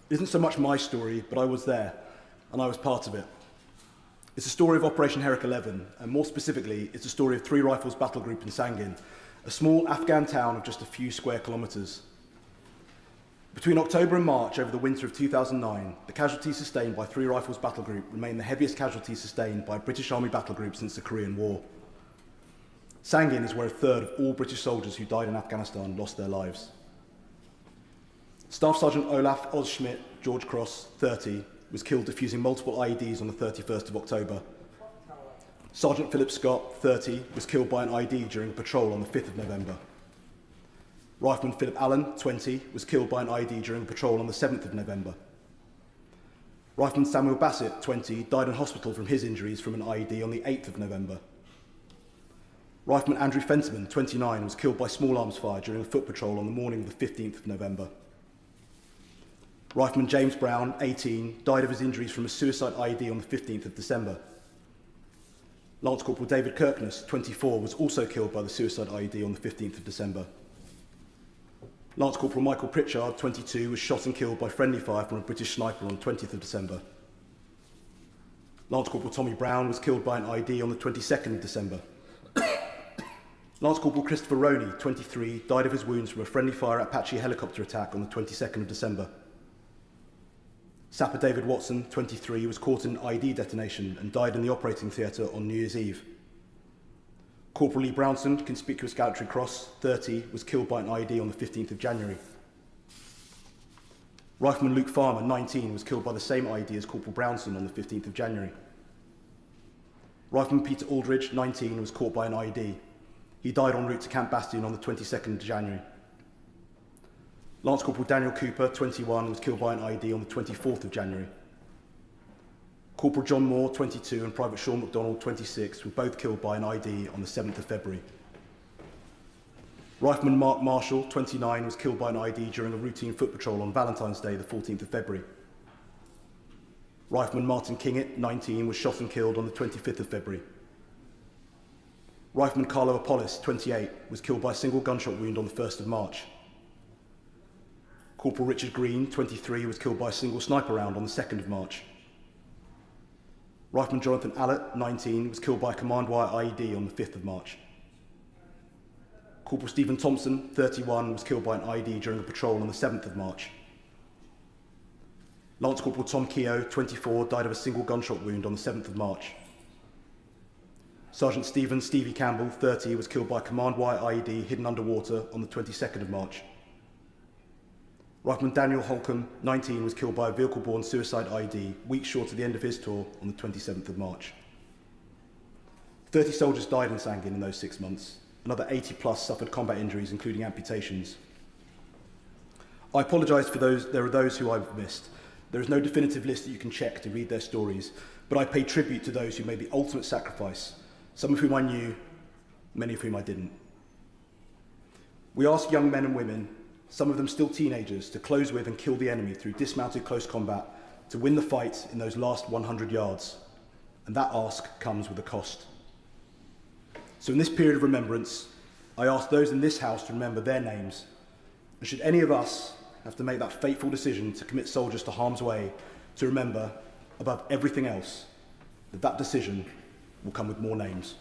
It isn't so much my story, but I was there, and I was part of it. It's a story of Operation Herrick 11, and more specifically, it's a story of 3 Rifles Battle Group in Sangin, a small Afghan town of just a few square kilometres. Between October and March over the winter of 2009, the casualties sustained by 3 Rifles Battle Group remain the heaviest casualties sustained by a British Army battle group since the Korean War. Sangin is where a third of all British soldiers who died in Afghanistan lost their lives. Staff Sergeant Olaf Osschmidt, George Cross, 30, was killed defusing multiple IEDs on the 31st of October. Sergeant Philip Scott, 30, was killed by an IED during a patrol on the 5th of November. Rifleman Philip Allen, 20, was killed by an IED during a patrol on the 7th of November. Rifleman Samuel Bassett, 20, died in hospital from his injuries from an IED on the 8th of November. Rifleman Andrew Fenceman, 29, was killed by small arms fire during a foot patrol on the morning of the 15th of November. Rifleman James Brown, 18, died of his injuries from a suicide IED on the 15th of December. Lance Corporal David Kirkness, 24, was also killed by the suicide IED on the 15th of December. Lance Corporal Michael Pritchard, 22, was shot and killed by friendly fire from a British sniper on the 20th of December. Lance Corporal Tommy Brown was killed by an IED on the 22nd of December. Lance Corporal Christopher Roney, 23, died of his wounds from a friendly fire Apache helicopter attack on the 22nd of December. Sapper David Watson, 23, was caught in an IED detonation and died in the operating theatre on New Year's Eve. Corporal Lee Brownson, Conspicuous Gallantry Cross, 30, was killed by an IED on the 15th of January. Rifleman Luke Farmer, 19, was killed by the same IED as Corporal Brownson on the 15th of January. Rifleman Peter Aldridge, 19, was caught by an IED. He died en route to Camp Bastion on the 22nd of January. Lance Corporal Daniel Cooper, 21, was killed by an IED on the 24th of January. Corporal John Moore, 22, and Private Sean MacDonald, 26, were both killed by an IED on the 7th of February. Rifleman Mark Marshall, 29, was killed by an IED during a routine foot patrol on Valentine's Day, the 14th of February. Rifleman Martin Kingett, 19, was shot and killed on the 25th of February. Rifleman Carlo Apollis, 28, was killed by a single gunshot wound on the 1st of March. Corporal Richard Green, 23, was killed by a single sniper round on the 2nd of March. Rifleman Jonathan Allett, 19, was killed by a command wire IED on the 5th of March. Corporal Stephen Thompson, 31, was killed by an IED during a patrol on the 7th of March. Lance Corporal Tom Keogh, 24, died of a single gunshot wound on the 7th of March. Sergeant Stevie Campbell, 30, was killed by a command wire IED hidden underwater on the 22nd of March. Rifleman Daniel Holcomb, 19, was killed by a vehicle-borne suicide IED weeks short of the end of his tour on the 27th of March. 30 soldiers died in Sangin in those 6 months. Another 80 plus suffered combat injuries, including amputations. I apologise for those. There are those who I've missed. There is no definitive list that you can check to read their stories, but I pay tribute to those who made the ultimate sacrifice, some of whom I knew, many of whom I didn't. We ask young men and women, some of them still teenagers, to close with and kill the enemy through dismounted close combat to win the fight in those last 100 yards. And that ask comes with a cost. So in this period of remembrance, I ask those in this house to remember their names. And should any of us have to make that fateful decision to commit soldiers to harm's way, to remember, above everything else, that that decision will come with more names.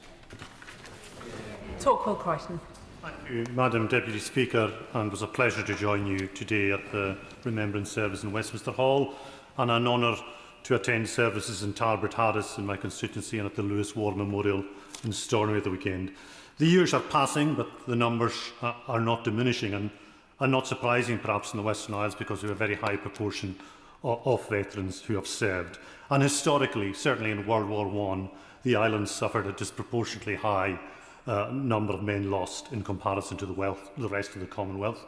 Talkwell Crichton. Thank you, Madam Deputy Speaker, and it was a pleasure to join you today at the Remembrance Service in Westminster Hall, and an honour to attend services in Talbot Harris in my constituency and at the Lewis War Memorial in Stornoway at the weekend. The years are passing, but the numbers are not diminishing, and not surprising perhaps in the Western Isles because we have a very high proportion of veterans who have served. And historically, certainly in World War I, the islands suffered a disproportionately high number of men lost in comparison to the rest of the Commonwealth.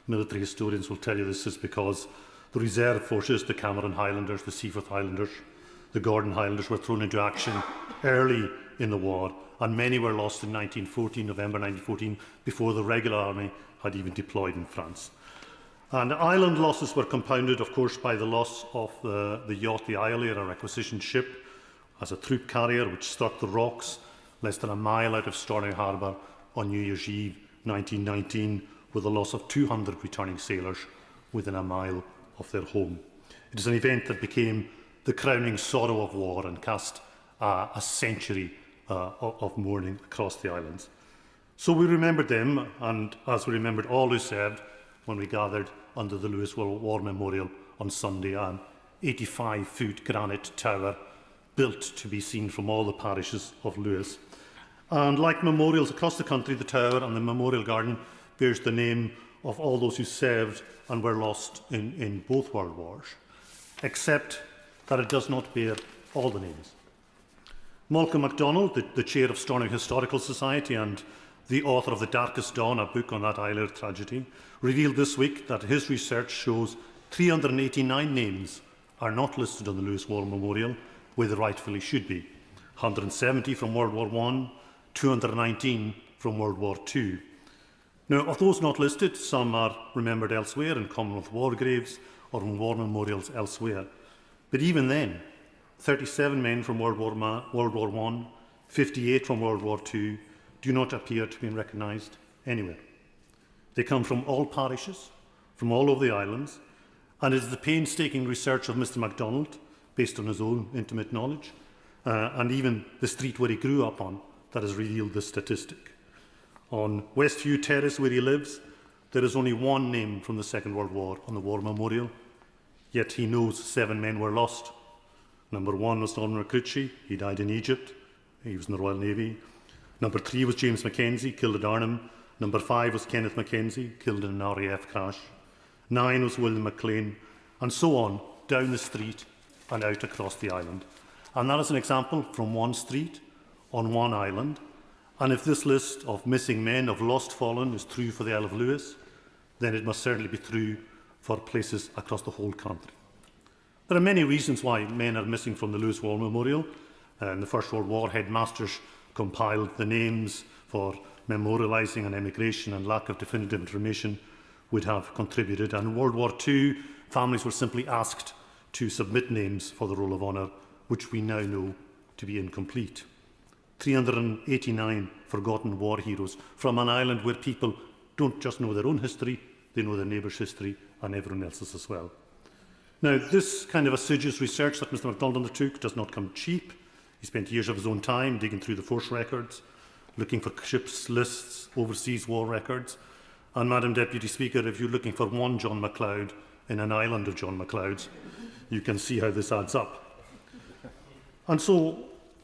Military historians will tell you this is because the reserve forces, the Cameron Highlanders, the Seaforth Highlanders, the Gordon Highlanders, were thrown into action early in the war, and many were lost in November 1914, before the regular army had even deployed in France. And island losses were compounded, of course, by the loss of the yacht, the Islander, a requisitioned ship, as a troop carrier which struck the rocks less than a mile out of Stornoway Harbour on New Year's Eve 1919, with the loss of 200 returning sailors within a mile of their home. It is an event that became the crowning sorrow of war and cast a century of mourning across the islands. So we remembered them, and as we remembered all who served, when we gathered under the Lewis War Memorial on Sunday, an 85-foot granite tower built to be seen from all the parishes of Lewis. And like memorials across the country, the tower and the memorial garden bears the name of all those who served and were lost in both world wars, except that it does not bear all the names. Malcolm MacDonald, the chair of Stornoway Historical Society and the author of The Darkest Dawn, a book on that Islander tragedy, revealed this week that his research shows 389 names are not listed on the Lewis War Memorial, where they rightfully should be. 170 from World War I, 219 from World War II. Now, of those not listed, some are remembered elsewhere in Commonwealth war graves or in war memorials elsewhere. But even then, 37 men from World War I, 58 from World War II, do not appear to be recognised anywhere. They come from all parishes, from all over the islands, and it is the painstaking research of Mr MacDonald, based on his own intimate knowledge, and even the street where he grew up on, that has revealed this statistic. On Westview Terrace, where he lives, there is only one name from the Second World War on the War Memorial, yet he knows 7 men were lost. Number 1 was Norman McCritchie, he died in Egypt, he was in the Royal Navy. Number 3 was James Mackenzie, killed at Arnhem. Number 5 was Kenneth Mackenzie, killed in an RAF crash. 9 was William McLean, and so on, down the street and out across the island. And that is an example from one street, on one island. And if this list of missing men, of lost fallen, is true for the Isle of Lewis, then it must certainly be true for places across the whole country. There are many reasons why men are missing from the Lewis War Memorial. In the First World War, headmasters compiled the names for memorialising, and emigration and lack of definitive information would have contributed. And in World War II, families were simply asked to submit names for the Roll of Honour, which we now know to be incomplete. 389 forgotten war heroes from an island where people don't just know their own history, they know their neighbours' history and everyone else's as well. Now, this kind of assiduous research that Mr MacDonald undertook does not come cheap. He spent years of his own time digging through the force records, looking for ships lists, overseas war records. And, Madam Deputy Speaker, if you're looking for one John MacLeod in an island of John MacLeods, you can see how this adds up. And so,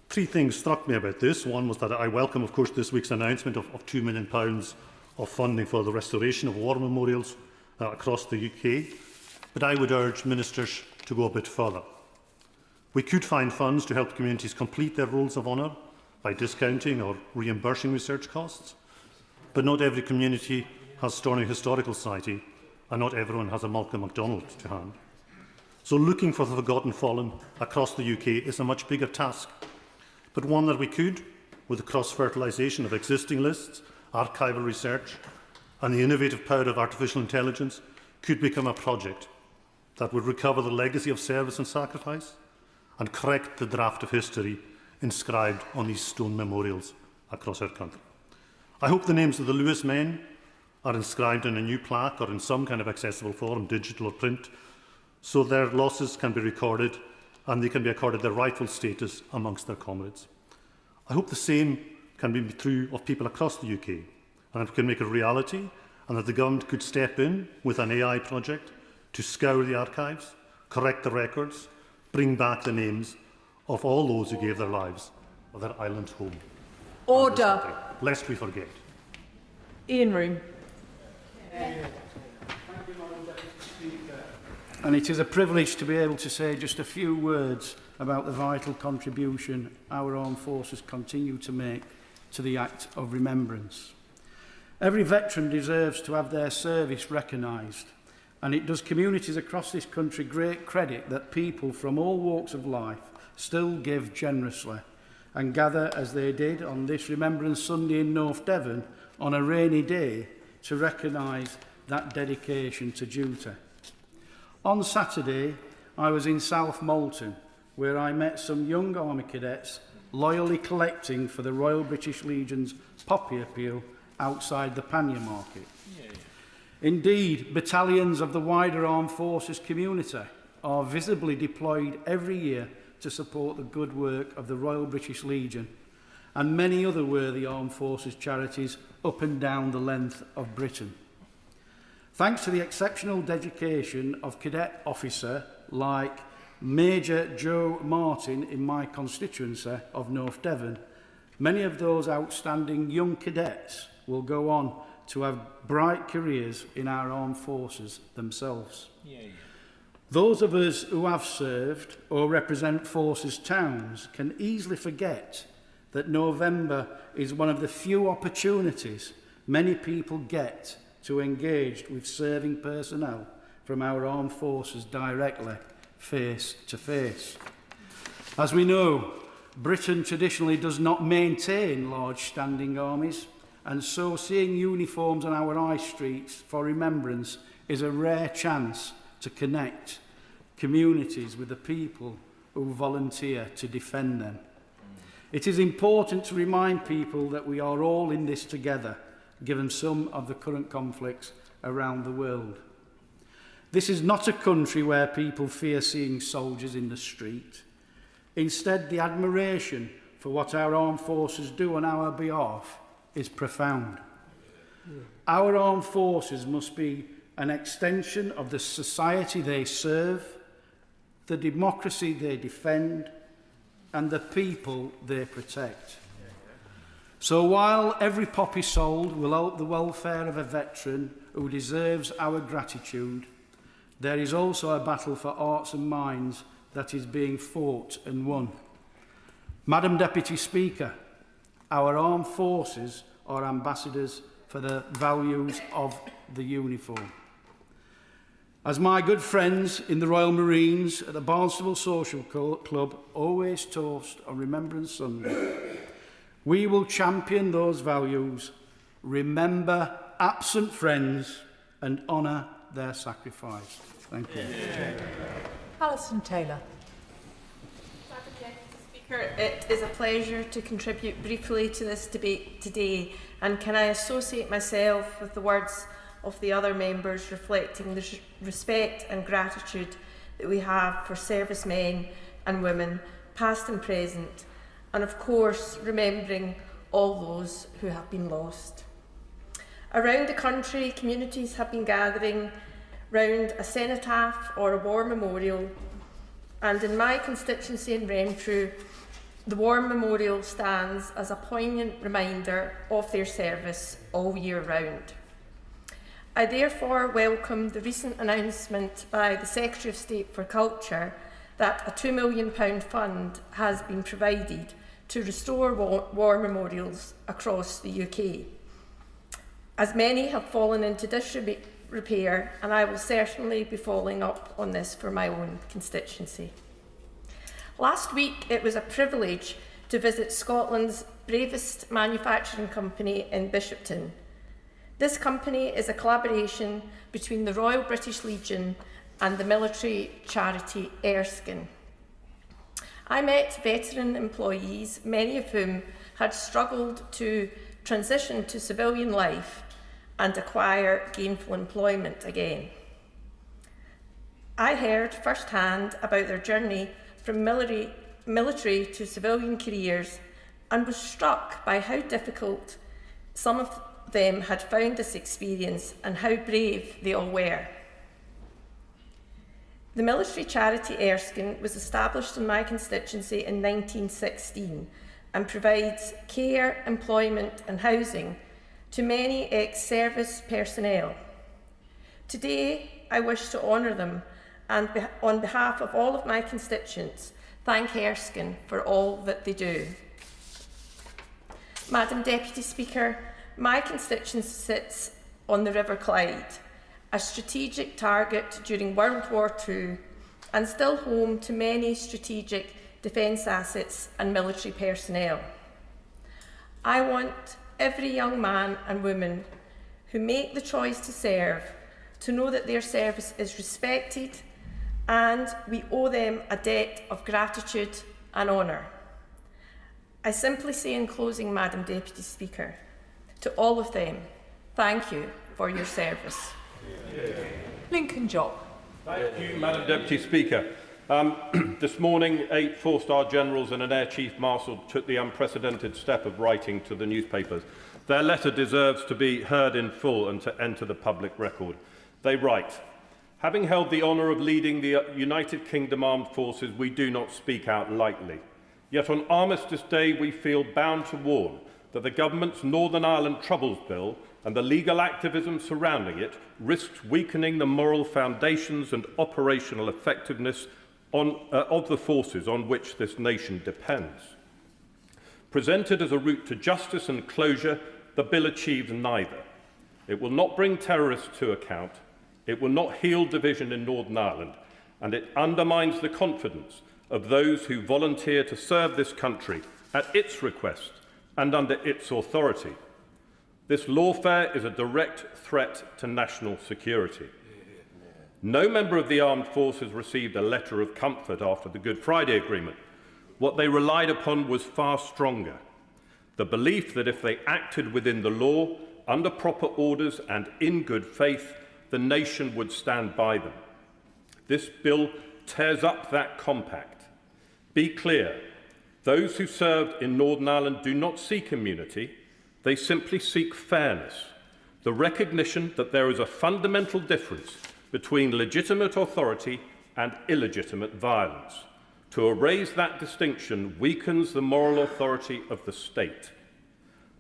3 things struck me about this. One was that I welcome, of course, this week's announcement of £2 million of funding for the restoration of war memorials across the UK. But I would urge ministers to go a bit further. We could find funds to help communities complete their rolls of honour by discounting or reimbursing research costs. But not every community has Stornoway Historical Society, and not everyone has a Malcolm MacDonald to hand. So looking for the forgotten fallen across the UK is a much bigger task, but one that we could, with the cross-fertilisation of existing lists, archival research, and the innovative power of artificial intelligence, could become a project that would recover the legacy of service and sacrifice and correct the draft of history inscribed on these stone memorials across our country. I hope the names of the Lewis men are inscribed in a new plaque or in some kind of accessible form, digital or print, so their losses can be recorded and they can be accorded their rightful status amongst their comrades. I hope the same can be true of people across the UK, and that we can make it a reality, and that the government could step in with an AI project to scour the archives, correct the records, bring back the names of all those who gave their lives for their island home. Order. Lest we forget. Ian Room. and it is a privilege to be able to say just a few words about the vital contribution our armed forces continue to make to the act of remembrance. Every veteran deserves to have their service recognised, and it does communities across this country great credit that people from all walks of life still give generously and gather as they did on this Remembrance Sunday in North Devon on a rainy day to recognise that dedication to duty. On Saturday, I was in South Molton, where I met some young Army cadets loyally collecting for the Royal British Legion's Poppy Appeal outside the Pannier Market. Indeed, battalions of the wider armed forces community are visibly deployed every year to support the good work of the Royal British Legion and many other worthy armed forces charities up and down the length of Britain. Thanks to the exceptional dedication of cadet officer like Major Joe Martin in my constituency of North Devon, many of those outstanding young cadets will go on to have bright careers in our armed forces themselves. Those of us who have served or represent forces towns can easily forget that November is one of the few opportunities many people get to engage with serving personnel from our armed forces directly, face to face. As we know, Britain traditionally does not maintain large standing armies, and so seeing uniforms on our high streets for remembrance is a rare chance to connect communities with the people who volunteer to defend them. It is important to remind people that we are all in this together, given some of the current conflicts around the world. This is not a country where people fear seeing soldiers in the street. Instead, the admiration for what our armed forces do on our behalf is profound. Our armed forces must be an extension of the society they serve, the democracy they defend, and the people they protect. So while every poppy sold will help the welfare of a veteran who deserves our gratitude, there is also a battle for hearts and minds that is being fought and won. Madam Deputy Speaker, our armed forces are ambassadors for the values of the uniform. As my good friends in the Royal Marines at the Barnstable Social Club always toast on Remembrance Sunday, we will champion those values, remember absent friends and honour their sacrifice. Thank you. Alison Taylor. Speaker, it is a pleasure to contribute briefly to this debate today, and can I associate myself with the words of the other members reflecting the respect and gratitude that we have for servicemen and women, past and present, and of course remembering all those who have been lost. Around the country, communities have been gathering round a cenotaph or a war memorial, and in my constituency in Renfrew, the War Memorial stands as a poignant reminder of their service all year round. I therefore welcome the recent announcement by the Secretary of State for Culture that a £2 million fund has been provided to restore war memorials across the UK. As many have fallen into disrepair, and I will certainly be following up on this for my own constituency. Last week, it was a privilege to visit Scotland's bravest manufacturing company in Bishopton. This company is a collaboration between the Royal British Legion and the military charity Erskine. I met veteran employees, many of whom had struggled to transition to civilian life and acquire gainful employment again. I heard firsthand about their journey from military to civilian careers and was struck by how difficult some of them had found this experience and how brave they all were. The military charity Erskine was established in my constituency in 1916 and provides care, employment and housing to many ex-service personnel. Today, I wish to honour them and on behalf of all of my constituents, thank Erskine for all that they do. Madam Deputy Speaker, my constituency sits on the River Clyde, a strategic target during World War II and still home to many strategic defence assets and military personnel. I want every young man and woman who make the choice to serve to know that their service is respected and we owe them a debt of gratitude and honour. I simply say in closing, Madam Deputy Speaker, to all of them, thank you for your service. Lincoln Job. Thank you, Madam Deputy Speaker. This morning, 8 4-star generals and an Air Chief Marshal took the unprecedented step of writing to the newspapers. Their letter deserves to be heard in full and to enter the public record. They write, "Having held the honour of leading the United Kingdom Armed Forces, we do not speak out lightly. Yet on Armistice Day, we feel bound to warn that the government's Northern Ireland Troubles Bill and the legal activism surrounding it risks weakening the moral foundations and operational effectiveness of the forces on which this nation depends. Presented as a route to justice and closure, the bill achieves neither. It will not bring terrorists to account, it will not heal division in Northern Ireland, and it undermines the confidence of those who volunteer to serve this country at its request and under its authority. This lawfare is a direct threat to national security. No member of the armed forces received a letter of comfort after the Good Friday Agreement. What they relied upon was far stronger. The belief that if they acted within the law, under proper orders and in good faith, the nation would stand by them. This bill tears up that compact. Be clear, those who served in Northern Ireland do not seek immunity, they simply seek fairness, the recognition that there is a fundamental difference between legitimate authority and illegitimate violence. To erase that distinction weakens the moral authority of the state.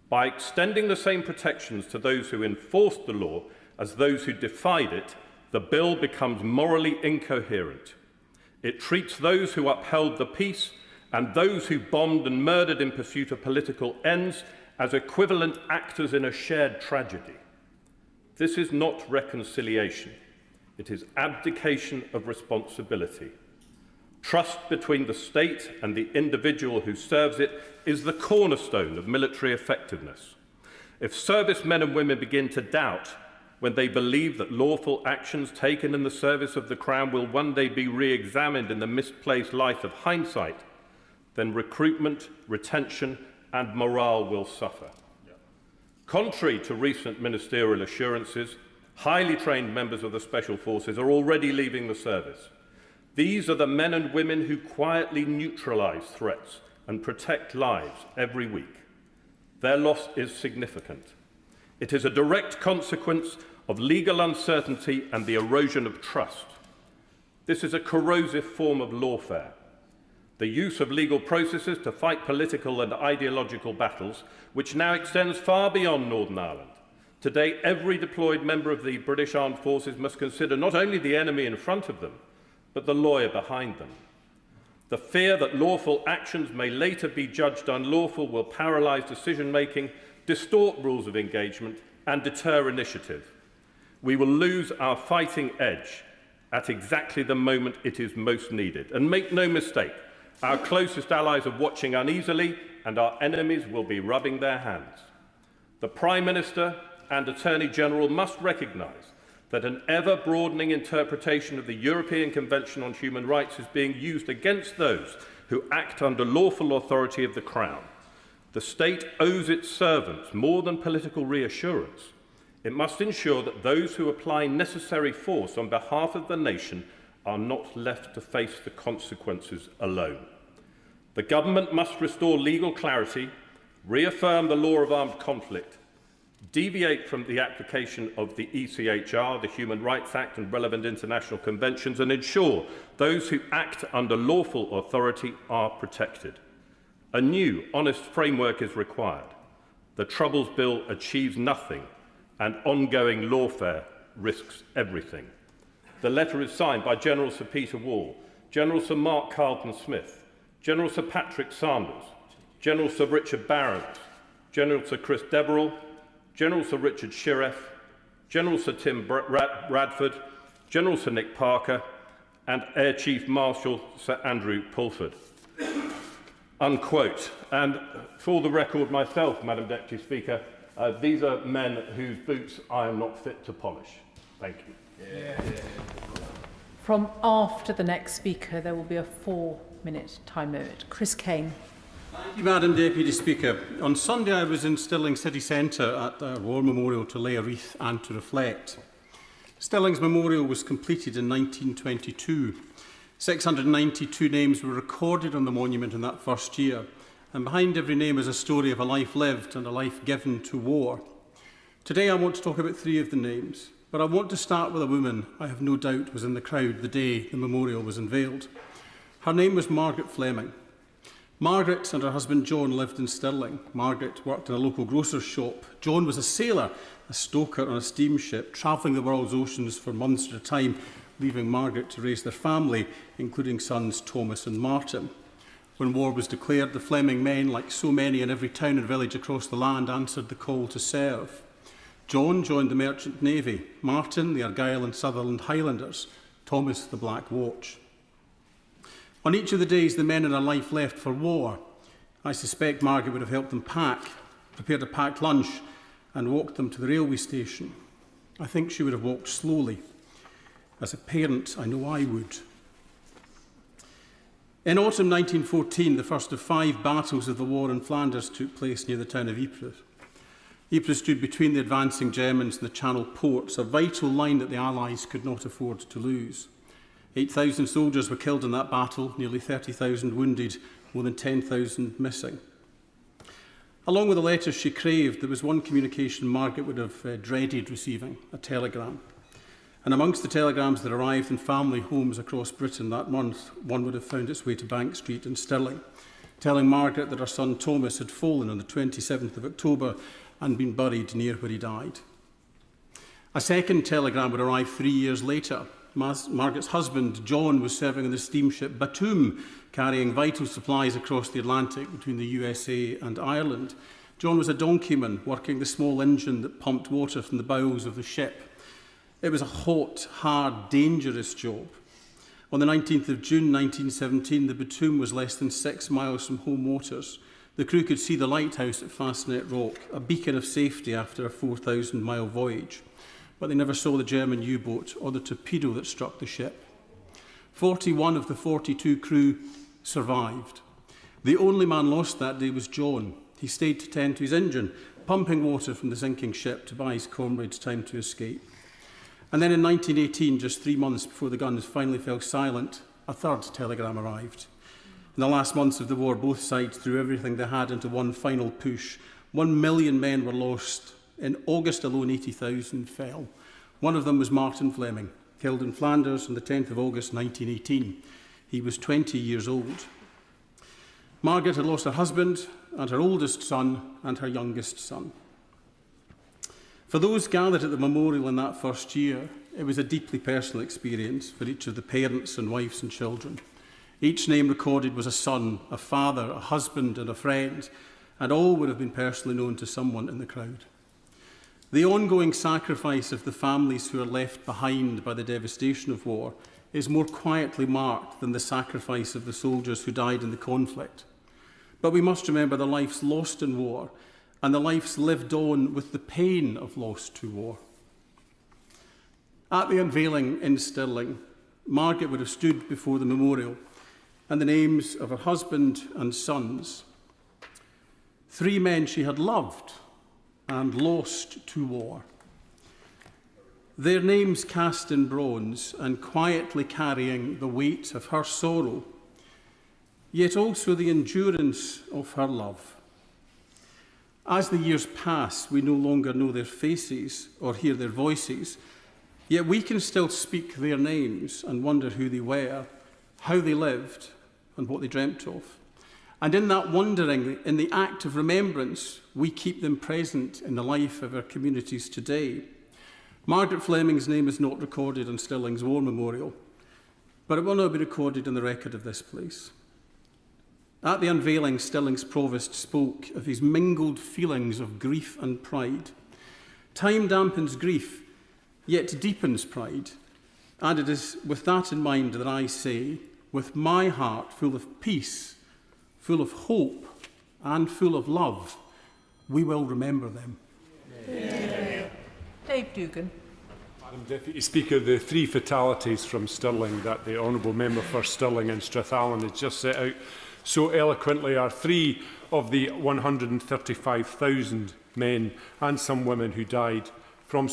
By extending the same protections to those who enforced the law as those who defied it, the bill becomes morally incoherent. It treats those who upheld the peace and those who bombed and murdered in pursuit of political ends as equivalent actors in a shared tragedy. This is not reconciliation. It is abdication of responsibility. Trust between the state and the individual who serves it is the cornerstone of military effectiveness. If servicemen and women begin to doubt when they believe that lawful actions taken in the service of the Crown will one day be re-examined in the misplaced light of hindsight, then recruitment, retention and morale will suffer. Contrary to recent ministerial assurances, highly trained members of the Special Forces are already leaving the service. These are the men and women who quietly neutralise threats and protect lives every week. Their loss is significant. It is a direct consequence of legal uncertainty and the erosion of trust. This is a corrosive form of lawfare. The use of legal processes to fight political and ideological battles, which now extends far beyond Northern Ireland. Today, every deployed member of the British Armed Forces must consider not only the enemy in front of them, but the lawyer behind them. The fear that lawful actions may later be judged unlawful will paralyse decision-making, distort rules of engagement and deter initiative. We will lose our fighting edge at exactly the moment it is most needed. And make no mistake, our closest allies are watching uneasily and our enemies will be rubbing their hands. The Prime Minister and Attorney General must recognise that an ever-broadening interpretation of the European Convention on Human Rights is being used against those who act under lawful authority of the Crown. The state owes its servants more than political reassurance. It must ensure that those who apply necessary force on behalf of the nation are not left to face the consequences alone. The government must restore legal clarity, reaffirm the law of armed conflict, deviate from the application of the ECHR, the Human Rights Act and relevant international conventions, and ensure those who act under lawful authority are protected. A new, honest framework is required. The Troubles Bill achieves nothing, and ongoing lawfare risks everything. The letter is signed by General Sir Peter Wall, General Sir Mark Carlton-Smith, General Sir Patrick Sanders, General Sir Richard Barrons, General Sir Chris Deverell, General Sir Richard Shirreff, General Sir Tim Radford, General Sir Nick Parker, and Air Chief Marshal Sir Andrew Pulford. Unquote. And for the record myself, Madam Deputy Speaker, these are men whose boots I am not fit to polish. Thank you. Yeah. From after the next speaker, there will be a 4-minute time limit. Chris Kane. Thank you, Madam Deputy Speaker. On Sunday, I was in Stirling City Centre at the War Memorial to lay a wreath and to reflect. Stirling's memorial was completed in 1922. 692 names were recorded on the monument in that first year, and behind every name is a story of a life lived and a life given to war. Today, I want to talk about 3 of the names, but I want to start with a woman I have no doubt was in the crowd the day the memorial was unveiled. Her name was Margaret Fleming. Margaret and her husband John lived in Stirling. Margaret worked in a local grocer's shop. John was a sailor, a stoker on a steamship, travelling the world's oceans for months at a time, leaving Margaret to raise their family, including sons Thomas and Martin. When war was declared, the Fleming men, like so many in every town and village across the land, answered the call to serve. John joined the Merchant Navy, Martin the Argyll and Sutherland Highlanders, Thomas the Black Watch. On each of the days the men in her life left for war, I suspect Margaret would have helped them pack, prepared a packed lunch and walked them to the railway station. I think she would have walked slowly. As a parent, I know I would. In autumn 1914, the first of 5 battles of the war in Flanders took place near the town of Ypres. Ypres stood between the advancing Germans and the Channel ports, a vital line that the Allies could not afford to lose. 8,000 soldiers were killed in that battle, nearly 30,000 wounded, more than 10,000 missing. Along with the letters she craved, there was one communication Margaret would have dreaded receiving, a telegram. And amongst the telegrams that arrived in family homes across Britain that month, one would have found its way to Bank Street in Stirling, telling Margaret that her son Thomas had fallen on the 27th of October and been buried near where he died. A second telegram would arrive 3 years later. Margaret's husband, John, was serving on the steamship Batum, carrying vital supplies across the Atlantic between the USA and Ireland. John was a donkeyman working the small engine that pumped water from the bowels of the ship. It was a hot, hard, dangerous job. On the 19th of June 1917, the Batum was less than 6 miles from home waters. The crew could see the lighthouse at Fastnet Rock, a beacon of safety after a 4,000-mile voyage. But they never saw the German U-boat or the torpedo that struck the ship. 41 of the 42 crew survived. The only man lost that day was John. He stayed to tend to his engine, pumping water from the sinking ship to buy his comrades time to escape. And then in 1918, just 3 months before the guns finally fell silent, a third telegram arrived. In the last months of the war, both sides threw everything they had into one final push. 1 million men were lost. In August alone, 80,000 fell. One of them was Martin Fleming, killed in Flanders on the 10th of August 1918. He was 20 years old. Margaret had lost her husband and her oldest son and her youngest son. For those gathered at the memorial in that first year, it was a deeply personal experience for each of the parents and wives and children. Each name recorded was a son, a father, a husband and a friend, and all would have been personally known to someone in the crowd. The ongoing sacrifice of the families who are left behind by the devastation of war is more quietly marked than the sacrifice of the soldiers who died in the conflict. But we must remember the lives lost in war and the lives lived on with the pain of loss to war. At the unveiling in Stirling, Margaret would have stood before the memorial and the names of her husband and sons, 3 men she had loved and lost to war. Their names cast in bronze and quietly carrying the weight of her sorrow, yet also the endurance of her love. As the years pass, we no longer know their faces or hear their voices, yet we can still speak their names and wonder who they were, how they lived, and what they dreamt of. And in that wondering, in the act of remembrance, we keep them present in the life of our communities today. Margaret Fleming's name is not recorded on Stirling's War Memorial, but it will now be recorded in the record of this place. At the unveiling, Stirling's provost spoke of his mingled feelings of grief and pride. Time dampens grief, yet deepens pride. And it is with that in mind that I say, with my heart full of peace, full of hope, and full of love, we will remember them. Yeah. Dave Dugan. Madam Deputy Speaker, the 3 fatalities from Stirling that the Honourable Member for Stirling and Strathallan has just set out so eloquently are 3 of the 135,000 men and some women who died from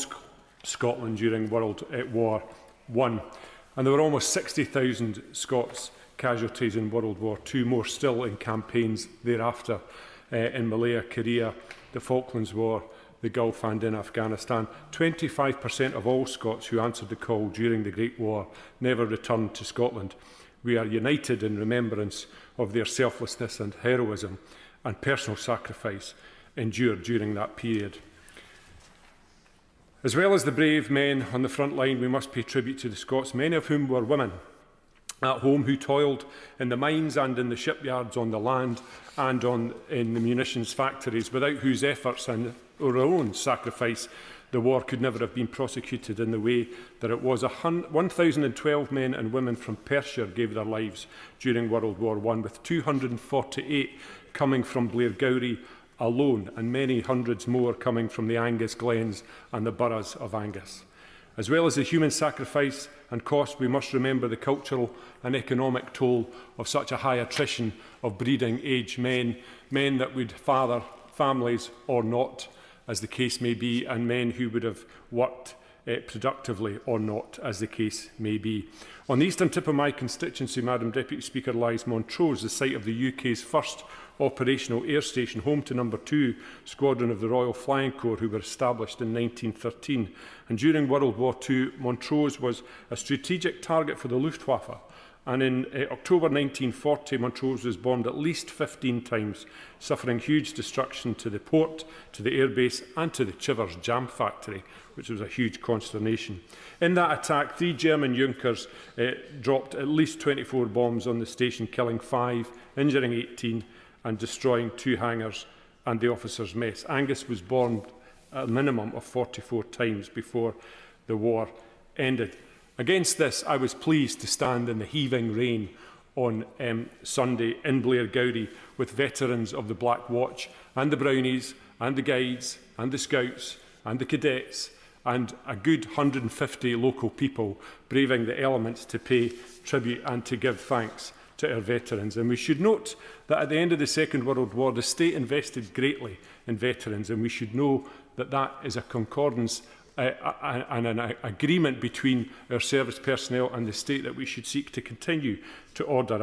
Scotland during World War I. And there were almost 60,000 Scots casualties in World War II, more still in campaigns thereafter in Malaya, Korea, the Falklands War, the Gulf and in Afghanistan. 25% of all Scots who answered the call during the Great War never returned to Scotland. We are united in remembrance of their selflessness and heroism and personal sacrifice endured during that period. As well as the brave men on the front line, we must pay tribute to the Scots, many of whom were women at home who toiled in the mines and in the shipyards, on the land and in the munitions factories, without whose efforts and our own sacrifice the war could never have been prosecuted in the way that it was. 1,012 men and women from Perthshire gave their lives during World War I, with 248 coming from Blairgowrie alone, and many hundreds more coming from the Angus Glens and the boroughs of Angus. As well as the human sacrifice and cost, we must remember the cultural and economic toll of such a high attrition of breeding age men that would father families or not, as the case may be, and men who would have worked productively or not, as the case may be. On the eastern tip of my constituency, Madam Deputy Speaker, lies Montrose, the site of the UK's first operational air station, home to No. 2 Squadron of the Royal Flying Corps, who were established in 1913. And during World War II, Montrose was a strategic target for the Luftwaffe. And in October 1940, Montrose was bombed at least 15 times, suffering huge destruction to the port, to the airbase and to the Chivers jam factory, which was a huge consternation. In that attack, 3 German Junkers dropped at least 24 bombs on the station, killing 5, injuring 18 and destroying 2 hangars and the officers' mess. Angus was bombed a minimum of 44 times before the war ended. Against this, I was pleased to stand in the heaving rain on Sunday in Blairgowrie with veterans of the Black Watch and the Brownies and the Guides and the Scouts and the Cadets and a good 150 local people braving the elements to pay tribute and to give thanks to our veterans. And we should note that at the end of the Second World War, the state invested greatly in veterans, and we should know that that is a concordance and an agreement between our service personnel and the state that we should seek to continue to order.